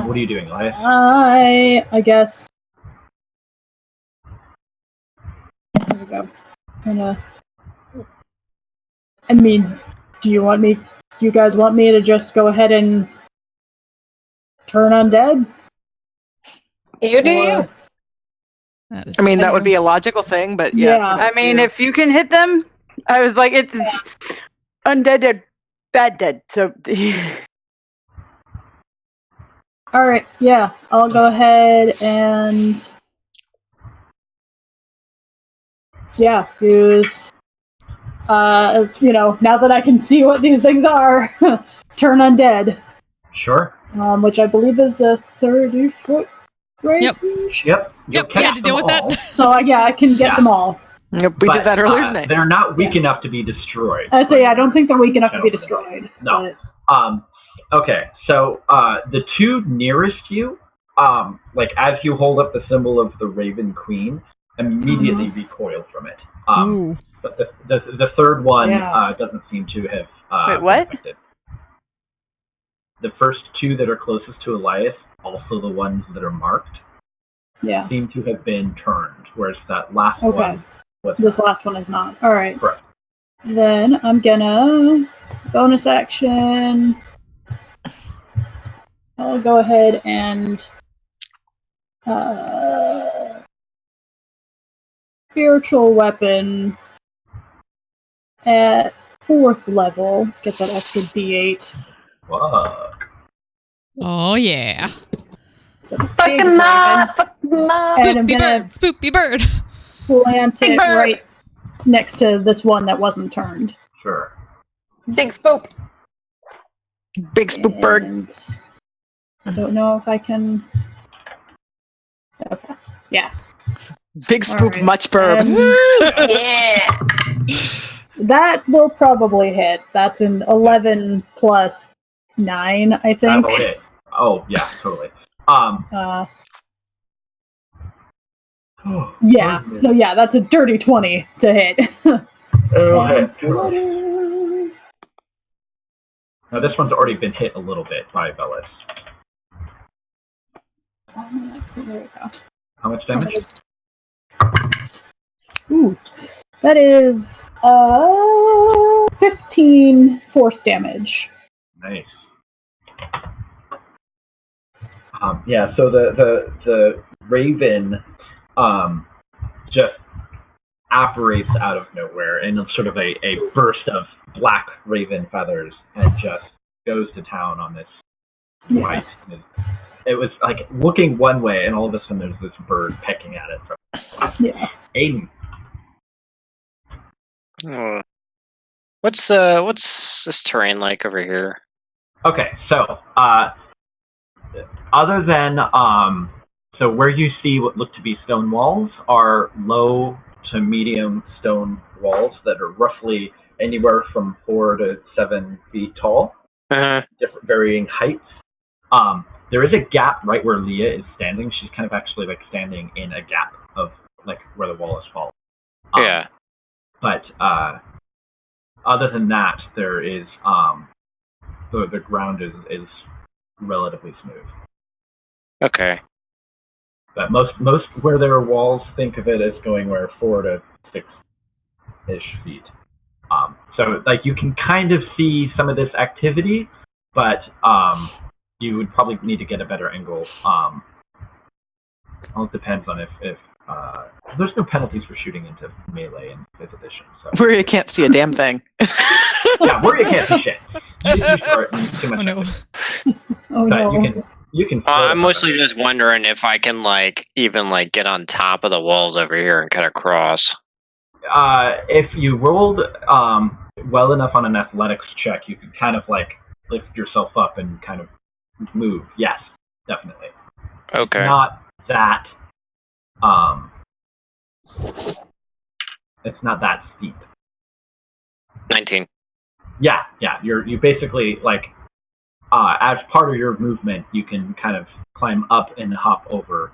S5: What are you doing, Elias?
S9: I guess. There we go. I mean, do you guys want me to just go ahead and turn undead?
S2: You do you.
S6: I mean, that would be a logical thing, but yeah. it's
S3: I mean, if you can hit them, I was like, it's undead are bad dead. So.
S9: All right. Yeah, I'll go ahead and use. Now that I can see what these things are, turn undead.
S5: Sure.
S9: Which I believe is a 30-foot range.
S5: Yep.
S4: Yep. We had to deal with that.
S9: So I can get them all.
S6: Yep, we did that earlier today.
S5: They're not weak enough to be destroyed.
S9: I say I don't think they're weak enough to be destroyed.
S5: No. Okay. So the two nearest you, like as you hold up the symbol of the Raven Queen, immediately recoil from it. But the third one doesn't seem to have.
S3: Wait, what?
S5: been affected. The first two that are closest to Elias, also the ones that are marked, seem to have been turned, whereas that last one was.
S9: This last one is not. All right.
S5: Correct.
S9: Then I'm gonna bonus action. I'll go ahead and spiritual weapon at 4th level. Get that extra D8.
S5: Fuck.
S4: Oh yeah.
S2: Fucking not.
S9: And I'm gonna
S4: Spoopy bird.
S9: plant
S2: Big
S9: it
S2: bird.
S9: right next to this one that wasn't turned.
S5: Sure.
S2: Big spoop.
S6: Big spoop bird.
S9: I don't know if I can. Okay. Yeah.
S6: Big spoop,
S9: Alright.
S6: much burb.
S2: Yeah.
S9: That will probably hit. That's an 11 plus 9, I think.
S5: That'll hit. Oh yeah, totally.
S9: Yeah. So yeah, that's a dirty 20 to hit.
S5: Okay. Now this one's already been hit a little bit by Bellis.
S9: So there we go.
S5: How much damage?
S9: Ooh, that is 15 force damage.
S5: Nice. Yeah. So the Raven just apparates out of nowhere in sort of a burst of black raven feathers and just goes to town on this white. It was like looking one way, and all of a sudden there's this bird pecking at it. Aiden.
S7: What's this terrain like over here?
S5: Okay, so other than so where you see what look to be stone walls are low to medium stone walls that are roughly anywhere from 4 to 7 feet tall, different varying heights. There is a gap right where Leah is standing. She's kind of actually like standing in a gap of like where the wall is falling.
S7: Yeah.
S5: But other than that, there is the ground is relatively smooth.
S7: Okay.
S5: But most where there are walls, think of it as going where 4 to 6-ish feet. So like you can kind of see some of this activity, but you would probably need to get a better angle. All depends on if There's no penalties for shooting into melee in 5th edition. So.
S6: Where you can't see a damn thing.
S5: Yeah, where you can't see shit. Too much.
S4: Oh no.
S9: Oh
S5: But
S9: no.
S5: you can.
S7: I'm mostly just wondering if I can even get on top of the walls over here and cut across.
S5: If you rolled well enough on an athletics check, you could kind of lift yourself up and kind of move. Yes, definitely.
S7: Okay.
S5: It's not that. It's not that steep.
S7: 19.
S5: Yeah. You basically as part of your movement, you can kind of climb up and hop over.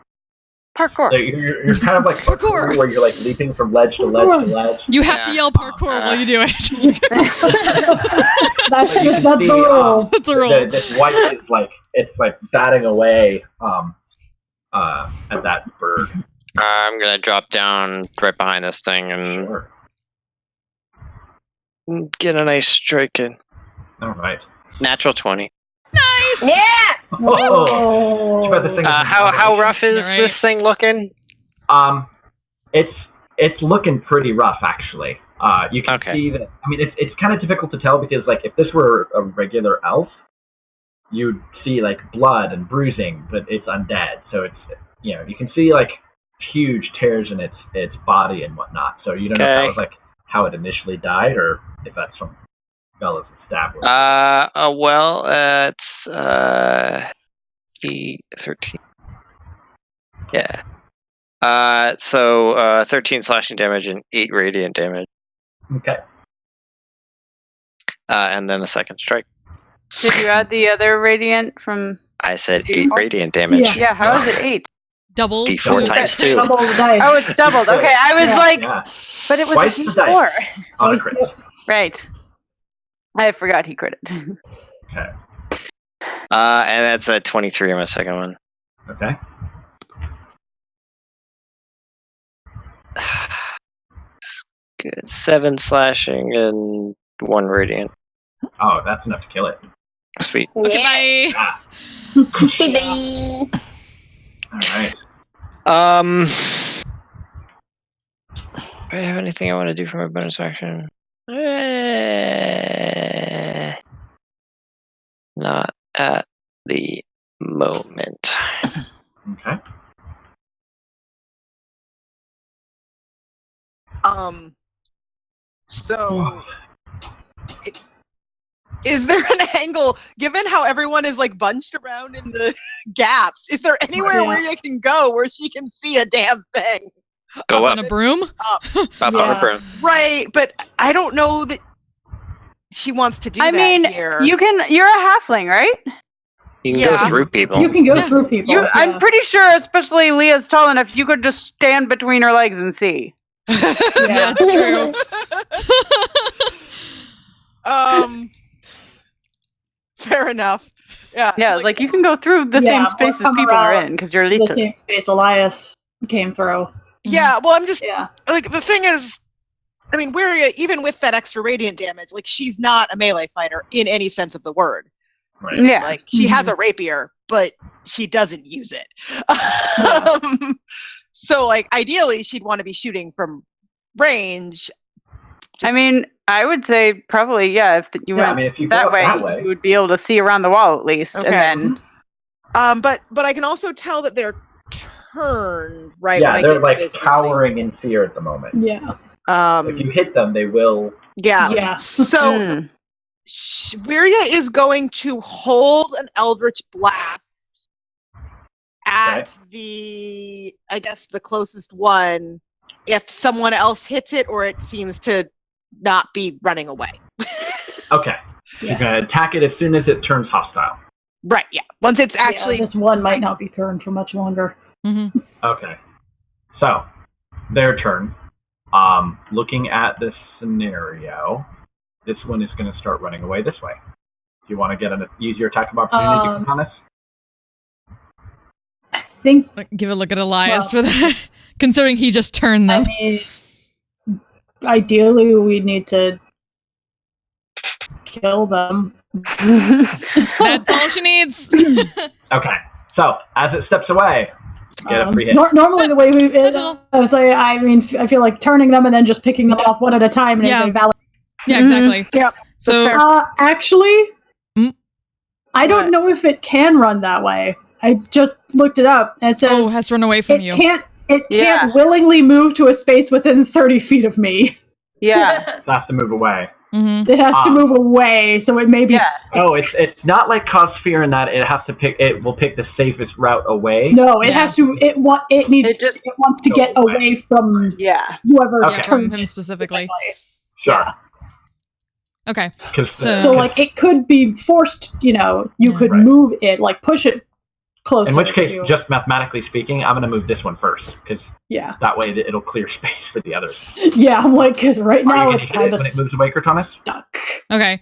S3: Parkour.
S5: So you're kind of like
S4: Parkour,
S5: where you're leaping from ledge to ledge to ledge.
S4: You have to yell parkour while you do it.
S9: That's the rules.
S4: That's a rule.
S5: This white is it's batting away at that bird.
S7: I'm gonna drop down right behind this thing and get a nice strike in.
S5: All right.
S7: Natural 20.
S4: Nice.
S2: Yeah.
S5: Oh.
S7: How rough is this thing looking?
S5: It's looking pretty rough actually. You can see that. I mean, it's kind of difficult to tell because if this were a regular elf, you'd see blood and bruising, but it's undead, so it's you can see huge tears in its body and whatnot. So you don't know if that was how it initially died or if that's from Bella's stab.
S7: Well, it's 13. Yeah. So 13 slashing damage and 8 radiant damage.
S5: Okay.
S7: And then a second strike.
S3: Did you add the other radiant from?
S7: I said 8 radiant damage.
S3: Yeah. How is it 8?
S4: Double.
S7: D4 times 2.
S9: Double the dice.
S3: Oh, it's doubled. Okay, I was but it was
S5: Twice
S3: a
S5: the dice.
S3: D4.
S5: On a crit.
S3: Right. I forgot he critted.
S5: Okay.
S7: And that's a 23 on my second one.
S5: Okay.
S7: Good. 7 slashing and 1 radiant.
S5: Oh, that's enough to kill it.
S7: Sweet.
S4: Okay, bye.
S2: Bye.
S5: All right.
S7: Do I have anything I want to do for my bonus action? Not at the moment.
S5: Okay.
S6: So, is there an angle, given how everyone is bunched around in the gaps, is there anywhere where you can go where she can see a damn thing?
S7: Go up
S4: on a broom?
S6: Up.
S7: Up on a broom.
S6: Right, but I don't know that she wants to do
S3: I
S6: that
S3: mean,
S6: here.
S3: you're a halfling, right?
S7: You can go through people.
S9: You can go through people.
S3: I'm pretty sure, especially Leah's tall enough, you could just stand between her legs and see.
S4: Yeah, that's true.
S6: Fair enough. Yeah.
S3: Yeah, you can go through the same spaces people are in because you're
S9: the same space Elias came through.
S6: Yeah, well, I'm just the thing is, I mean, Wiria, even with that extra radiant damage, she's not a melee fighter in any sense of the word.
S5: Right.
S3: Yeah.
S6: She has a rapier, but she doesn't use it. So, ideally, she'd want to be shooting from range.
S3: I mean, I would say probably, if you went
S5: if you
S3: that
S5: go
S3: way,
S5: that way,
S3: you would be able to see around the wall at least.
S6: Okay.
S3: And then
S6: but I can also tell that they're turned right.
S5: Yeah,
S6: when
S5: they're
S6: I get
S5: cowering in fear at the moment.
S9: Yeah.
S5: If you hit them, they will.
S6: Yeah.
S9: Yeah.
S6: So Wiria is going to hold an Eldritch Blast at the closest one if someone else hits it or it seems to not be running away.
S5: Okay. You're going to attack it as soon as it turns hostile.
S6: Right, yeah. Once it's actually...
S9: this one might not be turned for much longer.
S4: Mm-hmm.
S5: Okay. So, their turn. Looking at this scenario, this one is going to start running away this way. Do you want to use your attack of opportunity on this?
S9: I think...
S4: Give a look at Elias for that, considering he just turned them.
S9: I mean, ideally, we need to kill them.
S4: That's all she needs.
S5: Okay. So, as it steps away, Get a free hit.
S9: Normally, the way I was like, I feel like turning them and then just picking them off one at a time is a valid.
S4: Yeah, exactly.
S6: Yeah.
S4: So,
S9: actually, I don't know if it can run that way. I just looked it up. And it says
S4: it has to run away from you.
S9: It can't willingly move to a space within 30 feet of me.
S3: Yeah.
S5: It has to move away.
S4: Mm-hmm.
S9: It has to move away, so it may be.
S5: Oh, it's not like cause fear in that it has to pick. It will pick the safest route away.
S9: No, it has to. It wants to get away from whoever
S4: from him specifically.
S5: Sure.
S4: Okay.
S9: So like it could be forced. You could move it, like push it closer.
S5: In which case, just mathematically speaking, I'm going to move this one first because that way it'll clear space for the others.
S9: Yeah, I'm like, because right now it's kind of
S5: when it moves away, Cortanus.
S9: Stuck.
S4: Okay.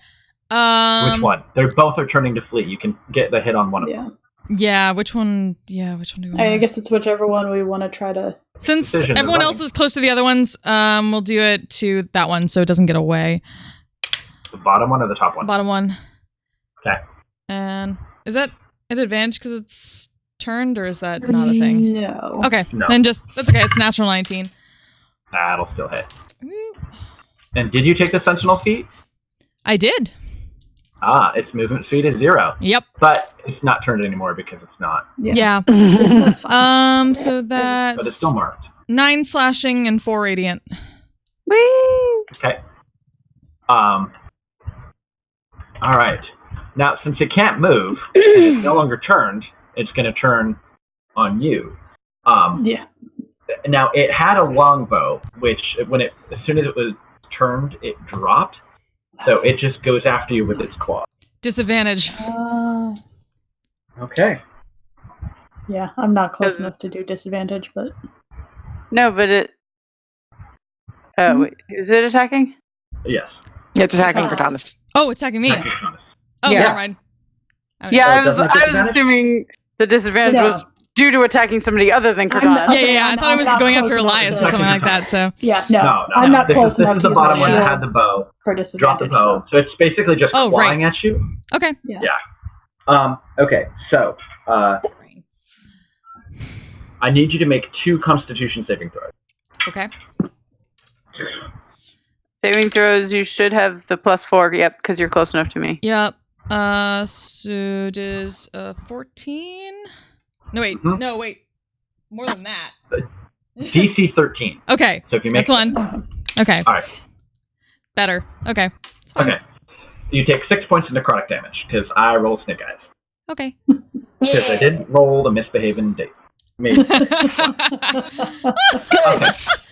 S5: Which one? They both are turning to flee. You can get the hit on one of them.
S4: Yeah, which one? Yeah, which one do we want?
S9: I guess it's whichever one we want to try to.
S4: Since everyone else is close to the other ones, we'll do it to that one so it doesn't get away.
S5: The bottom one or the top one?
S4: Bottom one.
S5: Okay.
S4: And is that an advantage because it's turned, or is that not a thing?
S9: No.
S4: Okay.
S5: No.
S4: Then that's okay. It's natural 19.
S5: That'll still hit. And did you take the sentinel feat?
S4: I did.
S5: Its movement speed is 0.
S4: Yep.
S5: But it's not turned anymore because it's not.
S4: Yeah. So that's.
S5: But it's still marked.
S4: 9 slashing and 4 radiant.
S3: Whee!
S5: Okay. All right. Now, since it can't move, and it's no longer turned, it's going to turn on you. Now, it had a longbow, which as soon as it was turned, it dropped. So it just goes after you with its claw.
S4: Disadvantage.
S5: Okay.
S9: Yeah, I'm not close enough to do disadvantage, but.
S3: No, but it. Oh, wait. Is it attacking?
S5: Yes.
S6: It's attacking Cortanus.
S4: Oh, it's attacking me. Oh,
S6: Yeah.
S4: never mind.
S3: Yeah, I was assuming the disadvantage was due to attacking somebody other than Cortanus.
S4: Yeah. I thought it was going after Elias or something like that. So
S9: no, I'm not close enough.
S5: This is the bottom one that had the bow.
S9: For
S5: Drop the bow. So it's basically just clawing at you.
S4: Okay.
S5: Yeah. Okay. So I need you to make 2 Constitution saving throws.
S4: Okay.
S3: Saving throws, you should have the +4. Yep, because you're close enough to me.
S4: Yep. So does 14? No, wait.
S5: Mm-hmm.
S4: No, wait. More than that.
S5: DC 13.
S4: Okay.
S5: So if you make
S4: that's one. Okay.
S5: All right.
S4: Better. Okay.
S5: Okay. You take 6 points of necrotic damage because I roll snake eyes.
S4: Okay.
S5: Because I didn't roll the misbehaving date. Maybe. Okay.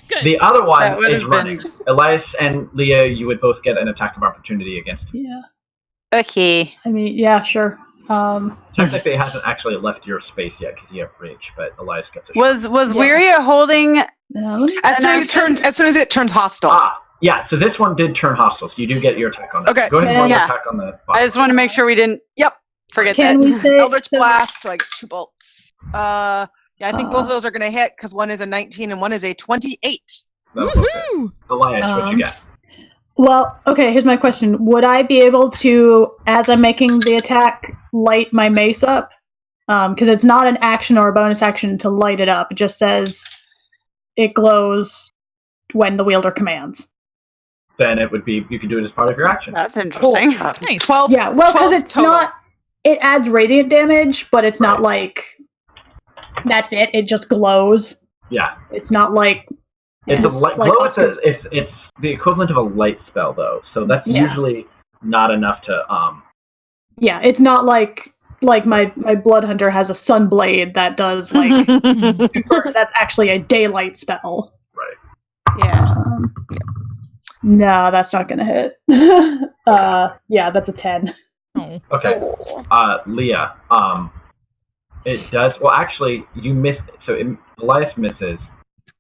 S4: Good.
S5: The other one is running. Elias and Leah, you would both get an attack of opportunity against him.
S9: Yeah.
S3: Okay.
S9: I mean, yeah, sure.
S5: Technically, it hasn't actually left your space yet because you have reach, but Elias gets it.
S3: Was Weirya holding?
S6: As soon as it turns hostile.
S5: Yeah. So this one did turn hostile, so you do get your attack on that.
S6: Okay.
S5: Go ahead and roll the attack on the bottom.
S3: I just want to make sure we didn't.
S6: Yep.
S3: Forget
S9: Can
S3: that.
S9: we say
S6: Eldritch Blast, so I get 2 bolts. Yeah, I think both of those are going to hit because one is a 19 and one is a 28.
S4: Woohoo!
S5: Elias, what you got?
S9: Well, okay, here's my question. Would I be able to, as I'm making the attack, light my mace up? Because it's not an action or a bonus action to light it up. It just says it glows when the wielder commands.
S5: Then it would be, you can do it as part of your action.
S3: That's interesting.
S9: Cool.
S4: Nice.
S6: 12.
S9: Yeah, well, because it's
S6: total.
S9: not, it adds radiant damage, but it's not like, that's it. It just glows.
S5: Yeah.
S9: It's not like...
S5: It's a light, glow is it's the equivalent of a light spell, though. So that's usually not enough to...
S9: Yeah, it's not like my blood hunter has a sunblade that does like that's actually a daylight spell.
S5: Right.
S3: Yeah.
S9: No, that's not gonna hit. Yeah, that's a 10.
S4: Oh.
S5: Okay. Leah, it does... Well, actually, you missed... So Elias misses.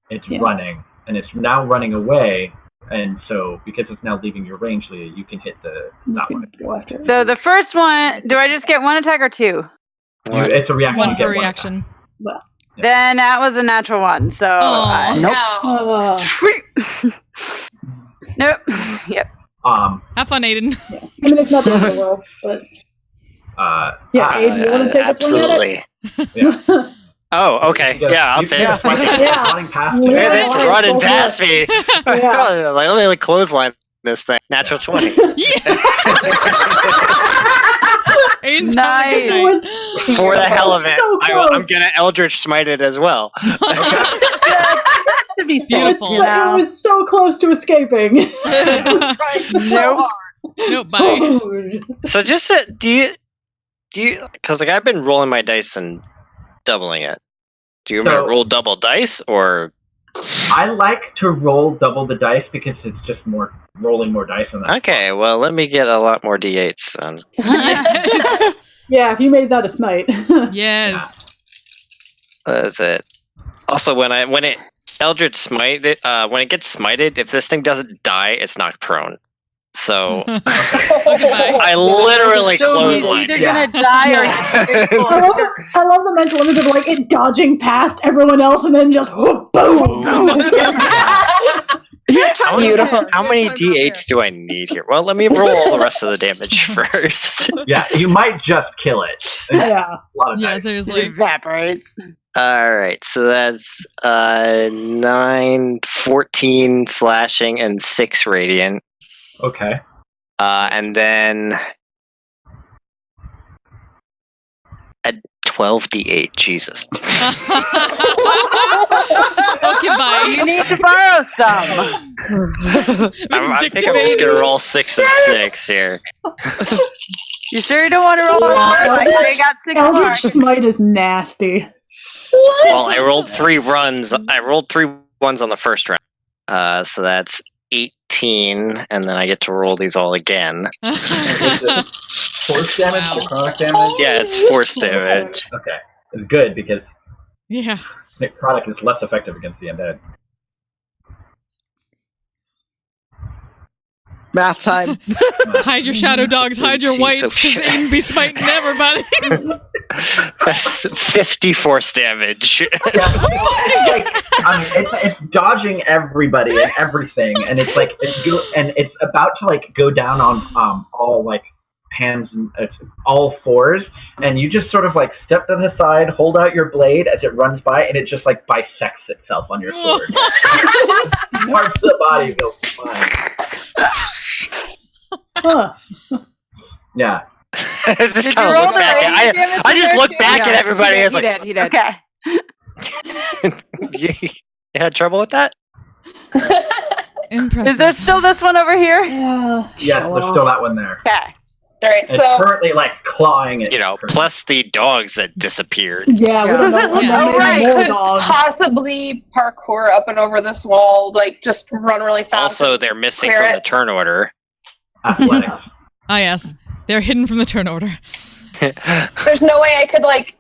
S5: It's running, and it's now running away, and so because it's now leaving your range, Leah, you can hit that one.
S9: Go after it.
S3: So the first one, do I just get 1 attack or 2?
S5: It's a reaction.
S4: One for reaction.
S9: Well,
S3: Then that was a natural 1. So sweet. Nope. Yep.
S4: Have fun, Aiden.
S9: I mean, it's not the end of the world, but Aiden, you want to take this one at it?
S5: Yeah.
S7: Oh, okay. Yeah, I'll take it.
S5: Running past you.
S7: Hey, thanks for running past me. Like, let me like clothesline this thing. Natural 20.
S9: Nice.
S7: For the hell of it,
S9: So
S7: I'm gonna Eldritch Smite it as well.
S3: To be
S9: It was so close to escaping.
S6: Nope.
S4: Nope. Bye.
S7: So just do you? Because like I've been rolling my dice and doubling it. Do you want me to roll double dice or?
S5: I like to roll double the dice because it's just rolling more dice on that.
S7: Okay, well let me get a lot more d8s then.
S9: Yeah, if you made that a smite.
S4: Yes.
S7: That's it. Also, when it Eldritch Smite it, when it gets smited, if this thing doesn't die, it's knocked prone. So I literally clothesline.
S3: Either gonna die or
S9: I love the mental image of like it dodging past everyone else and then just boom.
S7: How many d8s do I need here? Well, let me roll all the rest of the damage first.
S5: Yeah, you might just kill it.
S9: Yeah.
S4: Seriously.
S3: Evaporates.
S7: Alright, so that's 9, 14 slashing, and 6 radiant.
S5: Okay.
S7: And then at 12d8, Jesus.
S4: Okay, bye.
S3: You need to borrow some.
S7: I think I'm just gonna roll 6 and 6 here.
S3: You sure you don't want to roll more? I got 6 more.
S9: Eldritch Smite is nasty.
S7: Well, I rolled 3 runs. I rolled 3 ones on the first round. So that's 18, and then I get to roll these all again.
S5: Force damage or chronic damage?
S7: Yeah, it's force damage.
S5: Okay. It's good because
S4: Yeah.
S5: necrotic is less effective against the undead.
S6: Math time.
S4: Hide your shadow dogs, hide your whites, because Aiden be smiting everybody.
S7: That's 50 force damage.
S5: It's dodging everybody and everything, and it's like it's about to like go down on all like hands and all fours, and you just sort of like step to the side, hold out your blade as it runs by, and it just like bisects itself on your sword. Parts of the body go flying. Yeah.
S7: I just kind of look back. I just look back at everybody.
S6: He
S7: It's like,
S6: did.
S3: Okay.
S7: you had trouble with that?
S4: Impressive.
S3: Is there still this one over here?
S9: Yeah.
S5: Yes, there's still that one there.
S3: Okay.
S2: Alright,
S5: It's currently like clawing it.
S7: You know, plus the dogs that disappeared.
S9: Yeah, we don't know what
S2: I
S9: more
S2: could
S9: dogs.
S2: possibly parkour up and over this wall, like just run really fast.
S7: Also, they're missing
S2: clear
S7: from
S2: it.
S7: the turn order.
S5: Athletics.
S4: Ah, yes. They're hidden from the turn order.
S2: There's no way I could like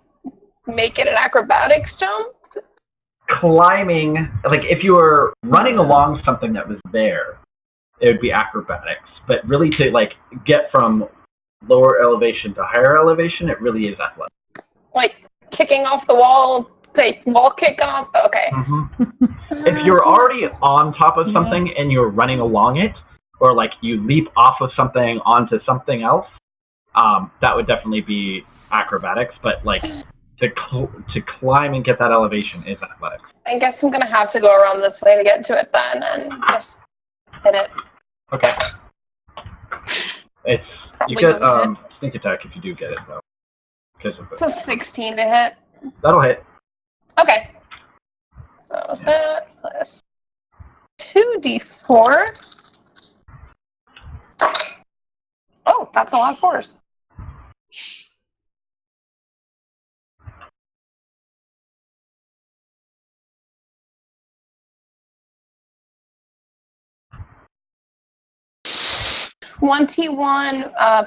S2: make it an acrobatics jump.
S5: Climbing, like if you were running along something that was there, it would be acrobatics. But really, to like get from lower elevation to higher elevation, it really is athletics.
S2: Like kicking off the wall, like wall kick off. Okay.
S5: If you're already on top of something and you're running along it, or like you leap off of something onto something else, that would definitely be acrobatics. But like to climb and get that elevation is athletics.
S2: I guess I'm gonna have to go around this way to get to it then, and just hit it.
S5: Okay. It's you
S2: Probably
S5: get
S2: doesn't
S5: sneak attack if you do get it though. Because of
S2: It's a 16 to hit.
S5: that'll hit.
S2: Okay. So that plus 2d4. Oh, that's a lot of fours.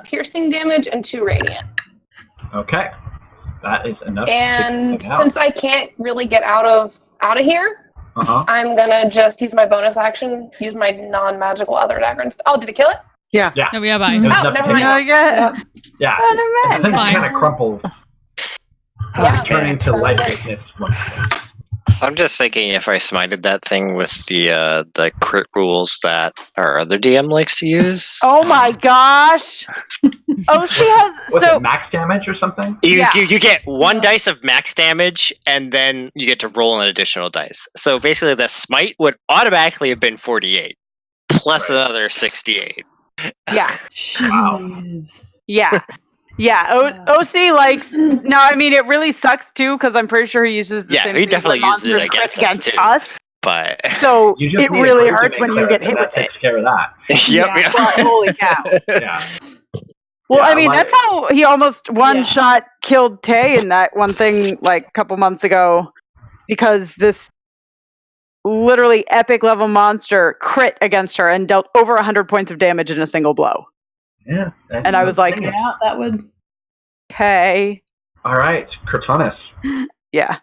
S2: Piercing damage and 2 radiant.
S5: Okay. That is enough.
S2: And
S5: to take
S2: since I can't really get out of here, I'm gonna just use my bonus action, use my non-magical other dagger. Oh, did it kill it?
S6: Yeah.
S5: Yeah.
S4: Oh, yeah, bye.
S5: It was
S2: Oh,
S5: enough to
S2: never
S5: take
S2: mind.
S5: it. Yeah.
S2: Oh,
S5: And then
S4: fine.
S5: kind of crumples,
S2: Yeah,
S5: turning to lifelessness once again.
S7: I'm just thinking if I smited that thing with the crit rules that our other DM likes to use.
S3: Oh my gosh! OC has
S5: Was it max damage or something?
S7: You get 1 dice of max damage, and then you get to roll an additional dice. So basically, the smite would automatically have been 48, plus another 68.
S3: Yeah.
S5: Wow.
S3: Yeah. Yeah, OC likes. No, I mean it really sucks too because I'm pretty sure he uses the same.
S7: He
S3: thing
S7: definitely
S3: when
S7: uses it
S3: monsters
S7: against
S3: crit
S7: us
S3: against
S7: too.
S3: us.
S7: But
S3: So
S5: You just
S3: it
S5: need a
S3: really
S5: crit
S3: hurts when you
S5: cleric,
S3: get hit
S5: and
S3: with
S5: that
S3: it.
S5: takes care of that.
S7: Yep.
S3: Well, holy cow!
S5: Yeah.
S3: Well,
S5: Yeah,
S3: I mean,
S5: like-
S3: that's how he almost one-shot killed Tay in that one thing like a couple months ago, because this literally epic level monster crit against her and dealt over 100 points of damage in a single blow.
S5: Yeah.
S3: And I was like,
S9: Yeah, that would.
S3: okay.
S5: All right, Cortanus.
S3: Yeah.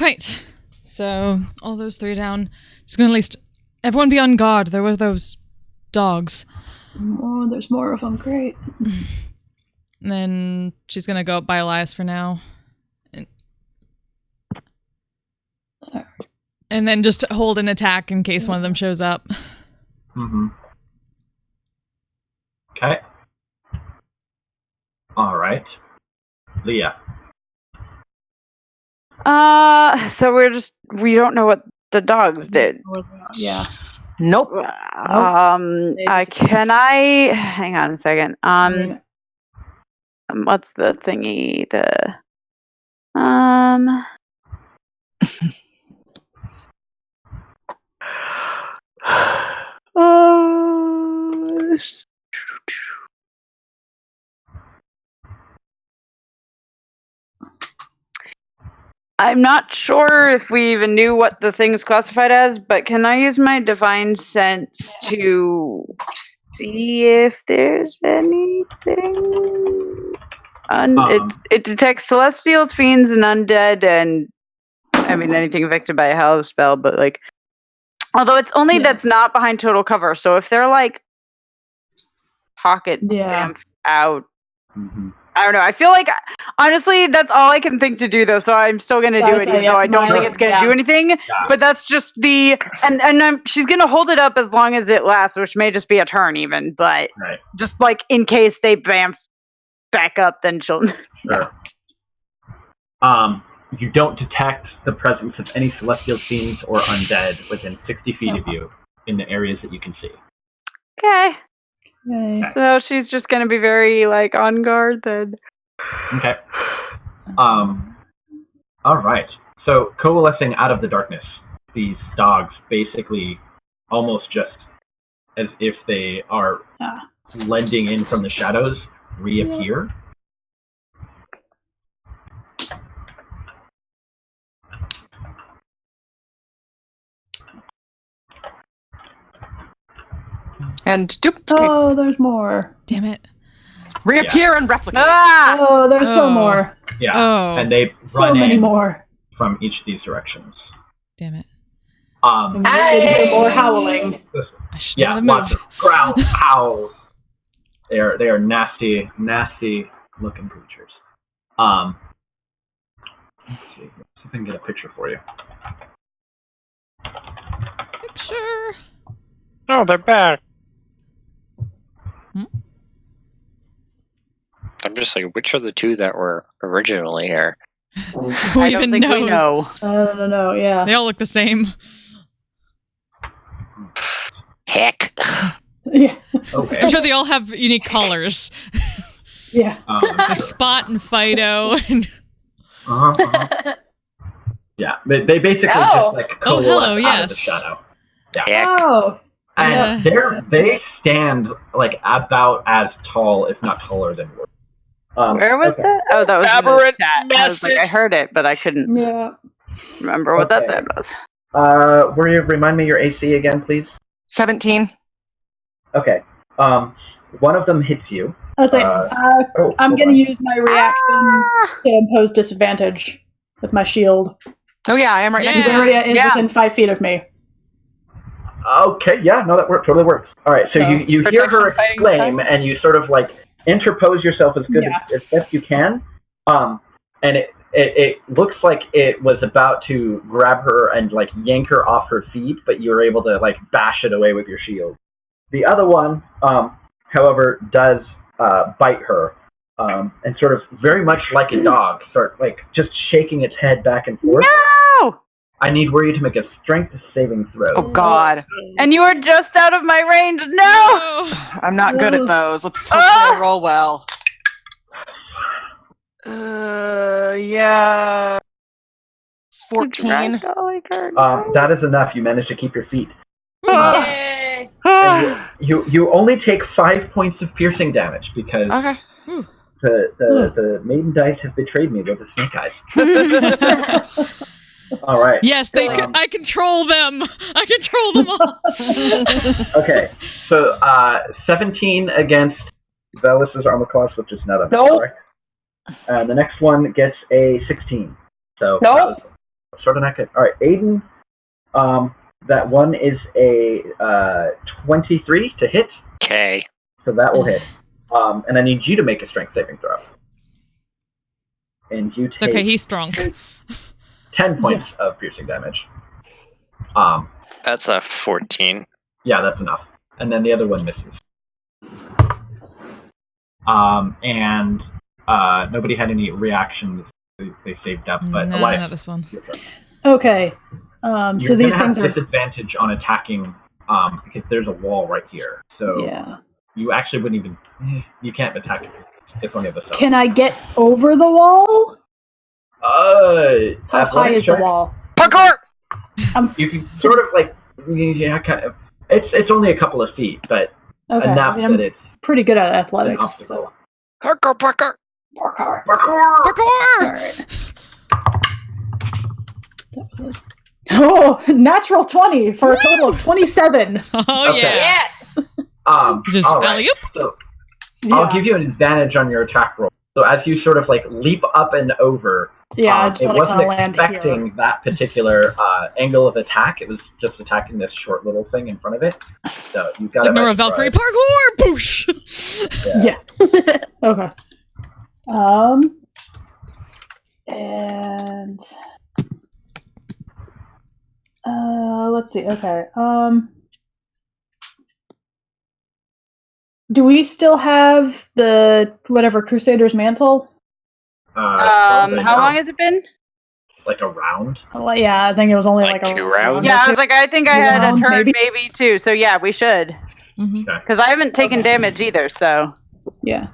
S4: Right. So all those 3 down. Just gonna at least everyone be on guard. There were those dogs.
S9: Oh, there's more of them. Great.
S4: And then she's gonna go up by Elias for now. And then just hold an attack in case one of them shows up.
S5: Mm-hmm. Okay. All right. Leah.
S3: So we don't know what the dogs did.
S9: Yeah.
S6: Nope.
S3: Can I hang on a second? What's the thingy? I'm not sure if we even knew what the thing's classified as, but can I use my divine sense to see if there's anything? It detects celestials, fiends, and undead, and I mean anything affected by a hallow spell. But like, although it's only that's not behind total cover. So if they're like pocket vamped out. I don't know. I feel like, honestly, that's all I can think to do, though. So I'm still going to do it, even though I don't think it's going to do anything. But that's just she's going to hold it up as long as it lasts, which may just be a turn, even. But just like in case they bam back up, then she'll.
S5: Sure. You don't detect the presence of any celestial fiends or undead within 60 feet of you in the areas that you can see.
S3: Okay. So she's just going to be very like on guard then.
S5: Okay. All right. So coalescing out of the darkness, these dogs basically almost just as if they are blending in from the shadows reappear.
S6: And
S9: oh, there's more.
S4: Damn it.
S6: Reappear and replicate.
S9: Oh, there's some more.
S5: Yeah.
S4: Oh.
S5: And they
S9: So
S5: run
S9: many
S5: in
S9: more.
S5: from each of these directions.
S4: Damn it.
S9: And we did hear more howling.
S5: Yeah, lots of growls, howls. They are nasty, nasty looking creatures. Let's see if I can get a picture for you.
S4: Picture.
S7: Oh, they're back. I'm just like, which are the 2 that were originally here?
S4: Who
S3: I
S4: even
S3: don't think we
S4: knows?
S3: know.
S9: I don't know. Yeah.
S4: They all look the same.
S7: Heck.
S9: Yeah.
S5: Okay.
S4: I'm sure they all have unique colors.
S9: Yeah.
S4: There's Spot and Fido. And
S5: Yeah, they basically just like
S4: Oh,
S5: coalesce
S4: hello,
S5: out of the
S4: yes.
S5: shadow. Yeah.
S9: Oh.
S5: And they stand like about as tall, if not taller than we.
S3: Where was that? Oh, that was
S7: Aberrant
S3: in the chat. I was like, I heard it, but I couldn't remember what that said was.
S5: Remind me your AC again, please.
S6: 17.
S5: Okay. One of them hits you.
S9: I was like, I'm going to use my reaction to impose disadvantage with my shield.
S6: Oh yeah, I am right next
S9: Because
S6: to you.
S9: Aria is within 5 feet of me.
S5: Okay, yeah, no, that totally works. All right, so you hear her exclaim, and you sort of like interpose yourself as good as best you can, and it looks like it was about to grab her and like yank her off her feet, but you were able to like bash it away with your shield. The other one, however, does bite her, and sort of very much like a dog, start like just shaking its head back and forth.
S3: No!
S5: I need Worry to make a strength saving throw.
S6: Oh God!
S3: And you are just out of my range. No!
S6: I'm not good at those. Let's hope I roll well. Yeah. 14.
S5: That is enough. You managed to keep your feet.
S2: Yay!
S5: And you only take 5 points of piercing damage because the maiden dice have betrayed me with the snake eyes. All right.
S4: Yes, I control them. I control them all.
S5: Okay, so 17 against Velus's armor class, which is not a correct. The next one gets a 16. So sort of not good. All right, Aiden. That one is a 23 to hit.
S7: Okay.
S5: So that will hit. And I need you to make a strength saving throw. And you take.
S4: It's okay, he's strong.
S5: 10 points of piercing damage.
S7: That's a 14.
S5: Yeah, that's enough. And then the other one misses. And nobody had any reactions. They saved up, but
S4: no,
S5: Elias,
S4: not this one.
S9: Okay.
S5: You're
S9: So these
S5: gonna
S9: things
S5: have
S9: are.
S5: disadvantage on attacking because there's a wall right here. So you actually wouldn't even. You can't attack it. It's only the
S9: Can I get over the wall? How high is the wall?
S7: Parkour!
S5: You can sort of like, yeah, kind of. It's only a couple of feet, but enough that it's
S9: pretty good at athletics. So.
S7: Parkour!
S9: All right. Oh, natural 20 for a total of 27.
S4: Oh
S5: Okay.
S4: Just
S5: all right.
S4: alley-oop.
S5: So I'll give you an advantage on your attack roll. So as you sort of like leap up and over,
S9: I just
S5: it
S9: want to
S5: wasn't
S9: kind of land
S5: expecting
S9: here.
S5: that particular angle of attack. It was just attacking this short little thing in front of it. So you got
S4: Like
S5: it. by
S4: Nora Valkyrie,
S5: surprise.
S4: parkour! Boosh!
S9: Yeah. Okay. And let's see. Okay. Do we still have the whatever Crusader's mantle?
S3: How long has it been?
S5: Like a round?
S9: Well, yeah, I think it was only like a
S7: 2 rounds.
S3: Yeah, I was like, I think I had a
S9: rounds,
S3: turn,
S9: maybe?
S3: maybe 2. So yeah, we should. Because I haven't taken damage either. So
S9: yeah.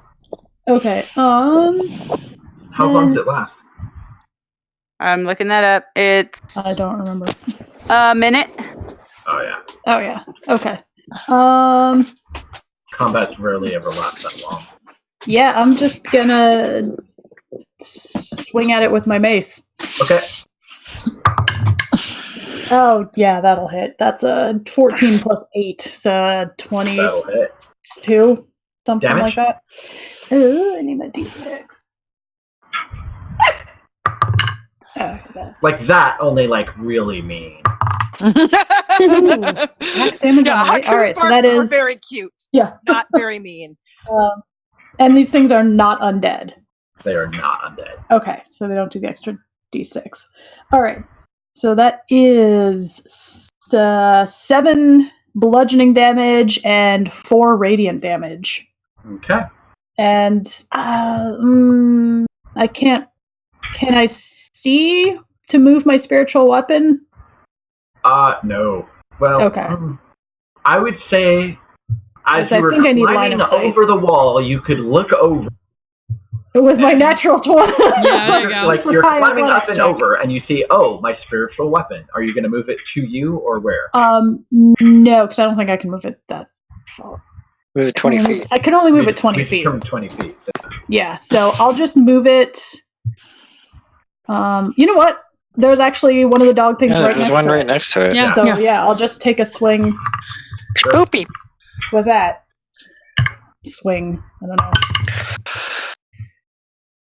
S9: Okay.
S5: How long does it last?
S3: I'm looking that up. It's
S9: I don't remember.
S3: a minute.
S5: Oh yeah.
S9: Oh yeah. Okay.
S5: Combats rarely ever last that long.
S9: Yeah, I'm just gonna swing at it with my mace.
S5: Okay.
S9: Oh yeah, that'll hit. That's a 14 plus 8, so 22,
S5: That'll hit.
S9: something
S5: Damage?
S9: like that. Ooh, I need my d6.
S5: Like that, only like really mean.
S9: Max damage on it. All right, so that
S6: are
S9: is
S6: very cute.
S9: Yeah.
S6: Not very mean.
S9: And these things are not undead.
S5: They are not undead.
S9: Okay, so they don't do the extra d6. All right, so that is 7 bludgeoning damage and 4 radiant damage.
S5: Okay.
S9: And I can't. Can I see to move my spiritual weapon?
S5: No. Well,
S9: Okay.
S5: I would say as
S9: I
S5: you were
S9: think I need line
S5: climbing
S9: of sight.
S5: over the wall, you could look over.
S9: With my natural 20.
S5: Like you're
S9: High
S5: climbing up
S9: athletics
S5: and
S9: check.
S5: over, and you see, oh, my spiritual weapon. Are you going to move it to you or where?
S9: No, because I don't think I can move it that far.
S7: Move it 20 feet.
S9: I can only move
S5: We
S9: it 20
S5: we
S9: feet.
S5: determined 20 feet.
S9: Yeah, so I'll just move it. You know what? There's actually one of the dog things
S7: Yeah,
S9: right
S7: there's
S9: next
S7: one
S9: to
S7: right
S9: it.
S7: next to it.
S9: Yeah. So yeah, I'll just take a swing.
S7: Spoopy.
S9: With that. Swing. I don't know.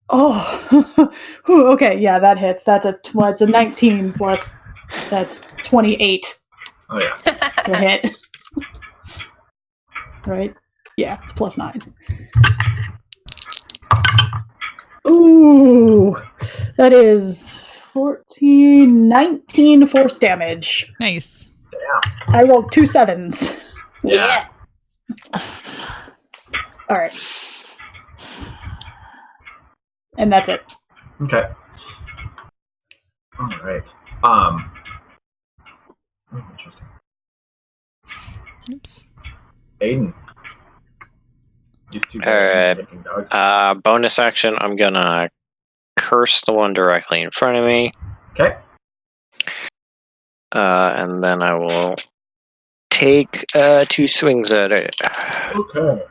S9: Oh, Whew, okay, yeah, that hits. That's it's a 19 plus. That's 28
S5: Oh yeah.
S9: to hit. Right? Yeah, it's plus 9. Ooh, that is 14, 19 force damage.
S4: Nice.
S9: I rolled 2 7s.
S2: Yeah.
S9: All right. And that's it.
S5: Okay. All right. Interesting.
S4: Oops.
S5: Aiden.
S7: Alright. Bonus action, I'm gonna curse the one directly in front of me.
S5: Okay.
S7: And then I will take 2 swings at it.
S5: Okay.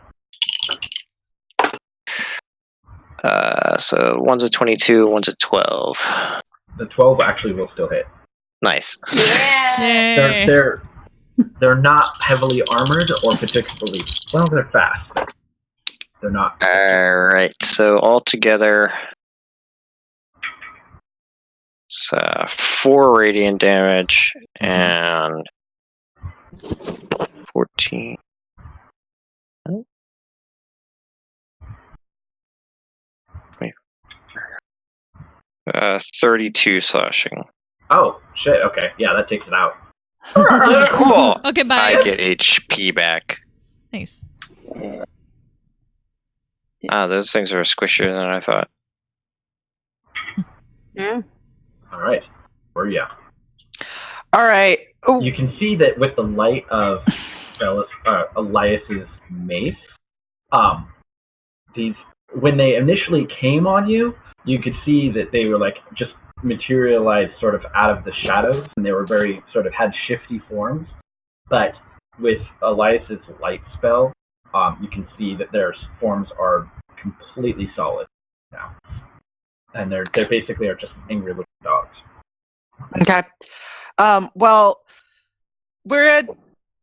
S7: So one's a 22, one's a 12.
S5: The 12 actually will still hit.
S7: Nice.
S2: Yeah.
S5: They're not heavily armored or particularly well. They're fast. But they're not.
S7: All right. So altogether, it's 4 radiant damage and 14. 32 slashing.
S5: Oh shit! Okay, yeah, that takes it out.
S7: Cool.
S4: Okay, bye.
S7: I get HP back.
S4: Nice.
S7: Those things are squishier than I thought.
S3: Yeah.
S5: All right, where are you?
S6: All right. Ooh.
S5: You can see that with the light of Elias's mace, these when they initially came on you, you could see that they were like just materialized sort of out of the shadows, and they were very sort of had shifty forms. But with Elias's light spell, you can see that their forms are completely solid now, and they basically are just angry looking dogs.
S6: Okay. Well, we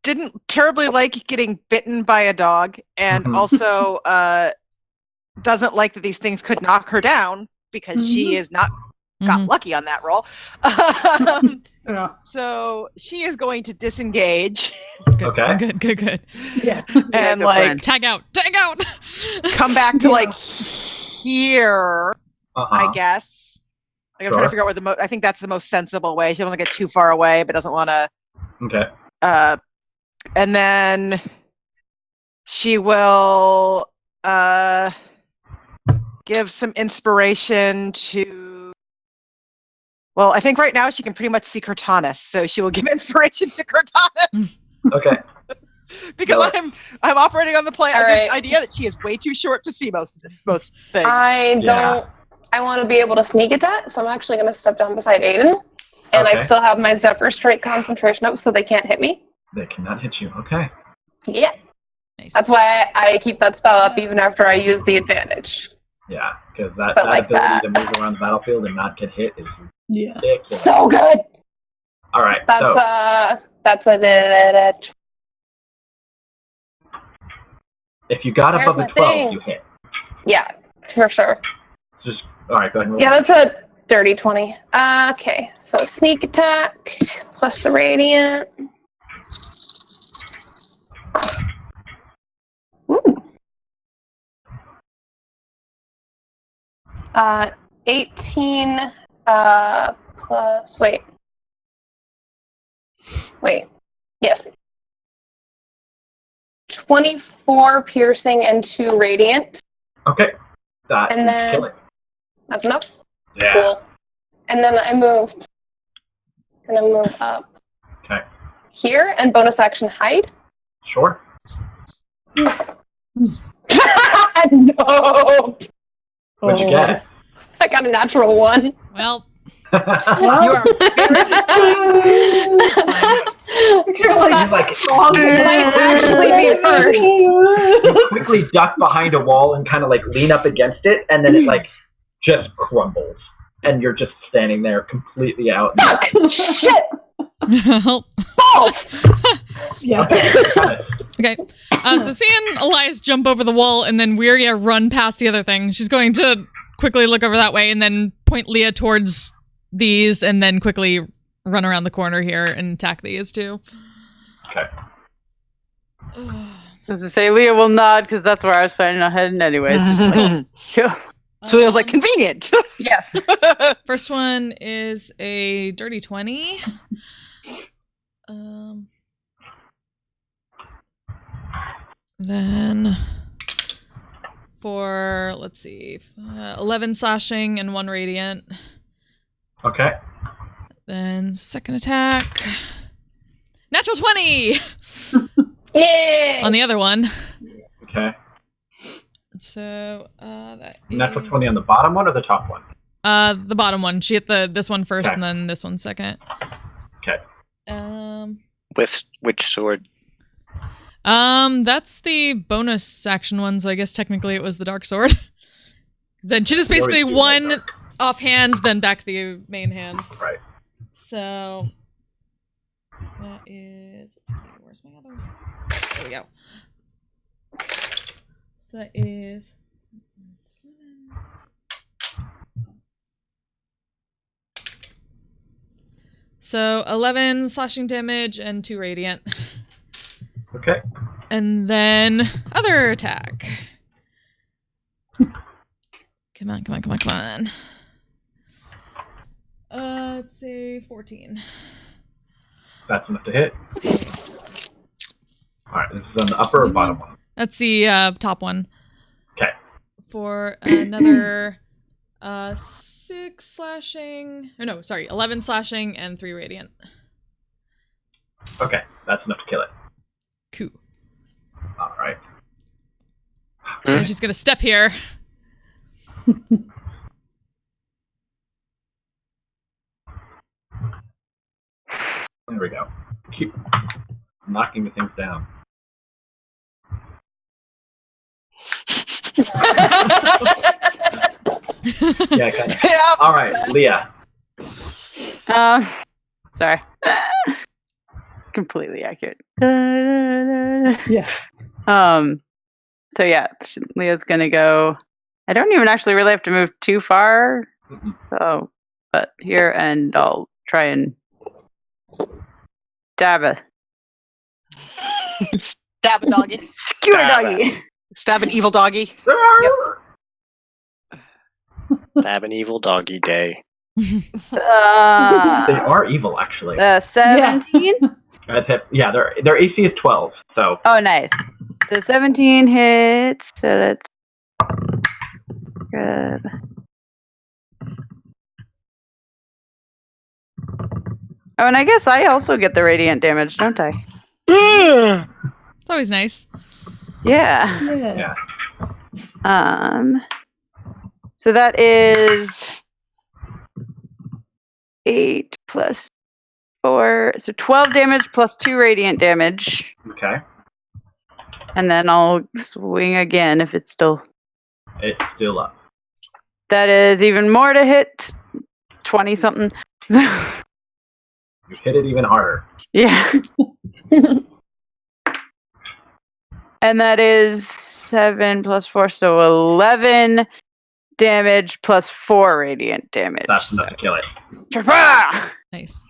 S6: didn't terribly like getting bitten by a dog, and also doesn't like that these things could knock her down because she is not got lucky on that roll. So she is going to disengage.
S5: Okay.
S4: Good.
S9: Yeah.
S6: And
S3: good
S6: like
S3: plan.
S4: Tag out.
S6: come back to like here, I guess. Like, I'm trying to figure out where I think that's the most sensible way. She doesn't want to get too far away, but doesn't want to.
S5: Okay.
S6: And then she will give some inspiration to. Well, I think right now she can pretty much see Cortanus, so she will give inspiration to Cortanus.
S5: Okay.
S6: Because I'm operating on the
S2: right.
S6: idea that she is way too short to see most things.
S2: I don't. I want to be able to sneak attack, so I'm actually going to step down beside Aiden, and I still have my Zephyr Strike concentration up, so they can't hit me.
S5: They cannot hit you. Okay.
S2: Yeah.
S4: Nice.
S2: That's why I keep that spell up even after I use the advantage.
S5: Yeah, because that
S2: like
S5: ability to move around the battlefield and not get hit is ridiculous.
S2: So good.
S5: All right.
S2: That's a
S5: if you got above a 12, you hit.
S2: Yeah, for sure.
S5: Just all right. Go ahead. And roll.
S2: Yeah, that's a dirty 20. Okay, so sneak attack plus the radiant. Ooh. 18 plus wait. Yes. 24 piercing and 2 radiant.
S5: Okay.
S2: And then
S5: killing.
S2: That's enough?
S5: Yeah.
S2: Cool. And then I moved. Gonna move up.
S5: Okay.
S2: Here and bonus action hide.
S5: Sure.
S2: No.
S5: What'd you get?
S2: I got a natural 1.
S4: Well.
S3: You are
S2: might actually be first.
S5: You quickly duck behind a wall and kind of like lean up against it, and then it like just crumbles, and you're just standing there completely out.
S2: Shit!
S9: Yeah.
S4: Okay. So seeing Elias jump over the wall and then Wiria run past the other thing, she's going to quickly look over that way and then point Leah towards these and then quickly run around the corner here and attack these too.
S5: Okay.
S3: I was to say Leah will nod because that's where I was planning on heading anyway. So just like,
S6: So it was like convenient.
S3: Yes.
S4: First one is a dirty 20. Then for, let's see, 11 slashing and 1 radiant.
S5: Okay.
S4: Then second attack. Natural 20!
S2: Yay!
S4: On the other one.
S5: Okay.
S4: So, that
S5: Natural 20 on the bottom one or the top one?
S4: the bottom one. She hit this one first
S5: Okay.
S4: and then this one second.
S5: Okay.
S7: With which sword?
S4: That's the bonus action one, so I guess technically it was the dark sword. Then she just basically won offhand, then back to the main hand.
S5: Right.
S4: So that is, let's see, where's my other? There we go. So that is so 11 slashing damage and 2 radiant.
S5: Okay.
S4: And then other attack. Come on, come on, come on, come on. Let's say 14.
S5: That's enough to hit. Alright, this is on the upper or bottom one?
S4: That's the top one.
S5: Okay.
S4: For another 6 slashing. Or no, sorry, 11 slashing and 3 radiant.
S5: Okay, that's enough to kill it.
S4: Cool.
S5: Alright.
S4: And she's gonna step here.
S5: There we go. Keep knocking the things down. Yeah, kind of. All right, Leah.
S3: Sorry. Completely accurate.
S9: Yeah.
S3: So yeah, Leah's gonna go. I don't even actually really have to move too far. So, but here, and I'll try and stab a
S6: Stab a doggy.
S3: skewer doggy.
S6: Stab an evil doggy.
S7: Stab an evil doggy day.
S5: They are evil, actually.
S3: 17.
S5: Yeah, their AC is 12. So.
S3: Oh, nice. So 17 hits. So that's good. Oh, and I guess I also get the radiant damage, don't I?
S4: It's always nice.
S3: Yeah. So that is 8 plus 4, so 12 damage plus 2 radiant damage.
S5: Okay.
S3: And then I'll swing again if it's still.
S5: It's still up.
S3: That is even more to hit. 20 something.
S5: You hit it even harder.
S3: Yeah. And that is 7 plus 4, so 11 damage plus 4 radiant damage.
S5: That's enough to kill it.
S4: Nice.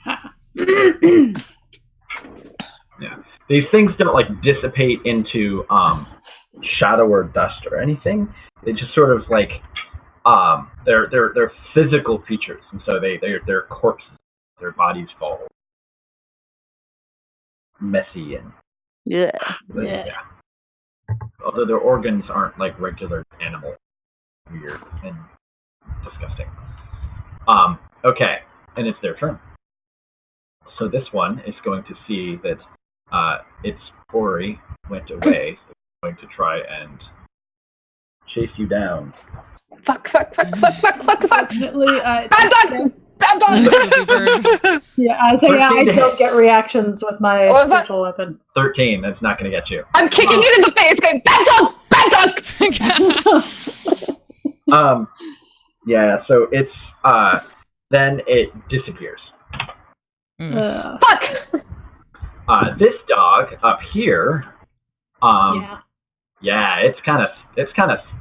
S5: Yeah. These things don't like dissipate into shadow or dust or anything. They just sort of like they're physical features, and so they're corpses. Their bodies fall messy and
S3: yeah.
S5: Although their organs aren't like regular animal, weird and disgusting. Okay, and it's their turn. So this one is going to see that its quarry went away. So it's going to try and chase you down.
S2: Fuck. Unfortunately, bad dog! Bad dog!
S9: Yeah, I say I don't get reactions with my special weapon.
S5: 13, that's not going to get you.
S2: I'm kicking it in the face, going, bad dog! Bad dog!
S5: Yeah, so it's, then it disappears.
S2: Fuck!
S5: This dog up here, yeah, it's kind of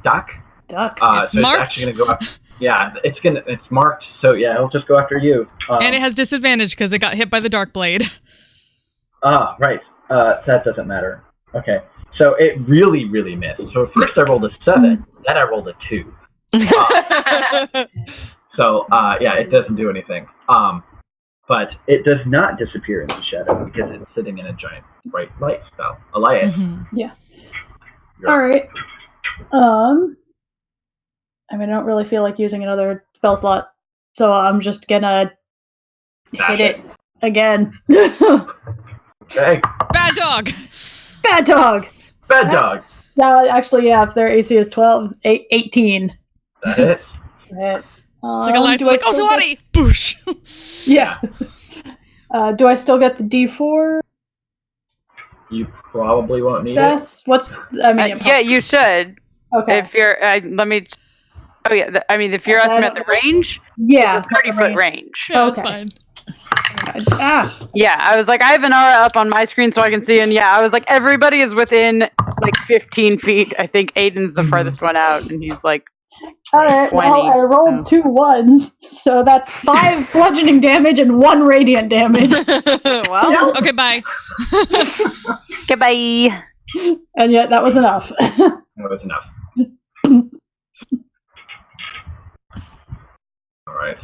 S5: stuck.
S9: Stuck.
S4: It's
S5: so
S4: marked.
S5: It's actually gonna go up. Yeah, it's marked. So yeah, it'll just go after you.
S4: And it has disadvantage because it got hit by the dark blade.
S5: Right. That doesn't matter. Okay. So it really missed. So first I rolled a 7, then I rolled a 2. So yeah, it doesn't do anything. But it does not disappear into shadow because it's sitting in a giant bright light spell. Elias.
S9: Yeah.
S5: You're
S9: All right. I mean, I don't really feel like using another spell slot, so I'm just gonna hit it again.
S5: Okay.
S4: Bad dog.
S9: Bad dog.
S5: Bad dog.
S9: Yeah, actually, yeah. If their AC is 18.
S5: That hits.
S9: Hit.
S4: It's like a license, like, oh, Zawadi! Boosh!
S9: Yeah. Do I still get the D4?
S5: You probably won't need
S9: Yes. What's? I mean,
S3: yeah, you should.
S9: Okay.
S3: If you're, let me. Oh yeah, I mean, if you're asking about the range,
S9: yeah,
S3: it's a 30-foot range.
S4: Yeah, that's fine.
S3: Yeah, I was like, I have an aura up on my screen so I can see, and yeah, I was like, everybody is within like 15 feet. I think Aiden's the farthest one out, and he's like,
S9: All right.
S3: 20,
S9: Well, I rolled 2 1s, so that's 5 bludgeoning damage and 1 radiant damage.
S6: Well,
S4: okay, bye.
S3: Goodbye.
S9: And yet, that was enough.
S5: That was enough. All right.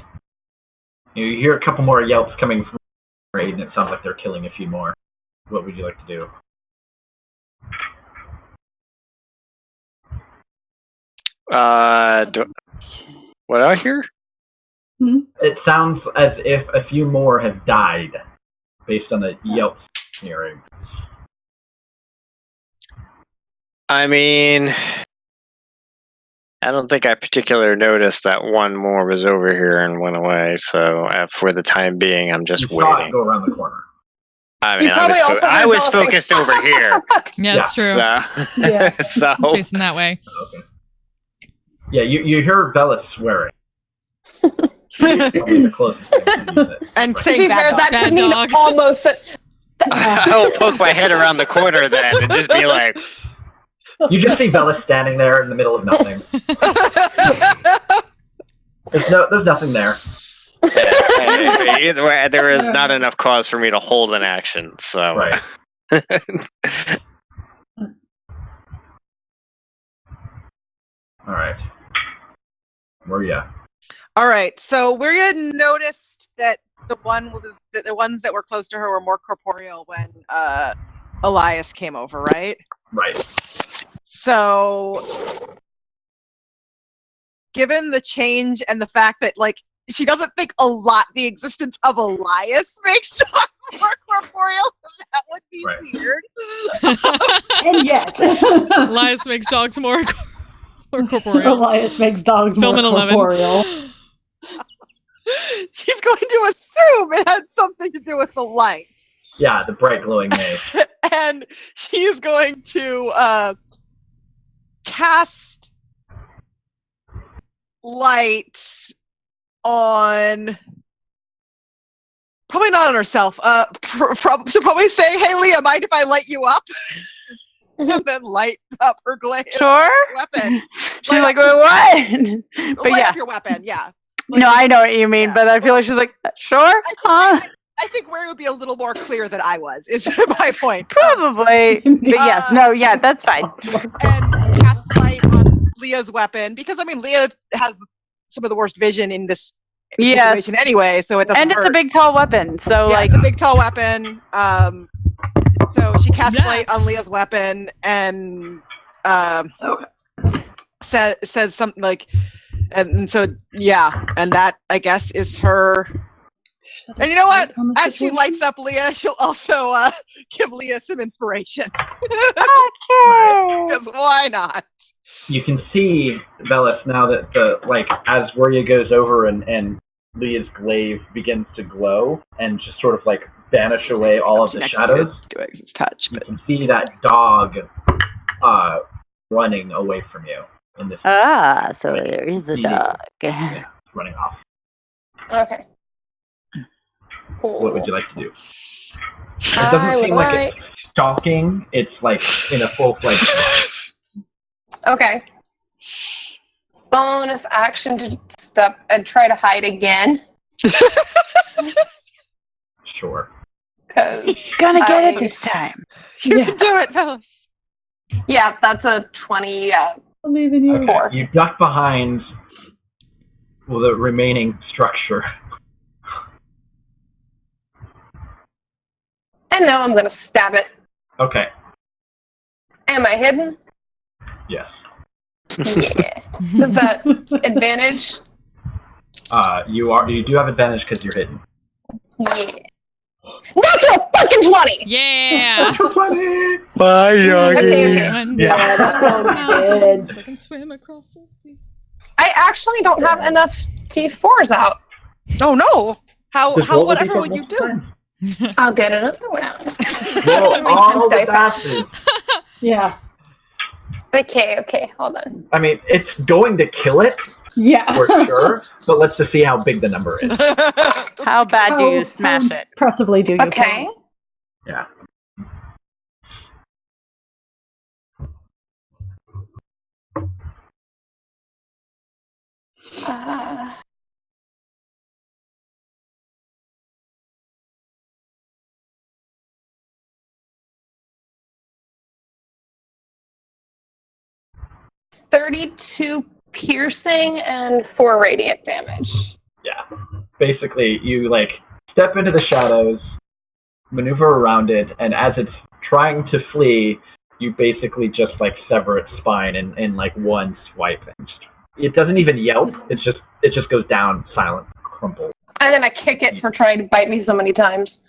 S5: You hear a couple more yelps coming from Aiden. It sounds like they're killing a few more. What would you like to do?
S7: What do I hear?
S5: It sounds as if a few more have died, based on the yelps hearing.
S7: I mean, I don't think I particularly noticed that one more was over here and went away. So for the time being, I'm just
S5: You saw it
S7: waiting.
S5: go around the corner.
S7: I mean, I was focused over here.
S4: Yeah, that's true.
S7: So,
S4: It's facing that way.
S5: Okay. Yeah, you hear Bella swearing. Probably the closest thing to use it.
S6: And
S2: To
S6: saying
S2: be fair,
S6: bad
S2: that
S6: dog.
S2: could mean almost.
S7: I'll poke my head around the corner then and just be like,
S5: You just see Bella standing there in the middle of nothing. There's nothing there.
S7: either way, there is not enough cause for me to hold an action. So,
S5: right. All right. Where are you?
S6: All right, so we had noticed that the ones that were close to her were more corporeal when Elias came over, right?
S5: Right.
S6: So, given the change and the fact that, like, she doesn't think the existence of Elias makes dogs more corporeal, that would be weird.
S9: And yet,
S4: Elias makes dogs more corporeal.
S9: Elias makes dogs
S4: Film
S9: more
S4: at 11.
S9: corporeal.
S6: She's going to assume it had something to do with the light.
S5: Yeah, the bright glowing maze.
S6: And she's going to cast light on, probably not on herself. She'll probably say, "Hey, Leah, mind if I light you up?" And then light up her weapon.
S3: She's like, wait, what? But
S6: Light
S3: yeah.
S6: up your weapon, yeah.
S3: No, I know what you mean, but I feel like she's like, sure, huh?
S6: I think Ray would be a little more clear than I was, is my point.
S3: Probably. But yes, no, yeah, that's fine.
S6: And cast light on Leah's weapon, because, I mean, Leah has some of the worst vision in this situation anyway, so it doesn't
S3: And it's
S6: hurt.
S3: a big, tall weapon, so
S6: Yeah,
S3: like...
S6: it's a big, tall weapon. So she casts light on Leah's weapon and says something like, and so, yeah, and that, I guess, is her... And you know what? As she lights up Leah, she'll also give Leah some inspiration. Because why not?
S5: You can see, Velis, now that as Warrior goes over and Leah's glaive begins to glow and just sort of like banish away all of the shadows.
S6: Do its touch,
S5: you can see that dog running away from you in this.
S3: So there is a dog.
S5: Yeah, running off.
S2: Okay. Cool.
S5: What would you like to do? It doesn't seem like it's stalking. It's like in a full-fledged run.
S2: Okay. Bonus action to step and try to hide again.
S5: Sure.
S3: Gonna get it this time.
S6: You can do it, fellas.
S2: Yeah, that's a 20.
S9: I'm leaving you.
S5: Okay. You duck behind the remaining structure.
S2: And now I'm gonna stab it.
S5: Okay.
S2: Am I hidden?
S5: Yes.
S2: Yeah. Does that advantage?
S5: You do have advantage because you're hidden.
S2: Yeah. Natural fucking 20!
S4: Yeah!
S10: Bye,
S2: Okay.
S9: Yeah, that sounds good.
S4: So I can swim across the sea.
S2: I actually don't have enough D4s out.
S6: Oh no! How
S5: Just roll the
S6: whatever
S5: D4
S6: would you
S5: multiple
S6: do?
S5: times.
S2: I'll get another one out.
S5: Roll
S2: Make
S5: all
S2: some
S5: the
S2: dice out.
S5: dashes.
S9: Yeah.
S2: Okay, hold on.
S5: I mean, it's going to kill it,
S9: Yeah.
S5: for sure, but let's just see how big the number is.
S3: How bad do you smash it?
S9: Impressively do you?
S2: Okay.
S5: Yeah.
S2: Uh, $32 piercing and 4 radiant damage.
S5: Yeah. Basically, you step into the shadows, maneuver around it, and as it's trying to flee, you basically just sever its spine in one swipe. It doesn't even yelp. It just goes down silent, crumpled.
S2: And then I kick it for trying to bite me so many times.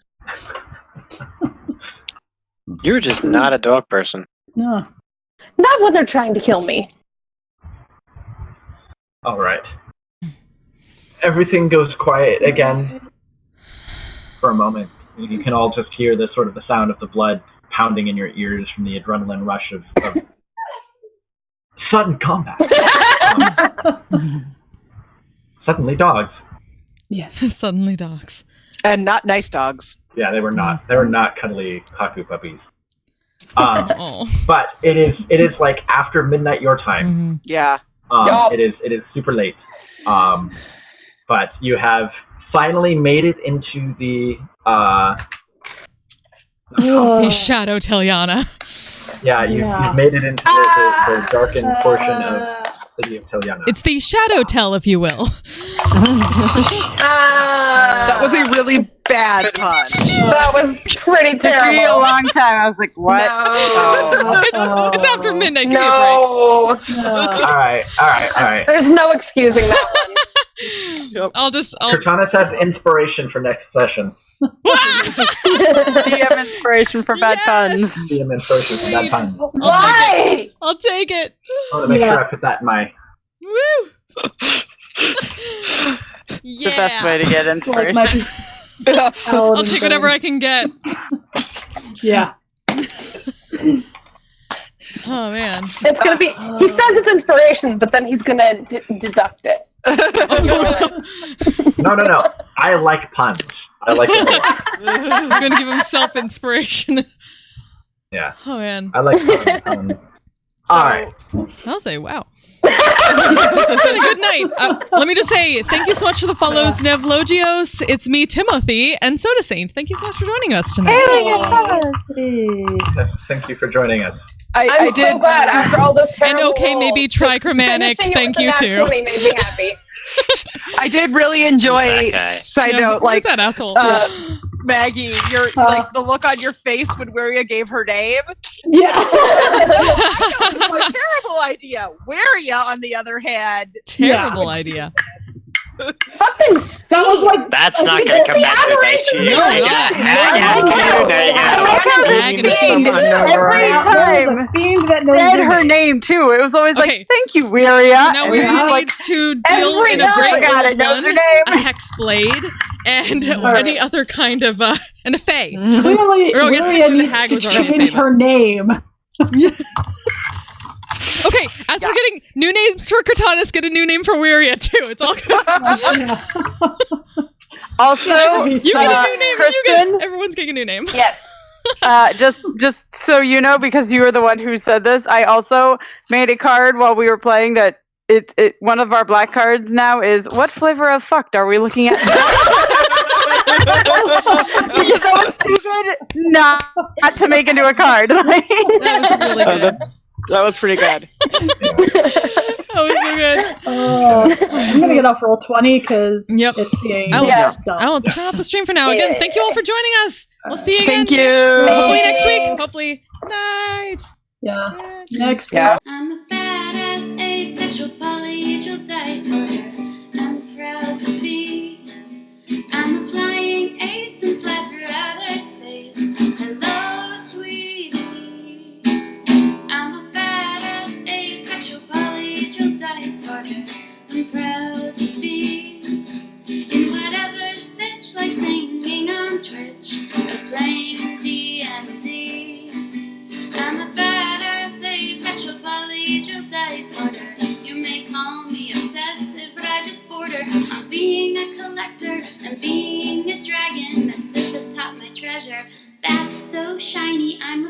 S7: You're just not a dog person.
S9: No.
S2: Not when they're trying to kill me.
S5: All right. Everything goes quiet again for a moment. You can all just hear the sound of the blood pounding in your ears from the adrenaline rush of sudden combat. Suddenly dogs.
S9: Yes.
S4: Suddenly dogs.
S6: And not nice dogs.
S5: Yeah, they were not. They were not cuddly Haku puppies.
S4: Oh.
S5: But it is after midnight your time.
S6: Yeah.
S5: It is super late. But you have finally made it into the
S4: Hey, Shadow Teliana.
S5: yeah, you've made it into the darkened portion of the city of Teliana.
S4: It's the Shadow Tell, if you will.
S6: That was a really bad pun.
S2: That was pretty
S3: Took me a
S2: terrible.
S3: long time. I was like, what?
S2: No.
S4: It's after midnight. Give me a
S2: No.
S5: All right.
S2: There's no excusing that one.
S4: break. I'll
S5: Cortana says inspiration for next session.
S3: DM inspiration for bad puns.
S5: DM inspiration for bad puns.
S2: Why?
S4: I'll take it.
S5: I want to make sure I put that in my.
S4: Woo!
S3: The best way to get inspiration.
S4: I'll take whatever I can get.
S9: Yeah.
S4: Oh man.
S2: It's gonna be. He says it's inspiration, but then he's gonna deduct it.
S5: No. I like puns. I like it.
S4: He's gonna give himself inspiration.
S5: Yeah.
S4: Oh man.
S5: I like puns. All right.
S4: I'll say wow. This has been a good night. Let me just say thank you so much for the follows, Nevlogios. It's me, Timothy, and Soda Saint. Thank you so much for joining us tonight.
S5: Thank you for joining us.
S2: I'm so glad after all those terrible
S4: And okay, maybe
S2: rolls,
S4: trichromatic.
S2: finishing it
S4: Thank
S2: with
S4: you
S2: a nat
S4: too.
S2: 20 made me happy.
S6: I did really enjoy. Side
S4: Yeah,
S6: note,
S4: who is that asshole?
S6: Maggie, your the look on your face when Wiria gave her name.
S9: Yeah.
S6: I know this is a terrible idea. Wiria, on the other hand,
S4: Terrible idea.
S9: That was like.
S7: That's not going to come back to bite you.
S4: No,
S7: You're
S4: not.
S3: Every time said her name too. It was always like, "Thank you, Wiria."
S4: So now we needs to deal in a great
S3: it knows her name.
S4: a hex blade and any other kind of and a fae.
S9: Clearly,
S4: Or I guess
S9: Wiria
S4: the
S9: needs
S4: hag
S9: to
S4: was already a
S9: change
S4: fae,
S9: her name.
S4: Okay, as we're getting new names for Cortanus, get a new name for Wiria too. It's all good.
S3: Also,
S4: you get a new name.
S3: Kristen,
S4: Everyone's getting a new name.
S2: Yes.
S3: just so you know, because you were the one who said this, I also made a card while we were playing that it one of our black cards now is what flavor of fucked are we looking at? Because that was too good not to make into a card.
S4: That was really good.
S6: that was pretty good.
S4: That was so good.
S9: I'm gonna get off roll 20 because
S4: Yep.
S9: it's the
S4: I will turn off the stream for now. Again, thank you all for joining us. We'll see you again.
S6: Thank you.
S4: Hopefully next week. Hopefully. Night.
S9: Yeah. Next
S6: Yeah.
S1: I'm a badass, asexual, polyhedral dice holder. I'm proud to be. I'm a flying ace and fly through outer space. Hello, sweetie. I'm a badass, asexual, polyhedral dice holder. I'm proud to be in whatever sitch, like singing on Twitch or playing D&D. I'm a badass, asexual, polyhedral dice holder. You may call me obsessive, but I just border on being a collector and being a dragon that sits atop my treasure. That's so shiny, I'm a